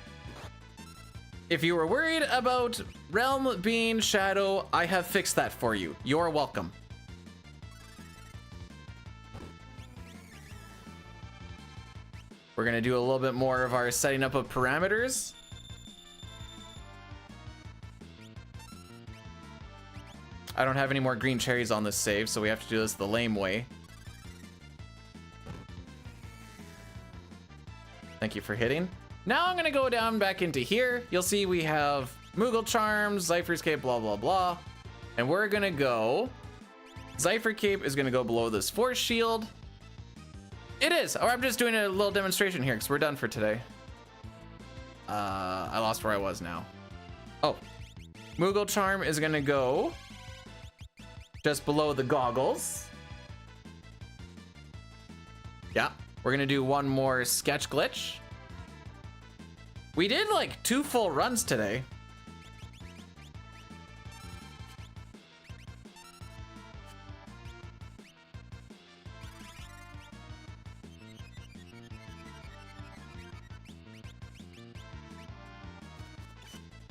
If you were worried about Realm being Shadow, I have fixed that for you. You're welcome. We're gonna do a little bit more of our setting up of parameters. I don't have any more green cherries on this save, so we have to do this the lame way. Thank you for hitting. Now I'm gonna go down back into here. You'll see we have Moogle Charms, Zypher's Cape, blah, blah, blah. And we're gonna go... Zypher Cape is gonna go below this Force Shield. It is, or I'm just doing a little demonstration here because we're done for today. I lost where I was now. Oh, Moogle Charm is gonna go just below the goggles. Yeah, we're gonna do one more sketch glitch. We did like 2 full runs today.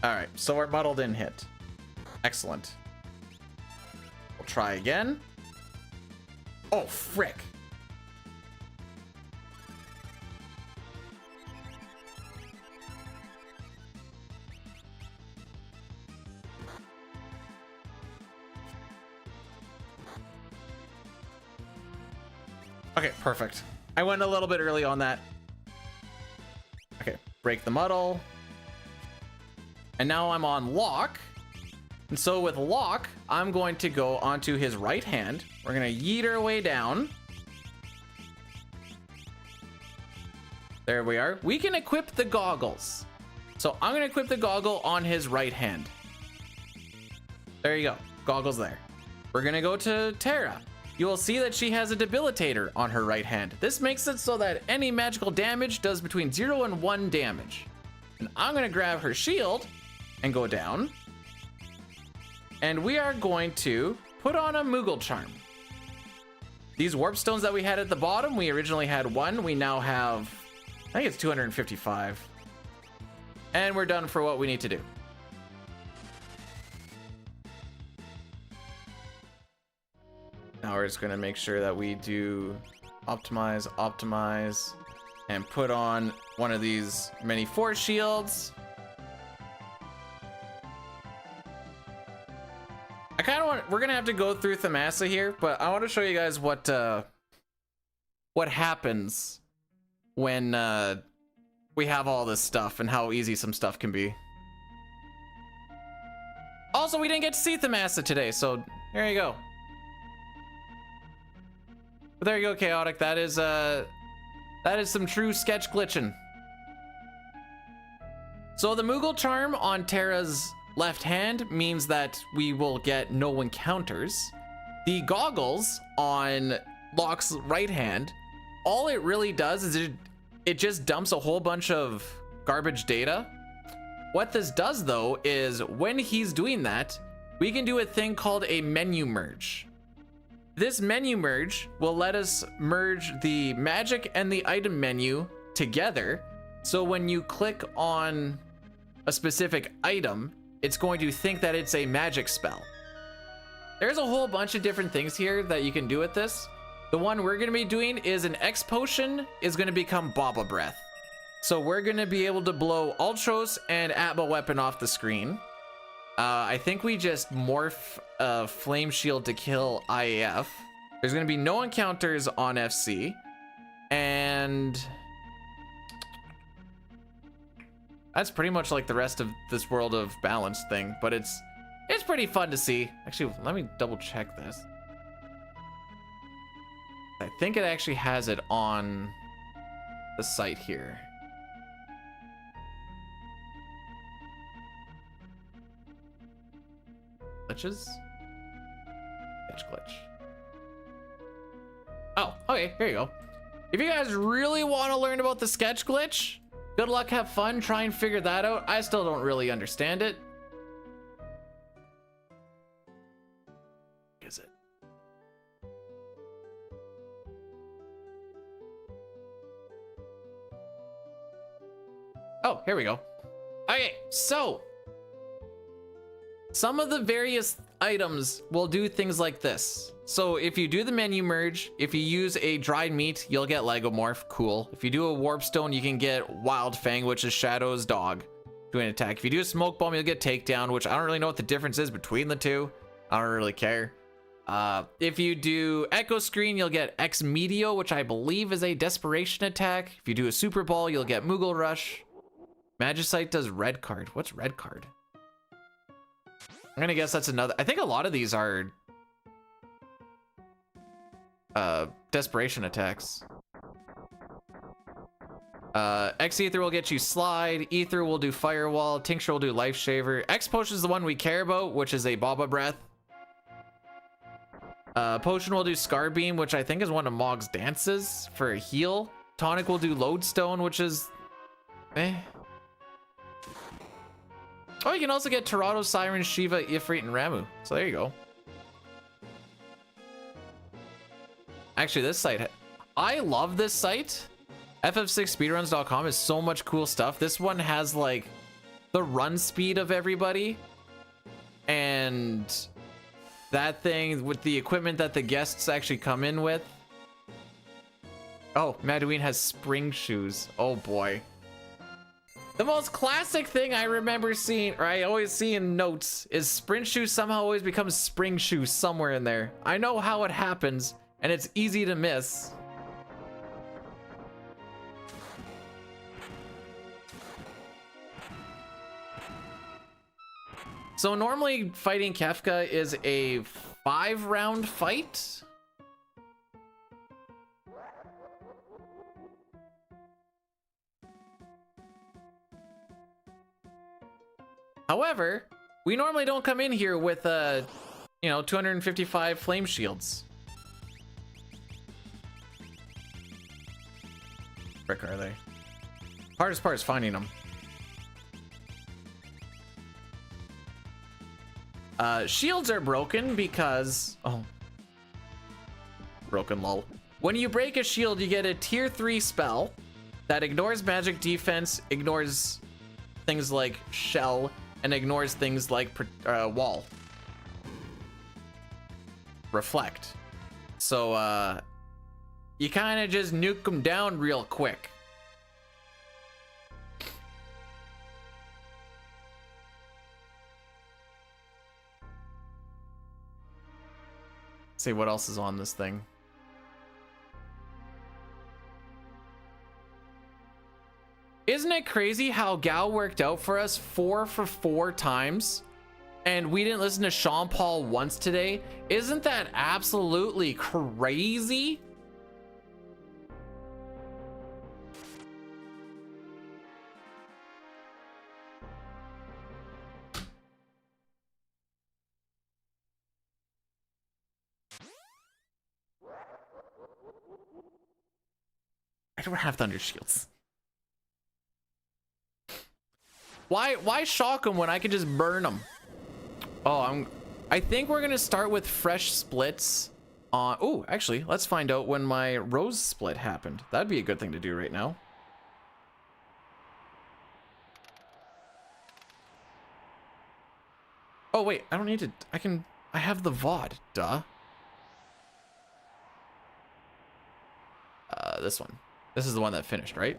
All right, so our muddle didn't hit. Excellent. We'll try again. Oh, frick. Okay, perfect. I went a little bit early on that. Okay, break the muddle. And now I'm on lock. And so with lock, I'm going to go onto his right hand. We're gonna yeet our way down. There we are. We can equip the goggles. So I'm gonna equip the goggle on his right hand. There you go, goggles there. We're gonna go to Terra. You will see that she has a debilitator on her right hand. This makes it so that any magical damage does between 0 and 1 damage. And I'm gonna grab her shield and go down. And we are going to put on a Moogle Charm. These warp stones that we had at the bottom, we originally had 1. We now have, I think it's 255. And we're done for what we need to do. Now we're just gonna make sure that we do optimize, and put on one of these many force shields. I kind of want, we're gonna have to go through Thamasa here, but I want to show you guys what happens when we have all this stuff and how easy some stuff can be. Also, we didn't get to see Thamasa today, so here you go. But there you go, Chaotic. That is some true sketch glitching. So the Moogle charm on Terra's left hand means that we will get no encounters. The goggles on Locke's right hand, all it really does is it just dumps a whole bunch of garbage data. What this does though is when he's doing that, we can do a thing called a menu merge. This menu merge will let us merge the magic and the item menu together. So when you click on a specific item, it's going to think that it's a magic spell. There's a whole bunch of different things here that you can do with this. The one we're going to be doing is an X potion is going to become Baba Breath. So we're going to be able to blow Ultros and Atma Weapon off the screen. I think we just morph Flame Shield to kill IAF. There's going to be no encounters on FC. And that's pretty much like the rest of this World of Balance thing, but it's pretty fun to see. Actually, let me double check this. I think it actually has it on the site here. Glitches? Sketch glitch. Oh, okay, here you go. If you guys really want to learn about the sketch glitch, good luck, have fun, try and figure that out. I still don't really understand it. Is it? Oh, here we go. Okay, so some of the various items will do things like this. So if you do the menu merge, if you use a dried meat, you'll get Legomorph, cool. If you do a warp stone, you can get Wild Fang, which is Shadow's dog, doing an attack. If you do a smoke bomb, you'll get takedown, which I don't really know what the difference is between the two. I don't really care. If you do Echo Screen, you'll get Ex Medio, which I believe is a desperation attack. If you do a Super Ball, you'll get Moogle Rush. Magicite does red card. What's red card? I'm gonna guess that's another. I think a lot of these are desperation attacks. X Ether will get you Slide. Ether will do Firewall. Tincture will do Life Shaver. X Potion is the one we care about, which is a Baba Breath. Potion will do Scar Beam, which I think is one of Mog's dances for a heal. Tonic will do Lodestone, which is Oh, you can also get Toronto, Siren, Shiva, Ifrit, and Ramu. So there you go. Actually, this site, I love this site. ff6speedruns.com is so much cool stuff. This one has like the run speed of everybody. And that thing with the equipment that the guests actually come in with. Oh, Madouine has spring shoes. Oh boy. The most classic thing I remember seeing, or I always see in notes, is sprint shoes somehow always becomes spring shoes somewhere in there. I know how it happens, and it's easy to miss. So normally fighting Kefka is a 5-round fight. However, we normally don't come in here with 255 flame shields. Frick are they? Hardest part is finding them. Shields are broken because broken lol. When you break a shield, you get a tier 3 spell that ignores magic defense, ignores things like shell, and ignores things like wall. Reflect. So you kind of just nuke them down real quick. Let's see what else is on this thing. Isn't it crazy how Gal worked out for us 4 for 4 times? And we didn't listen to Sean Paul once today? Isn't that absolutely crazy? don't have thunder shields. Why shock them when I can just burn them? Oh, I think we're gonna start with fresh splits on. Oh, actually, let's find out when my rose split happened. That'd be a good thing to do right now. Oh wait, I don't need to. I have the VOD. Duh. This one. This is the one that finished, right?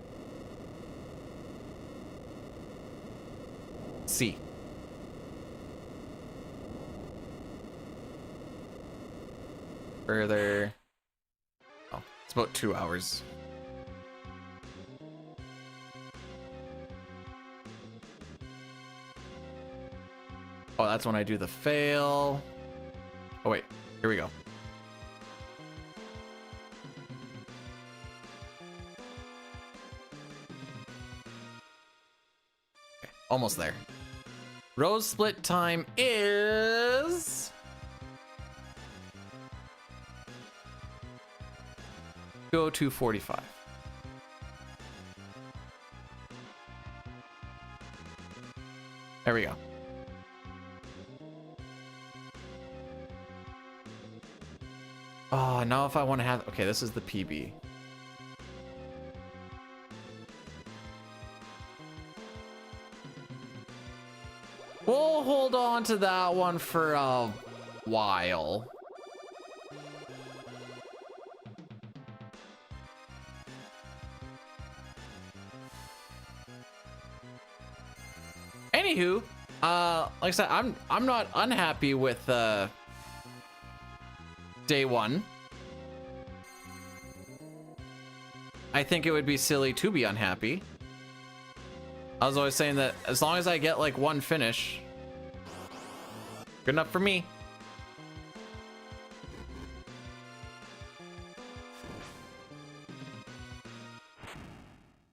C. Further. Oh, it's about 2 hours. Oh, that's when I do the fail. Oh wait, here we go. Okay, almost there. Rose split time is... Go to 45. There we go. Oh, now if I want to have... Okay, this is the PB. We'll hold on to that one for a while. Anywho, like I said, I'm not unhappy with day one. I think it would be silly to be unhappy. I was always saying that as long as I get like one finish, good enough for me.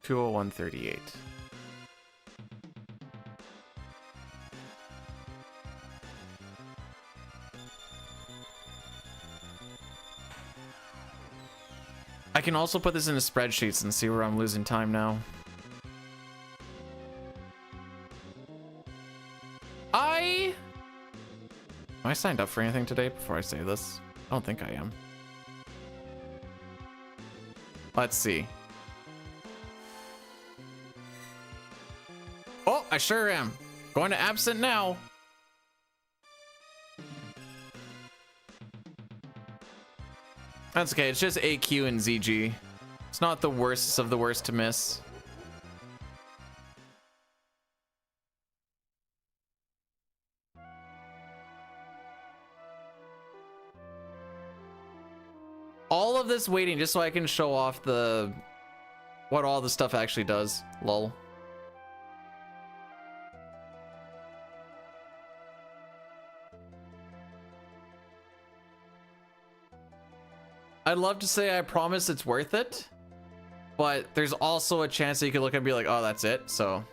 $201.38. I can also put this into spreadsheets and see where I'm losing time now. Am I signed up for anything today before I say this? I don't think I am. Let's see. Oh, I sure am. Going to absent now. That's okay. It's just AQ and ZG. It's not the worst of the worst to miss. All of this waiting just so I can show off what all the stuff actually does. Lol. I'd love to say I promise it's worth it, but there's also a chance that you could look and be like, oh, that's it. So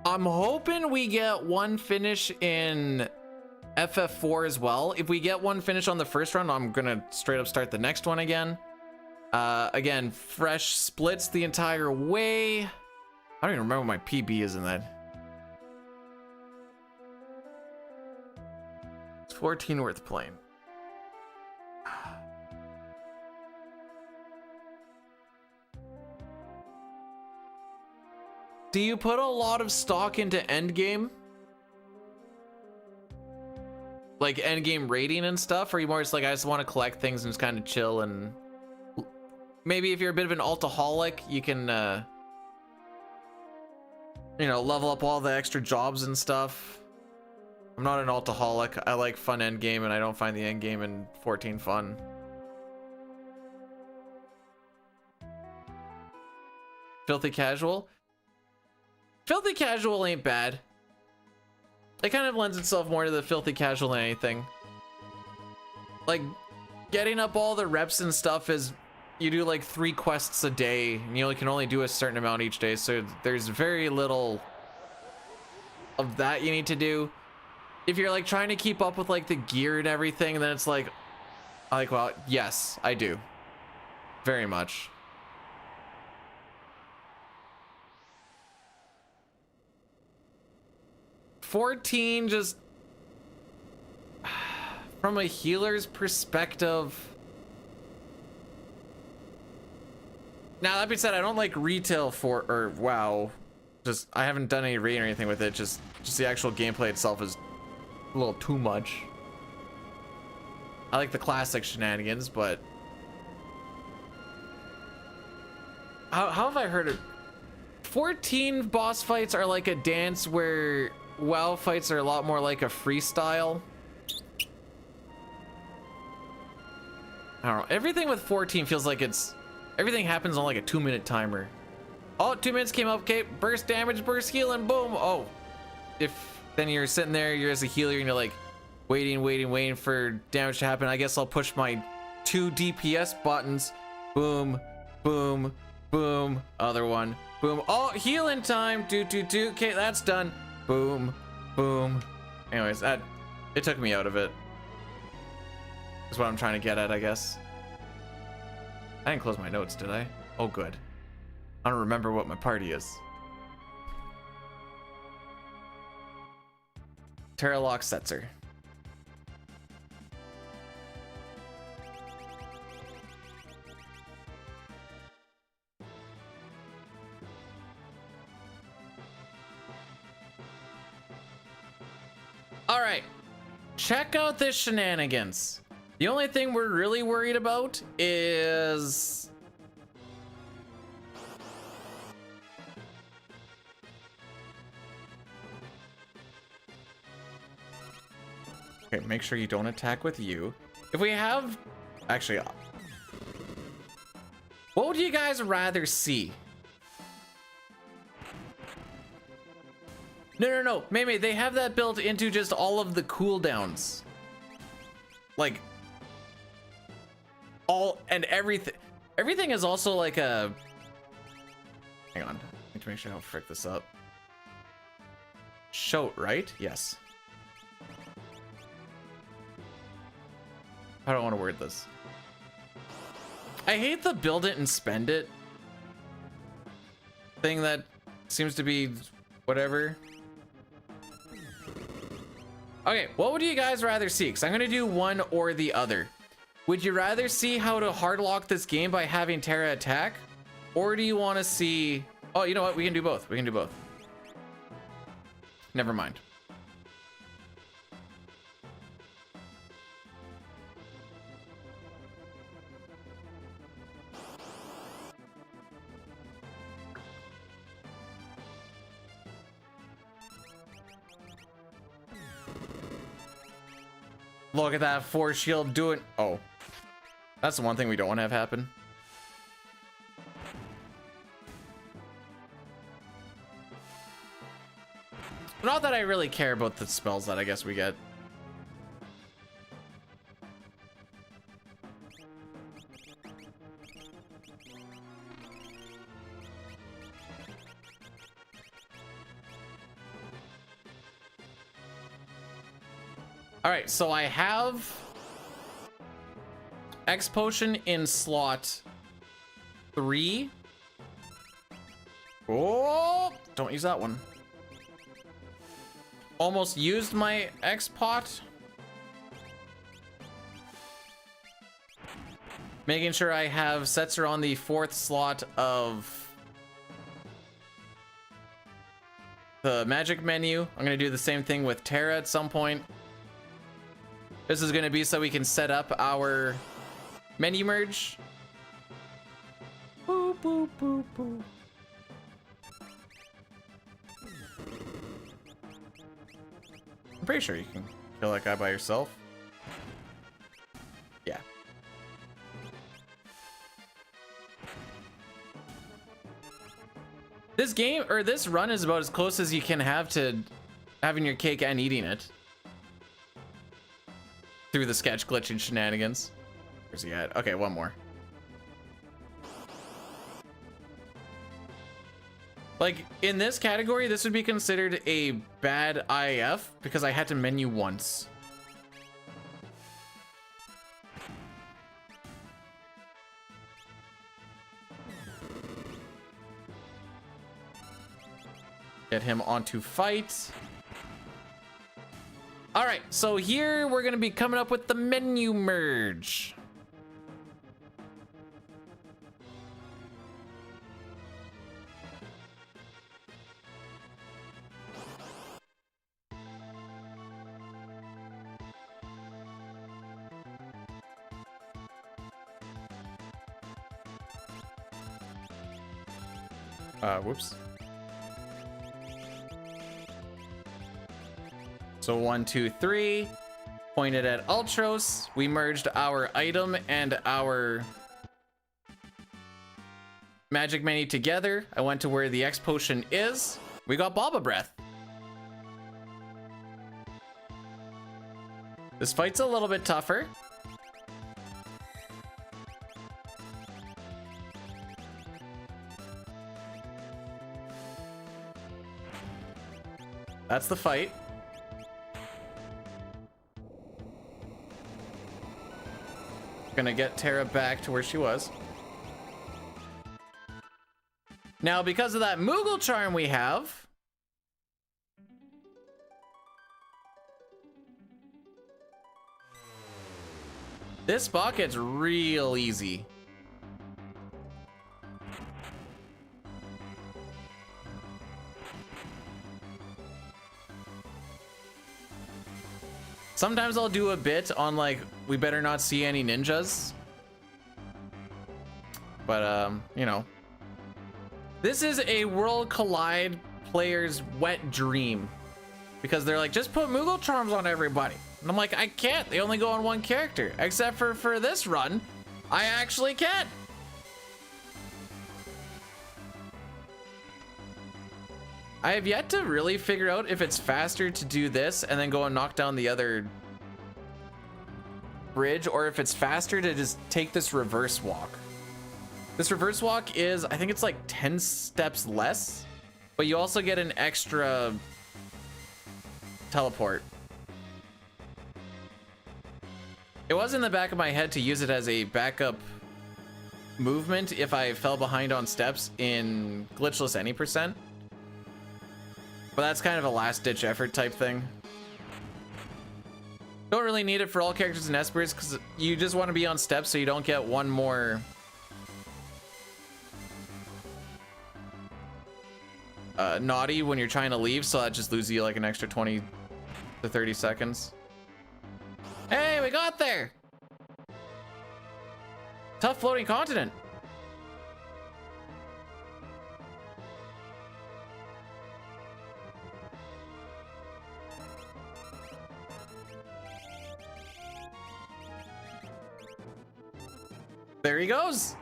I'm hoping we get one finish in FF4 as well. If we get one finish on the first run, I'm gonna straight up start the next one again. Again, fresh splits the entire way. I don't even remember what my PB is in that. It's 14 worth playing. Do you put a lot of stock into endgame? Like endgame rating and stuff? Or are you more just like, I just want to collect things and just kind of chill and... Maybe if you're a bit of an altaholic, you can, you know, level up all the extra jobs and stuff. I'm not an altaholic. I like fun endgame and I don't find the endgame in 14 fun. Filthy casual. Filthy casual ain't bad. It kind of lends itself more to the filthy casual than anything. Like, getting up all the reps and stuff is, you do like 3 quests a day, and you can only do a certain amount each day, so there's very little of that you need to do. If you're like trying to keep up with like the gear and everything, then it's like, well, yes, I do. Very much. $14 just from a healer's perspective. Now that being said, I don't like retail or WoW. Just I haven't done any raid or anything with it. Just the actual gameplay itself is a little too much. I like the classic shenanigans, but how have I heard it? 14 boss fights are like a dance, where WoW fights are a lot more like a freestyle. I don't know. Everything with 14 feels like everything happens on like a 2-minute timer. Oh, 2 minutes came up. Okay, burst damage, burst healing, boom. Oh, then you're sitting there, you're as a healer, and you're like waiting for damage to happen. I guess I'll push my 2 DPS buttons. Boom, boom, boom. Other one. Boom. Oh, healing time. Do. Okay, that's done. Boom, boom. Anyways, it took me out of it. That's what I'm trying to get at, I guess. I didn't close my notes, did I? Oh, good. I don't remember what my party is. Terralock Setzer. All right, check out this shenanigans. The only thing we're really worried about is okay, make sure you don't attack with you. If we have, actually, what would you guys rather see? No. Maybe they have that built into just all of the cooldowns. Like, all and everything. Everything is also like a... Hang on. I need to make sure I don't frick this up. Shoat, right? Yes. I don't want to word this. I hate the build it and spend it thing that seems to be whatever. Okay, what would you guys rather see? Because I'm going to do one or the other. Would you rather see how to hardlock this game by having Terra attack? Or do you want to see... Oh, you know what? We can do both. We can do both. Never mind. Look at that force shield doing... Oh. That's the one thing we don't want to have happen. Not that I really care about the spells that I guess we get. All right, so I have X potion in slot 3. Oh, don't use that one. Almost used my X pot. Making sure I have Setzer on the 4th slot of the magic menu. I'm gonna do the same thing with Terra at some point. This is gonna be so we can set up our menu merge. Boop, boop, boop, boop. I'm pretty sure you can kill that guy by yourself. Yeah. This game, or this run, is about as close as you can have to having your cake and eating it. Through the sketch glitching shenanigans. Where's he at? Okay, one more. Like, in this category, this would be considered a bad IF because I had to menu once. Get him onto fight. All right, so here we're gonna be coming up with the menu merge. Whoops. So 1, 2, 3, pointed at Ultros. We merged our item and our magic menu together. I went to where the X potion is. We got Baba Breath. This fight's a little bit tougher. That's the fight. Gonna get Terra back to where she was. Now, because of that Moogle charm we have, this spot gets real easy. Sometimes I'll do a bit on like, we better not see any ninjas. But, you know. This is a World Collide player's wet dream. Because they're like, just put Moogle charms on everybody. And I'm like, I can't. They only go on one character. Except for this run, I actually can. I have yet to really figure out if it's faster to do this and then go and knock down the other bridge, or if it's faster to just take this reverse walk. This reverse walk is, I think it's like 10 steps less, but you also get an extra teleport. It was in the back of my head to use it as a backup movement if I fell behind on steps in glitchless any percent. But that's kind of a last-ditch effort type thing. Don't really need it for all characters in Espers because you just want to be on steps so you don't get one more naughty when you're trying to leave, so that just loses you like an extra 20 to 30 seconds. Hey, we got there! Tough floating continent. There he goes.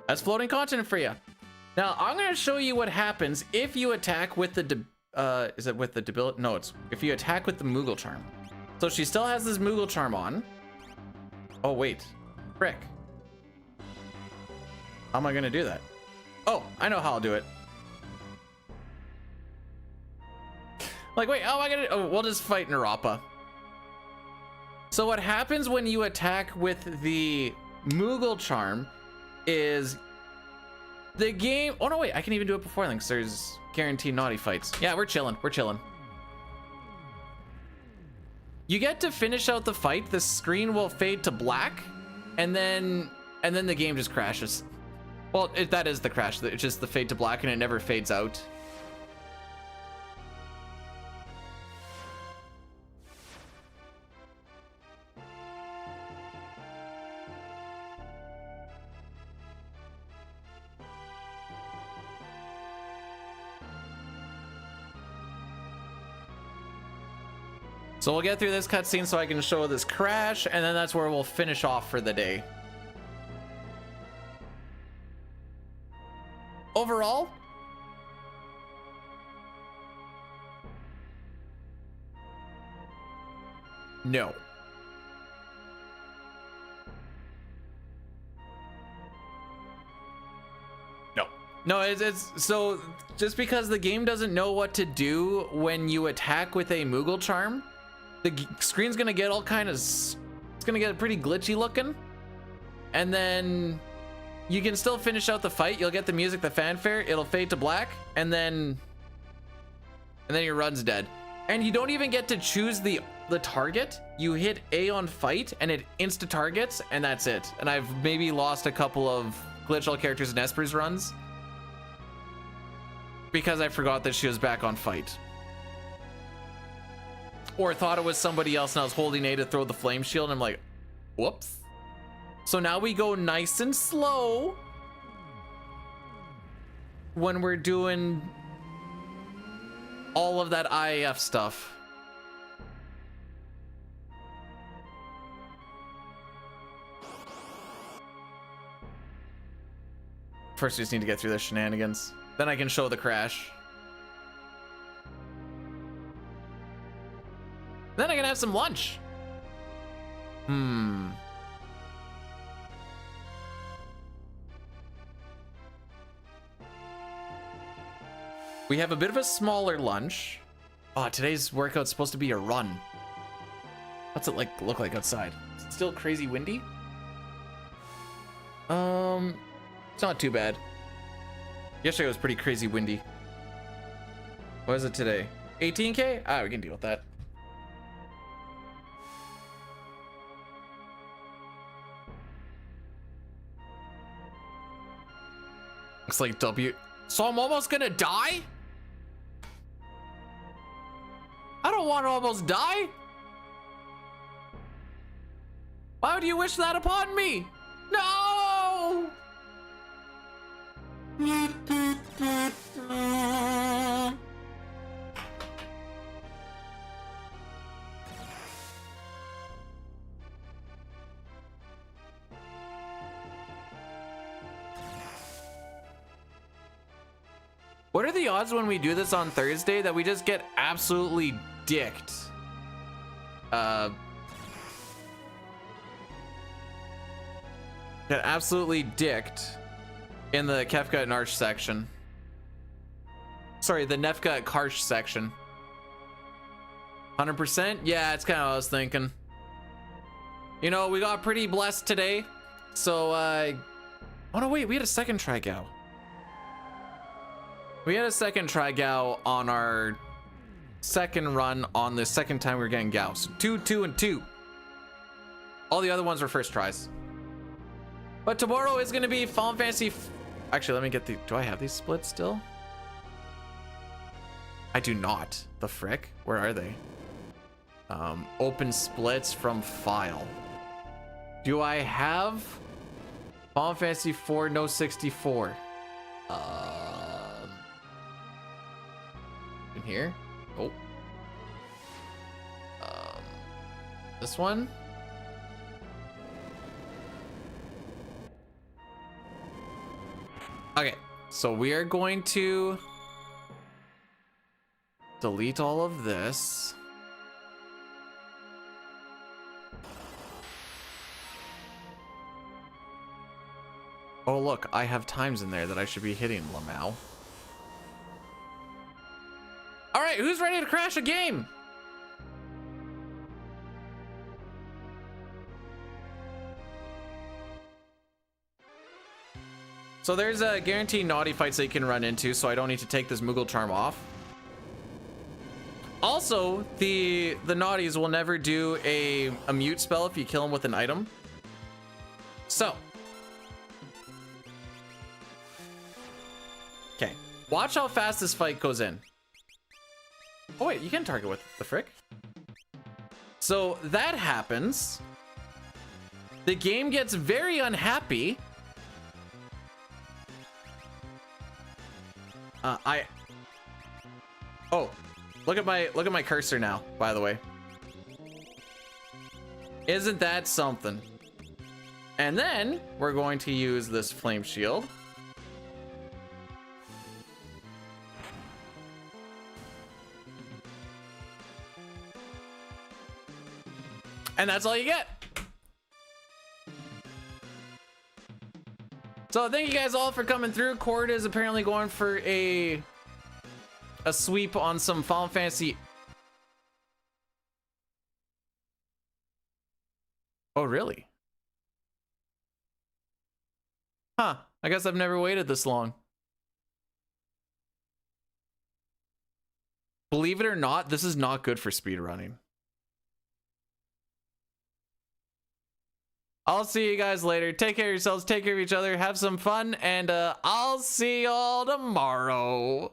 That's floating continent for you. Now I'm going to show you what happens if you attack with the is it with the debility? No, it's if you attack with the Moogle charm. So she still has this Moogle charm on. Oh wait, frick. How am I going to do that? Oh, I know how I'll do it. Like, wait, how am I going to? Oh, we'll just fight Narapa. So what happens when you attack with the Moogle charm is the game. Oh no, wait, I can even do it before then because there's guaranteed naughty fights. Yeah, we're chilling. We're chilling. You get to finish out the fight. The screen will fade to black, and then the game just crashes. Well, that is the crash. It's just the fade to black, and it never fades out. So we'll get through this cutscene so I can show this crash, and then that's where we'll finish off for the day. overall. No. No, it's so just because the game doesn't know what to do when you attack with a Moogle charm, the screen's gonna get all kind of, it's gonna get pretty glitchy looking, and then you can still finish out the fight. You'll get the music, the fanfare, it'll fade to black, and then your run's dead. And you don't even get to choose the target. You hit A on fight and it insta targets, and that's it. And I've maybe lost a couple of glitch all characters in Esper's runs because I forgot that she was back on fight. Or thought it was somebody else and I was holding A to throw the flame shield and I'm like, whoops. So now we go nice and slow when we're doing all of that IAF stuff. First, we just need to get through the shenanigans. Then I can show the crash. Then I can have some lunch. We have a bit of a smaller lunch. Oh, today's workout's supposed to be a run. What's it like look like outside? Is it still crazy windy? It's not too bad. Yesterday was pretty crazy windy. What is it today? 18K? Ah, we can deal with that. Looks like W. So I'm almost gonna die? I don't want to almost die. Why would you wish that upon me? No! What are the odds when we do this on Thursday that we just get absolutely dicked? Get absolutely dicked in the Kefka and Arch section. Sorry, the Nefka and Karsh section. 100%? Yeah, it's kind of what I was thinking. You know, we got pretty blessed today. So, oh no, wait, we had a second try Gao. We had a second try Gao on our second run on the second time we were getting Gao. So 2, 2, and 2. All the other ones were first tries. But tomorrow is going to be Final Fantasy. Actually, let me get the. Do I have these splits still? I do not. The frick? Where are they? Open splits from file. Do I have Final Fantasy 4 no 64? In here? Oh. This one? Okay, so we are going to delete all of this. Oh look, I have times in there that I should be hitting Lamau. All right, who's ready to crash a game? So there's a guaranteed naughty fights that you can run into, so I don't need to take this Moogle charm off. Also, the naughties will never do a mute spell if you kill them with an item. So. Okay, watch how fast this fight goes in. Oh wait, you can target with the frick. So that happens. The game gets very unhappy. Oh, look at my cursor now, by the way. Isn't that something? And then we're going to use this flame shield. And that's all you get. So thank you guys all for coming through. Cord is apparently going for a sweep on some Final Fantasy. Oh, really? Huh. I guess I've never waited this long. Believe it or not, this is not good for speedrunning. I'll see you guys later. Take care of yourselves. Take care of each other. Have some fun. And I'll see y'all tomorrow.